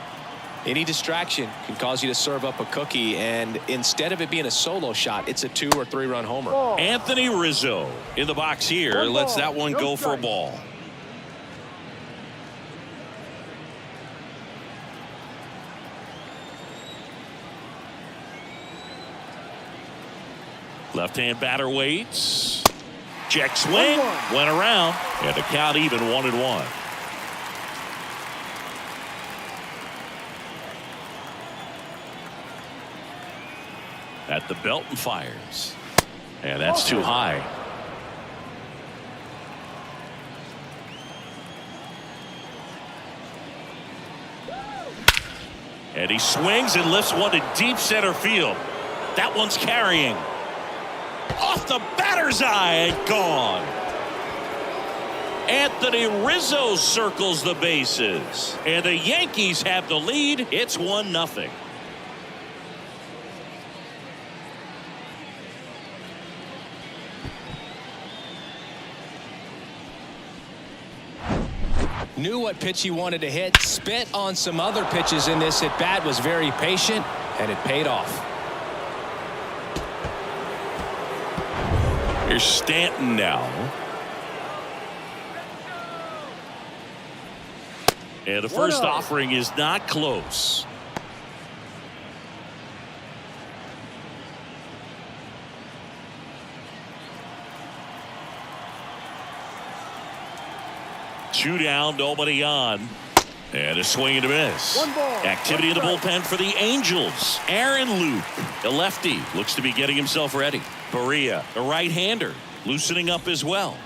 S2: any distraction can cause you to serve up a cookie, and instead of it being a solo shot, it's a 2 or 3 run homer.
S1: Anthony Rizzo in the box here lets that one go for a ball. Left-hand batter waits. Check swing. Went around. And the count even 1-1. At the belt and fires. And that's too high. And he swings and lifts one to deep center field. That one's carrying. Off the batter's eye and gone. Anthony Rizzo circles the bases. And the Yankees have the lead. It's 1-0.
S2: Knew what pitch he wanted to hit, spent on some other pitches in this at bat, was very patient, and it paid off.
S1: Here's Stanton now. And the first offering is not close. Two down, nobody on. And a swing and a miss. Activity in the bullpen for the Angels. Aaron Loop, the lefty, looks to be getting himself ready. Berea, the right-hander, loosening up as well.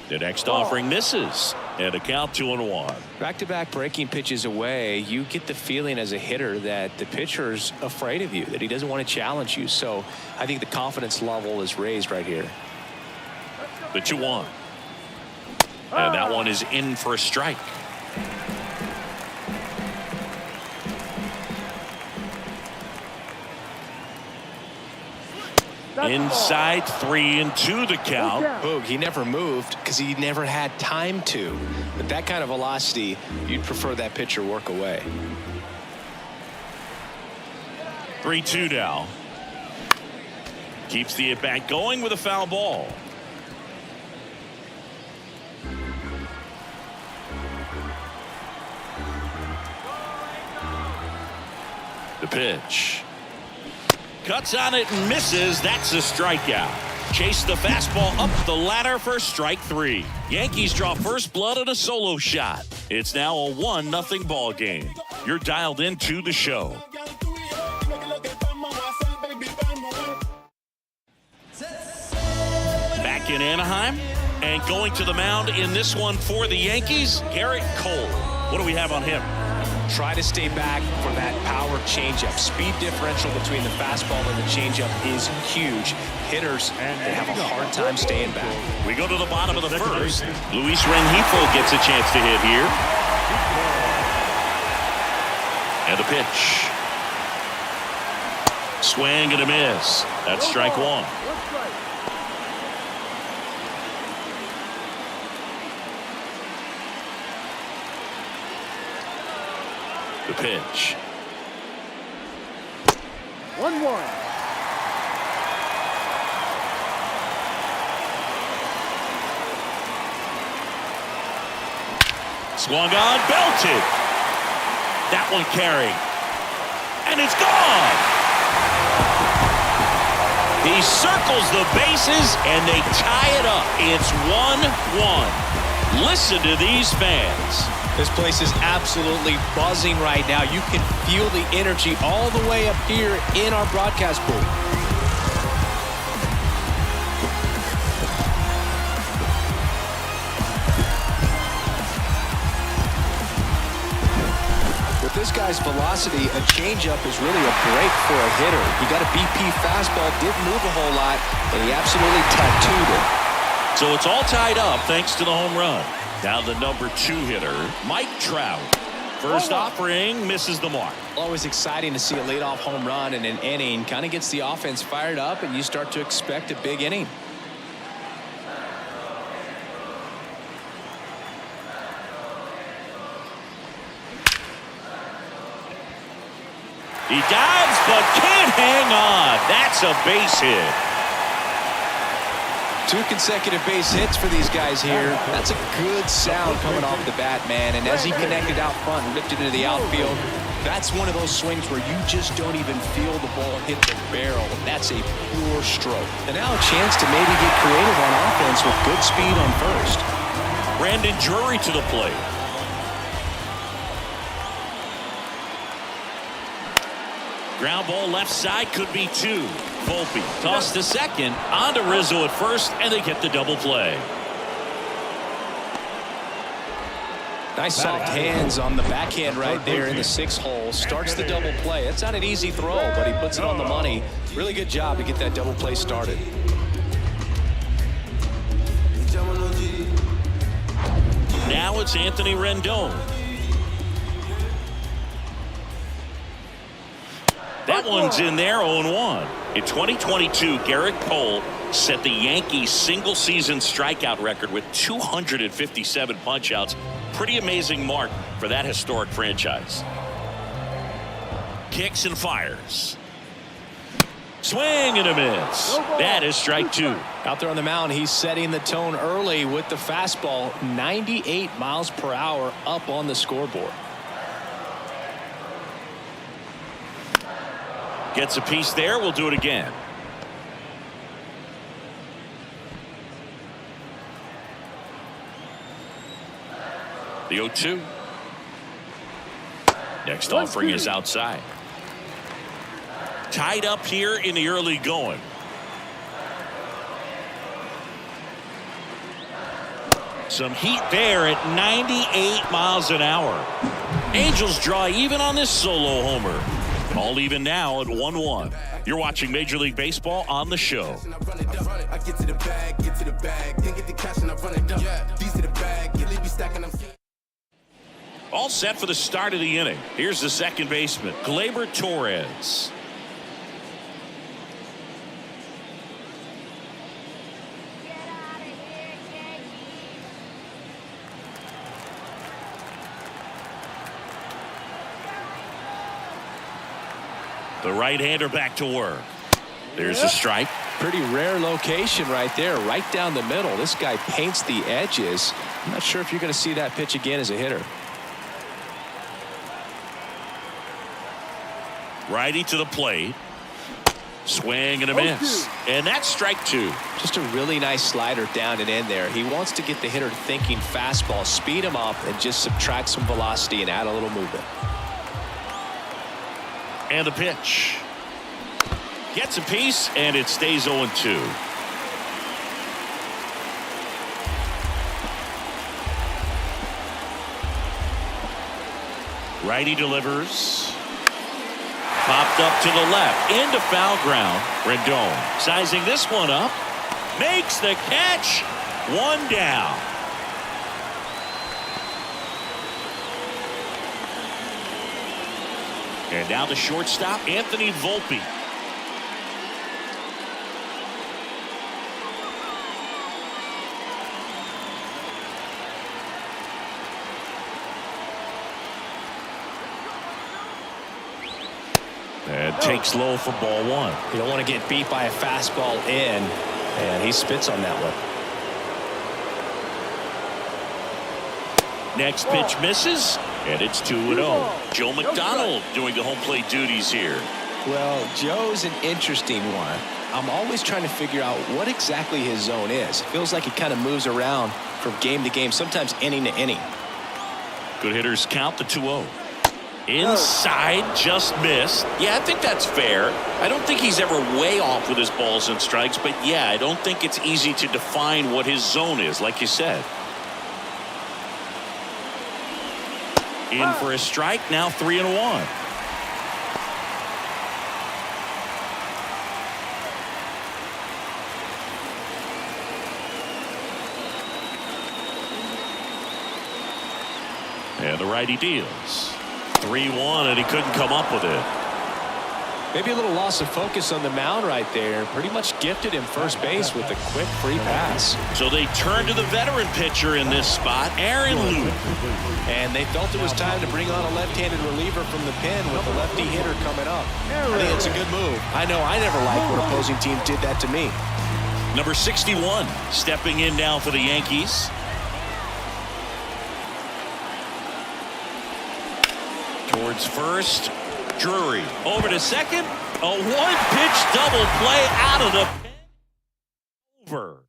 S1: The next offering misses. And a count 2-1.
S2: Back-to-back breaking pitches away, you get the feeling as a hitter that the pitcher's afraid of you, that he doesn't want to challenge you. So I think the confidence level is raised right here.
S1: The 2-1. And that one is in for a strike. Inside 3-2 the count.
S2: Boog, he never moved because he never had time to. But that kind of velocity, you'd prefer that pitcher work away.
S1: 3-2 now. Keeps the at-bat going with a foul ball. The pitch. Cuts on it and misses. That's a strikeout. Chase the fastball up the ladder for strike 3. Yankees draw first blood on a solo shot. It's now a 1-0 ball game. You're dialed into the show. Back in Anaheim and going to the mound in this one for the Yankees, Garrett Cole. What do we have on him?
S2: Try to stay back for that power changeup. Speed differential between the fastball and the changeup is huge. Hitters, they have a hard time staying back.
S1: We go to the bottom of the first. Luis Rengifo gets a chance to hit here. And a pitch. Swing and a miss. That's strike 1. The pitch.
S5: 1-1.
S1: Swung on, belted. That one carried. And it's gone. He circles the bases, and they tie it up. It's 1-1. Listen to these fans.
S2: This place is absolutely buzzing right now. You can feel the energy all the way up here in our broadcast booth. With this guy's velocity, a changeup is really a break for a hitter. He got a BP fastball, didn't move a whole lot, and he absolutely tattooed it.
S1: So it's all tied up thanks to the home run. Now the number 2 hitter, Mike Trout. First offering, misses the mark.
S2: Always exciting to see a leadoff home run in an inning. Kind of gets the offense fired up, and you start to expect a big inning.
S1: He dives but can't hang on. That's a base hit.
S2: 2 consecutive base hits for these guys here. That's a good sound coming off the bat, man. And as he connected out front and ripped it into the outfield, that's one of those swings where you just don't even feel the ball hit the barrel. That's a pure stroke. And now a chance to maybe get creative on offense with good speed on first.
S1: Brandon Drury to the plate. Ground ball left side, could be 2. Volpe tossed to second, on to Rizzo at first, and they get the double play.
S2: Nice soft hands on the backhand right there in the 6 hole. Starts the double play. It's not an easy throw, but he puts it on the money. Really good job to get that double play started.
S1: Now it's Anthony Rendon. That one's in there, 0-1. In 2022, Garrett Cole set the Yankees single-season strikeout record with 257 punch-outs. Pretty amazing mark for that historic franchise. Kicks and fires. Swing and a miss. That is strike 2.
S2: Out there on the mound, he's setting the tone early with the fastball. 98 miles per hour up on the scoreboard.
S1: Gets a piece there. We'll do it again. The 0-2. Next offering is outside. Tied up here in the early going. Some heat there at 98 miles an hour. Angels draw even on this solo homer. All even now at 1-1. You're watching Major League Baseball on the show. All set for the start of the inning. Here's the second baseman, Gleyber Torres. The right-hander back to work. There's a strike.
S2: Pretty rare location right there, right down the middle. This guy paints the edges. I'm not sure if you're going to see that pitch again as a hitter.
S1: Righty to the plate. Swing and a miss. And that's strike 2.
S2: Just a really nice slider down and in there. He wants to get the hitter thinking fastball, speed him up, and just subtract some velocity and add a little movement.
S1: And the pitch. Gets a piece, and it stays 0-2. Righty delivers. Popped up to the left. Into foul ground. Rendon sizing this one up. Makes the catch. 1 down. And now the shortstop, Anthony Volpe. takes low for ball one.
S2: You don't want to get beat by a fastball in, and he spits on that one.
S1: Next pitch misses, and it's 2-0. Joe McDonald doing the home plate duties here.
S2: Well, Joe's an interesting one. I'm always trying to figure out what exactly his zone is. It feels like he kind of moves around from game to game, sometimes inning to inning.
S1: Good hitters count the 2-0. Inside, just missed. Yeah, I think that's fair. I don't think he's ever way off with his balls and strikes, but yeah, I don't think it's easy to define what his zone is, like you said. In for a strike, now 3-1. And the righty deals. 3-1, and he couldn't come up with it.
S2: Maybe a little loss of focus on the mound right there. Pretty much gifted him first base with a quick free pass.
S1: So they turn to the veteran pitcher in this spot, Aaron Luke.
S2: And they felt it was time to bring on a left-handed reliever from the pen with a lefty hitter coming up. I think it's a good move. I know I never liked when opposing teams did that to me.
S1: Number 61 stepping in now for the Yankees. Towards first, Drury over to second. A one-pitch double play out of the pen. Over.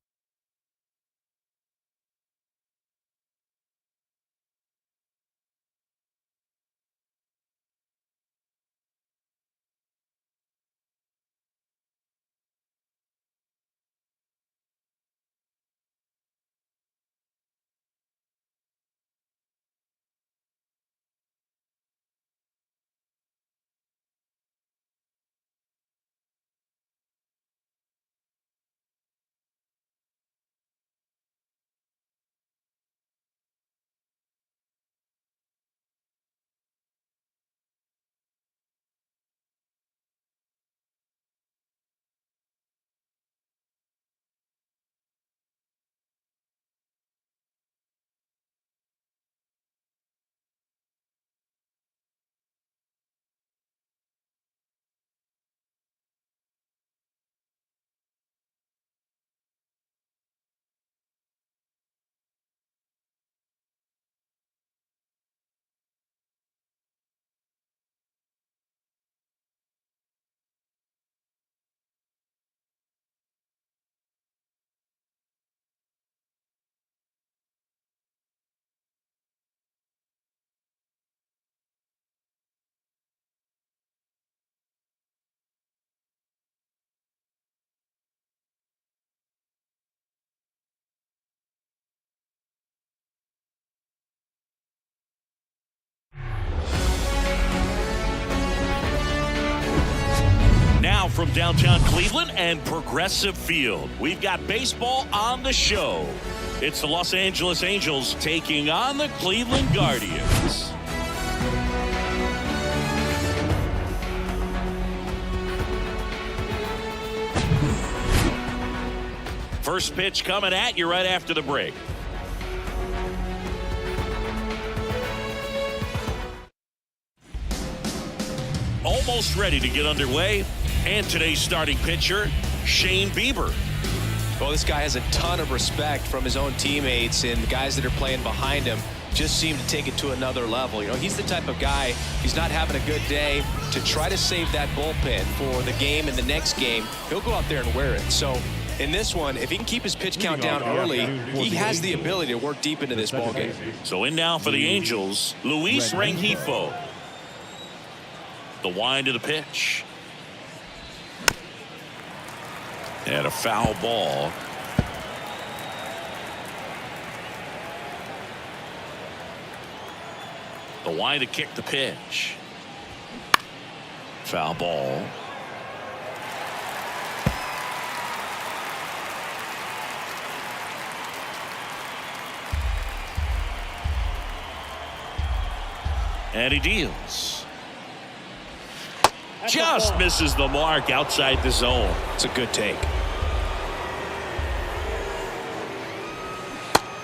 S1: Now from downtown Cleveland and Progressive Field, we've got baseball on the show. It's the Los Angeles Angels taking on the Cleveland Guardians. First pitch coming at you right after the break. Almost ready to get underway. And today's starting pitcher, Shane Bieber.
S2: Well, this guy has a ton of respect from his own teammates, and the guys that are playing behind him just seem to take it to another level. You know, he's the type of guy, if he's not having a good day, to try to save that bullpen for the game and the next game, he'll go out there and wear it. So in this one, if he can keep his pitch count down early, he has the ability to work deep into this ballgame.
S1: So in now for the Angels, Luis Rengifo. The wind of the pitch. And a foul ball. The wind to kick the pitch. Foul ball. And he deals. Just misses the mark outside the zone.
S2: It's a good take.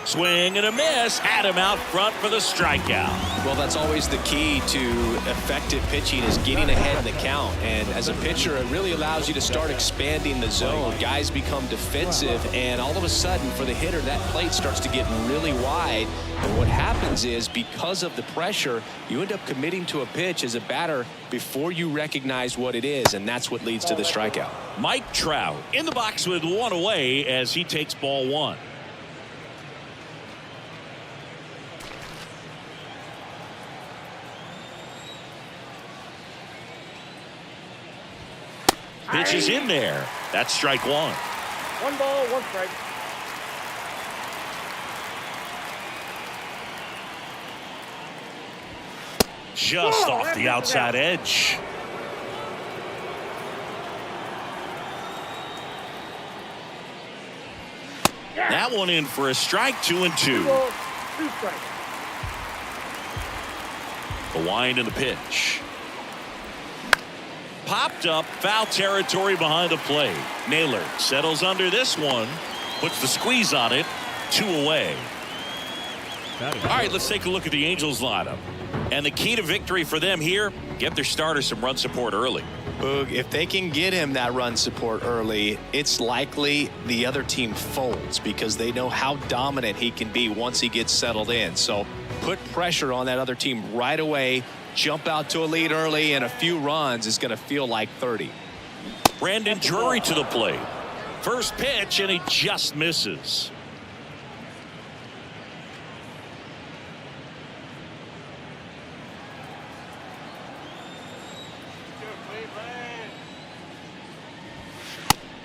S1: Swing and a miss. Had him out front for the strikeout.
S2: Well, that's always the key to effective pitching, is getting ahead in the count. And as a pitcher, it really allows you to start expanding the zone. Guys become defensive, and all of a sudden, for the hitter, that plate starts to get really wide. And what happens is, because of the pressure, you end up committing to a pitch as a batter before you recognize what it is, and that's what leads to the strikeout.
S1: Mike Trout in the box with one away as he takes ball one. Pitch is in there. That's strike one.
S5: 1 ball, 1 strike.
S1: Just off the outside edge. That one in for a strike, 2-2.
S5: 2 balls, 2 strikes.
S1: The wind and the pitch. Popped up, foul territory behind the plate. Naylor settles under this one, puts the squeeze on it, 2 away. All right, let's take a look at the Angels lineup. And the key to victory for them here, get their starter some run support early.
S2: Boog, if they can get him that run support early, it's likely the other team folds because they know how dominant he can be once he gets settled in. So put pressure on that other team right away. Jump out to a lead early, and a few runs is going to feel like 30.
S1: Brandon Drury to the plate. First pitch, and he just misses.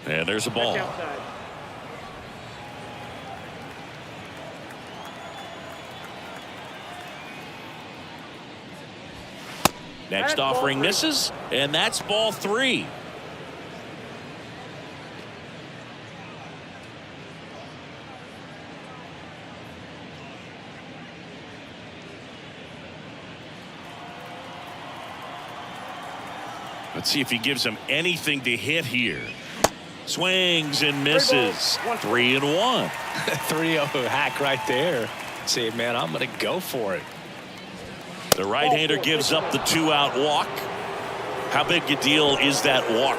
S1: And there's a ball.
S5: Back outside.
S1: Next offering misses, and that's ball 3. Let's see if he gives him anything to hit here. Swings and misses. 3-1.
S2: 3-0 hack right there. Say, man, I'm going to go for it.
S1: The right-hander gives up the 2-out walk. How big a deal is that walk?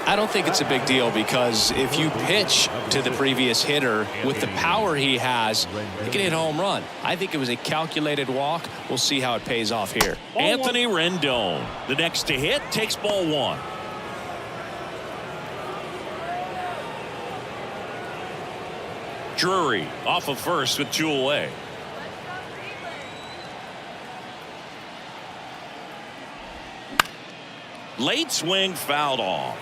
S2: I don't think it's a big deal, because if you pitch to the previous hitter with the power he has, he can hit a home run. I think it was a calculated walk. We'll see how it pays off here.
S1: Anthony Rendon, the next to hit, takes ball 1. Drury off of first with 2 away. Late swing fouled off.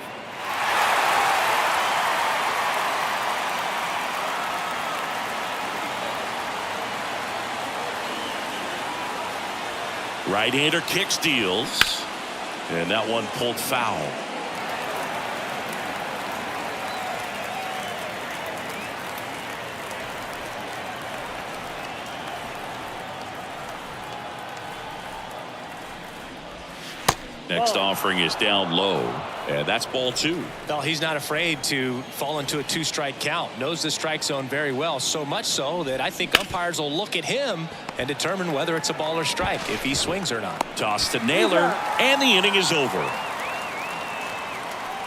S1: Right-hander kicks, deals, and that one pulled foul. Next offering is down low, and that's ball 2.
S2: No, he's not afraid to fall into a 2-strike count. Knows the strike zone very well, so much so that I think umpires will look at him and determine whether it's a ball or strike, if he swings or not.
S1: Toss to Naylor, and the inning is over.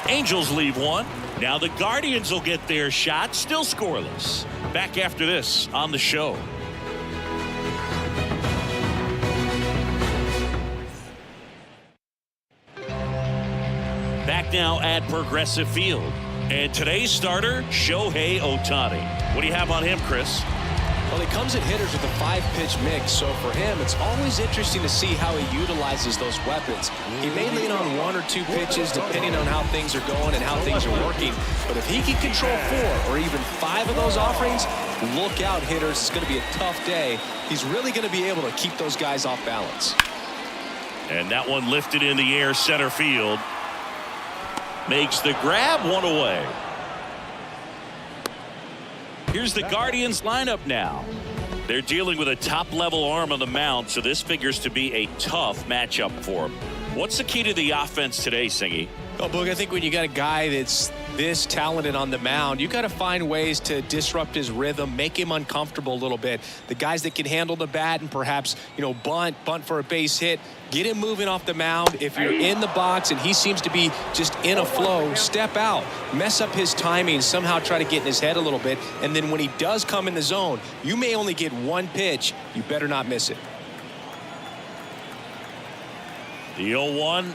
S1: Angels leave 1. Now the Guardians will get their shot, still scoreless. Back after this on the show. Back now at Progressive Field. And today's starter, Shohei Ohtani. What do you have on him, Chris?
S2: Well, he comes at hitters with a 5-pitch mix, so for him, it's always interesting to see how he utilizes those weapons. He may lean on 1 or 2 pitches depending on how things are going and how things are working. But if he can control 4 or even 5 of those offerings, look out, hitters. It's going to be a tough day. He's really going to be able to keep those guys off balance.
S1: And that one lifted in the air, center field. Makes the grab, 1 away. Here's the Guardians lineup now. They're dealing with a top-level arm on the mound, so this figures to be a tough matchup for them. What's the key to the offense today, Singy?
S2: Oh, Boog, I think when you got a guy that's this talented on the mound, you got to find ways to disrupt his rhythm, make him uncomfortable a little bit. The guys that can handle the bat and perhaps, bunt for a base hit, get him moving off the mound. If you're in the box and he seems to be just in a flow, step out, mess up his timing, somehow try to get in his head a little bit. And then when he does come in the zone, you may only get one pitch. You better not miss it.
S1: The 0-1.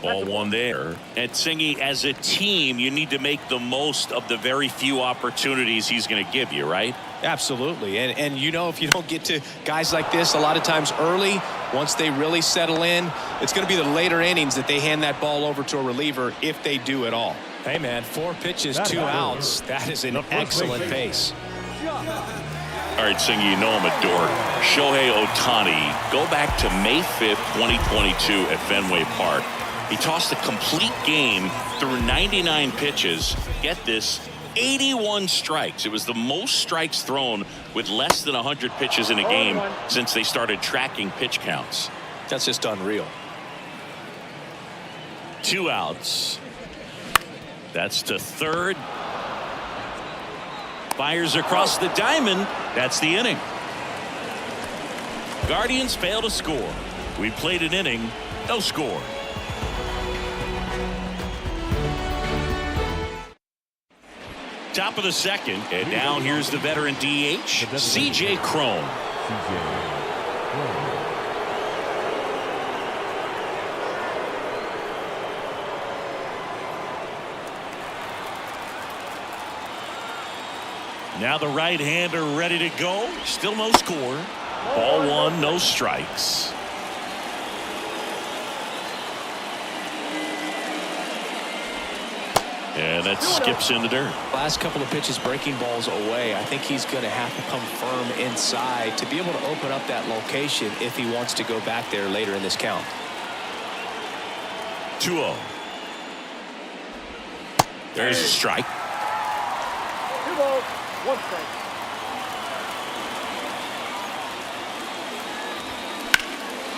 S1: Ball one there. And Singy, as a team, you need to make the most of the very few opportunities he's going to give you, right?
S2: Absolutely. And if you don't get to guys like this a lot of times early, once they really settle in, it's going to be the later innings that they hand that ball over to a reliever if they do at all. Hey, man, 4 pitches, 2 outs. That is an excellent pace.
S1: All right, Singy, you know I'm a dork. Shohei Ohtani, go back to May 5th, 2022 at Fenway Park. He tossed a complete game through 99 pitches. Get this, 81 strikes. It was the most strikes thrown with less than 100 pitches in a game since they started tracking pitch counts.
S2: That's just unreal.
S1: 2 outs. That's to third. Fires across the diamond. That's the inning. Guardians fail to score. We played an inning, no score. Top of the second, and now here's the veteran DH, C.J. Cron. Now the right-hander ready to go. Still no score. Ball one, no strikes. And that skips in the dirt.
S2: Last couple of pitches breaking balls away. I think he's going to have to come firm inside to be able to open up that location if he wants to go back there later in this count.
S1: 2-0. There's a strike.
S5: 2 balls, 1 strike.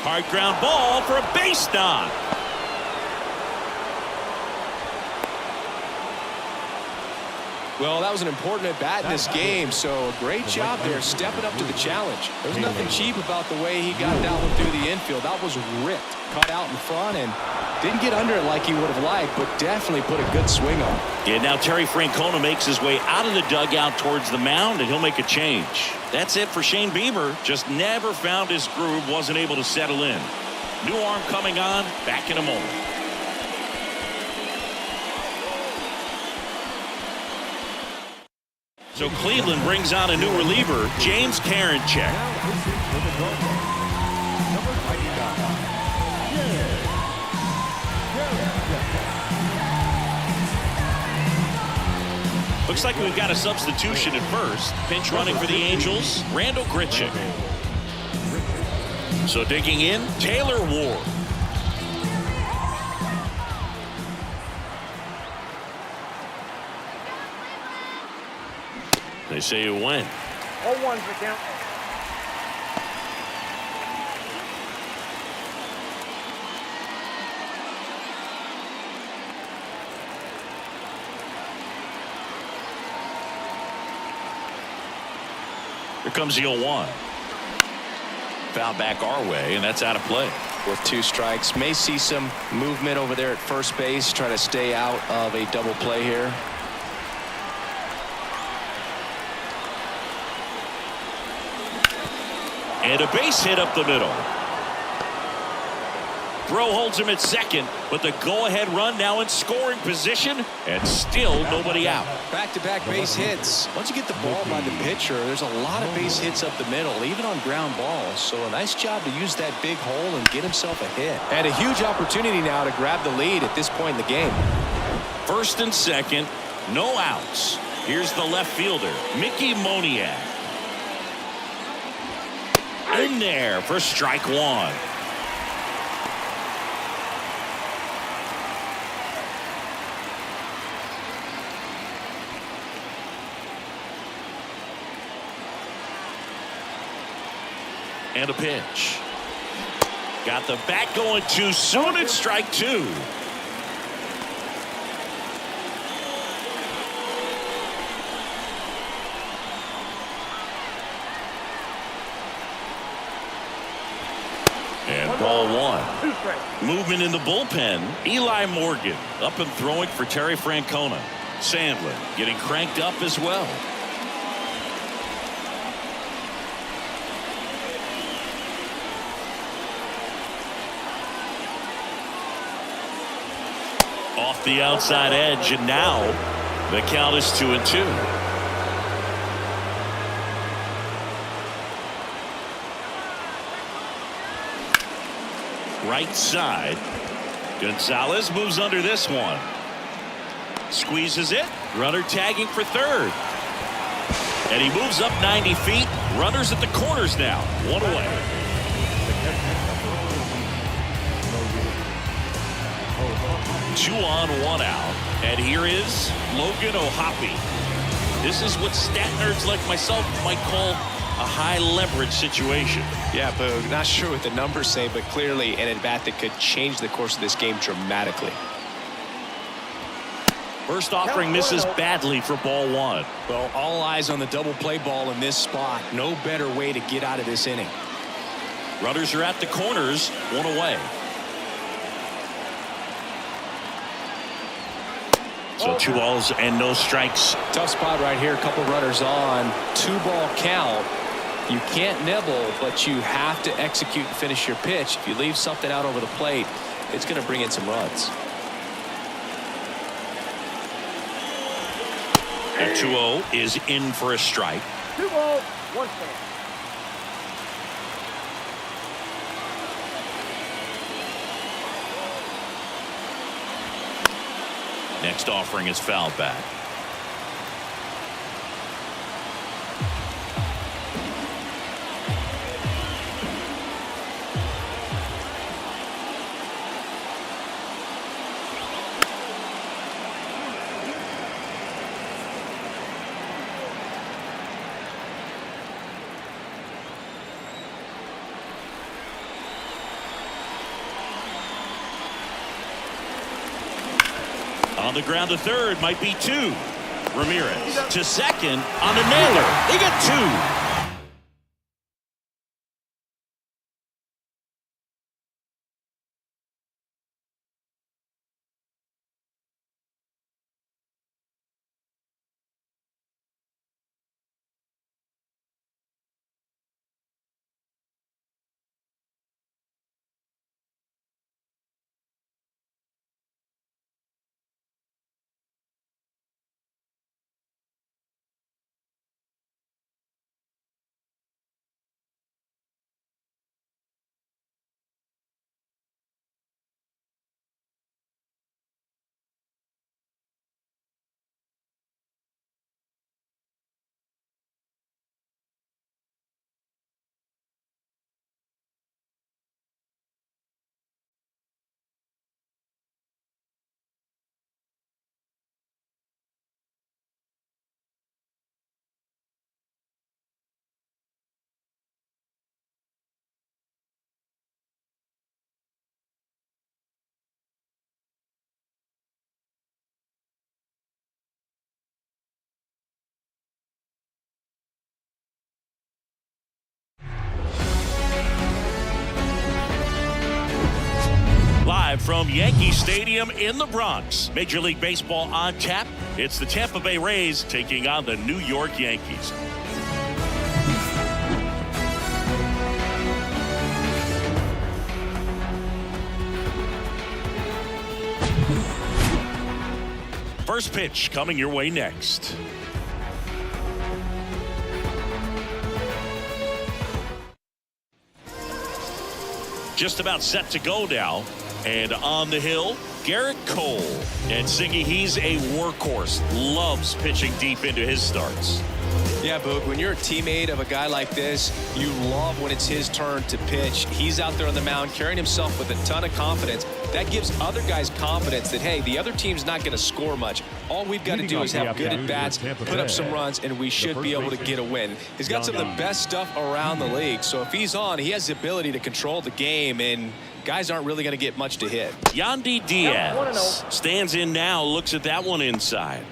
S1: Hard ground ball for a base knock.
S2: Well, that was an important at bat in this game, so a great job there stepping up to the challenge. There's nothing cheap about the way he got that one through the infield. That was ripped, caught out in front, and didn't get under it like he would have liked, but definitely put a good swing on.
S1: Yeah, now Terry Francona makes his way out of the dugout towards the mound, and he'll make a change. That's it for Shane Bieber. Just never found his groove, wasn't able to settle in. New arm coming on, back in a moment. So Cleveland brings on a new reliever, James Karinchak. Looks like we've got a substitution at first. Pinch running for the Angels, Randall Grichuk. So digging in, Taylor Ward. They say you win.
S5: All ones the count.
S1: Here comes the 0-1. Foul back our way, and that's out of play.
S2: With 2 strikes, may see some movement over there at first base, try to stay out of a double play here.
S1: And a base hit up the middle. Throw holds him at second, but the go-ahead run now in scoring position, and still nobody out.
S2: Back-to-back base hits. Once you get the ball by the pitcher, there's a lot of base hits up the middle, even on ground balls. So a nice job to use that big hole and get himself a hit. And a huge opportunity now to grab the lead at this point in the game.
S1: First and second, no outs. Here's the left fielder, Mickey Moniak. In there for strike one. And a pitch. Got the bat going too soon. It's strike 2. Ball one.
S5: 2 strikes.
S1: Movement in the bullpen. Eli Morgan up and throwing for Terry Francona. Sandlin getting cranked up as well. Off the outside edge, and now the count is 2-2. Right side. Gonzalez moves under this one. Squeezes it. Runner tagging for third. And he moves up 90 feet. Runners at the corners now. 1 away. 2 on, 1 out. And here is Logan O'Hoppe. This is what stat nerds like myself might call a high leverage situation.
S2: Yeah, but not sure what the numbers say, but clearly an at-bat that could change the course of this game dramatically.
S1: First offering misses badly for ball one.
S2: Well, all eyes on the double play ball in this spot. No better way to get out of this inning.
S1: Runners are at the corners. 1 away. So 2 balls and no strikes.
S2: Tough spot right here. A couple runners on. 2-ball count. You can't nibble, but you have to execute and finish your pitch. If you leave something out over the plate, it's going to bring in some runs.
S1: And 2-0 is in for a strike.
S5: 2 balls, 1 strike.
S1: Next offering is fouled back. On the ground to third, might be 2. Ramirez to second on a nailer. They got 2. Live from Yankee Stadium in the Bronx. Major League Baseball on tap. It's the Tampa Bay Rays taking on the New York Yankees. First pitch coming your way next. Just about set to go now. And on the hill, Garrett Cole. And Singy, he's a workhorse. Loves pitching deep into his starts.
S2: Yeah, Boog, when you're a teammate of a guy like this, you love when it's his turn to pitch. He's out there on the mound carrying himself with a ton of confidence. That gives other guys confidence that, hey, the other team's not going to score much. All we've got to do is have good at-bats, put up some runs, and we should be able to get a win. He's got some of the best stuff around the league. So if he's on, he has the ability to control the game, and guys aren't really going to get much to hit.
S1: Yandy Diaz stands in now, looks at that one inside.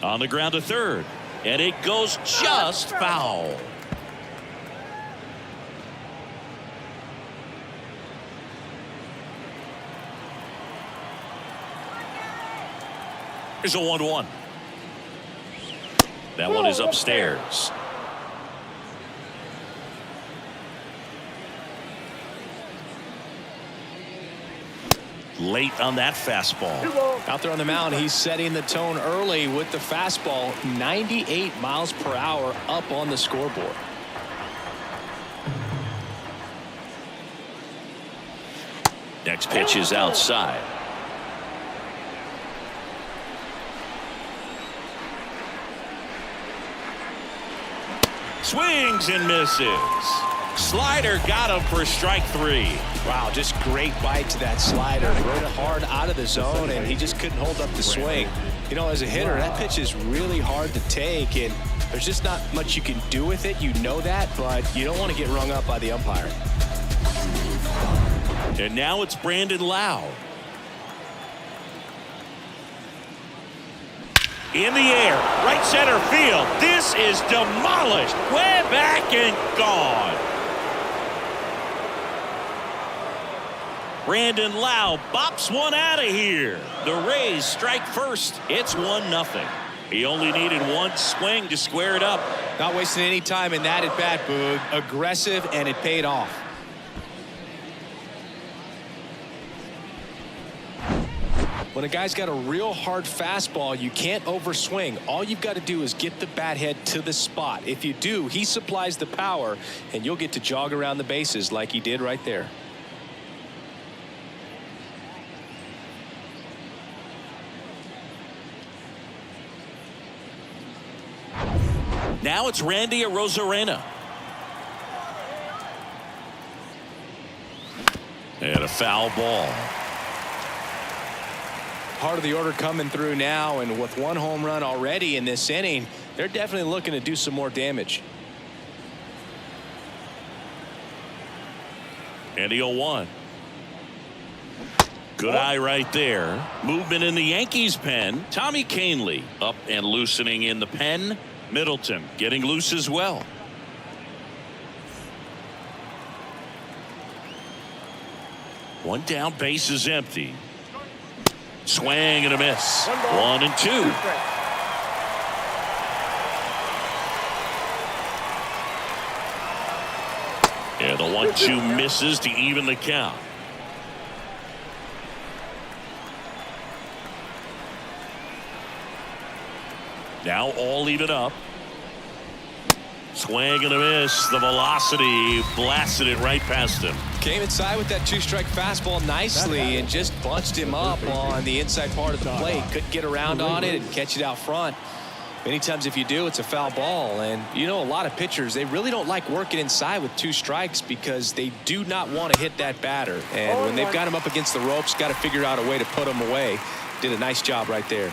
S1: On the ground to third. And it goes just foul. Here's a 1-1. That one is upstairs. Late on that fastball.
S2: Out there on the mound, he's setting the tone early with the fastball. 98 miles per hour up on the scoreboard.
S1: Next pitch is outside. Swings and misses. Slider got him for strike 3.
S2: Wow, just great bite to that slider. Rode it hard out of the zone, and he just couldn't hold up the swing. You know, as a hitter, that pitch is really hard to take, and there's just not much you can do with it. You know that, but you don't want to get rung up by the umpire.
S1: And now it's Brandon Lowe. In the air, right center field. This is demolished. Way back and gone. Brandon Lowe bops one out of here. The Rays strike first. It's 1-0. He only needed one swing to square it up.
S2: Not wasting any time in that at bat, Boog. Aggressive, and it paid off. When a guy's got a real hard fastball, you can't overswing. All you've got to do is get the bat head to the spot. If you do, he supplies the power, and you'll get to jog around the bases like he did right there.
S1: Now it's Randy Arozarena. And a foul ball.
S2: Part of the order coming through now, and with one home run already in this inning, they're definitely looking to do some more damage.
S1: And the 0-1. Good eye right there. Movement in the Yankees pen. Tommy Kahnle up and loosening in the pen. Middleton getting loose as well. One down, base is empty. Swing and a miss. 1-2. And the 1-2 misses to even the count. Now all even up. Swing and a miss. The velocity blasted it right past him.
S2: Came inside with that two-strike fastball nicely and just bunched him up on the inside part of the plate. Couldn't get around on it and catch it out front. Many times if you do, it's a foul ball. And you know, a lot of pitchers, they really don't like working inside with two strikes because they do not want to hit that batter. And when they've got him up against the ropes, got to figure out a way to put him away. Did a nice job right there.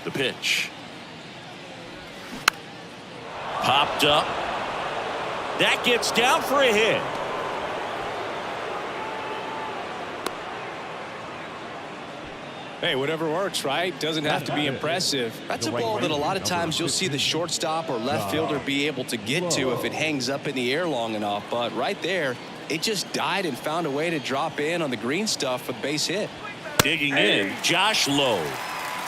S1: The pitch. Popped up. That gets down for a hit.
S2: Hey, whatever works, right? Doesn't have to be impressive. That's a ball that a lot of times you'll see the shortstop or left fielder be able to get to if it hangs up in the air long enough. But right there, it just died and found a way to drop in on the green stuff for the base hit.
S1: Digging in, Josh Lowe.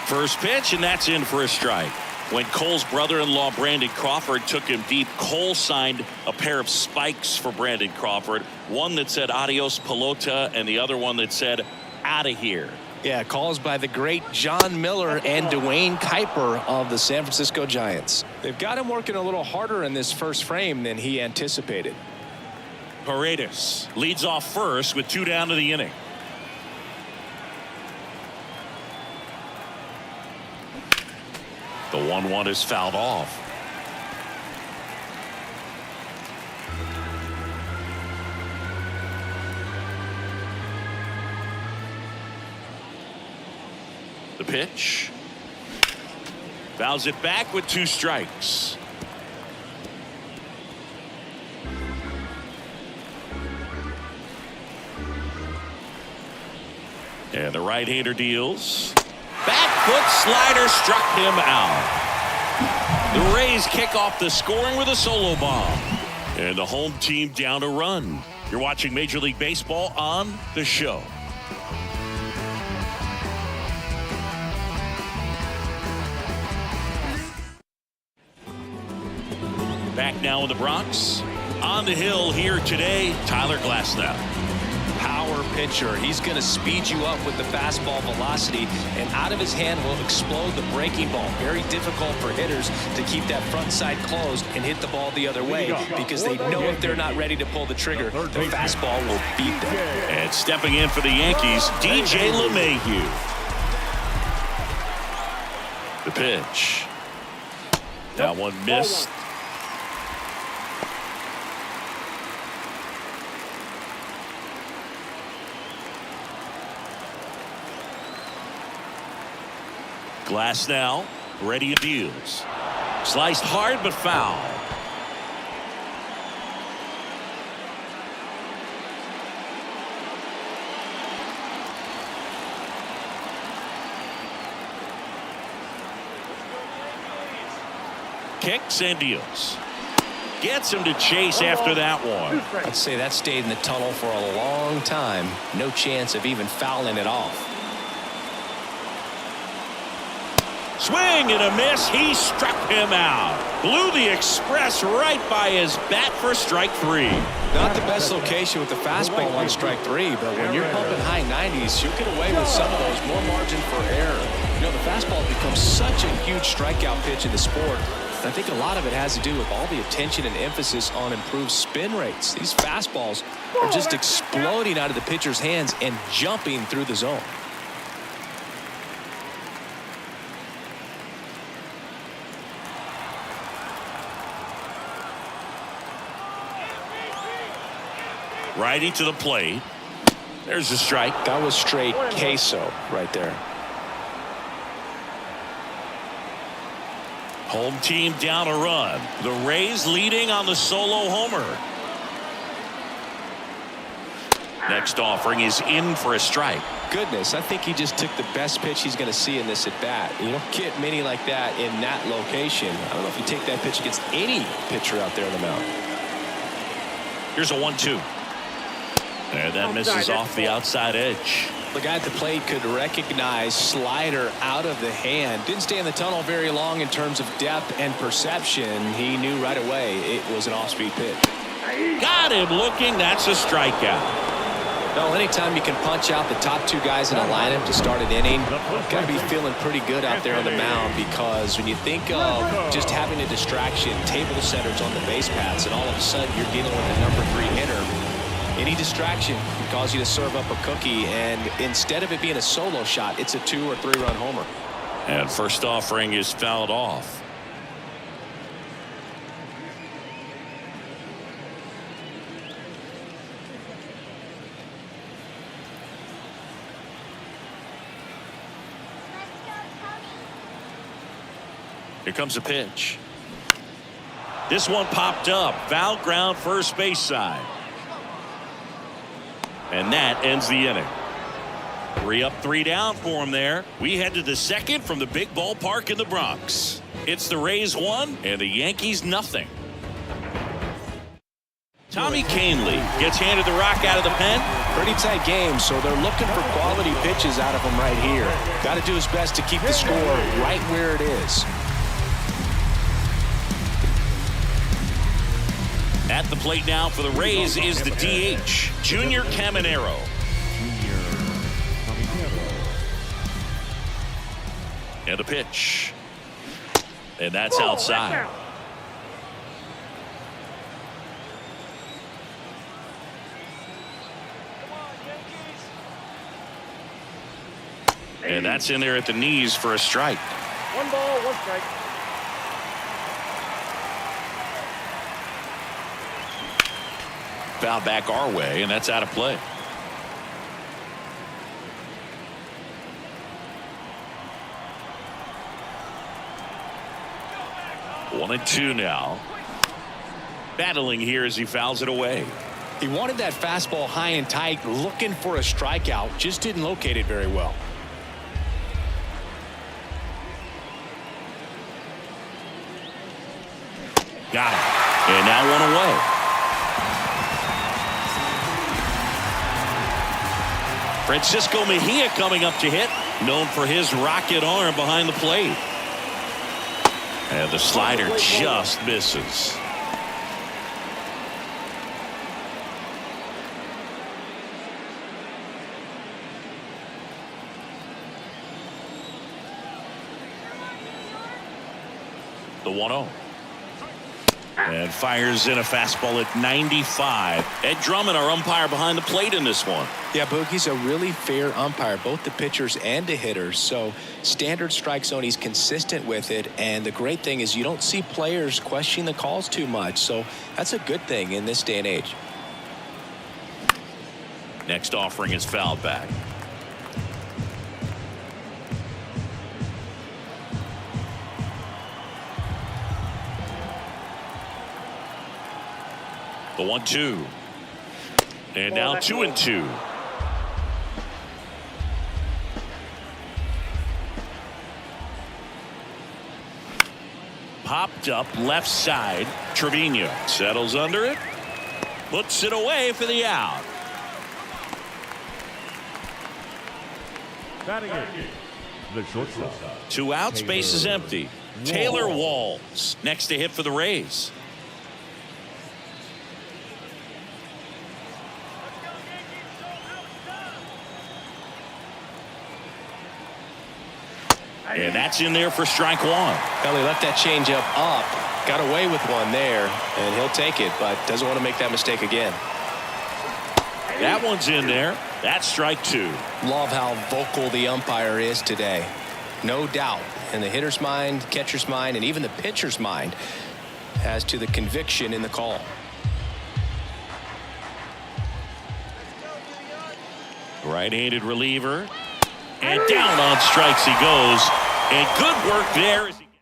S1: First pitch, and that's in for a strike. When Cole's brother-in-law, Brandon Crawford, took him deep, Cole signed a pair of spikes for Brandon Crawford. One that said adios pelota and the other one that said out of here.
S2: Yeah, calls by the great John Miller and Dwayne Kuiper of the San Francisco Giants. They've got him working a little harder in this first frame than he anticipated.
S1: Paredes leads off first with 2 down to the inning. The 1-1 is fouled off. The pitch. Fouls it back with 2 strikes. And the right-hander deals. Back foot slider struck him out. The Rays kick off the scoring with a solo bomb. And the home team down a run. You're watching Major League Baseball on The Show. Back now in the Bronx. On the hill here today, Tyler Glasnow.
S2: Power pitcher. He's going to speed you up with the fastball velocity, and out of his hand will explode the breaking ball. Very difficult for hitters to keep that front side closed and hit the ball the other way, because they know if they're not ready to pull the trigger, the fastball will beat them.
S1: And stepping in for the Yankees, DJ LeMahieu. The pitch. That one missed. Glasnow, ready and deals. Sliced hard but foul. Kicks and deals. Gets him to chase after that one.
S2: I'd say that stayed in the tunnel for a long time. No chance of even fouling it off.
S1: Swing and a miss. He struck him out. Blew the express right by his bat for strike 3.
S2: Not the best location with the fastball on strike 3, but when you're pumping high 90s, you'll get away with some of those. More margin for error. You know, the fastball becomes such a huge strikeout pitch in the sport. And I think a lot of it has to do with all the attention and emphasis on improved spin rates. These fastballs are just exploding out of the pitcher's hands and jumping through the zone.
S1: Righty to the plate. There's a strike.
S2: That was straight queso right there.
S1: Home team down a run. The Rays leading on the solo homer. Next offering is in for a strike.
S2: Goodness, I think he just took the best pitch he's going to see in this at bat. You don't get many like that in that location. I don't know if you take that pitch against any pitcher out there on the mound.
S1: Here's a 1-2. And that misses off the outside edge.
S2: The guy at the plate could recognize slider out of the hand. Didn't stay in the tunnel very long in terms of depth and perception. He knew right away it was an off-speed pitch.
S1: Got him looking. That's a strikeout.
S2: No, anytime you can punch out the top two guys in a lineup to start an inning, got to be feeling pretty good out there on the mound, because when you think of just having a distraction, table setters on the base paths, and all of a sudden you're dealing with a number 3 hitter, any distraction can cause you to serve up a cookie, and instead of it being a solo shot, it's a 2- or 3-run homer.
S1: And first offering is fouled off. Here comes a pitch. This one popped up. Foul ground, first base side. And that ends the inning. 3 up, 3 down for him there. We head to the second from the big ballpark in the Bronx. It's the Rays 1 and the Yankees nothing. Tommy Kahnle gets handed the rock out of the pen.
S2: Pretty tight game, so they're looking for quality pitches out of him right here. Got to do his best to keep the score right where it is.
S1: At the plate now for the Rays is the DH, Junior Caminero. And the pitch. And that's outside. And that's in there at the knees for a strike.
S5: 1 ball, 1 strike.
S1: Foul back our way, and that's out of play. One and 2 now. Battling here as he fouls it away.
S2: He wanted that fastball high and tight, looking for a strikeout, just didn't locate it very well.
S1: Got him. And now one away. Francisco Mejia coming up to hit, known for his rocket arm behind the plate. And the slider just misses. The 1-0. And fires in a fastball at 95. Ed Drummond, our umpire behind the plate in this one.
S2: Yeah, Boog, he's a really fair umpire, both the pitchers and the hitters. So standard strike zone, he's consistent with it. And the great thing is you don't see players questioning the calls too much. So that's a good thing in this day and age.
S1: Next offering is fouled back. The 1-2. And now 2-2. Popped up left side. Trevino settles under it. Puts it away for the out.
S4: Batting it, the shortstop.
S1: 2 outs, base is empty. Taylor Walls next to hit for the Rays. And that's in there for strike one.
S2: Well, he left that changeup up, got away with one there, and he'll take it, but doesn't want to make that mistake again.
S1: That one's in there. That's strike two.
S2: Love how vocal the umpire is today. No doubt in the hitter's mind, catcher's mind, and even the pitcher's mind as to the conviction in the call.
S1: Right-handed reliever. And down on strikes he goes. And good work there as he gets.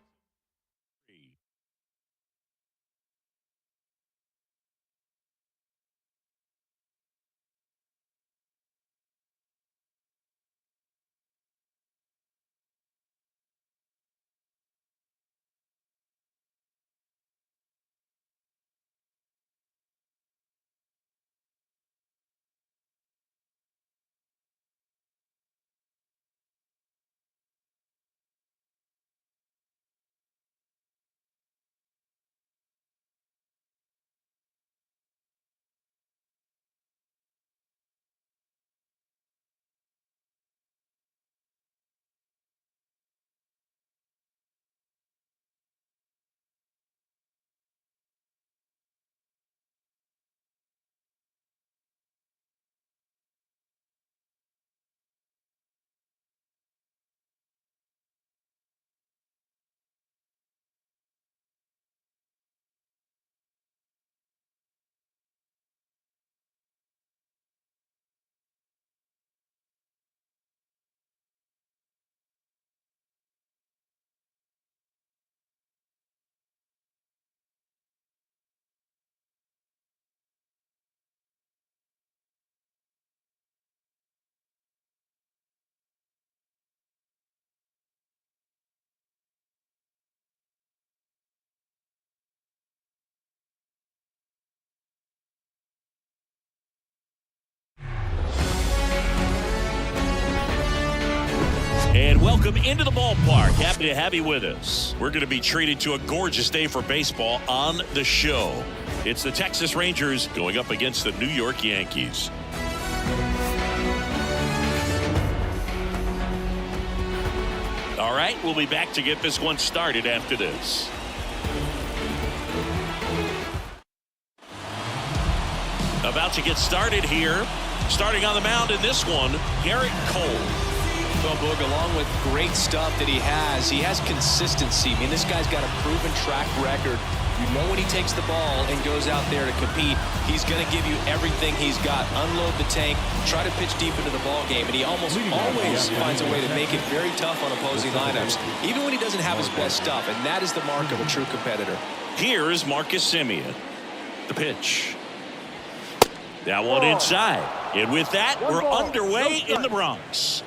S1: And welcome into the ballpark. Happy to have you with us. We're going to be treated to a gorgeous day for baseball on the show. It's the Texas Rangers going up against the New York Yankees. All right, we'll be back to get this one started after this. About to get started here. Starting on the mound in this one, Garrett Cole.
S2: Well, Boog, along with great stuff that he has consistency. I mean, this guy's got a proven track record. You know when he takes the ball and goes out there to compete, he's going to give you everything he's got. Unload the tank, try to pitch deep into the ball game, and he almost always finds a way to make it very tough on opposing lineups, even when he doesn't have his best stuff, and that is the mark of a true competitor.
S1: Here is Marcus Semien. The pitch. That one inside. And with that, we're underway in the Bronx.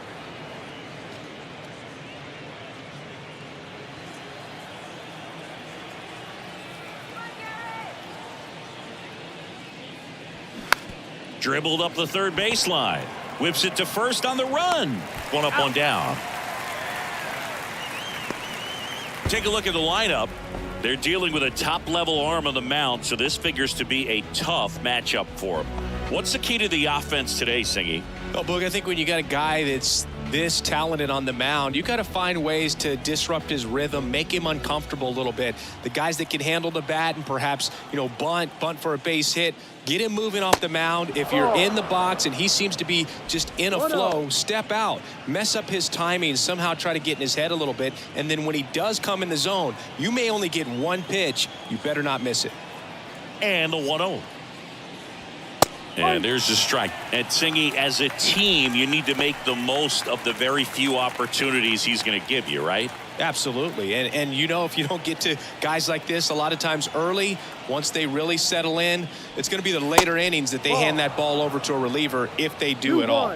S1: Dribbled up the third baseline. Whips it to first on the run. One up, one down. Take a look at the lineup. They're dealing with a top-level arm on the mound, so this figures to be a tough matchup for them. What's the key to the offense today, Singy?
S2: Well, Boog, I think when you got a guy that's this talented on the mound, you got to find ways to disrupt his rhythm, make him uncomfortable a little bit. The guys that can handle the bat and perhaps, bunt for a base hit, get him moving off the mound. If you're in the box and he seems to be just in a flow, step out, mess up his timing, somehow try to get in his head a little bit. And then when he does come in the zone, you may only get one pitch. You better not miss it.
S1: And the 1-0. And there's the strike. And Singy, as a team, you need to make the most of the very few opportunities he's going to give you, right?
S2: Absolutely. And if you don't get to guys like this a lot of times early, once they really settle in, it's going to be the later innings that they hand that ball over to a reliever, if they do at all.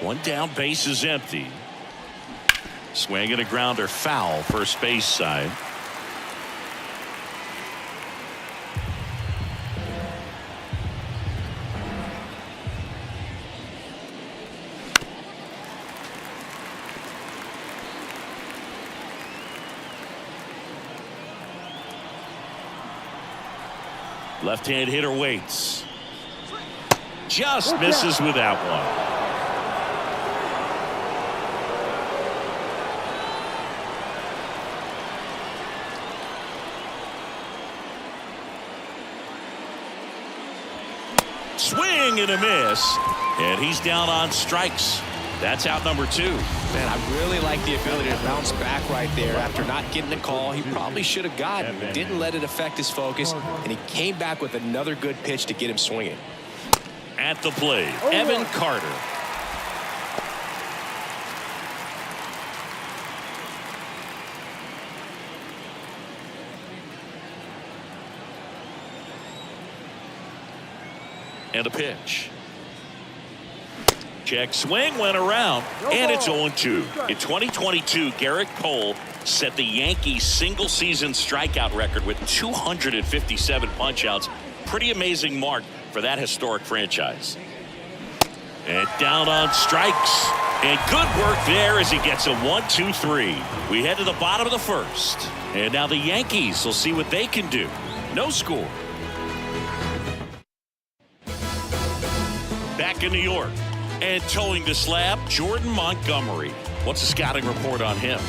S1: One down, base is empty. Swing and a grounder, foul, first base side. Left-hand hitter waits. Just misses with that one. Swing and a miss. And he's down on strikes. That's out number 2.
S2: Man, I really like the ability to bounce back right there after not getting the call. He probably should have gotten, didn't let it affect his focus, and he came back with another good pitch to get him swinging.
S1: At the plate, Evan Carter. And a pitch. Check swing, went around, and it's 0-2. In 2022, Garrett Cole set the Yankees single-season strikeout record with 257 punch-outs. Pretty amazing mark for that historic franchise. And down on strikes. And good work there as he gets a 1-2-3. We head to the bottom of the first. And now the Yankees will see what they can do. No score. Back in New York. And towing the slab, Jordan Montgomery. What's the scouting report on him?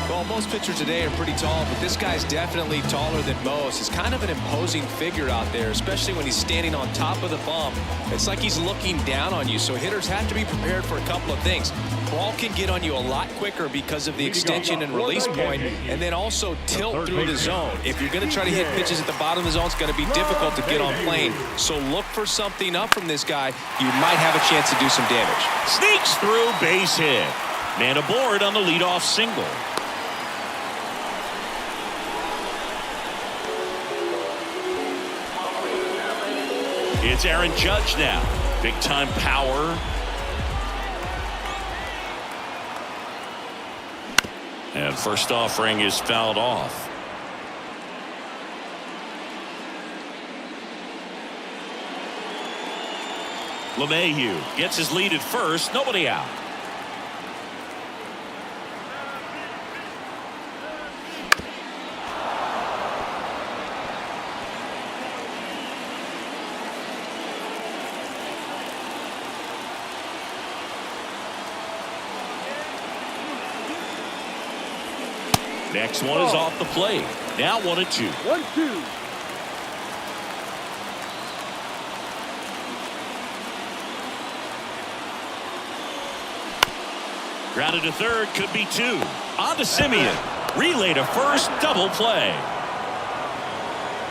S2: Well, most pitchers today are pretty tall, but this guy's definitely taller than most. He's kind of an imposing figure out there, especially when he's standing on top of the bump. It's like he's looking down on you, so hitters have to be prepared for a couple of things. Ball can get on you a lot quicker because of the extension and release point, and then also tilt through the zone. If you're going to try to hit pitches at the bottom of the zone, it's going to be difficult to get on plane. So look for something up from this guy. You might have a chance to do some damage.
S1: Sneaks through, base hit. Man aboard on the leadoff single. It's Aaron Judge now. Big time power. And first offering is fouled off. LeMahieu gets his lead at first. Nobody out. Next one is off the plate. Now 1-2.
S5: 1-2.
S1: Grounded to third, could be 2. On to Simeon. Relay to first, double play.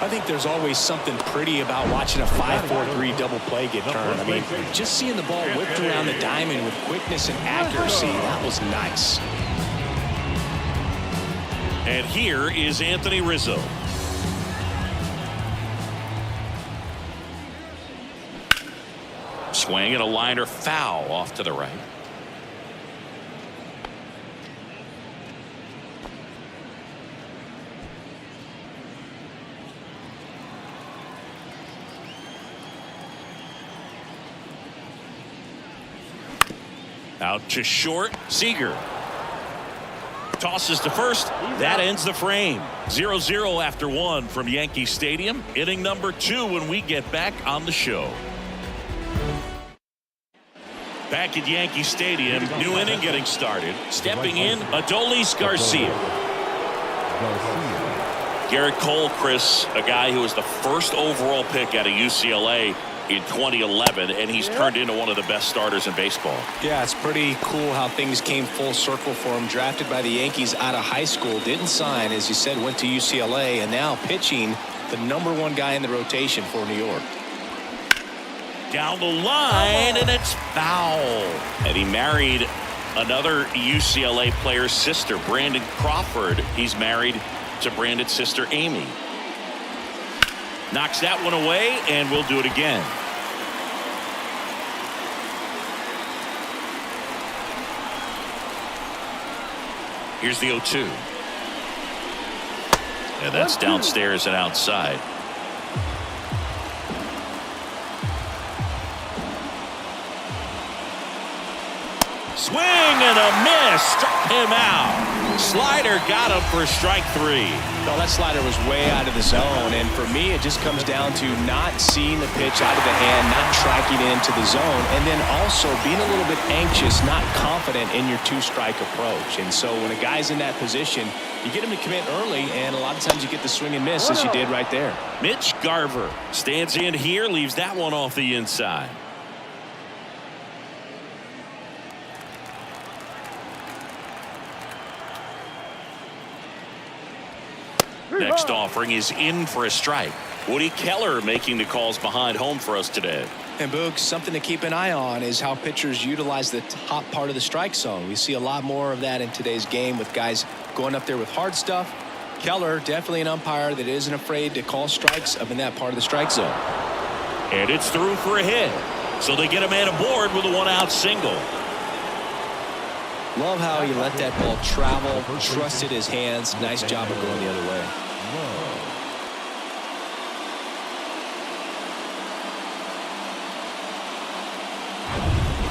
S2: I think there's always something pretty about watching a 5-4-3 double play get turned. I mean, just seeing the ball whipped around the diamond with quickness and accuracy, that was nice.
S1: And here is Anthony Rizzo. swing and a liner foul off to the right. Out to short. Seager tosses to first. That ends the frame. 0-0 after 1 from Yankee Stadium. Inning number 2 when we get back on the show. Back at Yankee Stadium, new inning getting started. Stepping in, Adolis Garcia. Garrett Cole, Chris, a guy who was the first overall pick out of UCLA in 2011, and he's turned into one of the best starters in baseball.
S2: Yeah, it's pretty cool how things came full circle for him. Drafted by the Yankees out of high school, didn't sign, as you said, went to UCLA, and now pitching the #1 guy in the rotation for New York.
S1: Down the line, and it's foul. And he married another UCLA player's sister, Brandon Crawford. He's married to Brandon's sister, Amy. Knocks that one away, and we'll do it again. Here's the 0-2. And that's downstairs and outside. Swing and a miss. Struck him out. Slider got him for strike 3.
S2: No, that slider was way out of the zone, and for me it just comes down to not seeing the pitch out of the hand, not tracking it into the zone, and then also being a little bit anxious, not confident in your 2-strike approach. And so when a guy's in that position, you get him to commit early, and a lot of times you get the swing and miss, as you did right there.
S1: Mitch Garver stands in here, leaves that one off the inside. Next offering is in for a strike. Woody Keller making the calls behind home for us today.
S2: And Boog, something to keep an eye on is how pitchers utilize the top part of the strike zone. We see a lot more of that in today's game with guys going up there with hard stuff. Keller, definitely an umpire that isn't afraid to call strikes up in that part of the strike zone.
S1: And it's through for a hit. So they get a man aboard with a 1-out single.
S2: Love how he let that ball travel, trusted his hands. Nice job of going the other way.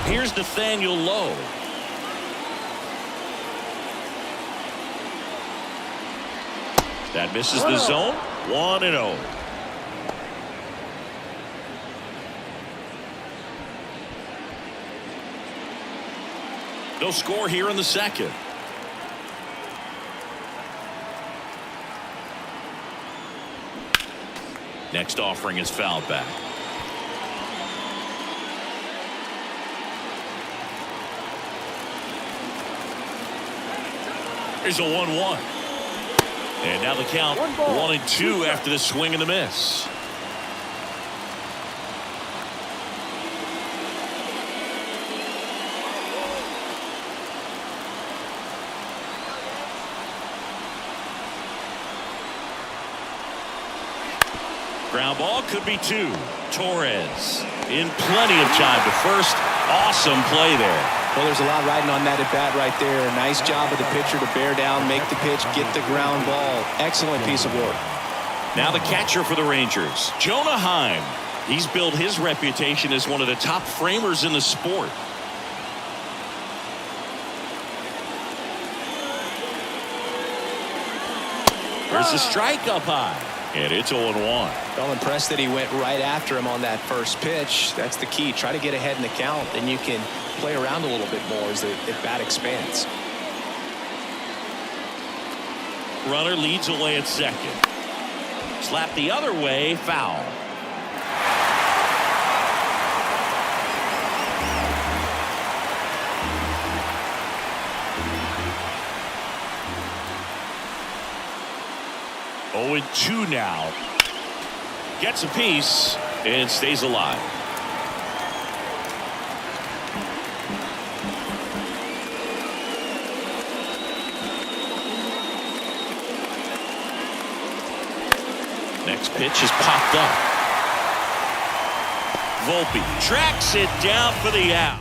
S1: Here's Nathaniel Lowe. That misses the zone. 1-0. No score here in the second. Next offering is fouled back. Here's a 1-1. And now the count 1-2 after the swing and the miss. Ground ball could be 2. Torres in plenty of time to first. Awesome play there.
S2: Well, there's a lot riding on that at bat right there. Nice job of the pitcher to bear down, make the pitch, get the ground ball. Excellent piece of work.
S1: Now the catcher for the Rangers, Jonah Heim. He's built his reputation as one of the top framers in the sport. There's a strike up high. And it's 0-1.
S2: Well, impressed that he went right after him on that first pitch. That's the key. Try to get ahead in the count, then you can play around a little bit more as the bat expands.
S1: Runner leads away at second. Slap the other way, foul. Oh, 2 now. Gets a piece and stays alive. Next pitch is popped up. Volpe tracks it down for the out.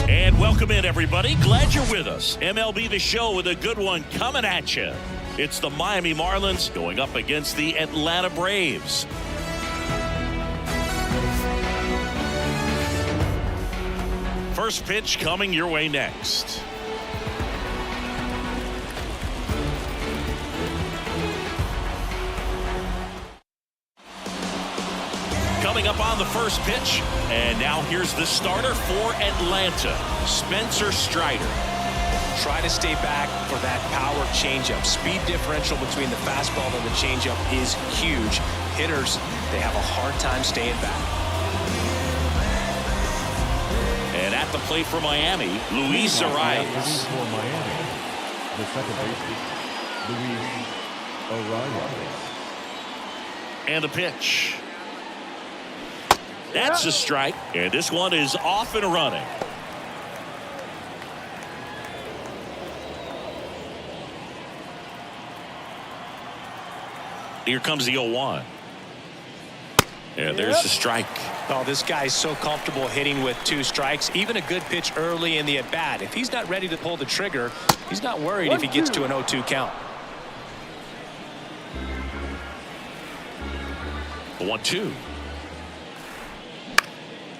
S1: And welcome in, everybody. Glad you're with us. MLB The Show with a good one coming at you. It's the Miami Marlins going up against the Atlanta Braves. First pitch coming your way next. Coming up on the first pitch, and now here's the starter for Atlanta, Spencer Strider.
S2: Try to stay back for that power changeup. Speed differential between the fastball and the changeup is huge. Hitters, they have a hard time staying back.
S1: And at the plate for Miami, Luis Arias.
S4: For Miami, the second baseman, Luis Arias.
S1: And the pitch. That's a strike, and this one is off and running. Here comes the 0-1. And there's the strike.
S2: Oh, this guy's so comfortable hitting with 2 strikes. Even a good pitch early in the at-bat. If he's not ready to pull the trigger, he's not worried if he gets to an 0-2 count.
S1: 1-2.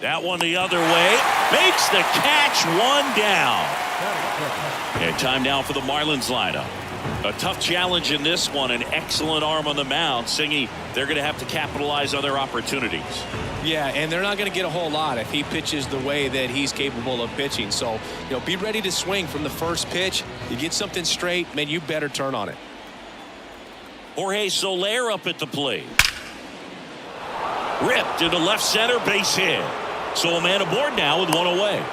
S1: That one the other way. Makes the catch, 1 down. And time now for the Marlins lineup. A tough challenge in this one. An excellent arm on the mound. Singy, they're going to have to capitalize on their opportunities.
S2: Yeah, and they're not going to get a whole lot if he pitches the way that he's capable of pitching. So, be ready to swing from the first pitch. You get something straight, man, you better turn on it.
S1: Jorge Soler up at the plate. Ripped into left center, base hit. So a man aboard now with 1 away.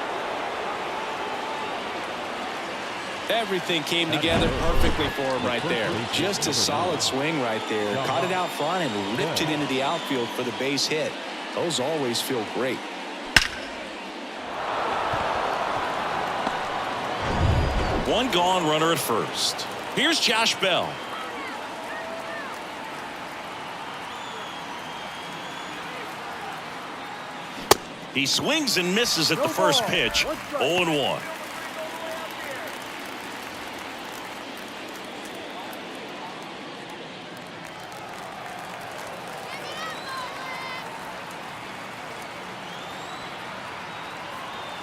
S2: Everything came together perfectly for him right there. Just a solid swing right there. Caught it out front and ripped it into the outfield for the base hit. Those always feel great.
S1: One gone, runner at first. Here's Josh Bell. He swings and misses at the first pitch. 0-1.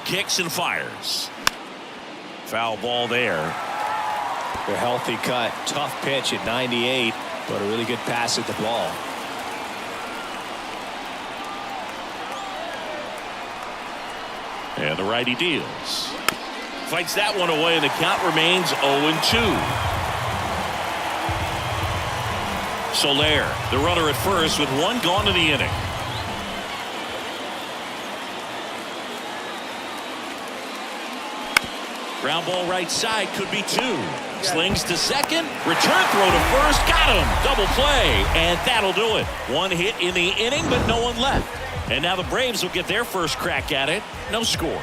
S1: Kicks and fires. Foul ball there.
S2: A healthy cut. Tough pitch at 98, but a really good pass at the ball.
S1: And the righty deals. Fights that one away, and the count remains 0-2. Soler, the runner at first, with 1 gone in the inning. Ground ball right side, could be 2. Slings to second, return throw to first, got him, double play, and that'll do it. 1 hit in the inning, but no one left. And now the Braves will get their first crack at it. No score.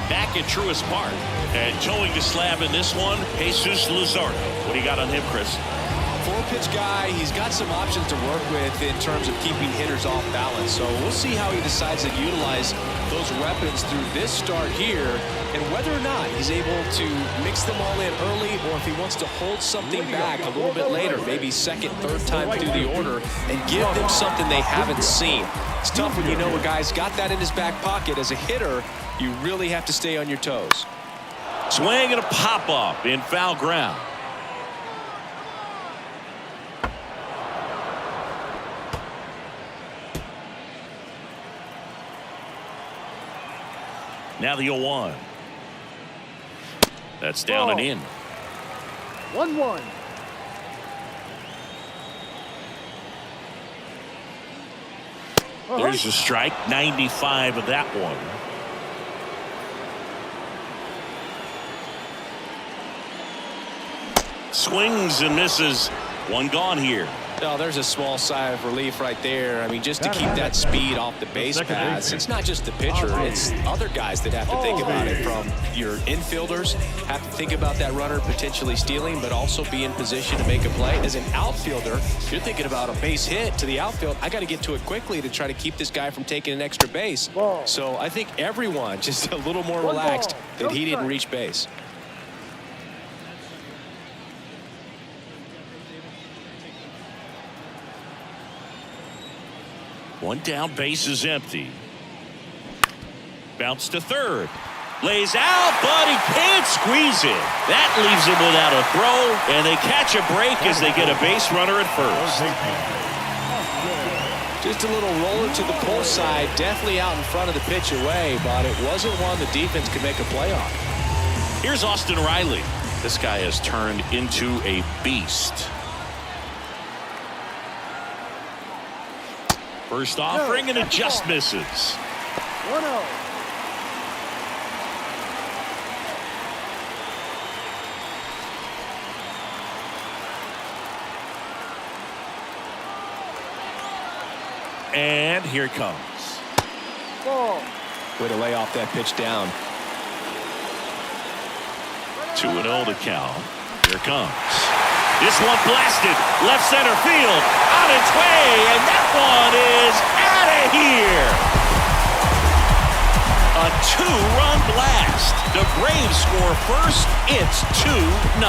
S1: Back at Truist Park, and towing the slab in this one, Jesus Luzardo. What do you got on him, Chris?
S2: 4-pitch guy. He's got some options to work with in terms of keeping hitters off balance. So we'll see how he decides to utilize those weapons through this start here, and whether or not he's able to mix them all in early, or if he wants to hold something back a little bit later, maybe second, third time through the order, and give them something they haven't seen. It's tough when you know a guy's got that in his back pocket. As a hitter, you really have to stay on your toes.
S1: Swing and a pop-up in foul ground. Now the 0-1. That's down and in.
S5: 1-1.
S1: There's a strike. 95 of that one. Swings and misses. 1 gone here.
S2: Oh, there's a small sigh of relief right there. I mean, just to keep that speed off the base paths. It's not just the pitcher, it's other guys that have to think about it. From your infielders, have to think about that runner potentially stealing, but also be in position to make a play. As an outfielder, you're thinking about a base hit to the outfield. I got to get to it quickly to try to keep this guy from taking an extra base. So I think everyone just a little more relaxed that he didn't reach base.
S1: One down, base is empty. Bounce to third. Lays out, but he can't squeeze it. That leaves him without a throw, and they catch a break as they get a base runner at first.
S2: Just a little roller to the pull side, definitely out in front of the pitch away, but it wasn't one the defense could make a play on.
S1: Here's Austin Riley. This guy has turned into a beast. First offering and it just misses.
S5: 1-0.
S1: And here it comes.
S5: Ball.
S2: Way to lay off that pitch down.
S1: 2-0 to count. Here it comes. This one blasted left center field, on its way, and that one is out of here. A 2-run blast. The Braves score first. It's 2-0.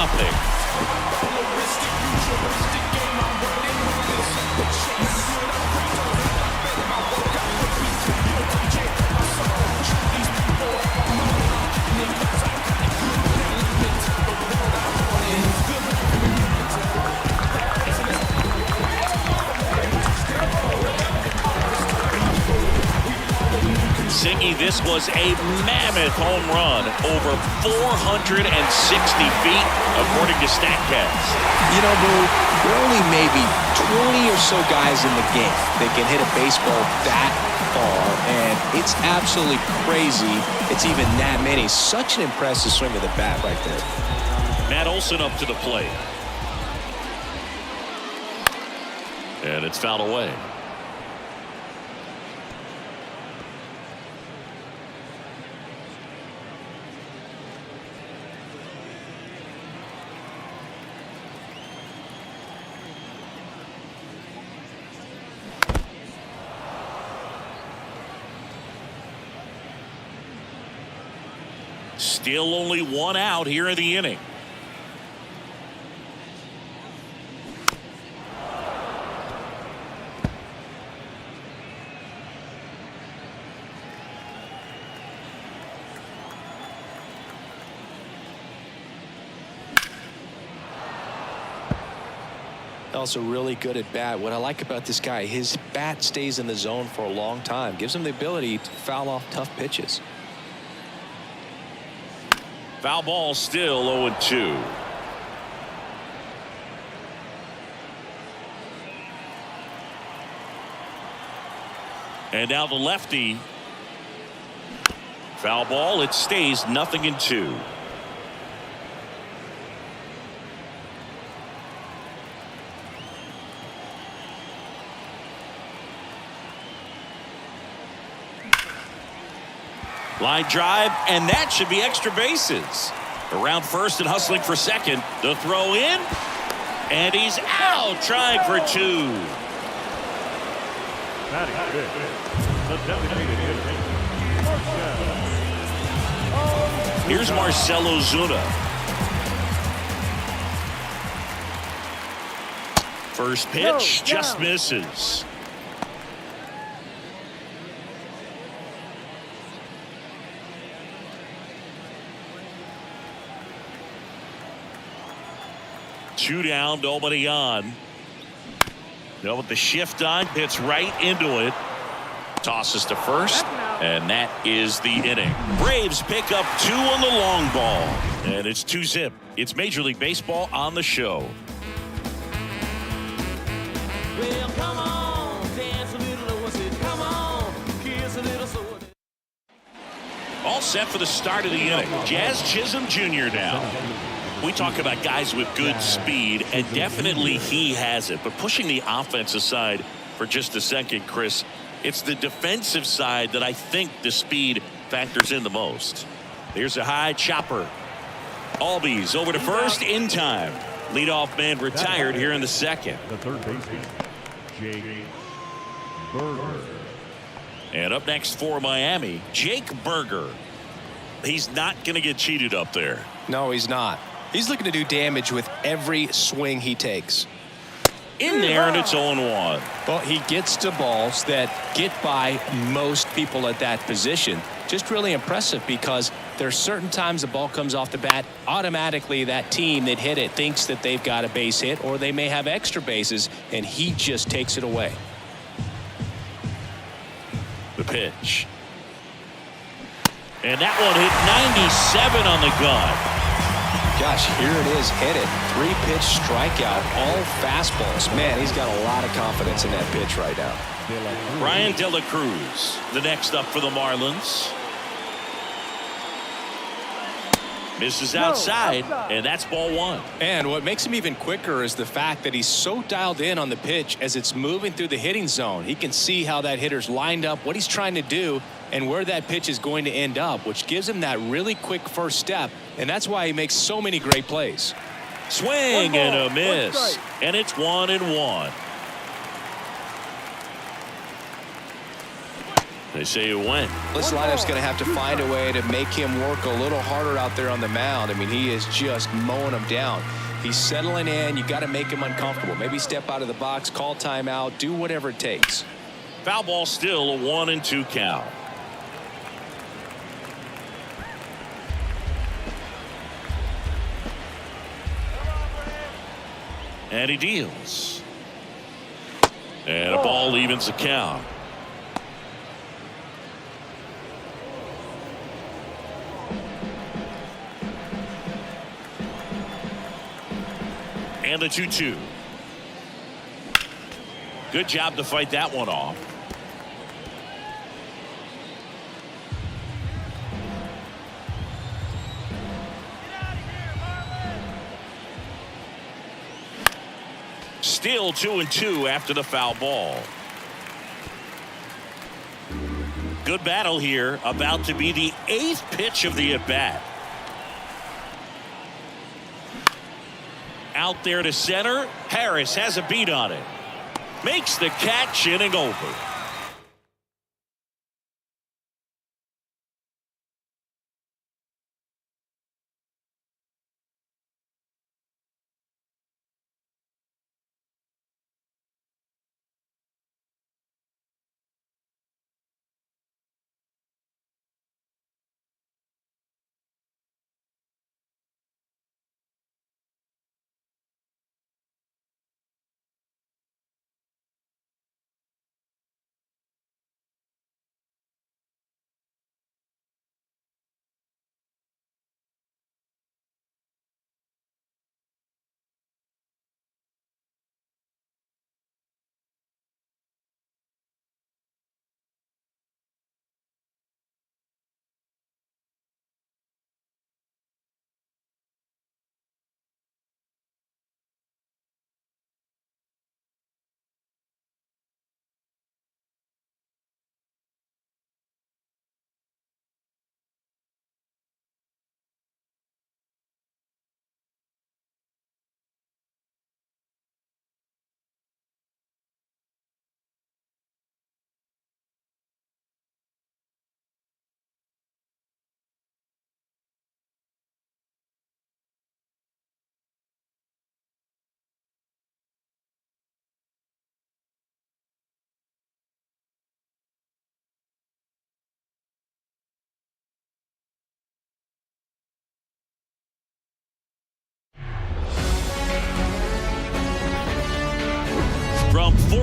S1: Singy, this was a mammoth home run, over 460 feet, according to StatCast.
S2: You know, Boo, there are only maybe 20 or so guys in the game that can hit a baseball that far, and it's absolutely crazy it's even that many. Such an impressive swing of the bat right there.
S1: Matt Olson up to the plate. And it's fouled away. Still only 1 out here in the inning.
S2: Also really good at bat. What I like about this guy, his bat stays in the zone for a long time. Gives him the ability to foul off tough pitches.
S1: Foul ball, still 0-2. And now the lefty. Foul ball. It stays 0-2. Line drive, and that should be extra bases. Around first and hustling for second. The throw in, and he's out, trying for 2.
S4: Batting fifth, the designated hitter,
S1: Here's Marcell Ozuna. First pitch just misses. Two down, nobody on. Now with the shift on, hits right into it. Tosses to first, and that is the inning. Braves pick up 2 on the long ball, and it's 2-zip. It's Major League Baseball on the show.
S6: Well, come on, dance a little, what's it? Come on, kiss a little, so
S1: All set for the start of the inning. Jazz Chisholm Jr. now. We talk about guys with good speed, and definitely he has it. But pushing the offense aside for just a second, Chris, it's the defensive side that I think the speed factors in the most. Here's a high chopper. Albies over to first in time. Leadoff man retired here in the second.
S4: the third baseman, Jake Berger.
S1: And up next for Miami, Jake Berger. He's not going to get cheated up there.
S2: No, he's not. He's looking to do damage with every swing he takes.
S1: In there, and it's 0-1.
S2: Well, he gets to balls that get by most people at that position. Just really impressive because there's certain times the ball comes off the bat, automatically that team that hit it thinks that they've got a base hit or they may have extra bases, and he just takes it away.
S1: The pitch. And that one hit 97 on the gun.
S2: Gosh, here it is, hit it. 3-pitch strikeout, all fastballs. Man, he's got a lot of confidence in that pitch right now.
S1: Brian De La Cruz, the next up for the Marlins. Misses outside, and that's ball 1.
S2: And what makes him even quicker is the fact that he's so dialed in on the pitch as it's moving through the hitting zone. He can see how that hitter's lined up, what he's trying to do, and where that pitch is going to end up, which gives him that really quick first step, and that's why he makes so many great plays.
S1: Swing and a miss, and it's 1-1. They say it went.
S2: This lineup's going to have to find a way to make him work a little harder out there on the mound. I mean, he is just mowing them down. He's settling in. You got to make him uncomfortable. Maybe step out of the box, call timeout, do whatever it takes.
S1: Foul ball, still a 1-2 count. And he deals. And a ball evens the count. And the 2-2. Good job to fight that one off. Still 2-2 after the foul ball. Good battle here. About to be the 8th pitch of the at-bat. Out there to center. Harris has a beat on it. Makes the catch, inning over.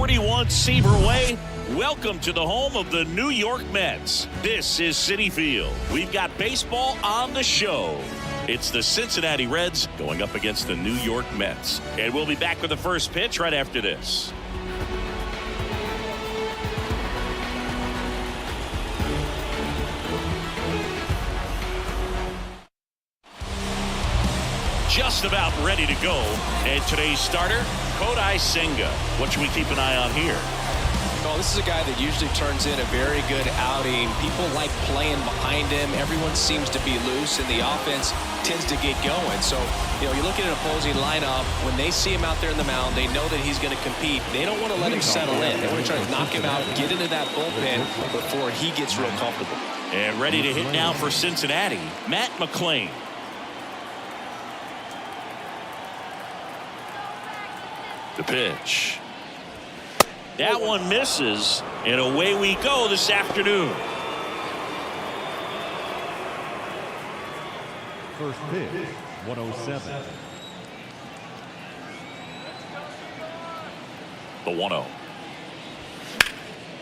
S1: 41 Seaver Way. Welcome to the home of the New York Mets. This is Citi Field. We've got baseball on the show. It's the Cincinnati Reds going up against the New York Mets. And we'll be back with the first pitch right after this. Just about ready to go. And today's starter, Kodai Senga. What should we keep an eye on here?
S2: Well, this is a guy that usually turns in a very good outing. People like playing behind him. Everyone seems to be loose, and the offense tends to get going. So, you look at an opposing lineup. When they see him out there in the mound, they know that he's going to compete. They don't want to let him settle in. They want to try to knock him out, get into that bullpen before he gets real comfortable.
S1: And ready to hit now for Cincinnati, Matt McClain. The pitch. That one misses, and away we go this afternoon.
S4: First pitch, 107.
S1: The 1-0.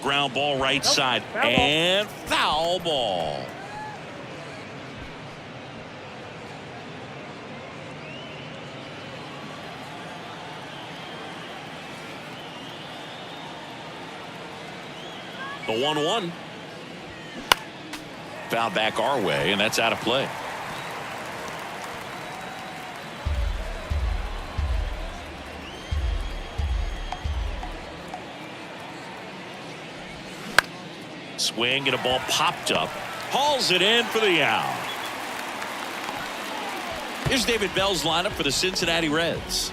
S1: Ground ball right side, and foul ball. The 1-1. Foul back our way, and that's out of play. Swing, and a ball popped up. Hauls it in for the out. Here's David Bell's lineup for the Cincinnati Reds.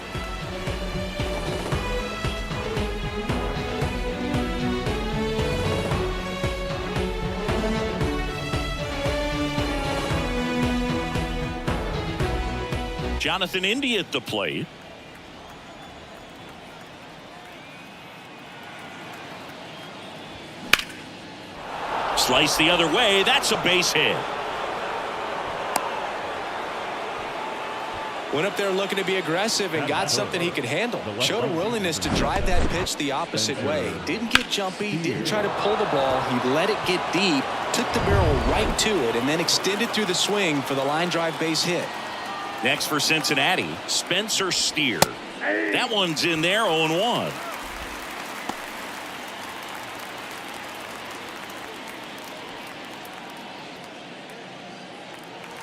S1: Jonathan India at the plate. Slice the other way. That's a base hit.
S2: Went up there looking to be aggressive and got something he could handle. Showed a willingness to drive that pitch the opposite way. Didn't get jumpy, didn't try to pull the ball. He let it get deep, took the barrel right to it, and then extended through the swing for the line drive base hit.
S1: Next for Cincinnati, Spencer Steer. That one's in there, 0-1.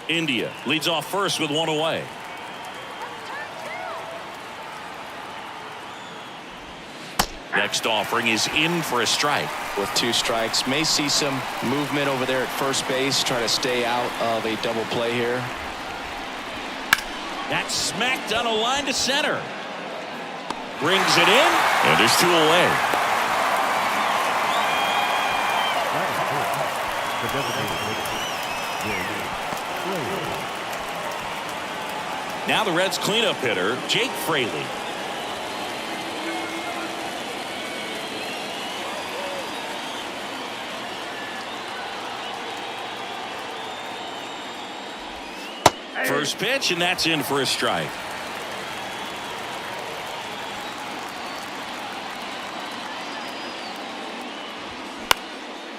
S1: India leads off first with one away. Next offering is in for a strike.
S2: With 2 strikes, may see some movement over there at first base, try to stay out of a double play here.
S1: That's smacked on a line to center. Brings it in, and there's 2 away. Now the Reds cleanup hitter, Jake Fraley. First pitch, and that's in for a strike.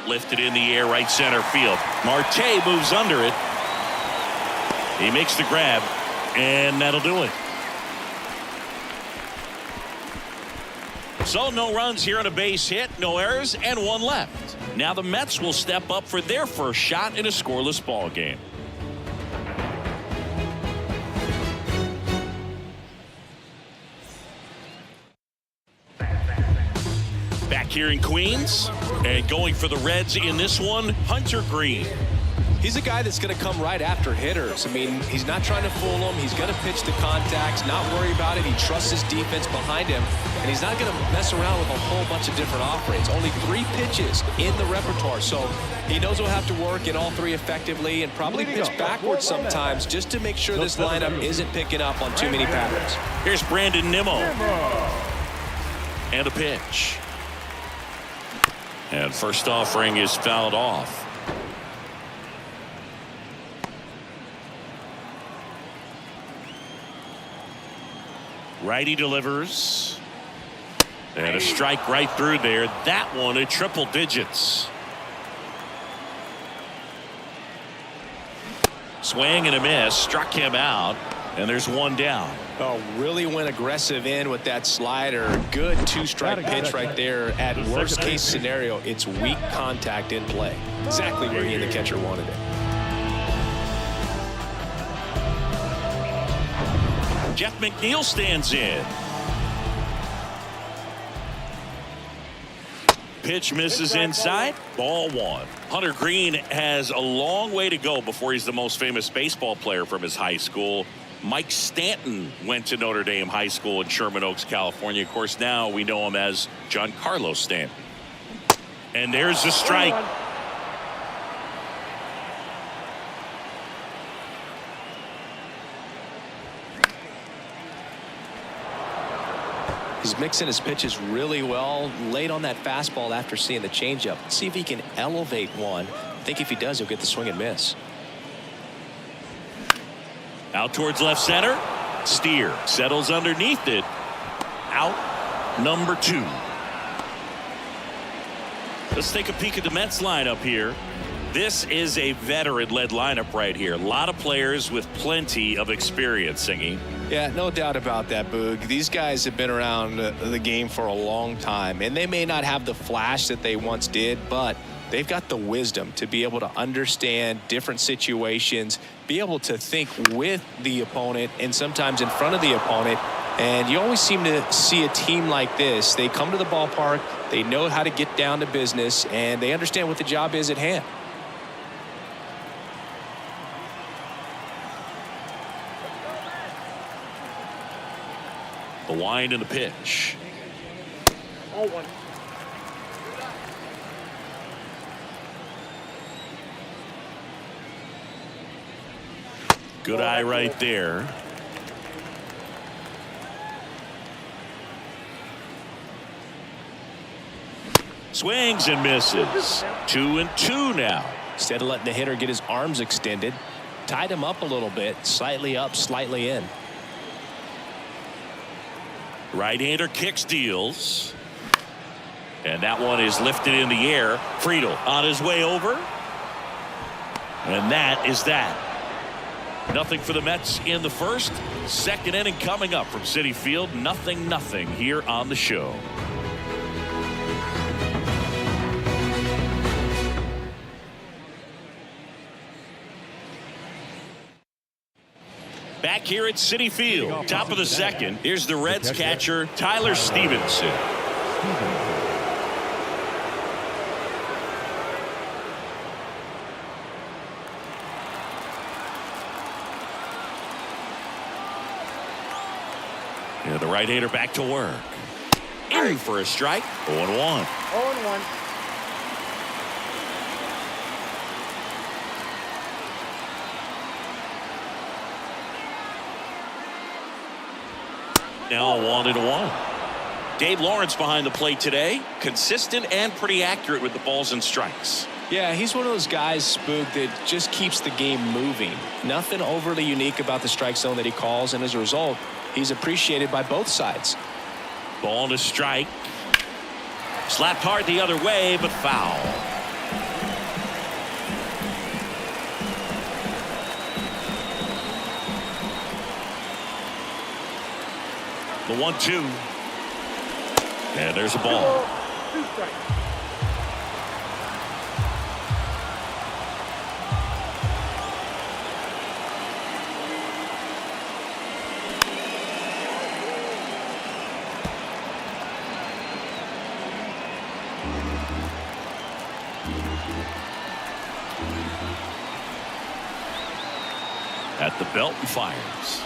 S1: Lifted in the air, right center field. Marte moves under it. He makes the grab, and that'll do it. So no runs here on a base hit, no errors, and 1 left. Now the Mets will step up for their first shot in a scoreless ball game. Back here in Queens, and going for the Reds in this one, Hunter Green.
S2: He's a guy that's going to come right after hitters. I mean, he's not trying to fool them. He's going to pitch the contacts, not worry about it. He trusts his defense behind him, and he's not going to mess around with a whole bunch of different offerings. Only 3 pitches in the repertoire, so he knows he'll have to work in all 3 effectively and probably pitch backwards sometimes just to make sure this lineup isn't picking up on too many patterns.
S1: Here's Brandon Nimmo. And a pitch. And first offering is fouled off. Righty delivers. And a strike right through there. That one at triple digits. Swing and a miss. Struck him out. And there's one down.
S2: Oh, really went aggressive in with that slider. Good two-strike pitch right there. At worst case scenario, it's weak contact in play. Exactly where he and the catcher wanted it.
S1: Jeff McNeil stands in. Pitch misses inside. Ball one. Hunter Green has a long way to go before he's the most famous baseball player from his high school. Mike Stanton went to Notre Dame High School in Sherman Oaks, California. Of course, now we know him as Giancarlo Stanton. And there's a strike.
S2: He's mixing his pitches really well. Late on that fastball after seeing the changeup. See if he can elevate one. I think if he does, he'll get the swing and miss.
S1: Out towards left center. Steer settles underneath it. Out number 2. Let's take a peek at the Mets lineup here. This is a veteran-led lineup right here. A lot of players with plenty of experience, Singy.
S2: Yeah, no doubt about that, Boog. These guys have been around the game for a long time, and they may not have the flash that they once did, but they've got the wisdom to be able to understand different situations, be able to think with the opponent and sometimes in front of the opponent. And you always seem to see a team like this. They come to the ballpark, they know how to get down to business, and they understand what the job is at hand.
S1: The wind and the pitch.
S5: All one.
S1: Good eye right there. Swings and misses. 2-2 now.
S2: Instead of letting the hitter get his arms extended, tied him up a little bit, slightly up, slightly in.
S1: Right-hander kicks, deals. And that one is lifted in the air. Friedel on his way over. And that is that. Nothing for the Mets in the first. Second inning coming up from Citi Field. 0-0 here on the show. Back here at Citi Field, top of the second. Here's the Reds catcher, Tyler Stevenson. Yeah, the right-hander back to work. In for a strike. 0-1.
S5: 0-1.
S1: Now 1-1. Dave Lawrence behind the plate today. Consistent and pretty accurate with the balls and strikes.
S2: Yeah, he's one of those guys, Spook, that just keeps the game moving. Nothing overly unique about the strike zone that he calls, and as a result, he's appreciated by both sides.
S1: Ball to strike. Slapped hard the other way, but foul. The 1-2. And there's a ball.
S5: 2 strikes.
S1: At the belt and fires.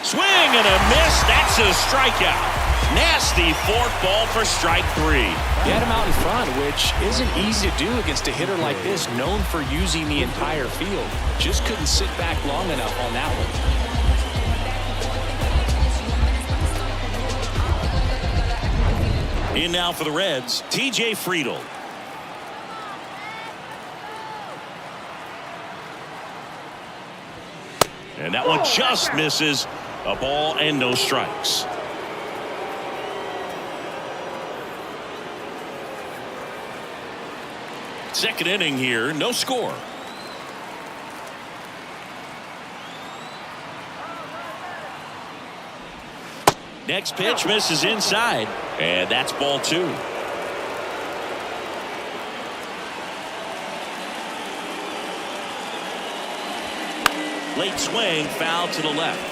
S1: Swing and a miss. That's a strikeout. Nasty fork ball for strike 3.
S2: Get him out in front, which isn't easy to do against a hitter like this, known for using the entire field. Just couldn't sit back long enough on that one.
S1: In now for the Reds, TJ Friedel. And that one just misses. A ball and no strikes. Second inning here, no score. Next pitch misses inside, and that's ball 2. Late swing, foul to the left.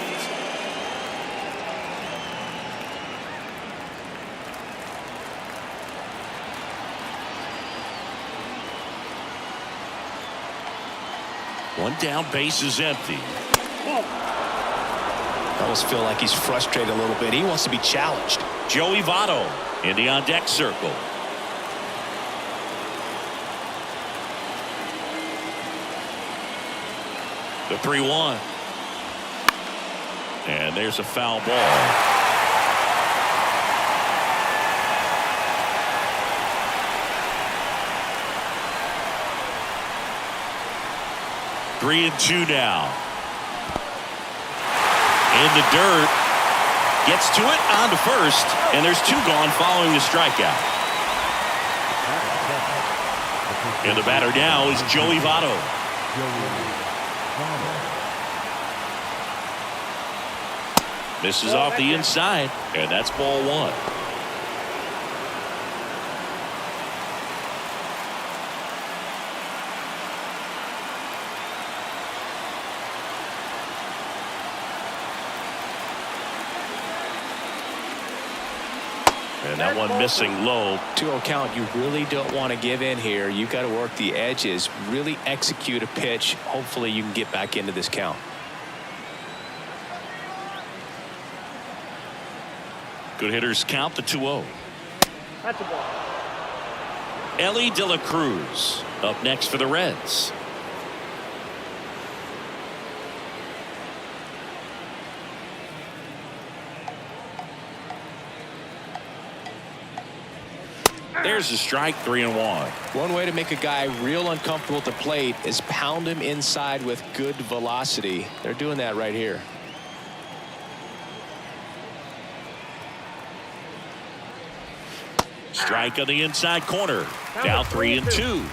S1: One down, base is empty.
S2: I almost feel like he's frustrated a little bit. He wants to be challenged.
S1: Joey Votto in the on-deck circle. The 3-1. And there's a foul ball. Three and 2 now. In the dirt. Gets to it, on to first, and there's 2 gone following the strikeout. And the batter now is Joey Votto. Misses off the inside, and that's ball 1. And that one missing low.
S2: 2-0 count. You really don't want to give in here. You've got to work the edges, really execute a pitch. Hopefully you can get back into this count.
S1: Good hitters count the 2-0.
S5: That's a ball.
S1: Ellie De La Cruz up next for the Reds. There's a strike, 3-1.
S2: One way to make a guy real uncomfortable at the plate is pound him inside with good velocity. They're doing that right here.
S1: Strike on the inside corner. Now 3-2.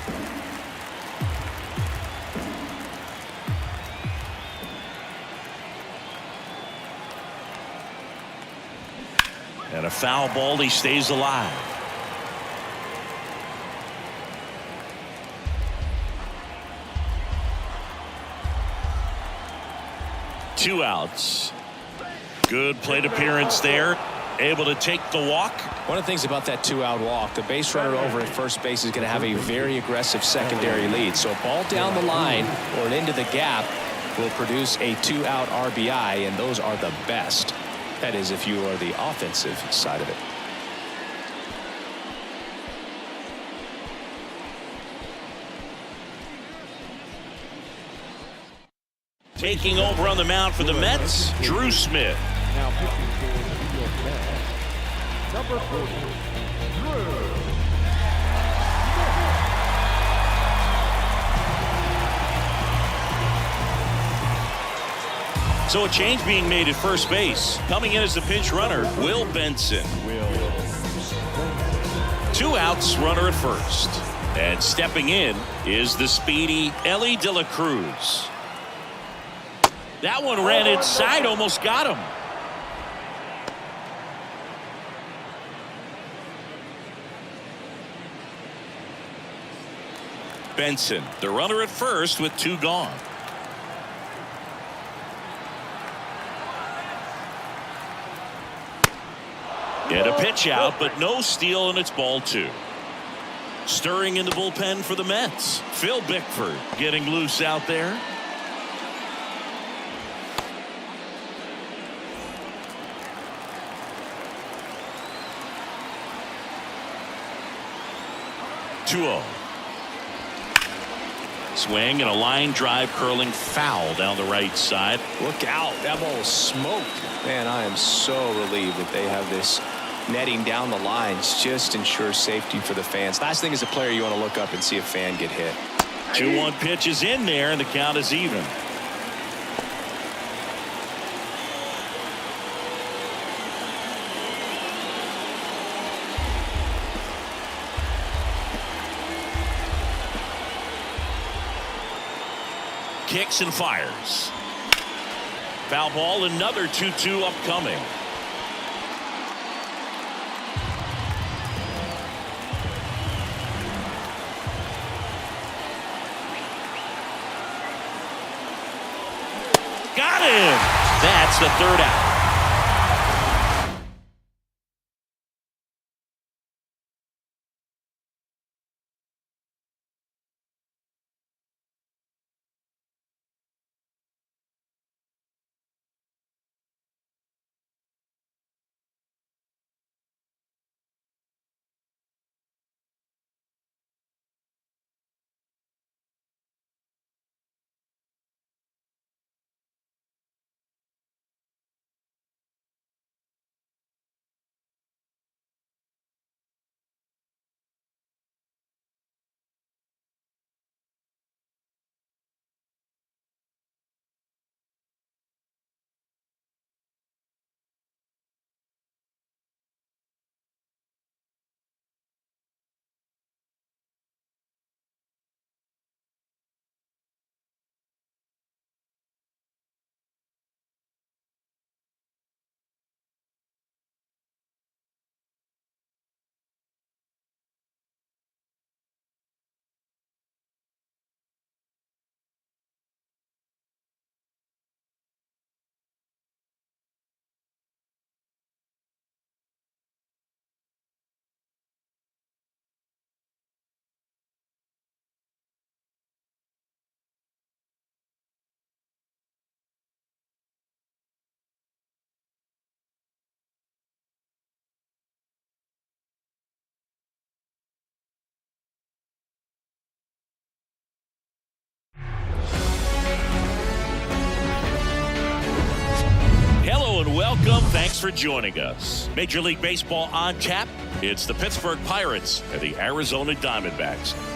S1: And a foul ball. He stays alive. Two outs. Good plate appearance there. Able to take the walk.
S2: One of the things about that 2-out walk, the base runner over at first base is going to have a very aggressive secondary lead. So a ball down the line or into the gap will produce a 2-out RBI, and those are the best. That is, if you are the offensive side of it.
S1: Taking over on the mound for the Mets, Drew Smith.
S4: Now pitching for the New York Mets, number 40, Drew.
S1: So a change being made at first base. Coming in as the pinch runner, Will Benson. 2 outs, runner at first. And stepping in is the speedy Ellie De La Cruz. That one ran inside, almost got him. Benson, the runner at first with 2 gone. And a pitch out, but no steal, and it's ball 2. Stirring in the bullpen for the Mets. Phil Bickford getting loose out there. Swing and a line drive curling foul down the right side.
S2: Look out. That ball was smoked. Man, I am so relieved that they have this netting down the lines. Just ensures safety for the fans. Last thing as a player, you want to look up and see a fan get hit.
S1: 2-1 pitch is in there, and the count is even. Kicks and fires. Foul ball, another 2-2 upcoming. Got him! That's the third out. Hello and welcome. Thanks for joining us. Major League Baseball on tap. It's the Pittsburgh Pirates and the Arizona Diamondbacks.